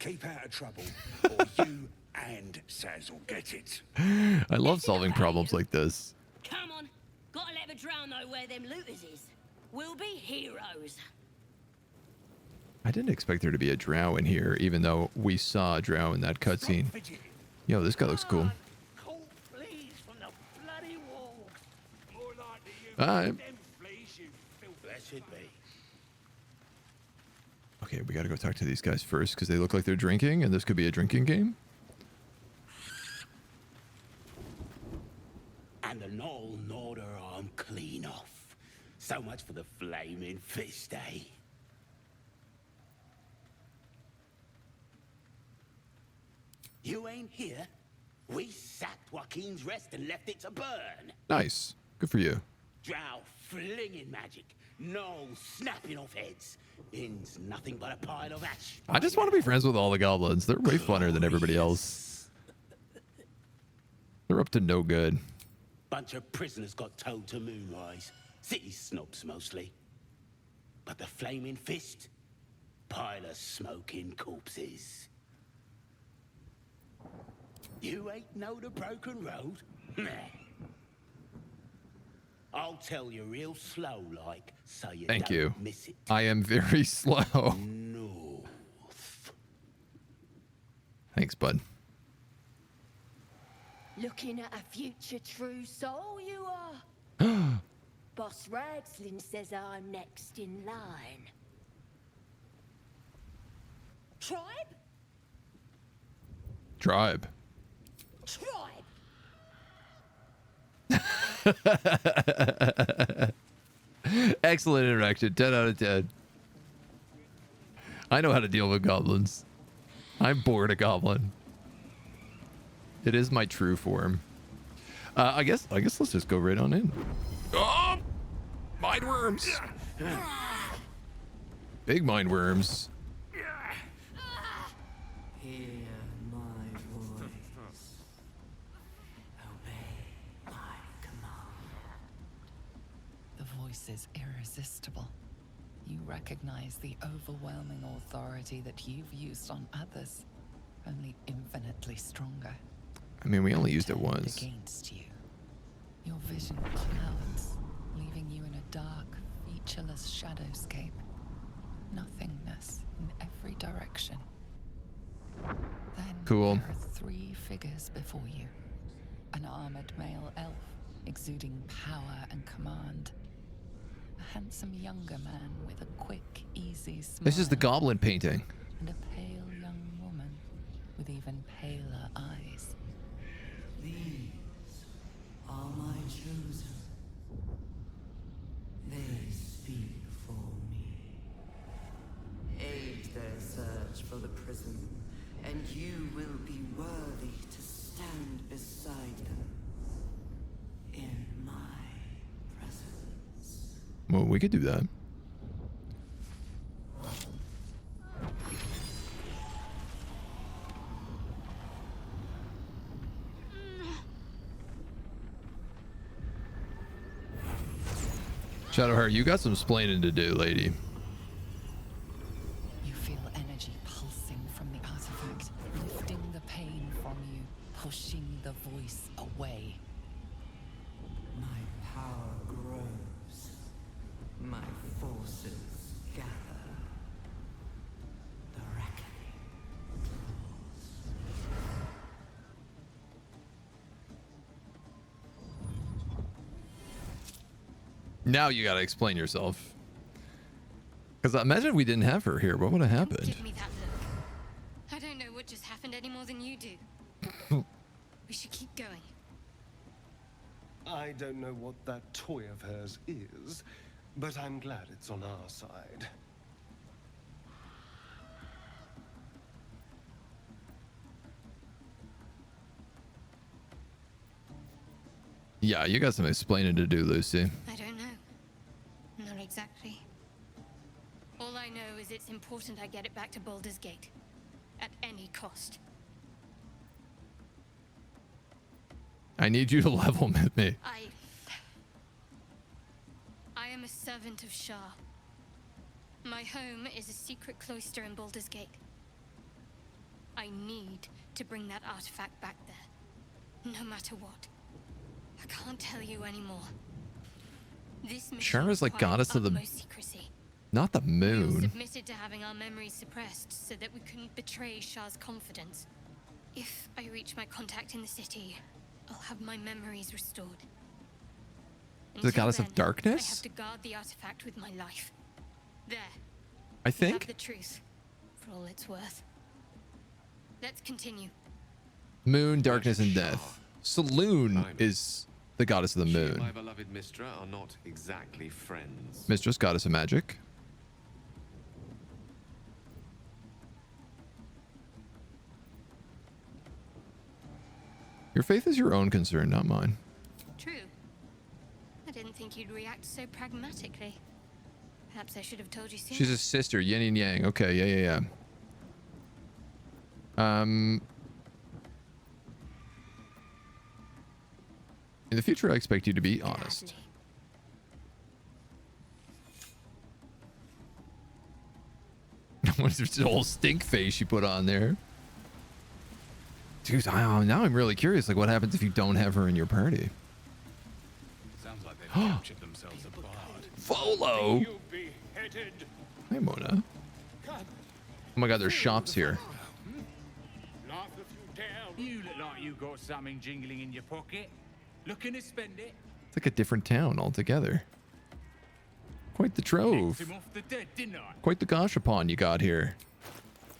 Keep out of trouble, or you and Saz will get it. I love solving problems like this. Come on. Gotta let the drow know where them looters is. We'll be heroes. I didn't expect there to be a drow in here, even though we saw a drow in that cutscene. Yo, this guy looks cool. Alright. Okay, we gotta go talk to these guys first, because they look like they're drinking, and this could be a drinking game. And the Knoll gnawed her arm clean off. So much for the flaming fist, eh? You ain't here. We sacked Joaquin's Rest and left it to burn. Nice. Good for you. Drow flinging magic. Knoll snapping off heads. In's nothing but a pile of ash. I just want to be friends with all the goblins. They're way funner than everybody else. They're up to no good. Bunch of prisoners got towed to Moonrise. City snobs mostly. But the flaming fist? Pile of smoking corpses. You ain't know the broken road? Nah. I'll tell you real slow like, so you Thank don't you. miss it. I am very slow. North. Thanks, bud. Looking at a future true soul, you are. Boss Ragslin says I'm next in line. Tribe? Tribe. Tribe! Excellent interaction. 10 out of 10. I know how to deal with goblins. I'm bored a goblin. It is my true form. I guess let's just go right on in. Oh! Mind worms. Big mind worms. Hear my voice. Obey my command. The voice is irresistible. You recognize the overwhelming authority that you've used on others, only infinitely stronger. I mean, we only used it once. Against you. Your vision clouds, leaving you in a dark, featureless shadowscape. Nothingness in every direction. Then Cool. there are 3 figures before you. An armored male elf, exuding power and command. A handsome younger man with a quick, easy smile. This is the goblin painting. And a pale young woman with even paler eyes. These are my chosen. They speak for me. Aid their search for the prison, and you will be worthy to stand beside them in my presence. Well, we could do that. Shadowheart, you got some splaining to do, lady. You feel energy pulsing from the artifact, lifting the pain from you, pushing the voice away. My power grows. My forces gather. The reckoning Now you gotta explain yourself. Because imagine if we didn't have her here. What would have happened? Give me that look. I don't know what just happened any more than you do. We should keep going. I don't know what that toy of hers is, but I'm glad it's on our side. Yeah, you got some explaining to do, Lucy. I don't know. Not exactly. All I know is it's important I get it back to Baldur's Gate. At any cost. I need you to level with me. I am a servant of Shah. My home is a secret cloister in Baldur's Gate. I need to bring that artifact back there. No matter what. I can't tell you anymore. This mission Shara's like goddess of the... utmost secrecy. Not the We all moon. submitted to having our memories suppressed so that we couldn't betray Shah's confidence. If I reach my contact in the city, I'll have my memories restored. The goddess of Until then, darkness? I have to guard the artifact with my life. There. I You think? have the truth, for all it's worth. Let's continue. Moon, darkness, and death. Saloon is the goddess of the She and moon. my beloved Mistra are not exactly friends. Mistress, goddess of magic. Your faith is your own concern, not mine. True. I didn't think you'd react so pragmatically. Perhaps I should have told you sooner. She's a sister, yin and yang. Okay, yeah. In the future, I expect you to be honest. What's this whole stink face she put on there? Dude, now I'm really curious. Like, what happens if you don't have her in your party? Sounds like they've captured themselves a bard. Volo! Hey, Mona. Oh my god, there's shops here. You look like you got something jingling in your pocket. Looking to spend it? It's like a different town altogether. Quite the trove. Him off the dead, didn't I? Quite the gashapon you got here.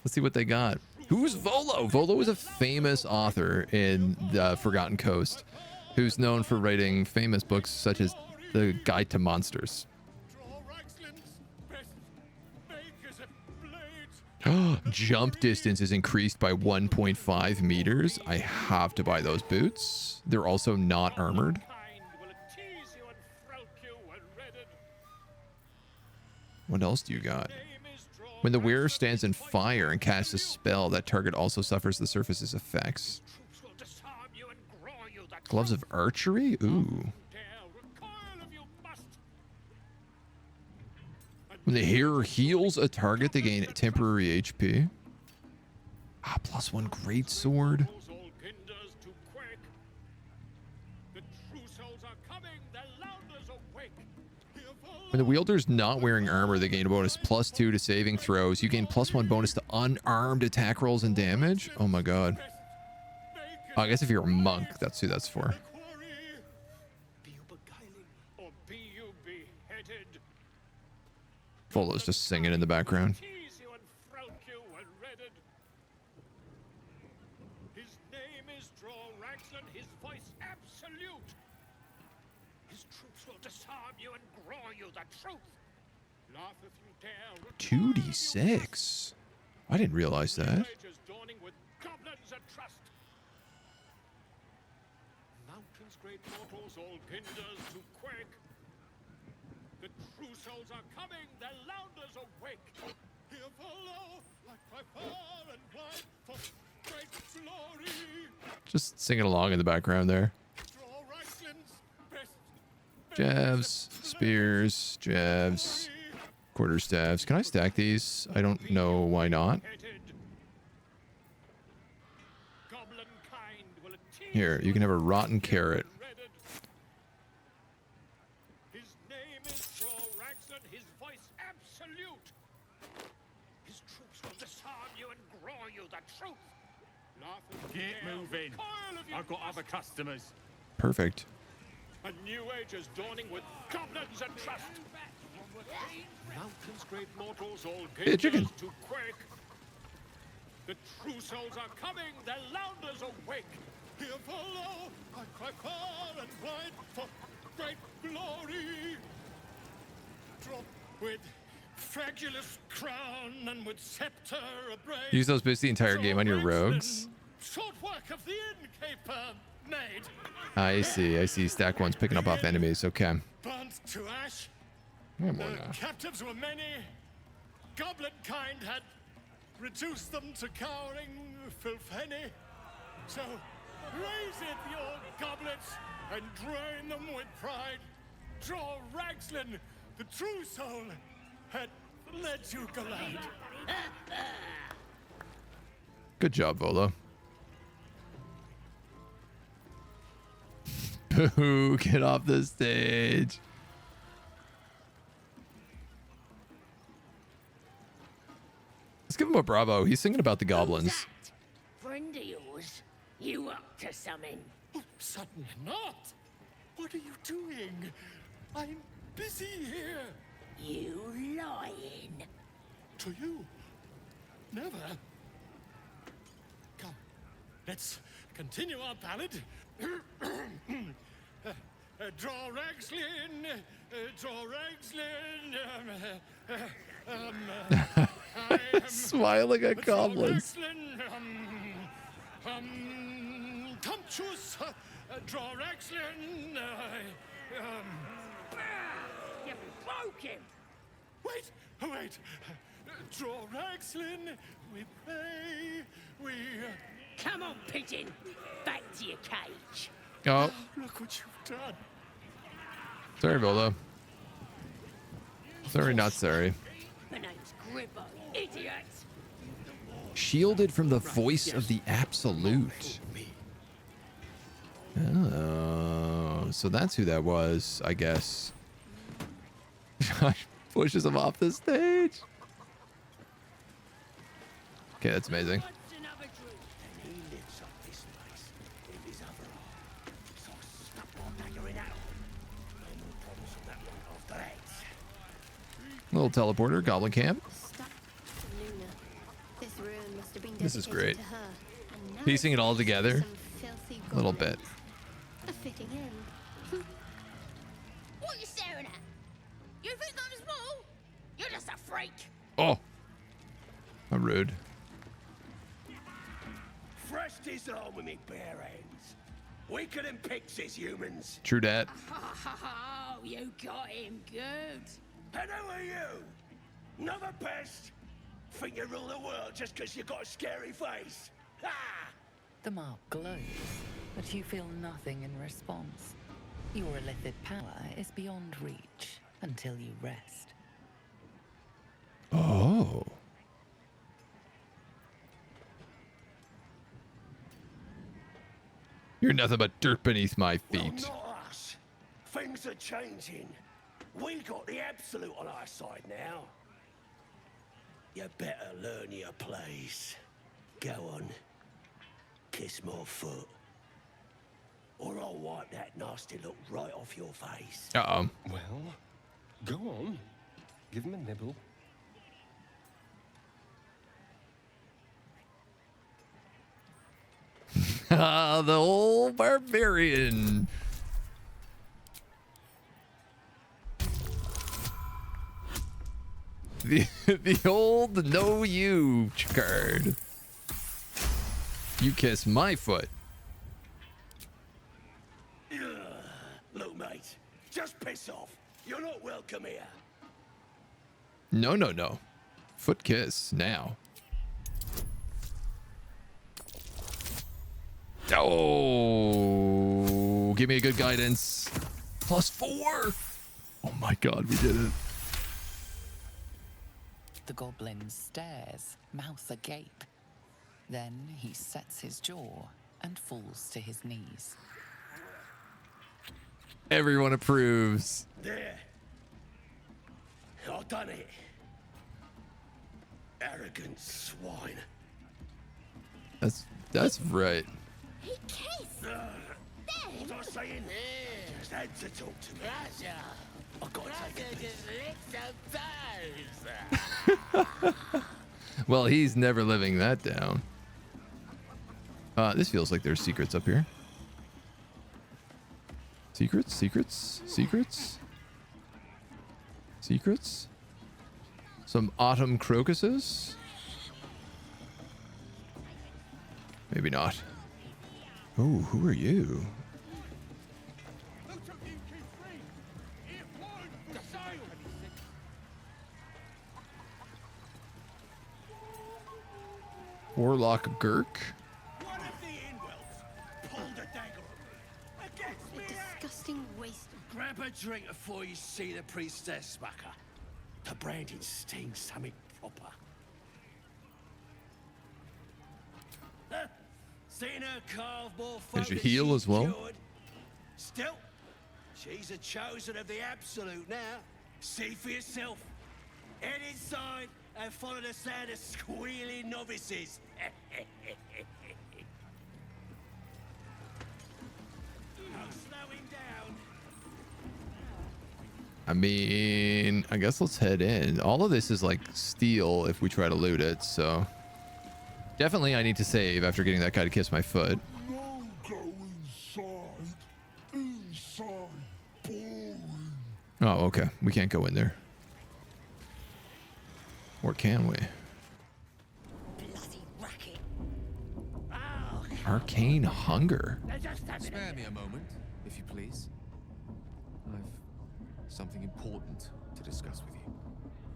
Let's see what they got. Who's Volo? Volo is a famous author in the Forgotten Coast who's known for writing famous books such as The Guide to Monsters. Jump distance is increased by 1.5 meters. I have to buy those boots. They're also not armored. What else do you got? When the wearer stands in fire and casts a spell, that target also suffers the surface's effects. Gloves of archery? Ooh. When the hearer heals a target, they gain temporary HP. +1 great sword. When the wielder's not wearing armor, they gain a bonus +2 to saving throws. You gain +1 bonus to unarmed attack rolls and damage. Oh my god. Oh, I guess if you're a monk, that's who that's for. Volo's just singing in the background. His voice absolute. His troops will disarm you and grow you the truth. Laugh if you dare. 2d6. I didn't realize that. With goblins and trust. Mountains, great mortals, all ginders to quake. The true souls are coming, the louders awake. Here follow, like by far and wide, for great glory. Just singing along in the background there. Jabs, spears, jabs, quarterstaffs. Can I stack these? I don't know why not. Here, you can have a rotten carrot. His name is Raglan, his voice absolute. His troops will disarm you and grow you the truth. Get moving. I've got other customers. Perfect. A new age is dawning with goblins and trust. Mountains, great mortals, all Hey, chicken. gingers to quake. The true souls are coming, the louders awake. Here follow, I cry far and wide for great glory. Drop with fragulous crown and with scepter abrade. Use those boosts the entire game on your rogues. Short work of the innkeeper made. I see. Stack one's picking up off enemies. Okay. Burnt to ash. Yeah, The more now. captives were many. Goblin kind had reduced them to cowering filthenny. So raise it, your goblets, and drain them with pride. Draw Raglan, the true soul, had let you collide. Good job, Volo. Boo, get off the stage. Let's give him a bravo. He's singing about the goblins. Friend of yours, you up to something? Oh, certainly not. What are you doing? I'm busy here. You lying. To you? Never. Come, let's continue our ballad. Draw Raglan, draw Raglan. Smiling at goblins. Tumptuous, draw Raglan. You broke him. Wait. Draw Raglan, we pray, we... Come on, pigeon. Back to your cage. Oh, Look what you've done. sorry, Volo. Sorry, not sorry. My name's Gribbo, idiot. Shielded from the voice of the absolute. Oh, so that's who that was, I guess. Pushes him off the stage. Okay, that's amazing. Little teleporter, goblin camp. This is great. Piecing it all together a little bit. Fitting in. What are you staring at? You think I'm small? You're just a freak. Oh, how rude. Fresh disarm with me bare hands. Weaker than pixies, humans. True dat. Oh, you got him good. And who are you? Another pest? Think you rule the world just because you got a scary face? Ha! The mark glows, but you feel nothing in response. Your illithid power is beyond reach until you rest. Oh. You're nothing but dirt beneath my feet. Well, not us. Things are changing. We got the absolute on our side now. You better learn your place. Go on. Kiss my foot. Or I'll wipe that nasty look right off your face. Uh-oh. Well, go on. Give him a nibble. The old barbarian. The old know you card. You kiss my foot. Look, mate, just piss off. You're not welcome here. No, no, no. Foot kiss now. Oh, give me a good guidance. +4. Oh my God, we did it. The goblin stares, mouth agape. Then he sets his jaw and falls to his knees. Everyone approves. There. I've done it. Arrogant swine. That's right. He kissed. What was I saying? Just had to talk to me. I've got to take a piss. Well, he's never living that down. This feels like there's secrets up here. Secrets, secrets, secrets, secrets. Some autumn crocuses. Maybe not. Oh, who are you? Warlock Gurk. Disgusting waste. Grab a drink before you see the priestess, Smacker. The branding stings something proper. Seen her carve more folk Did you than heal she as well? cured. Still, she's a chosen of the absolute now. See for yourself. Head inside and follow the sound of squealing novices. No slowing down. I mean, I guess let's head in. All of this is like steal if we try to loot it, so definitely I need to save after getting that guy to kiss my foot. No, go inside. Inside. Boring. Oh, okay. We can't go in there. Or can we? Bloody racket. Arcane hunger. Spare me a moment, if you please. I've something important to discuss with you.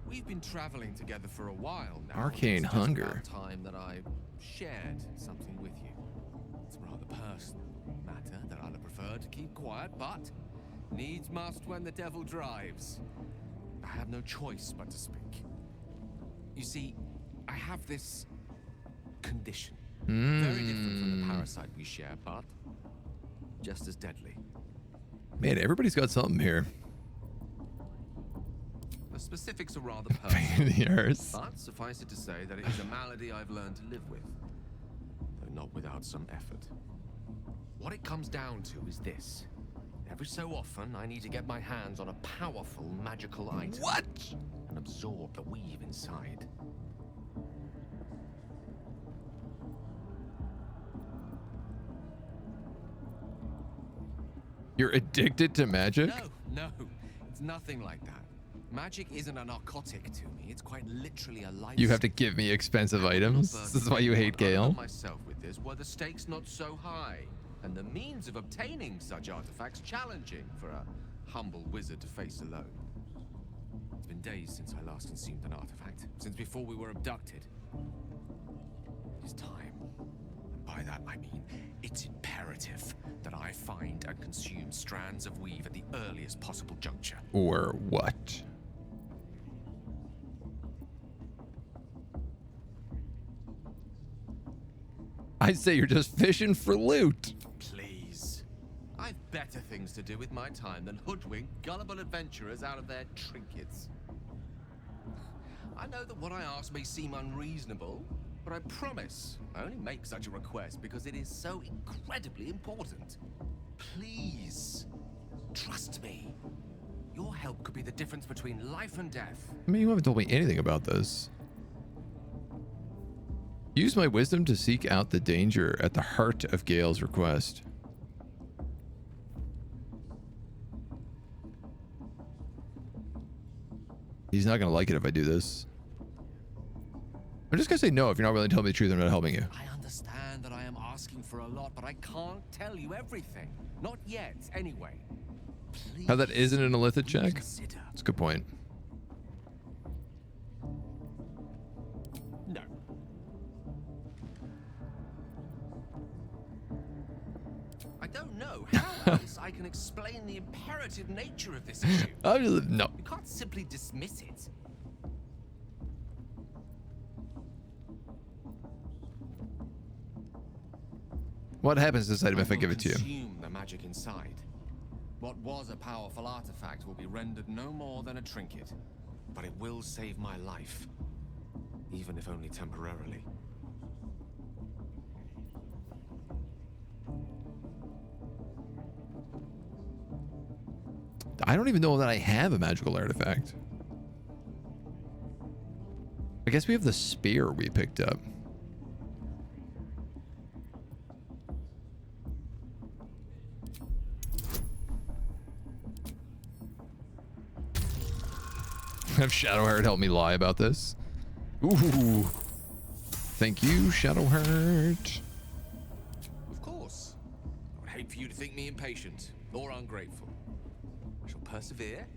We've been traveling together for a while now. Arcane It's just hunger. about time that I shared something with you. It's a rather personal matter that I'd have preferred to keep quiet, but needs must when the devil drives. I have no choice but to speak. You see, I have this condition. Very different from the parasite we share, but just as deadly. Man, everybody's got something here. The specifics are rather personal, Yours. but suffice it to say that it is a malady I've learned to live with, though not without some effort. What it comes down to is this. Every so often, I need to get my hands on a powerful magical item. What? And absorb the weave inside. You're addicted to magic? No, it's nothing like that. Magic isn't a narcotic to me. It's quite literally a life. You have to give me expensive items? This is why you hate Gale? Myself with this, were the stakes not so high, and the means of obtaining such artifacts challenging for a humble wizard to face alone. It's been days since I last consumed an artifact, since before we were abducted. It is time. And by that I mean it's imperative that I find and consume strands of weave at the earliest possible juncture. Or what? I'd say you're just fishing for loot. Please. I've better things to do with my time than hoodwink gullible adventurers out of their trinkets. I know that what I ask may seem unreasonable, but I promise I only make such a request because it is so incredibly important. Please, trust me. Your help could be the difference between life and death. I mean, you haven't told me anything about this. Use my wisdom to seek out the danger at the heart of Gale's request. He's not going to like it if I do this. I'm just going to say no if you're not willing to tell me the truth. I'm not helping you. I understand that I am asking for a lot, but I can't tell you everything. Not yet, anyway. Please. How that isn't an illicit check? That's a good point. No. I don't know how else I can explain the imperative nature of this issue. No. You can't simply dismiss it. What happens to this item if I give it to you? Consume the magic inside. What was a powerful artifact will be rendered no more than a trinket, but it will save my life, even if only temporarily. I don't even know that I have a magical artifact. I guess we have the spear we picked up. Have Shadowheart help me lie about this. Ooh. Thank you, Shadowheart. Of course. I would hate for you to think me impatient or ungrateful. I shall persevere.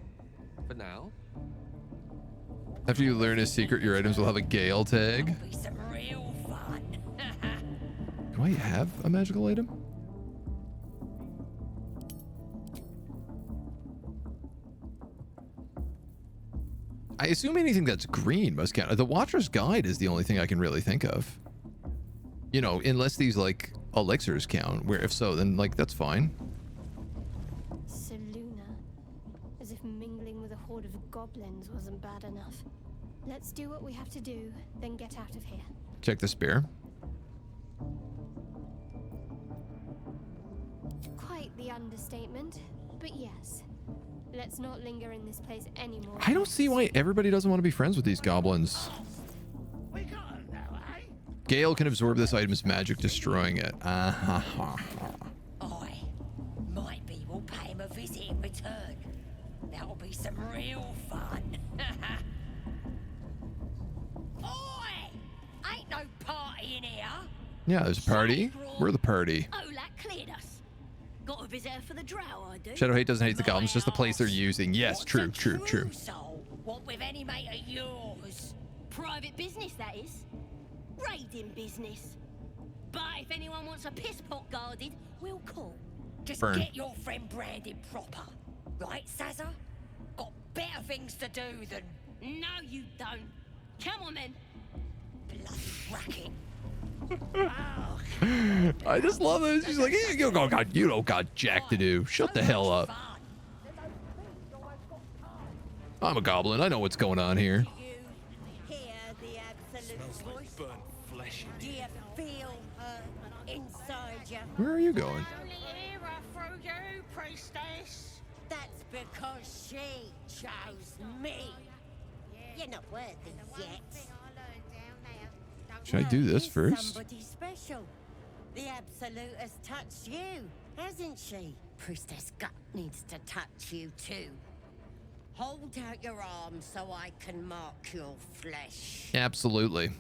For now. After you learn his secret, your items will have a Gale tag. Be some real fun. Do I have a magical item? I assume anything that's green must count. The Watcher's Guide is the only thing I can really think of. You know, unless these, like, elixirs count, where if so, then, like, that's fine. Seluna. As if mingling with a horde of goblins wasn't bad enough. Let's do what we have to do, then get out of here. Check the spear. Quite the understatement, but yes. Let's not linger in this place anymore. I don't see why everybody doesn't want to be friends with these goblins. Gale can absorb this item's magic, destroying it. Oi, might be we'll pay him a visit in return. That'll be some real fun. Oi! Ain't no party in here. Yeah, there's a party. We're the party. Oh, that cleared us. Got a visitor for the drow, I do. Shadowhate doesn't hate the goblins, just the place they're using. Yes, true. Soul, what with any mate of yours? Private business, that is. Raiding business. But if anyone wants a piss pot guarded, we'll call. Just Burn. get your friend branded proper. Right, Sazza? Got better things to do than... No, you don't. Come on, then. Bloody racket. I just love it. She's like, hey, you don't got jack to do. Shut the hell up. I'm a goblin. I know what's going on here. Do you feel her inside you? Where are you going? That's because she chose me. You're not worthy yet. Should I do this first? Somebody special. The Absolute has touched you, hasn't she? Priestess Gut needs to touch you too. Hold out your arm so I can mark your flesh. Absolutely.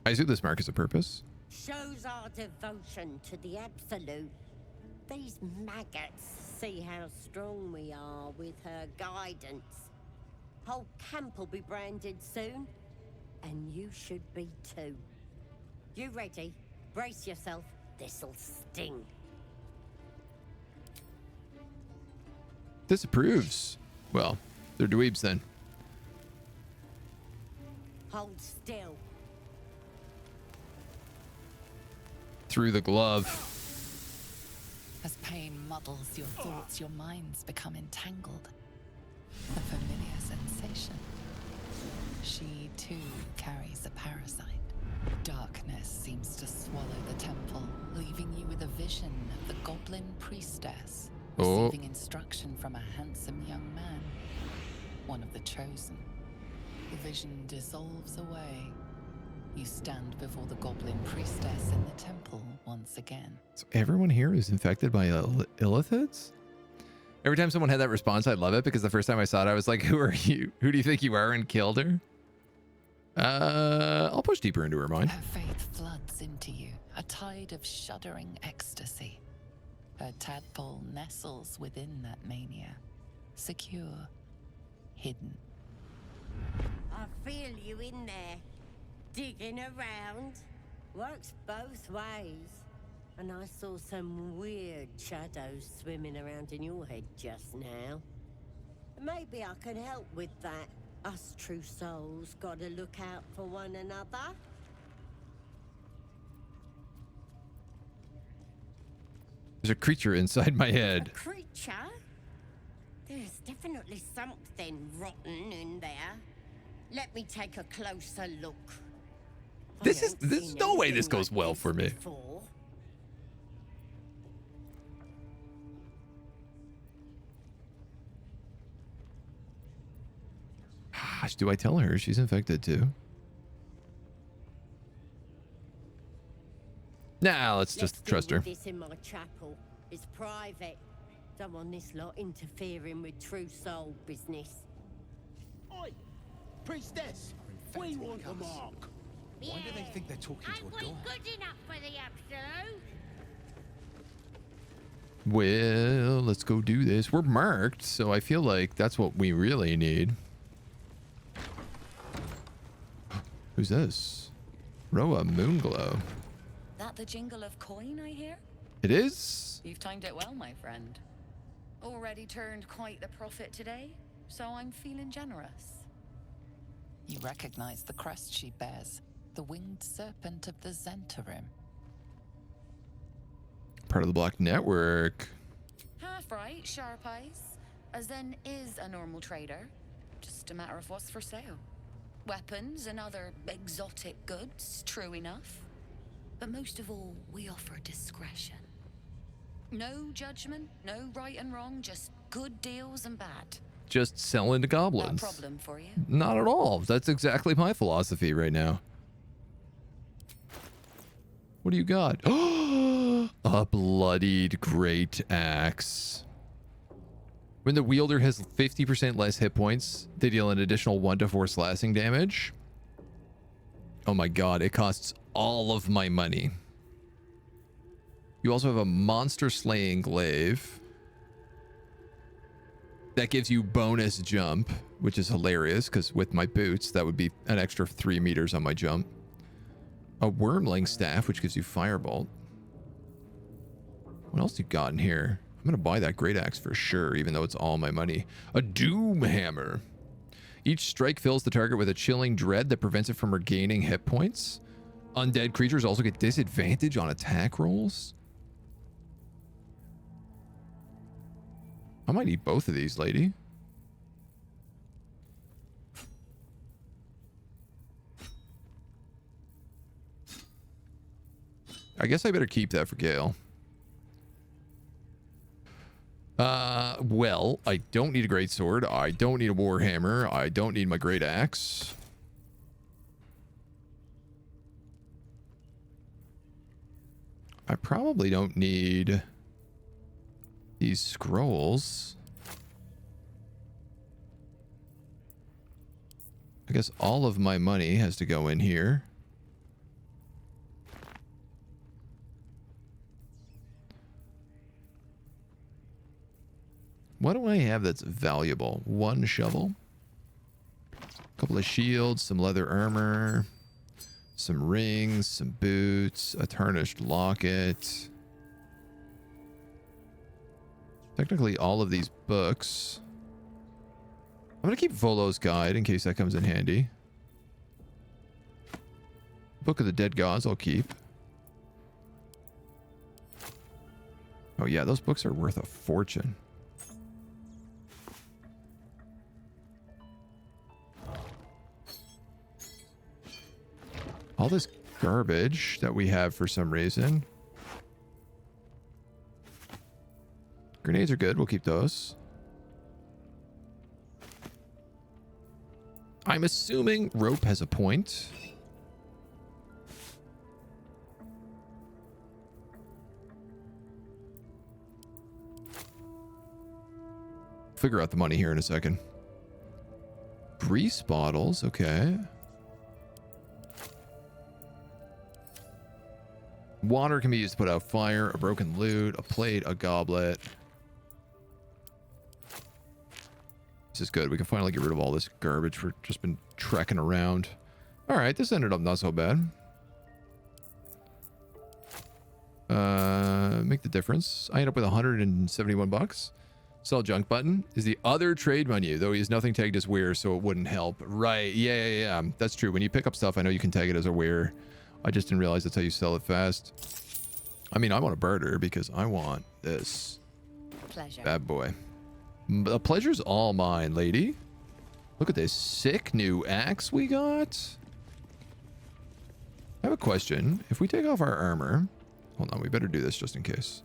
I assume this mark has a purpose. Shows our devotion to the Absolute. These maggots see how strong we are with her guidance. Whole camp will be branded soon, and you should be too. You ready? Brace yourself. This'll sting. Disapproves. Well, they're dweebs then. Hold still. Through the glove. As pain muddles your thoughts, your minds become entangled. A familiar sensation. She too carries a parasite. Darkness seems to swallow the temple, leaving you with a vision of the goblin priestess receiving instruction from a handsome young man, one of the chosen. The vision dissolves away. You stand before the goblin priestess in the temple once again. So everyone here is infected by illithids? Every time someone had that response, I love it, because the first time I saw it, I was like, who are you? Who do you think you are? And killed her? I'll push deeper into her mind. Her faith floods into you, a tide of shuddering ecstasy. Her tadpole nestles within that mania, secure, hidden. I feel you in there, digging around. Works both ways. And I saw some weird shadows swimming around in your head just now. Maybe I can help with that. Us true souls gotta look out for one another. There's a creature inside my head. A creature? There's definitely something rotten in there. Let me take a closer look. There's no way this goes well for me. Gosh, do I tell her she's infected too? Nah, let's just trust her. This in my chapel. It's private. Don't want this lot interfering with true soul business. Oi, priestess, we want the mark. Why do they think they're talking to a god? Good enough for the Absolute. Well, let's go do this. We're marked, so I feel like that's what we really need. Who's this? Roa Moonglow. That the jingle of coin I hear? It is? You've timed it well, my friend. Already turned quite the profit today, so I'm feeling generous. You recognize the crest she bears, the winged serpent of the Zentarim. Part of the Block Network. Half right, sharp eyes. As then is a normal trader. Just a matter of what's for sale. Weapons and other exotic goods, true enough. But most of all, we offer discretion. No judgment, no right and wrong, just good deals and bad. Just selling to goblins. No problem for you? Not at all. That's exactly my philosophy right now. What do you got? A bloodied great axe. When the wielder has 50% less hit points, they deal an additional 1 to 4 slashing damage. Oh my god, it costs all of my money. You also have a monster slaying glaive. That gives you bonus jump, which is hilarious, because with my boots, that would be an extra 3 meters on my jump. A wormling staff, which gives you firebolt. What else you got in here? I'm going to buy that great axe for sure, even though it's all my money. A doom hammer. Each strike fills the target with a chilling dread that prevents it from regaining hit points. Undead creatures also get disadvantage on attack rolls. I might need both of these, lady. I guess I better keep that for Gale. Well, I don't need a great sword. I don't need a warhammer. I don't need my great axe. I probably don't need these scrolls. I guess all of my money has to go in here. What do I have that's valuable? One shovel, a couple of shields, some leather armor, some rings, some boots, a tarnished locket. Technically all of these books. I'm going to keep Volo's Guide in case that comes in handy. Book of the Dead Gods I'll keep. Oh yeah, those books are worth a fortune. All this garbage that we have for some reason. Grenades are good. We'll keep those. I'm assuming rope has a point. Figure out the money here in a second. Grease bottles. Okay. Water can be used to put out fire, a broken lute, a plate, a goblet. This is good. We can finally get rid of all this garbage we've just been trekking around. All right, this ended up not so bad. Make the difference. I end up with 171 bucks. Sell junk button is the other trade menu, though he has nothing tagged as wear, so it wouldn't help. Right, yeah. That's true. When you pick up stuff, I know you can tag it as a wear. I just didn't realize that's how you sell it fast. I mean, I want a barter because I want this. Pleasure. Bad boy. The pleasure's all mine, lady. Look at this sick new axe we got. I have a question. If we take off our armor... Hold on, we better do this just in case.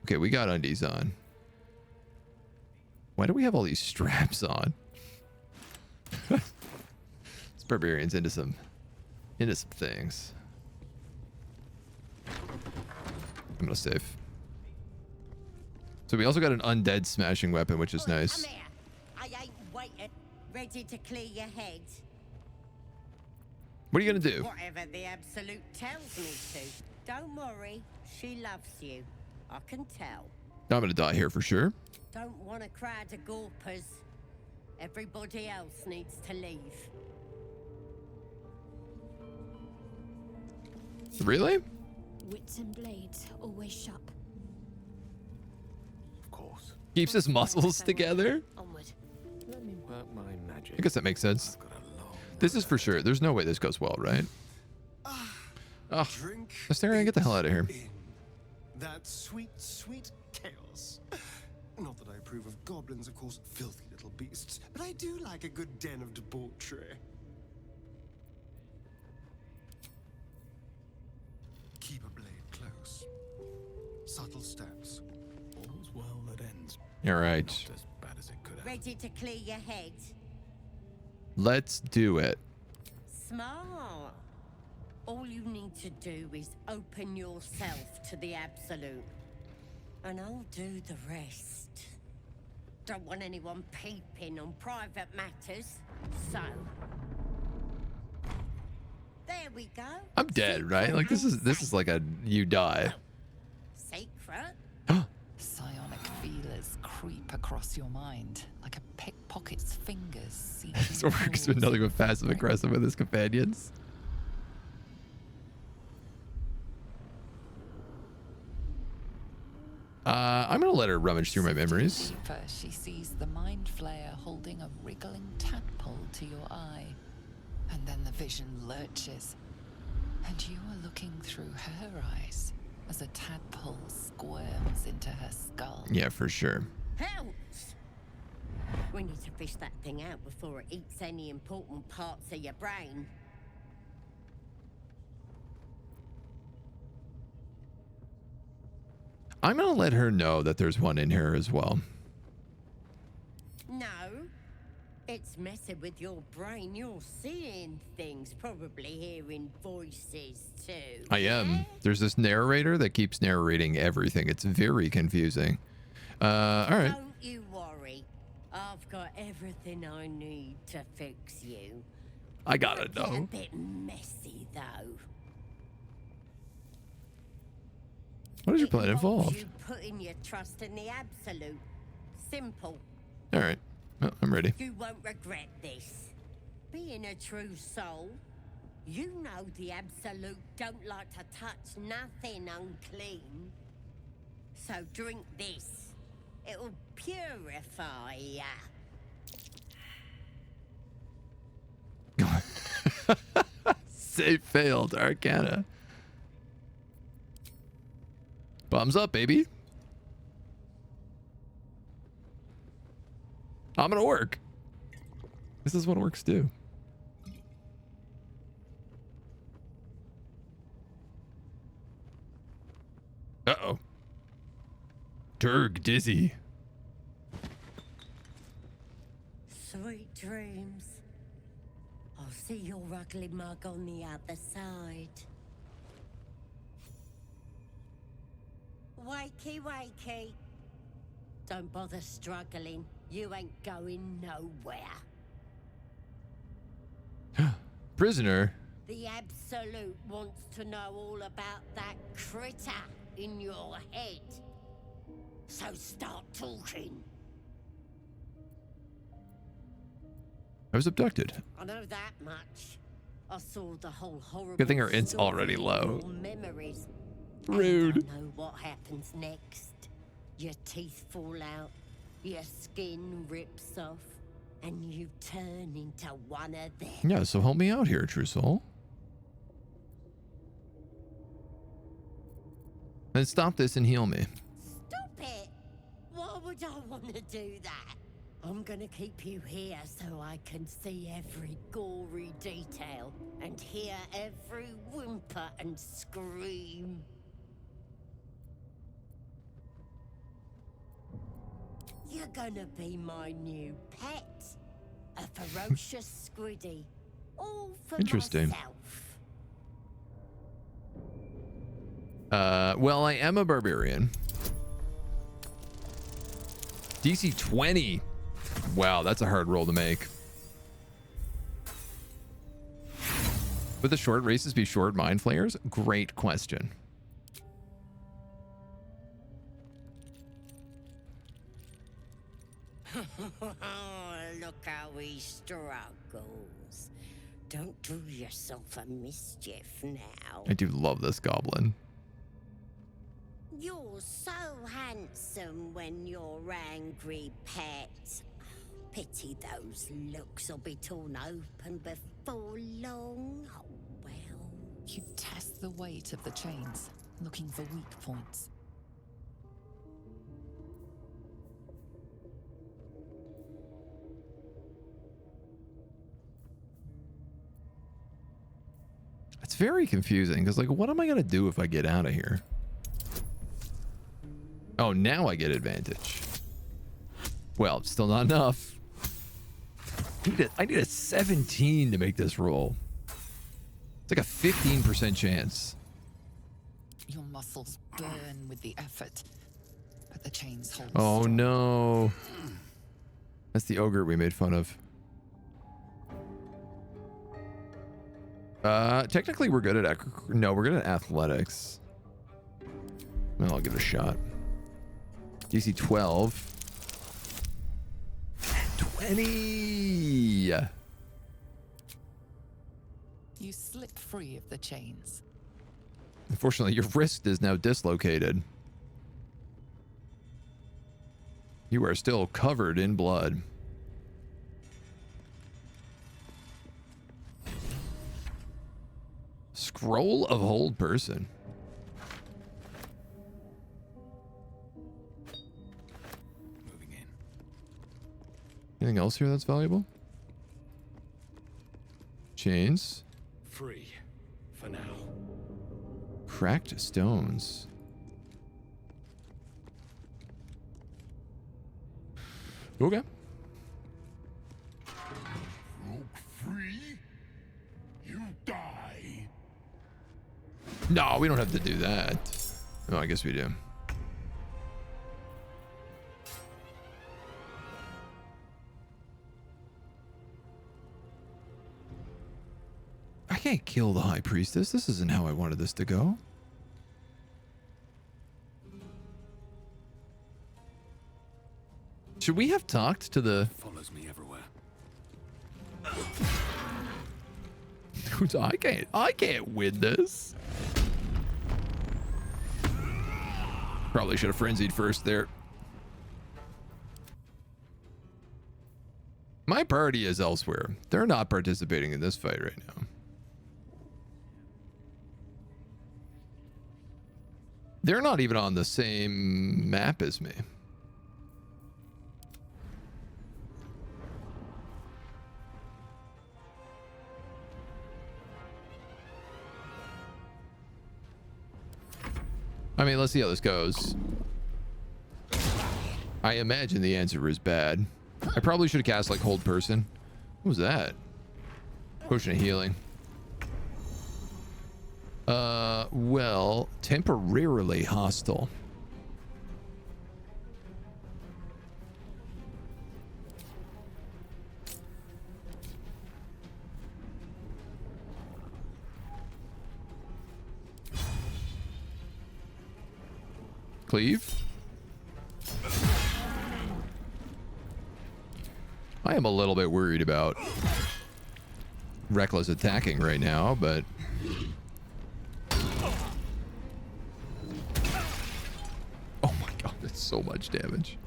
Okay, we got undies on. Why do we have all these straps on? This barbarian's into some things. I'm gonna save. So we also got an undead smashing weapon, which is nice. Come here. I ain't waiting. Ready to clear your head. What are you gonna do? Whatever the Absolute tells me to. Don't worry. She loves you. I can tell. I'm gonna die here for sure. Don't want a crowd of gawpers. Everybody else needs to leave. Really? Wits and blades always sharp. Of course. Keeps his muscles together? Onward. Let me work my magic. I guess that makes sense. This is for sure. There's no way this goes well, right? Oh, Astarion, get the hell out of here. That sweet, sweet chaos. Not that I approve of goblins, of course, filthy little beasts, but I do like a good den of debauchery. Keep a blade close. Subtle steps. All's well that ends. All right. Not as bad as it could have. Ready to clear your head? Let's do it. Smart. All you need to do is open yourself to the Absolute. And I'll do the rest. Don't want anyone peeping on private matters, so... There we go. I'm dead, right? Like this is like a you die. Secret? Psionic feelers creep across your mind like a pickpocket's fingers. This orc's been nothing but passive aggressive with his companions. I'm gonna let her rummage through my memories. First, she sees the mind flayer holding a wriggling tadpole to your eye. And then the vision lurches. And you are looking through her eyes as a tadpole squirms into her skull. Yeah, for sure. Helps! We need to fish that thing out before it eats any important parts of your brain. I'm gonna let her know that there's one in here as well. No. It's messing with your brain. You're seeing things, probably hearing voices too. I am. There's this narrator that keeps narrating everything. It's very confusing. All right. Don't you worry. I've got everything I need to fix you. I gotta It's know. a bit messy though. What is your plan involved? You putting your trust in the absolute. Simple. All right. Well, I'm ready. You won't regret this. Being a true soul, you know the absolute don't like to touch nothing unclean. So drink this. It'll purify ya. Save failed. Arcana. Thumbs up, baby. I'm gonna work. This is what orcs do. Uh-oh. Durg dizzy. Sweet dreams. I'll see your ugly mug on the other side. Wakey, wakey. Don't bother struggling. You ain't going nowhere. Prisoner. The Absolute wants to know all about that critter in your head. So start talking. I was abducted. I know that much. I saw the whole horrible Good thing our int's story already in low. your memories. Rude. And I know what happens next. Your teeth fall out, your skin rips off, and you turn into one of them. Yeah, so help me out here, true soul. Then stop this and heal me. Stop it! Why would I want to do that? I'm gonna keep you here so I can see every gory detail and hear every whimper and scream. You're gonna be my new pet. A ferocious squiddy. All for Interesting. myself. Well, I am a barbarian. DC 20. Wow, that's a hard roll to make. Would the short races be short mind flayers? Great question. Look how he struggles. Don't do yourself a mischief now. I do love this goblin. You're so handsome when you're angry, pet. Pity those looks will be torn open before long. Oh, well. You test the weight of the chains, looking for weak points. It's very confusing because, like, what am I going to do if I get out of here? Oh, now I get advantage. Well, it's still not enough. I need a 17 to make this roll. It's like a 15% chance. Your muscles burn with the effort, but the chains hold. Oh, no. That's the ogre we made fun of. Technically we're good at we're good at athletics. Well, I'll give it a shot. DC 12. 20. You slip free of the chains. Unfortunately, your wrist is now dislocated. You are still covered in blood. Scroll of Hold Person. Moving in. Anything else here that's valuable? Chains. Free. For now. Cracked stones. Okay. Broke free? You die. No, we don't have to do that. Oh, I guess we do. I can't kill the High Priestess. This isn't how I wanted this to go. Should we have talked to the... Follows me everywhere. I can't win this. Probably should have frenzied first there. My party is elsewhere. They're not participating in this fight right now. They're not even on the same map as me. I mean, let's see how this goes. I imagine the answer is bad. I probably should have cast like Hold Person. What was that? Potion of healing. Well, temporarily hostile. Cleave. I am a little bit worried about reckless attacking right now, but oh my god, that's so much damage.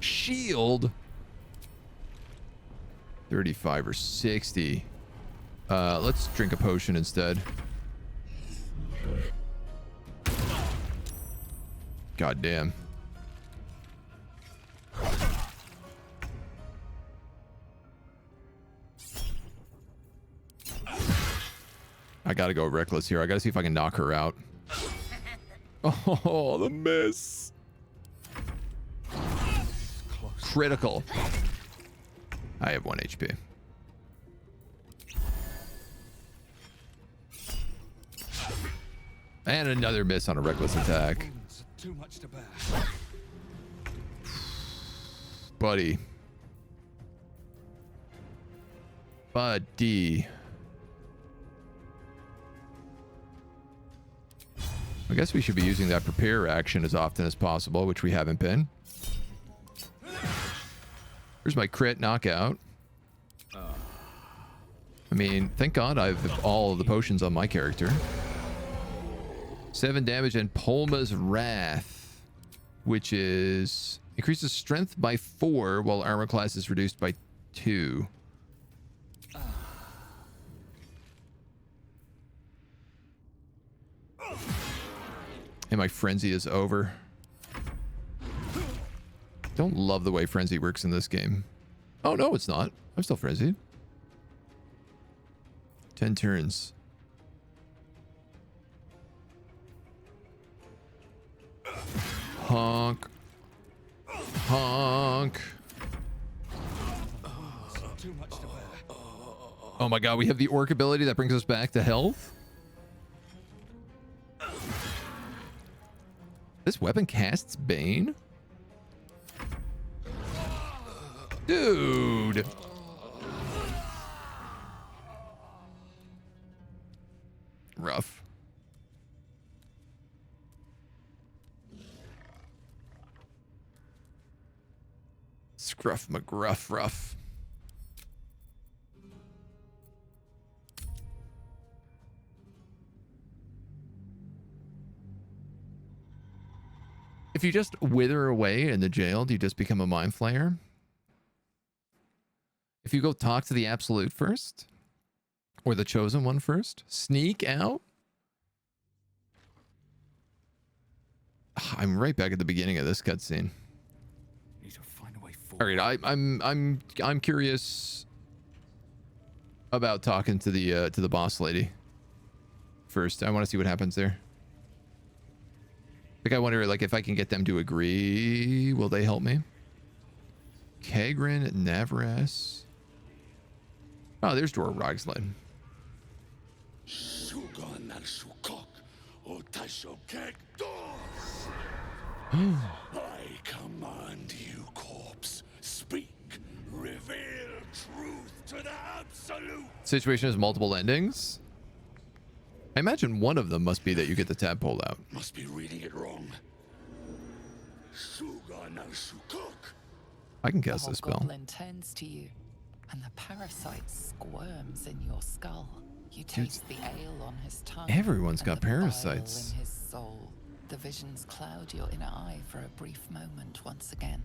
Shield 35 or 60. Let's drink a potion instead. God damn. I gotta go reckless here. I gotta see if I can knock her out. Oh, the miss. Critical. I have 1 HP. And another miss on a reckless attack. Too much to bear. Buddy. Buddy. I guess we should be using that prepare action as often as possible, which we haven't been. Here's my crit knockout. I mean, thank God I have all of the potions on my character. 7 damage and Polma's Wrath, which is increases strength by 4 while armor class is reduced by 2. And my frenzy is over. Don't love the way frenzy works in this game. Oh no, it's not. I'm still frenzied. 10 turns. Honk. Honk. Oh my god, we have the orc ability that brings us back to health. This weapon casts Bane? Dude. Rough. Scruff McGruff rough. If you just wither away in the jail, do you just become a mind flayer? If you go talk to the Absolute first, or the Chosen One first, sneak out. I'm right back at the beginning of this cutscene. All right, I'm curious about talking to the boss lady first. I want to see what happens there. Like, I wonder, like, if I can get them to agree, will they help me? Kagrin, Navaras. Oh, there's Dora Rogslide. I command you, corpse. Speak. Reveal truth to the absolute. Situation has multiple endings. I imagine one of them must be that you get the tadpole out. Must be reading it wrong. I can cast this spell. The goblin turns to you, and the parasite squirms in your skull. You taste the ale on his tongue. Everyone's got and the bile parasites. in his soul. The visions cloud your inner eye for a brief moment once again.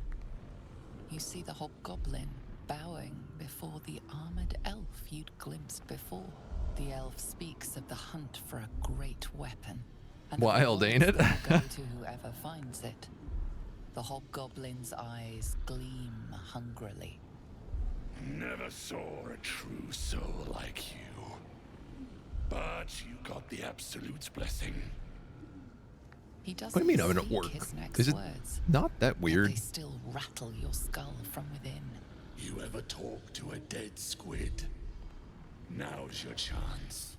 You see the hobgoblin bowing before the armored elf you'd glimpsed before. The elf speaks of the hunt for a great weapon. And wild, ain't it? Go to whoever finds it. The hobgoblin's eyes gleam hungrily. Never saw a true soul like you. But you got the Absolute's blessing. He doesn't What do you mean I'm an speak orc? his next Is it words, not that but weird? they still rattle your skull from within. You ever talk to a dead squid? Now's your chance.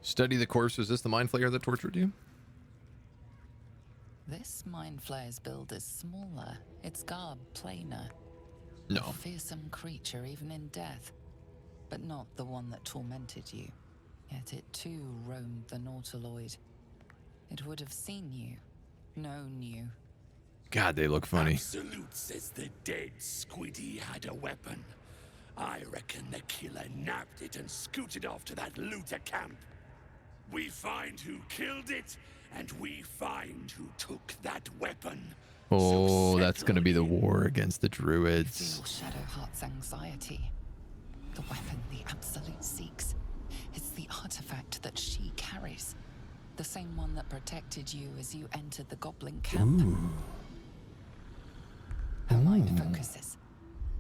Study the corpse. Was this the mind flayer that tortured you? This mind flayer's build is smaller, its garb plainer. No. A fearsome creature even in death, but not the one that tormented you. Yet it too roamed the Nautiloid. It would have seen you, known you. God, they look funny. Absolute says the dead squiddy had a weapon. I reckon the killer nabbed it and scooted off to that looter camp. We find who killed it, and we find who took that weapon. Oh, that's going to be the war against the druids. Feel Shadowheart's anxiety. The weapon the Absolute seeks. It's the artifact that she carries. The same one that protected you as you entered the goblin camp. Her mind focuses.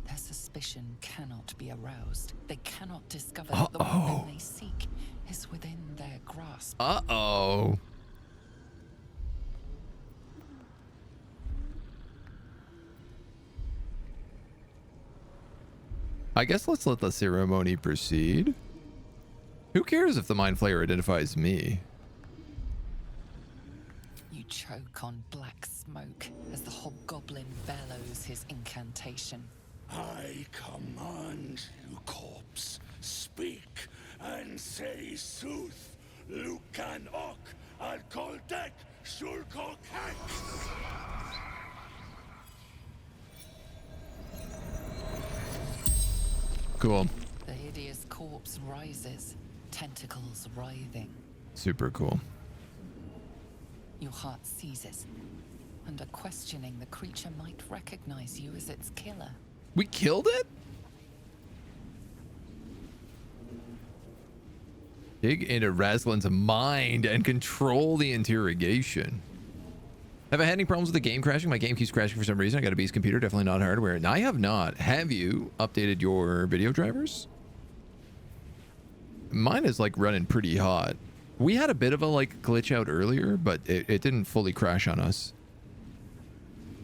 Their suspicion cannot be aroused. They cannot discover that the weapon they seek is within their grasp. Uh-oh. I guess let's let the ceremony proceed. Who cares if the mind flayer identifies me? You choke on black smoke as the hobgoblin bellows his incantation. I command you, corpse. Speak and say sooth. Lucan ok al koldek shulkok hek. Cool. The hideous corpse rises, tentacles writhing. Super cool. Your heart seizes. Under questioning, the creature might recognize you as its killer. We killed it? Dig into Razlin's mind and control the interrogation. Have I had any problems with the game crashing? My game keeps crashing for some reason. I got a beast computer, definitely not hardware. And I have not. Have you updated your video drivers? Mine is like running pretty hot. We had a bit of a like glitch out earlier, but it didn't fully crash on us.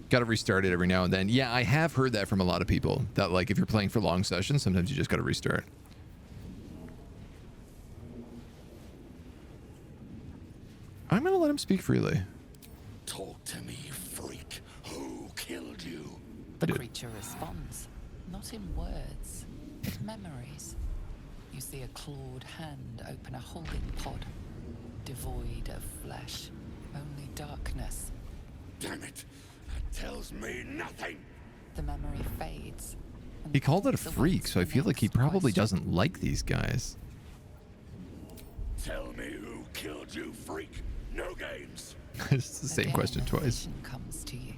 Got to restart it every now and then. Yeah, I have heard that from a lot of people. That like if you're playing for long sessions, sometimes you just got to restart. I'm going to let him speak freely. Talk to me, freak. Who killed you? The creature responds, not in words, but memories. You see a clawed hand open a holding pod, devoid of flesh, only darkness. Damn it! Freaks mean nothing. The memory fades. He called it a freak, so I feel like he probably doesn't like these guys. Tell me who killed you, freak. No games. It's the same question twice. Comes to you.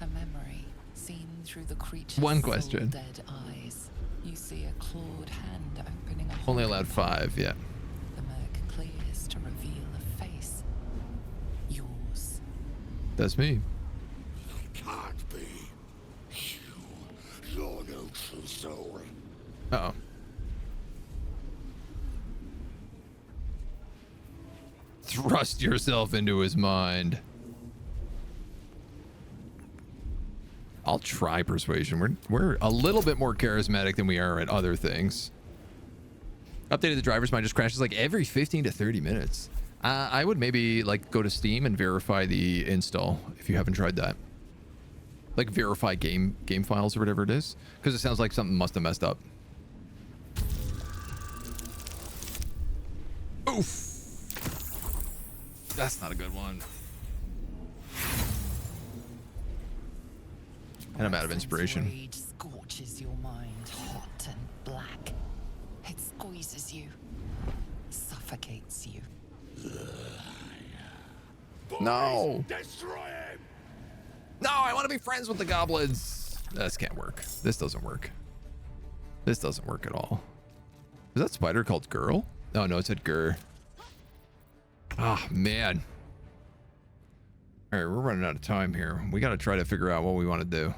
A memory seen through the creature's One question. dead eyes. You see a clawed hand opening a Only allowed 5, yeah. The murk clears to reveal a face. Yours. That's me. Can't be. You're no true soul. Uh-oh. Thrust yourself into his mind. I'll try persuasion. We're a little bit more charismatic than we are at other things. Updated the driver's mind just crashes like every 15 to 30 minutes. I would maybe like go to Steam and verify the install if you haven't tried that. Like verify game files or whatever it is, because it sounds like something must have messed up. Oof. That's not a good one. And I'm out of inspiration. Rage scorches your mind hot and black. It squeezes you, suffocates you. No. Destroy him. No, I want to be friends with the goblins. This can't work. This doesn't work. This doesn't work at all. Is that spider called Girl? Oh, no, it said Gur. Ah, man. All right, we're running out of time here. We got to try to figure out what we want to do.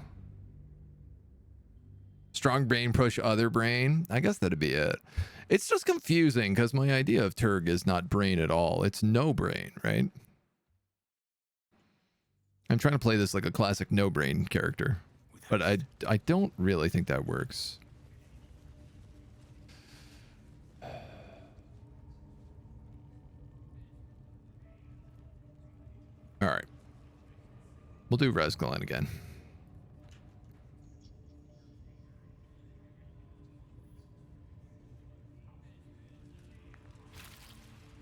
Strong brain push other brain. I guess that'd be it. It's just confusing because my idea of Turg is not brain at all. It's no brain, right? I'm trying to play this like a classic no brain character, but I don't really think that works. All right. We'll do Resgalen again.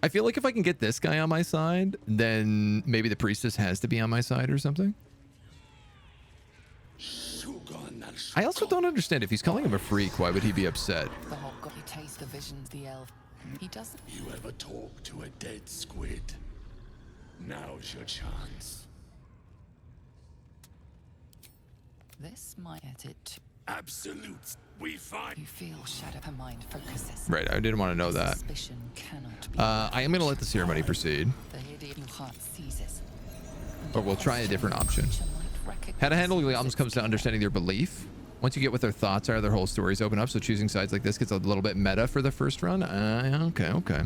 I feel like if I can get this guy on my side, then maybe the priestess has to be on my side or something. I also don't understand. If he's calling him a freak, why would he be upset? The hog got you taste the visions, the elf. He doesn't. You ever talk to a dead squid? Now's your chance. This might get it. Absolutes. We find. You feel shadow her mind focuses. Right, I didn't want to know that. Suspicion cannot be I am going to let the ceremony proceed, the idiot your heart seizes. but we'll try a different option. How to handle goblins comes to understanding their belief. Once you get what their thoughts are, their whole stories open up, so choosing sides like this gets a little bit meta for the first run. Okay.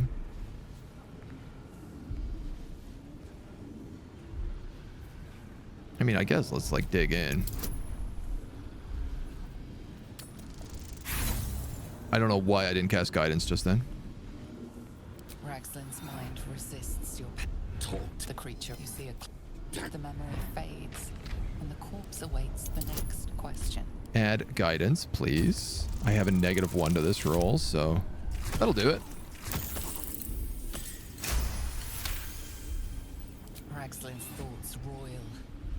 I mean, I guess let's like dig in. I don't know why I didn't cast guidance just then. Ragslin's mind resists your talk to the creature. You see the memory fades, and the corpse awaits the next question. Add guidance, please. I have a -1 to this roll, so that'll do it. Ragslin's thoughts roil,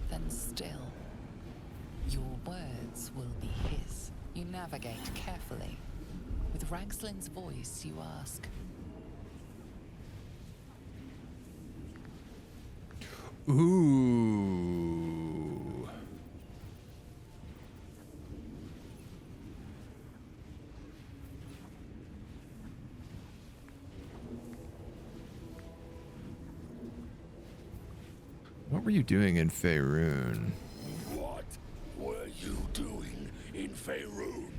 then still. Your words will be his. You navigate carefully. With Ragslin's voice, you ask. Ooh. What were you doing in Faerun? What were you doing in Faerun?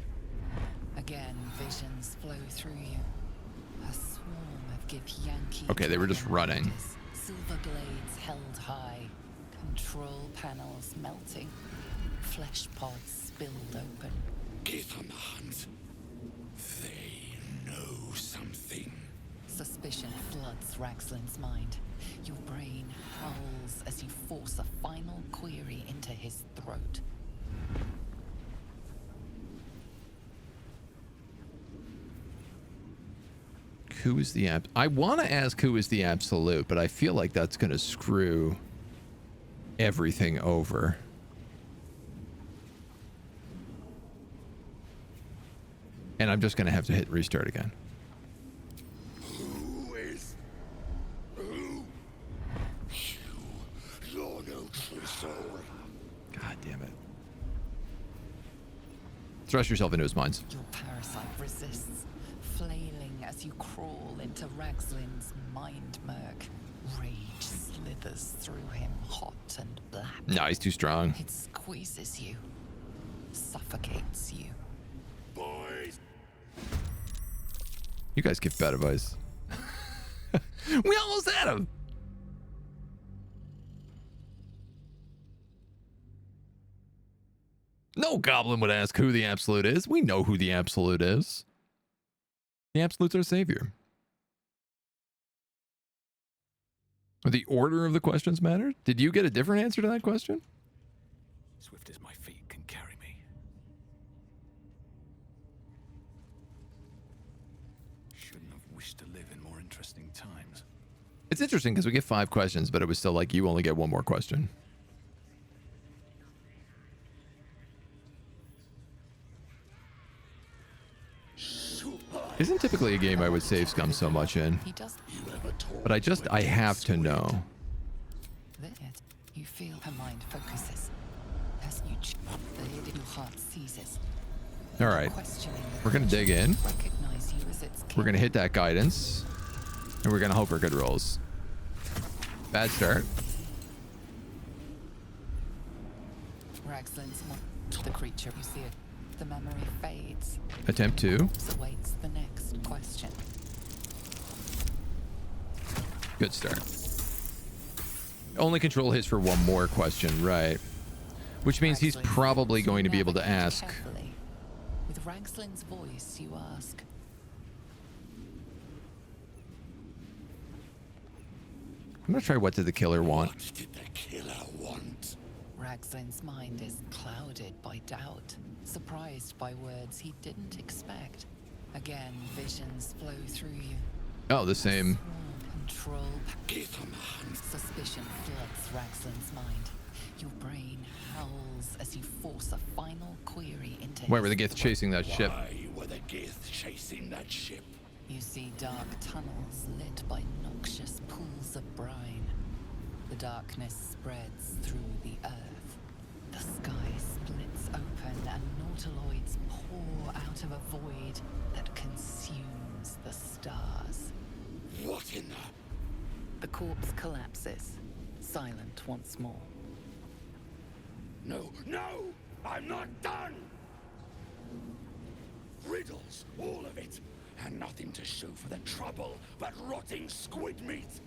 Again, visions flow through you. A swarm of Githyanki. Okay, they were just running. Silver blades held high. Control panels melting. Flesh pods spilled open. Give them a hunt. They know something. Suspicion floods Ragslin's mind. Your brain howls as you force a final query into his throat. Who is the I want to ask who is the absolute, but I feel like that's going to screw everything over. And I'm just going to have to hit restart again. Who is... Who? You, you're no true soul. God damn it. Thrust yourself into his minds. Your parasite resists, flailing as you crawl into Ragslin's mind murk. Rage slithers through him, hot and black. No, he's too strong. It squeezes you, suffocates you. Boys! You guys give bad advice. We almost had him! No goblin would ask who the Absolute is. We know who the Absolute is. The Absolute's our savior. The order of the questions matter? Did you get a different answer to that question? Swift as my feet can carry me. Shouldn't have wished to live in more interesting times. It's interesting because we get 5 questions, but it was still like you only get 1 more question. Isn't typically a game I would save scum so much in. But I have to know. You feel her mind focuses. As you the hid in your heart seizes. All right. We're going to dig in. Recognize you as its We're going to hit that guidance. And we're going to hope for good rolls. Bad start. Ragslin's the creature you see it. The memory fades. Attempt 2. Awaits the next question. Good start. Only control his for 1 more question, right? Which means he's probably going to be able to ask. Carefully. With Ragslin's voice, you ask. I'm going to try what did the killer want? What did the killer want? Ragslin's mind is clouded by doubt, surprised by words he didn't expect. Again, visions flow through you. Oh, the same. Control. Suspicion floods Ragslin's mind. Your brain howls as you force a final query into Why were the Gith chasing that ship? Why were the Gith chasing that ship? You see dark tunnels lit by noxious pools of brine. The darkness spreads through the earth. The sky splits open and nautiloids pour out of a void that consumes the stars. What in the... The corpse collapses, silent once more. No, no! I'm not done! Riddles, all of it. And nothing to show for the trouble but rotting squid meat.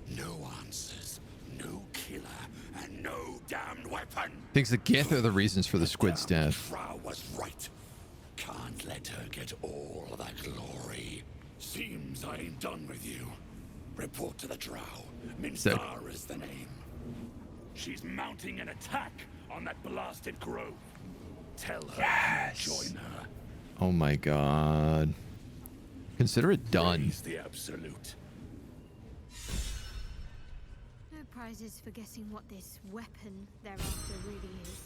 No answers, no killer, and no damned weapon. Thinks the Gith are the reasons for the squid's death. Frau was right. Can't let her get all of that glory. Seems I ain't done with you. Report to the drow. Minstar is the name. She's mounting an attack on that blasted grove. Tell her to join her. Oh my god. Consider it done. Praise the Absolute. No prizes for guessing what this weapon thereafter really is.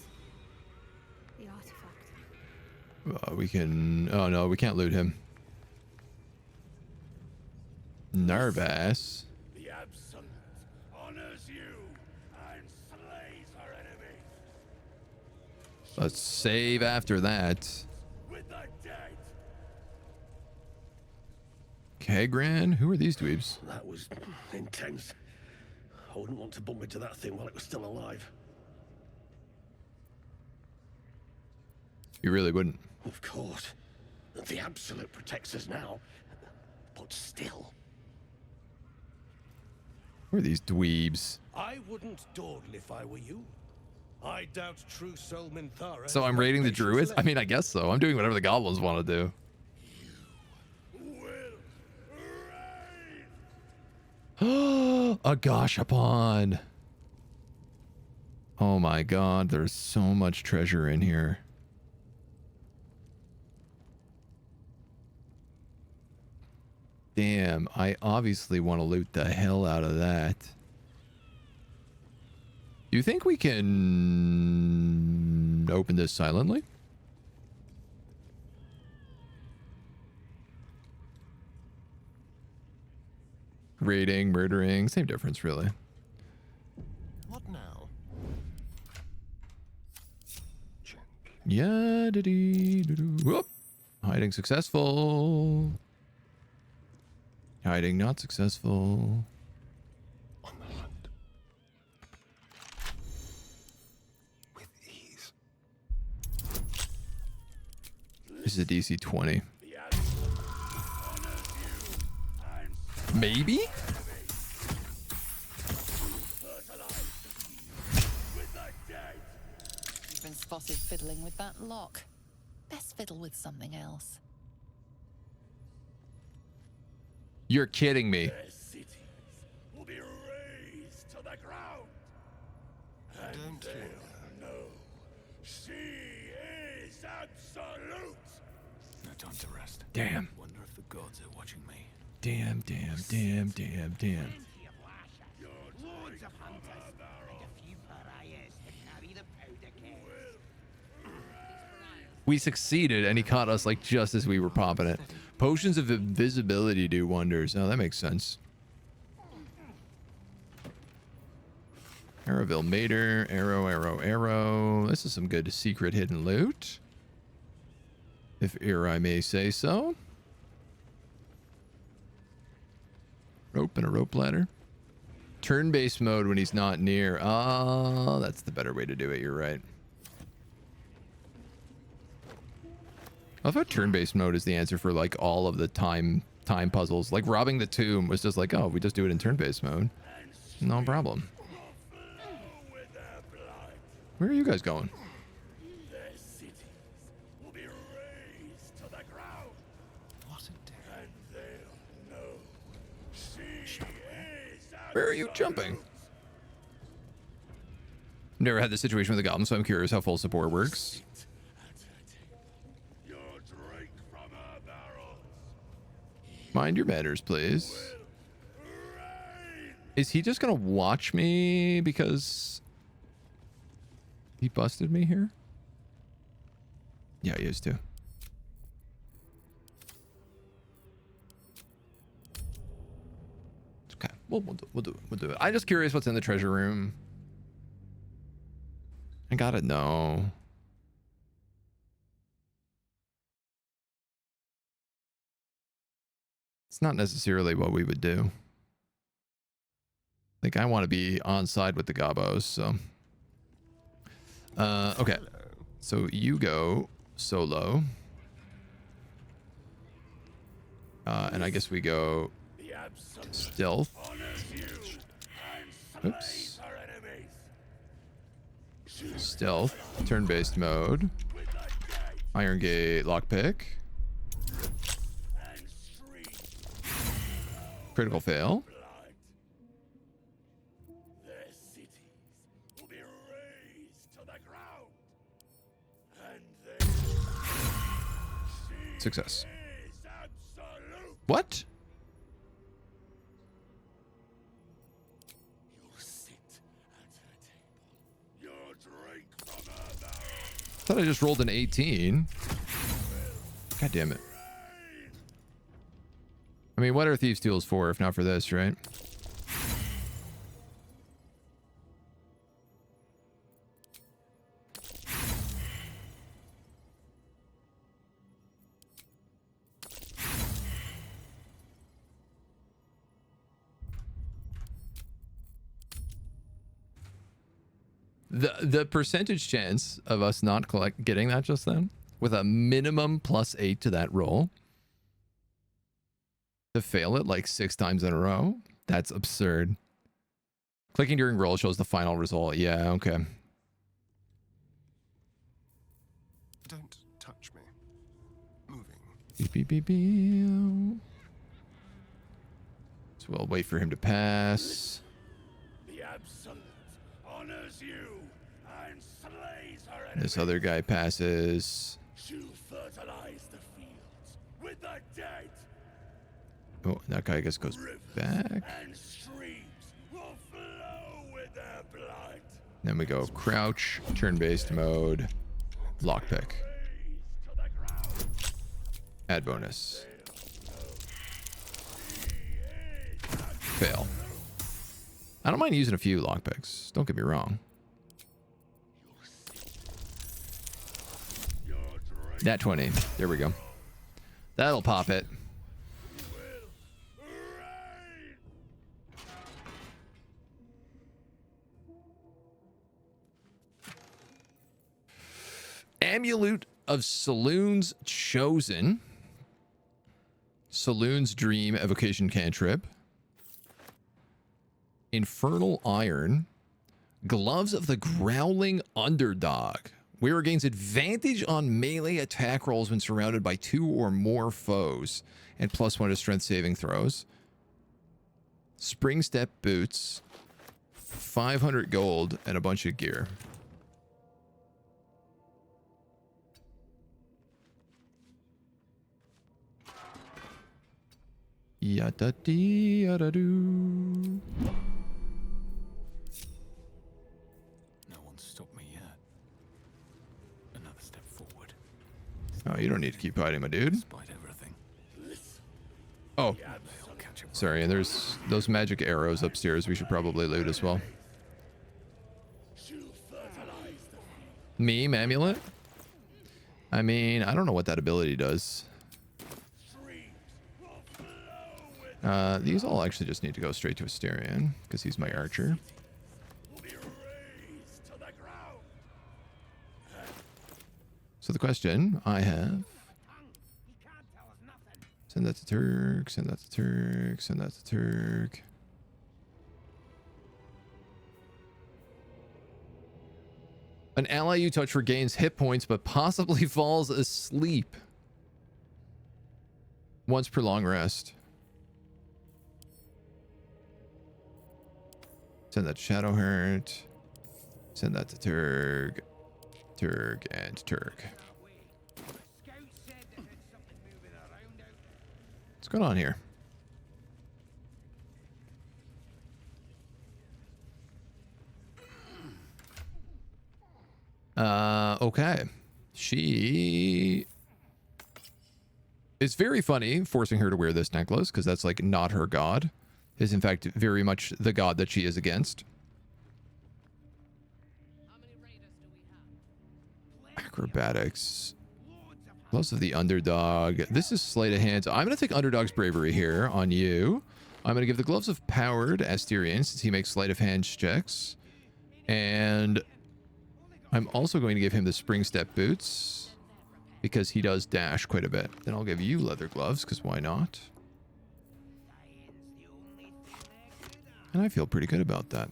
The artifact. We can... Oh no, we can't loot him. Narvas. The Absolute honors you and slays her enemies. Let's save after that. With the dead. Kagran? Who are these dweebs? That was intense. I wouldn't want to bump into that thing while it was still alive. You really wouldn't. Of course. The Absolute protects us now. But still. Who are these dweebs? I wouldn't dawdle if I were you. I doubt true soul Minthara. So I'm raiding the druids? I mean, I guess so. I'm doing whatever the goblins want to do. A Gashapon. Oh my god, there's so much treasure in here. Damn, I obviously want to loot the hell out of that. Do you think we can open this silently? Raiding, murdering, same difference, really. What now? Yeah, whoop. Hiding successful. Hiding not successful. On the hunt. With ease. This is a DC 20. Maybe? You've been spotted fiddling with that lock. Best fiddle with something else. You're kidding me. Their cities will be razed to the ground. And Don't they'll know she is absolute. No time to rest. Damn. Wonder if the gods are watching me. Damn. Hordes of hunters and a few pariahs to carry the powder kegs. We succeeded, and he caught us like just as we were popping it. Potions of invisibility do wonders. Oh, that makes sense. Arrowville Mater, arrow. This is some good secret hidden loot, if I may say so. Rope and a rope ladder. Turn-based mode when he's not near. Oh, that's the better way to do it. You're right. I thought turn-based mode is the answer for like all of the time puzzles. Like robbing the tomb was just like, oh, we just do it in turn-based mode. No problem. Where are you guys going? Their cities will be razed to the ground. What a day. And they'll know she is Where are you jumping? Never had this situation with the goblin, so I'm curious how full support works. your drink from her barrels. Mind your manners, please. Is he just gonna watch me because he busted me here? Yeah, he is too. It's okay. We'll do it. I'm just curious what's in the treasure room. I gotta know. It's not necessarily what we would do. Like, I want to be on side with the gobos, so. Okay. So you go solo. And I guess we go stealth. Oops. Stealth, turn-based mode. Iron Gate lockpick. Critical fail. Success. What? I thought I just rolled an 18. God damn it. I mean, what are Thieves' Tools for if not for this, right? The percentage chance of us not getting that just then, with a minimum +8 to that roll, to fail it like 6 times in a row, that's absurd. Clicking during roll shows the final result. Yeah, okay. Don't touch me. Moving. Beep, beep, beep, beep. So we'll wait for him to pass. The absolute honors you and slays her enemies. This other guy passes. She'll fertilize the fields with the dead. Oh, that guy I guess goes back. And streams will flow with their blood. Then we go crouch, turn-based mode, lockpick. Add bonus. fail. I don't mind using a few lockpicks. Don't get me wrong. Nat 20. There we go. That'll pop it. Amulet of Saloon's Chosen. Saloon's Dream Evocation Cantrip. Infernal Iron. Gloves of the Growling Underdog. Wearer gains advantage on melee attack rolls when surrounded by 2 or more foes. And +1 to strength saving throws. Spring Step Boots. 500 gold and a bunch of gear. Yada dee yada doo. No one's stopped me yet. Another step forward. Oh, you don't need to keep hiding, my dude. Despite everything. Oh, sorry, and there's those magic arrows upstairs we should probably loot as well. Meme amulet? I mean, I don't know what that ability does. These all actually just need to go straight to Asterion, because he's my archer. So the question I have... Send that to Turk, send that to Turk, send that to Turk. An ally you touch regains hit points, but possibly falls asleep once per long rest. Send that to Shadowheart. Send that to Turk. Turk and Turk. What's going on here? Okay. She... It's very funny forcing her to wear this necklace, because that's like not her god. Is in fact very much the god that she is against. Acrobatics. Gloves of the Underdog. This is Sleight of Hand. I'm going to take Underdog's Bravery here on you. I'm going to give the Gloves of Power to Asterion since he makes Sleight of Hand checks. And I'm also going to give him the Spring Step Boots because he does dash quite a bit. Then I'll give you Leather Gloves because why not? And I feel pretty good about that.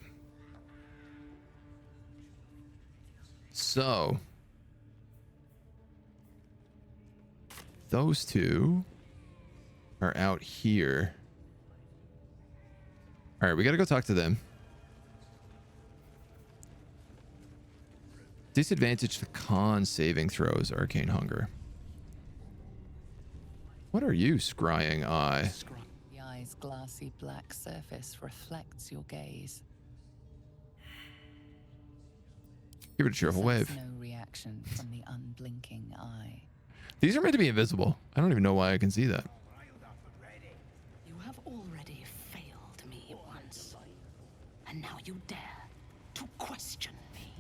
So, those two are out here. All right, we got to go talk to them. Disadvantage to con saving throws, Arcane Hunger. What are you, Scrying Eye? The eye's glassy black surface reflects your gaze. Give it a cheerful wave. No reaction from the unblinking eye. These are meant to be invisible. I don't even know why I can see that. You have already failed me once, and now you dare to question me.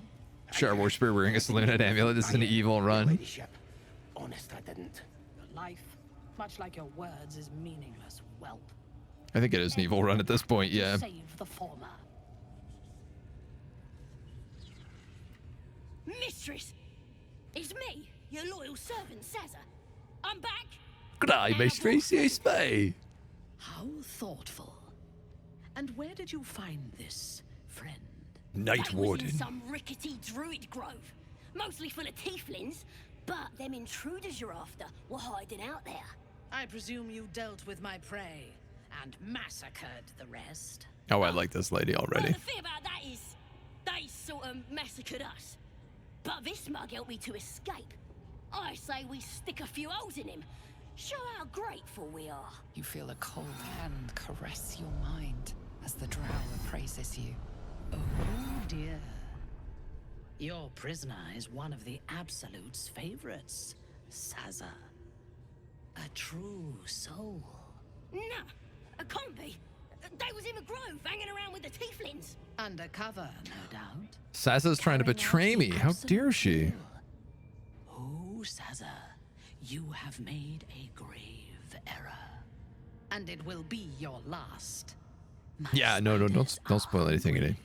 Sure, we're wearing a Saloon at Amulet. This is an evil run. Honest, I didn't. Your life, much like your words, is meaningless whelp. I think it is an evil run at this point, yeah. Save the former. Mistress, it's me, your loyal servant, Sazza. I'm back. Good day, mistress. Yes, me. How thoughtful. And where did you find this friend? Night They Warden. was in some rickety druid grove, mostly full of tieflings, but them intruders you're after were hiding out there. I presume you dealt with my prey and massacred the rest. Oh, I like this lady already. Well, the thing about that is, they sort of massacred us. But this mug helped me to escape. I say we stick a few holes in him. Show how grateful we are. You feel a cold hand caress your mind as the drow appraises you. Oh dear. Your prisoner is one of the Absolute's favorites, Sazza. A true soul. Nah, a can't be. They was in the grove, hanging around with the tieflings. Undercover, no doubt. Sazza's trying to betray me. How dare she? Oh, Sazza, you have made a grave error. And it will be your last. Yeah, no, don't spoil anything in it.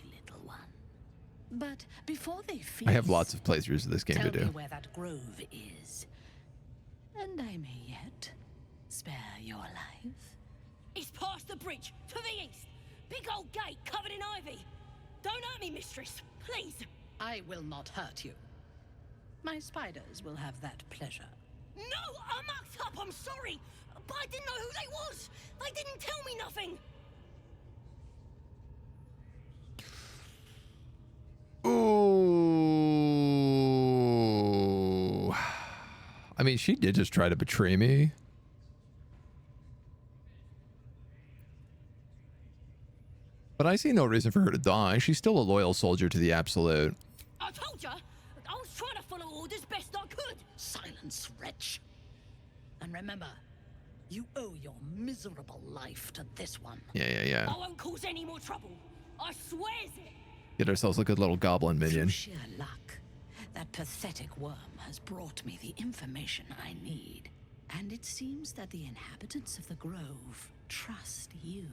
But before they feast, I have lots of playthroughs of this game to tell me do. where that grove is, and I may yet spare your life. It's past the bridge, to the east. Big old gate covered in ivy. Don't hurt me, mistress, please. I will not hurt you. My spiders will have that pleasure. No, I mucked up, I'm sorry. But I didn't know who they was. They didn't tell me nothing. Ooh. I mean, she did just try to betray me. But I see no reason for her to die. She's still a loyal soldier to the Absolute. I told you, I was trying to follow orders best I could. Silence, wretch. And remember, you owe your miserable life to this one. Yeah. I won't cause any more trouble. I swears it. Get ourselves like a good little goblin minion. Through sheer luck, that pathetic worm has brought me the information I need. And it seems that the inhabitants of the grove trust you.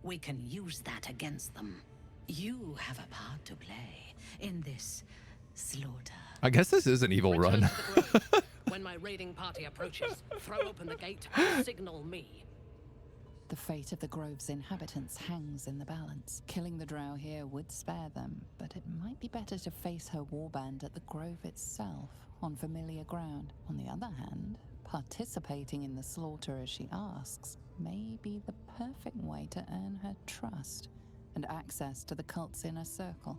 We can use that against them. You have a part to play in this slaughter. I guess this is an evil run. When my raiding party approaches, throw open the gate and signal me. The fate of the grove's inhabitants hangs in the balance. Killing the drow here would spare them, but it might be better to face her warband at the grove itself, on familiar ground. On the other hand, participating in the slaughter as she asks may be the perfect way to earn her trust and access to the cult's inner circle.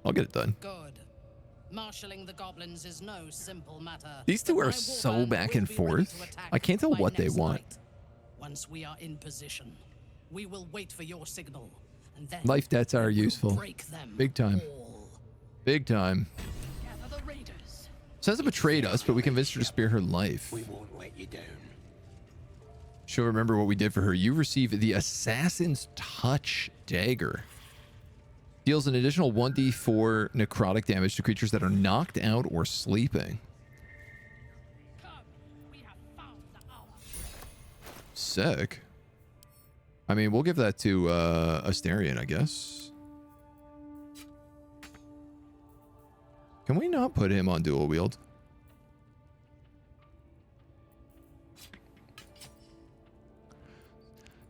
I'll get it done. Good. Marshalling the goblins is no simple matter. These two are so back and forth. I can't tell what they want. Once we are in position, we will wait for your signal, and then Life debts are useful. break them Big time. Big time. Gather the raiders. Sansa betrayed us, but we convinced her to spare her life. We won't let you down. She'll remember what we did for her. You receive the Assassin's Touch Dagger. Deals an additional 1d4 necrotic damage to creatures that are knocked out or sleeping. Sick. I mean, we'll give that to Astarion, I guess. Can we not put him on dual wield?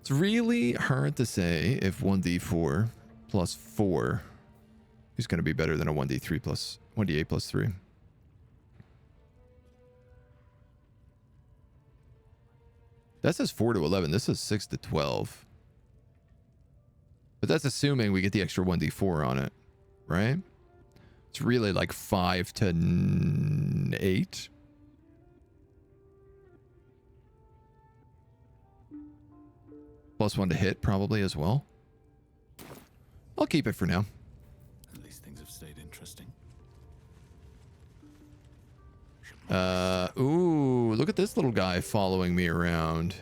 It's really hard to say if 1d4 plus 4 is going to be better than a 1d3 plus 1d8 plus 3. That says 4 to 11. This is 6 to 12. But that's assuming we get the extra 1d4 on it, right? It's really like 5 to 8. Plus 1 to hit probably as well. I'll keep it for now. At least things have stayed interesting. Ooh, look at this little guy following me around.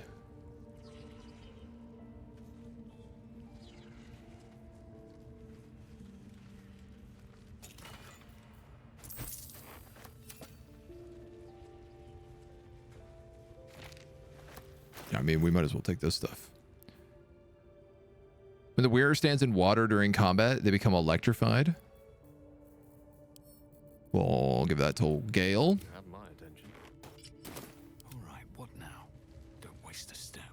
I mean, we might as well take this stuff. When the wearer stands in water during combat, they become electrified. We'll give that to Gale. Have my attention. All right, what now? Don't waste a step.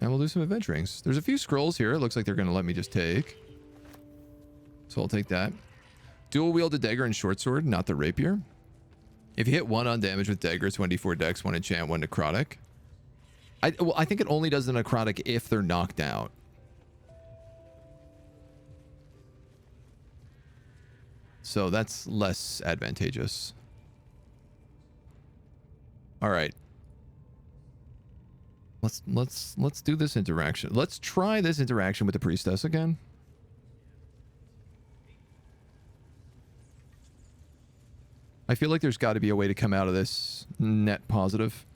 And we'll do some adventurings. There's a few scrolls here. It looks like they're going to let me just take. So I'll take that. Dual wielded dagger and short sword, not the rapier. If you hit 1 on damage with dagger, it's 1d4 dex, 1 enchant, 1 necrotic. I think it only does the necrotic if they're knocked out. So that's less advantageous. All right. Let's do this interaction. Let's try this interaction with the priestess again. I feel like there's got to be a way to come out of this net positive.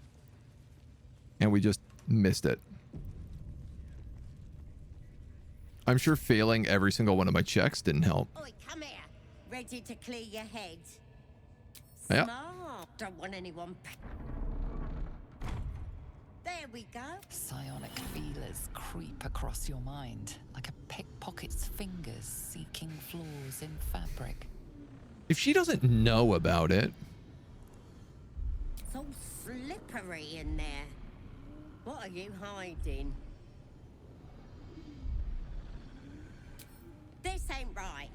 and we just missed it. I'm sure failing every single one of my checks didn't help. Oi, come here. Ready to clear your head? Yeah. Smart. Don't want anyone. There we go. Psionic feelers creep across your mind like a pickpocket's fingers seeking flaws in fabric. If she doesn't know about it. It's all slippery in there. What are you hiding? This ain't right.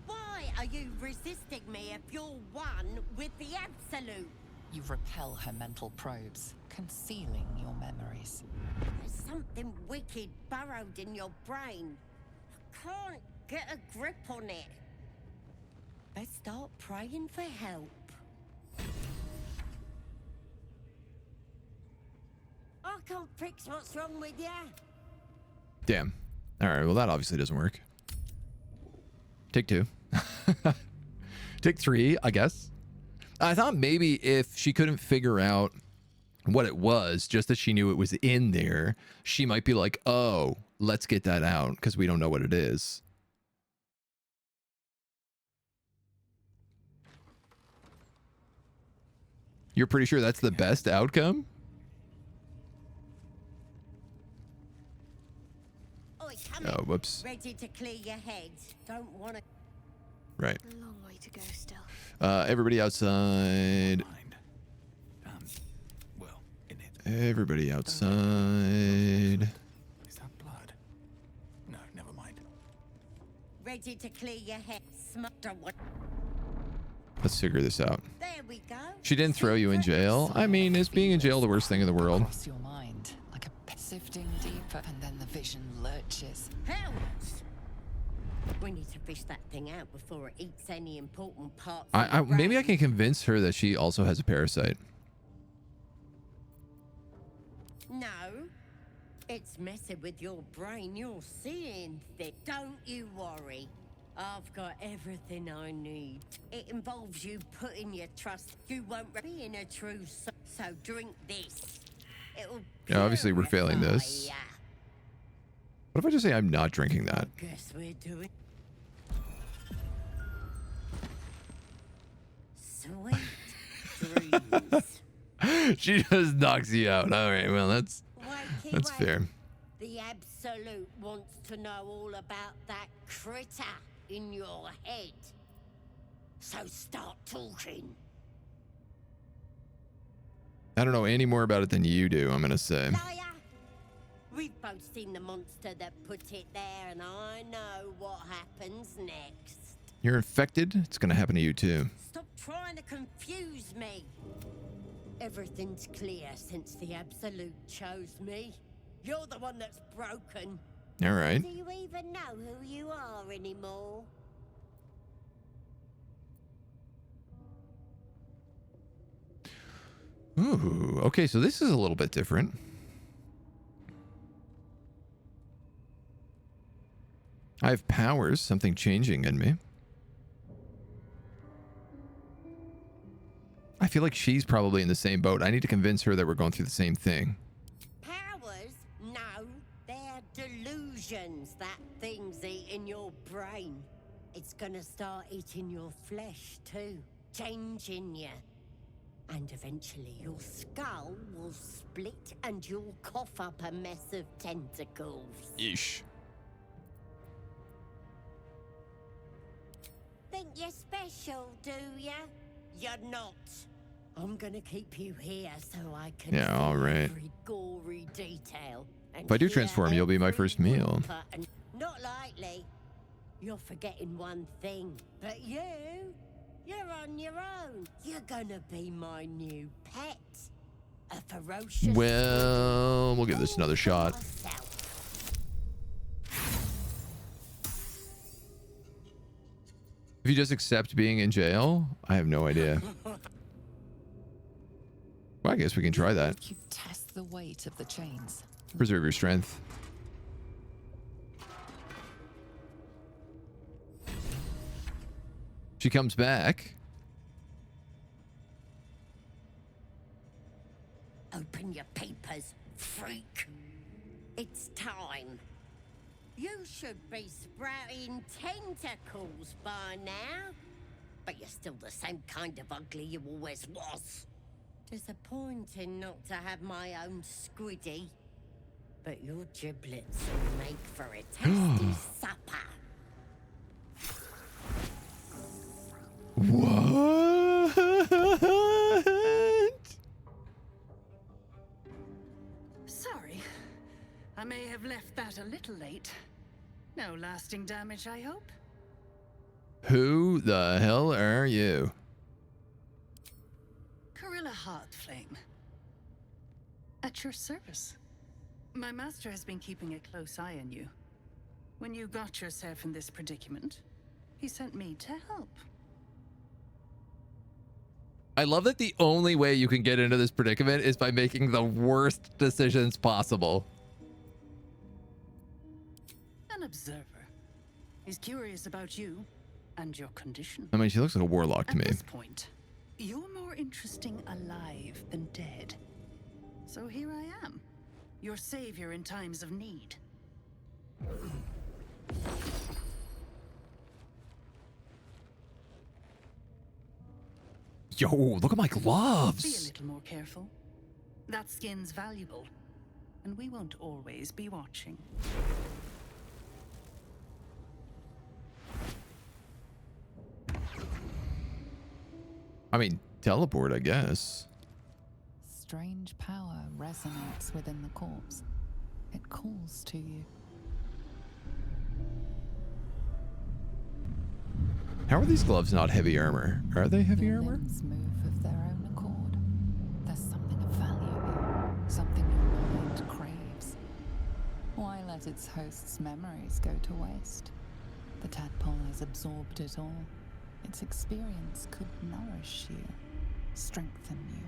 Why are you resisting me if you're one with the absolute? You repel her mental probes, concealing your memories. There's something wicked burrowed in your brain. I can't get a grip on it. Let's start praying for help. I can't fix what's wrong with you. Damn. All right, well, that obviously doesn't work. Take 2. Take 3, I guess. I thought maybe if she couldn't figure out what it was, just that she knew it was in there, she might be like, oh, let's get that out because we don't know what it is. You're pretty sure that's the best outcome? Oi, come Oh, in. whoops. Ready to clear your head. Don't want to. Right. A long way to go still. Everybody outside. Well, in it. Everybody outside. Is that blood? No, never mind. Ready to clear your head. Don't want. Let's figure this out. There we go. She didn't throw you in jail. I mean, is being in jail the worst thing in the world? Across your mind like a sifting deeper, and then the vision lurches. Help! We need to fish that thing out before it eats any important parts. Maybe I can convince her that she also has a parasite. No, it's messing with your brain. You're seeing things. Don't you worry. I've got everything I need. It involves you putting your trust. You won't be in a true so drink this. It'll Yeah, obviously we're failing this. purify ya. What if I just say I'm not drinking that? Guess we're doing. Sweet dreams. She just knocks you out. All right, well, that's Wakey fair. The Absolute wants to know all about that critter in your head. So start talking. I don't know any more about it than you do, I'm going to say. Liar! We've both seen the monster that put it there, and I know what happens next. You're infected? It's going to happen to you too. Stop trying to confuse me. Everything's clear since the Absolute chose me. You're the one that's broken. All right. Do you even know who you are anymore? Ooh, okay, so this is a little bit different. I have powers, something changing in me. I feel like she's probably in the same boat. I need to convince her that we're going through the same thing. Powers? No, they're delusions. That thing's eating your brain. It's gonna start eating your flesh too, changing you. And eventually your skull will split and you'll cough up a mess of tentacles. Yeesh. Think you're special, do ya? You're not. I'm gonna keep you here so I can Yeah, see all right. every gory detail. And If I do hear transform, you'll be my every first meal. whimper and- Not likely. You're forgetting one thing. But you're on your own. You're gonna be my new pet. A ferocious... Well, we'll give this another shot. If you just accept being in jail, I have no idea. Well, I guess we can try that. You test the weight of the chains. Preserve your strength. She comes back. Open your papers. should be sprouting tentacles by now. But you're still the same kind of ugly you always was. Disappointing not to have my own squiddy. But your giblets will make for a tasty supper. What? Sorry. I may have left that a little late. No lasting damage, I hope? Who the hell are you? Corilla Heartflame. At your service. My master has been keeping a close eye on you. When you got yourself in this predicament, he sent me to help. I love that the only way you can get into this predicament is by making the worst decisions possible. An observer. He's curious about you and your condition. I mean, she looks like a warlock to me. At this point, you're more interesting alive than dead. So here I am, your savior in times of need. Yo, look at my gloves. Be a little more careful. That skin's valuable, and we won't always be watching. I mean, teleport, I guess. Strange power resonates within the corpse. It calls to you. How are these gloves not heavy armor? Are they heavy Your armor? limbs move of their own accord. There's something of value here, something your mind craves. Why let its host's memories go to waste? The tadpole has absorbed it all. Its experience could nourish you, strengthen you.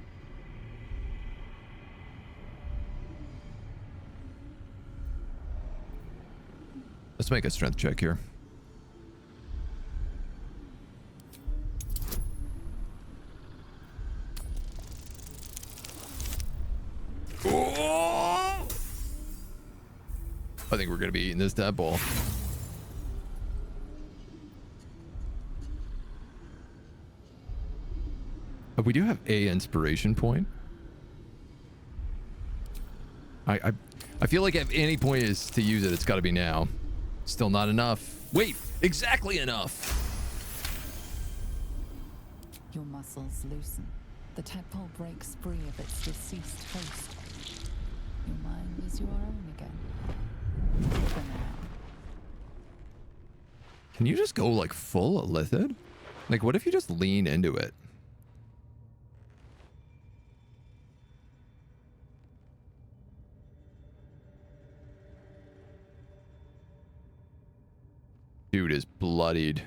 Let's make a strength check here. Oh! I think we're gonna be eating this tadpole. But we do have a inspiration point. I feel like if any point is to use it, it's got to be now. Still not enough. Wait, exactly enough. Your muscles loosen. The tadpole breaks free of its deceased host. Your mind is your own again. For now. Can you just go like full Illithid? Like, what if you just lean into it? Dude is bloodied.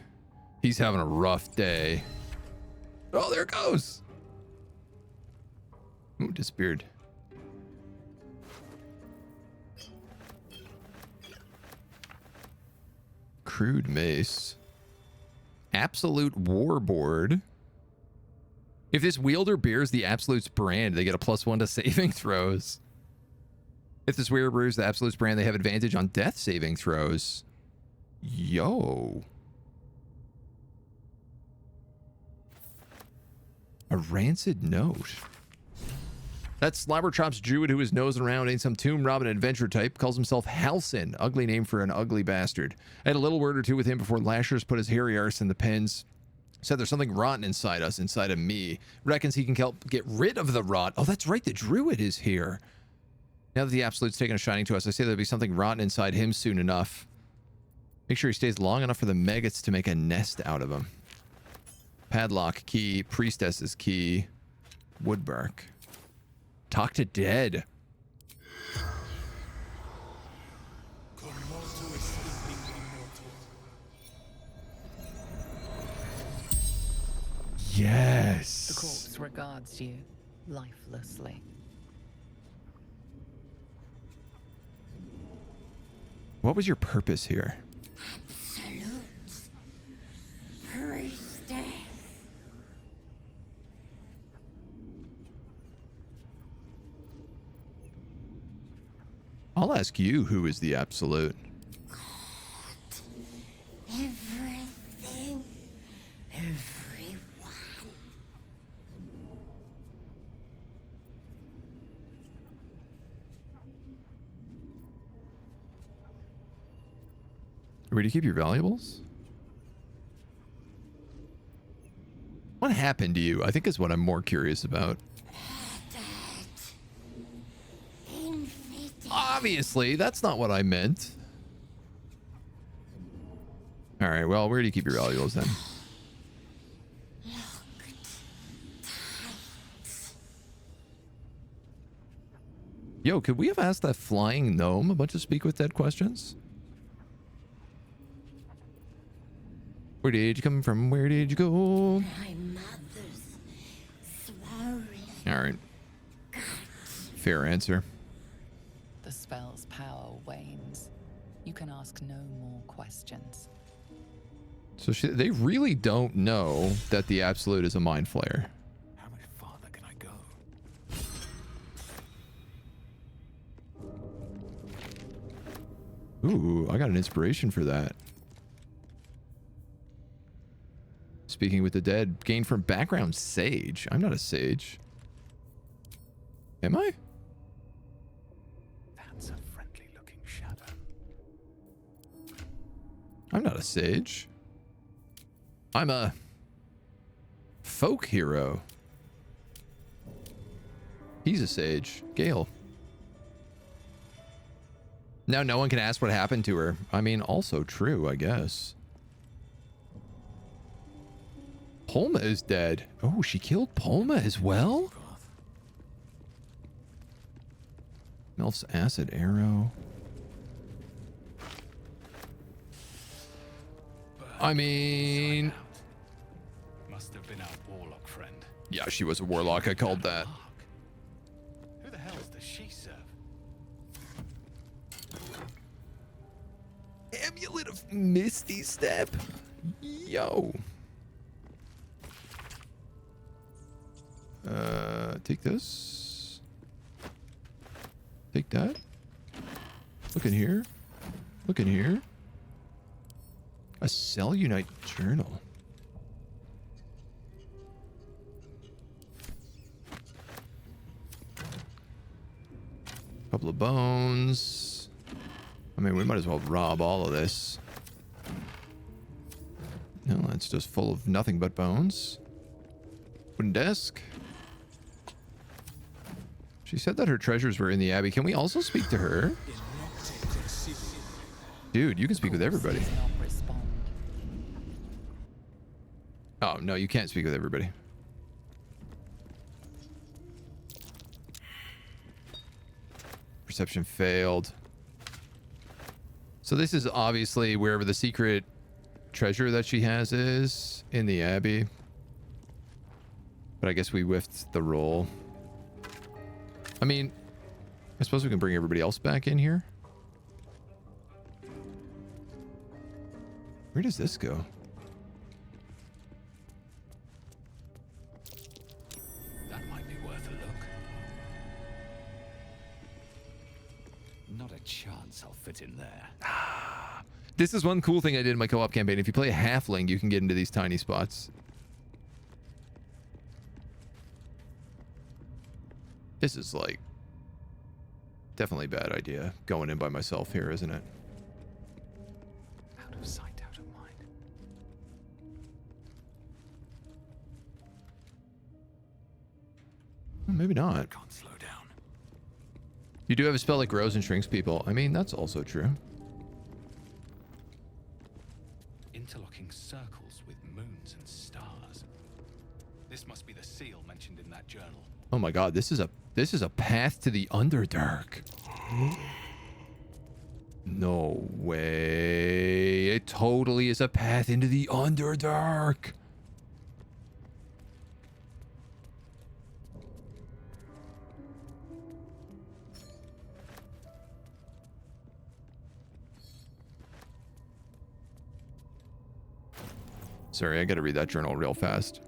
He's having a rough day. Oh, there it goes. Ooh, disappeared. Crude mace. Absolute warboard. If this wielder bears the Absolute's brand, they get a +1 to saving throws. If this wielder bears the Absolute's brand, they have advantage on death saving throws. Yo. A rancid note. That Slobberchop's druid who is nosing around ain't some tomb robbing adventure type. Calls himself Halcyon. Ugly name for an ugly bastard. I had a little word or two with him before Lashers put his hairy arse in the pens. Said there's something rotten inside us, inside of me. Reckons he can help get rid of the rot. Oh, that's right. The druid is here. Now that the Absolute's taken a shining to us, I say there'll be something rotten inside him soon enough. Make sure he stays long enough for the maggots to make a nest out of him. Padlock key, priestess's key, woodbark. Talk to dead. Yes. The corpse regards you lifelessly. What was your purpose here? Absolute priestess. I'll ask you who is the Absolute. Where do you keep your valuables? What happened to you? I think is what I'm more curious about. Obviously, that's not what I meant. All right, well, where do you keep your valuables then? Yo, could we have asked that flying gnome a bunch of speak with dead questions? Where did you come from? Where did you go? My mother's slowly. All right. Fair answer. The spell's power wanes. You can ask no more questions. So they really don't know that the Absolute is a mind flayer. How much farther can I go? Ooh, I got an inspiration for that. Speaking with the dead, gain from background sage. I'm not a sage. Am I? That's a friendly looking shadow. I'm not a sage. I'm a folk hero. He's a sage. Gale. Now no one can ask what happened to her. I mean, also true, I guess. Polma is dead. Oh, she killed Polma as well? Melf's acid arrow. I mean... Must have been our warlock friend. Yeah, she was a warlock. I called that. Who the hell does she serve? Amulet of Misty Step. Yo. Take this. Take that. Look in here. Look in here. A Cellunite journal. Couple of bones. I mean, we might as well rob all of this. No, that's just full of nothing but bones. Wooden desk. She said that her treasures were in the Abbey. Can we also speak to her? Dude, you can speak with everybody. Oh, no, you can't speak with everybody. Perception failed. So this is obviously wherever the secret treasure that she has is, in the Abbey. But I guess we whiffed the roll. I mean, I suppose we can bring everybody else back in here. Where does this go? That might be worth a look. Not a chance I'll fit in there. This is one cool thing I did in my co-op campaign. If you play a halfling, you can get into these tiny spots. This is like definitely a bad idea going in by myself here, isn't it? Out of sight, out of mind. Well, maybe not. Can't slow down. You do have a spell that grows and shrinks people. I mean, that's also true. Interlocking circles with moons and stars. This must be the seal mentioned in that journal. Oh my god, this is a path to the Underdark. No way. It totally is a path into the Underdark. Sorry, I gotta read that journal real fast.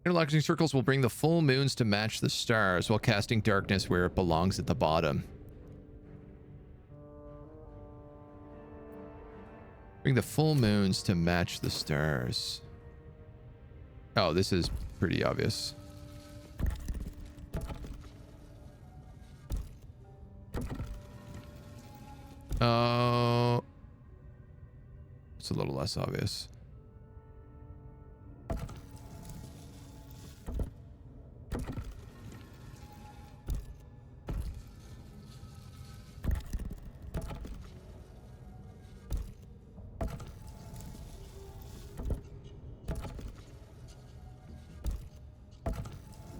Interlocking circles will bring the full moons to match the stars while casting darkness where it belongs at the bottom. Bring the full moons to match the stars. Oh, this is pretty obvious. It's a little less obvious.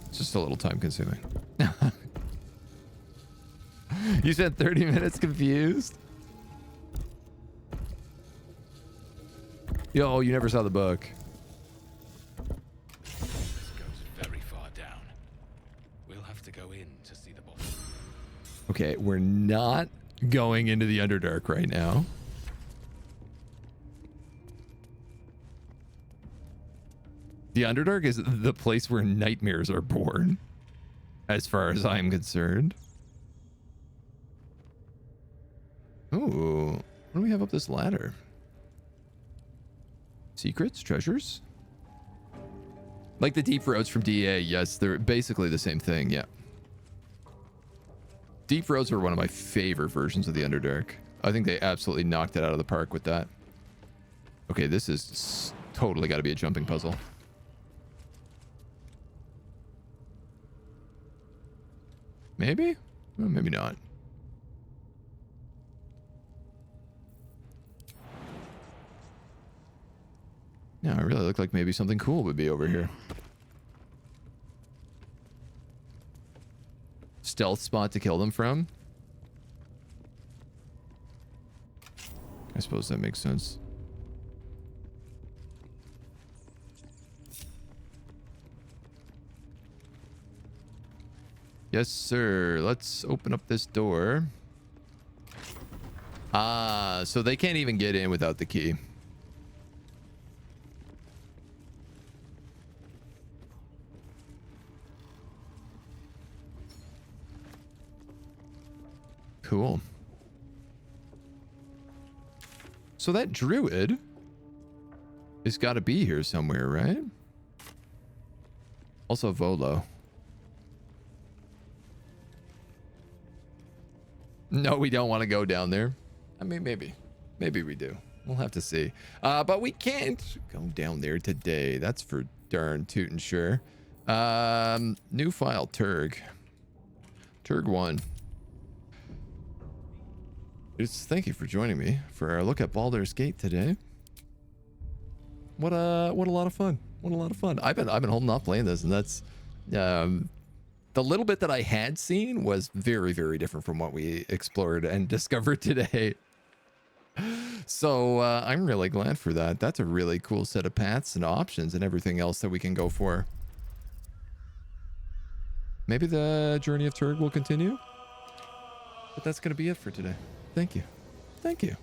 It's just a little time consuming. You spent 30 minutes confused? Yo, you never saw the book. This goes very far down. We'll have to go in to see the bottom. Okay, we're not going into the Underdark right now. The Underdark is the place where nightmares are born, as far as I'm concerned. Ooh, what do we have up this ladder? Secrets? Treasures? Like the deep roads from DA, yes, they're basically the same thing, yeah. Deep roads are one of my favorite versions of the Underdark. I think they absolutely knocked it out of the park with that. Okay, this is totally got to be a jumping puzzle. Maybe? Well, maybe not. Yeah, I really look like maybe something cool would be over here. Stealth spot to kill them from? I suppose that makes sense. Yes, sir. Let's open up this door. Ah, so they can't even get in without the key. Cool. So that druid has got to be here somewhere, right? Also Volo. No, we don't want to go down there. I mean, maybe. Maybe we do. We'll have to see. But we can't go down there today. That's for darn tootin' sure. New file, Turg. Turg 1. Thank you for joining me for our look at Baldur's Gate today. What a lot of fun. What a lot of fun. I've been holding off playing this, and that's the little bit that I had seen was very, very different from what we explored and discovered today. So I'm really glad for that. That's a really cool set of paths and options and everything else that we can go for. Maybe the journey of Turg will continue. But that's going to be it for today. Thank you. Thank you.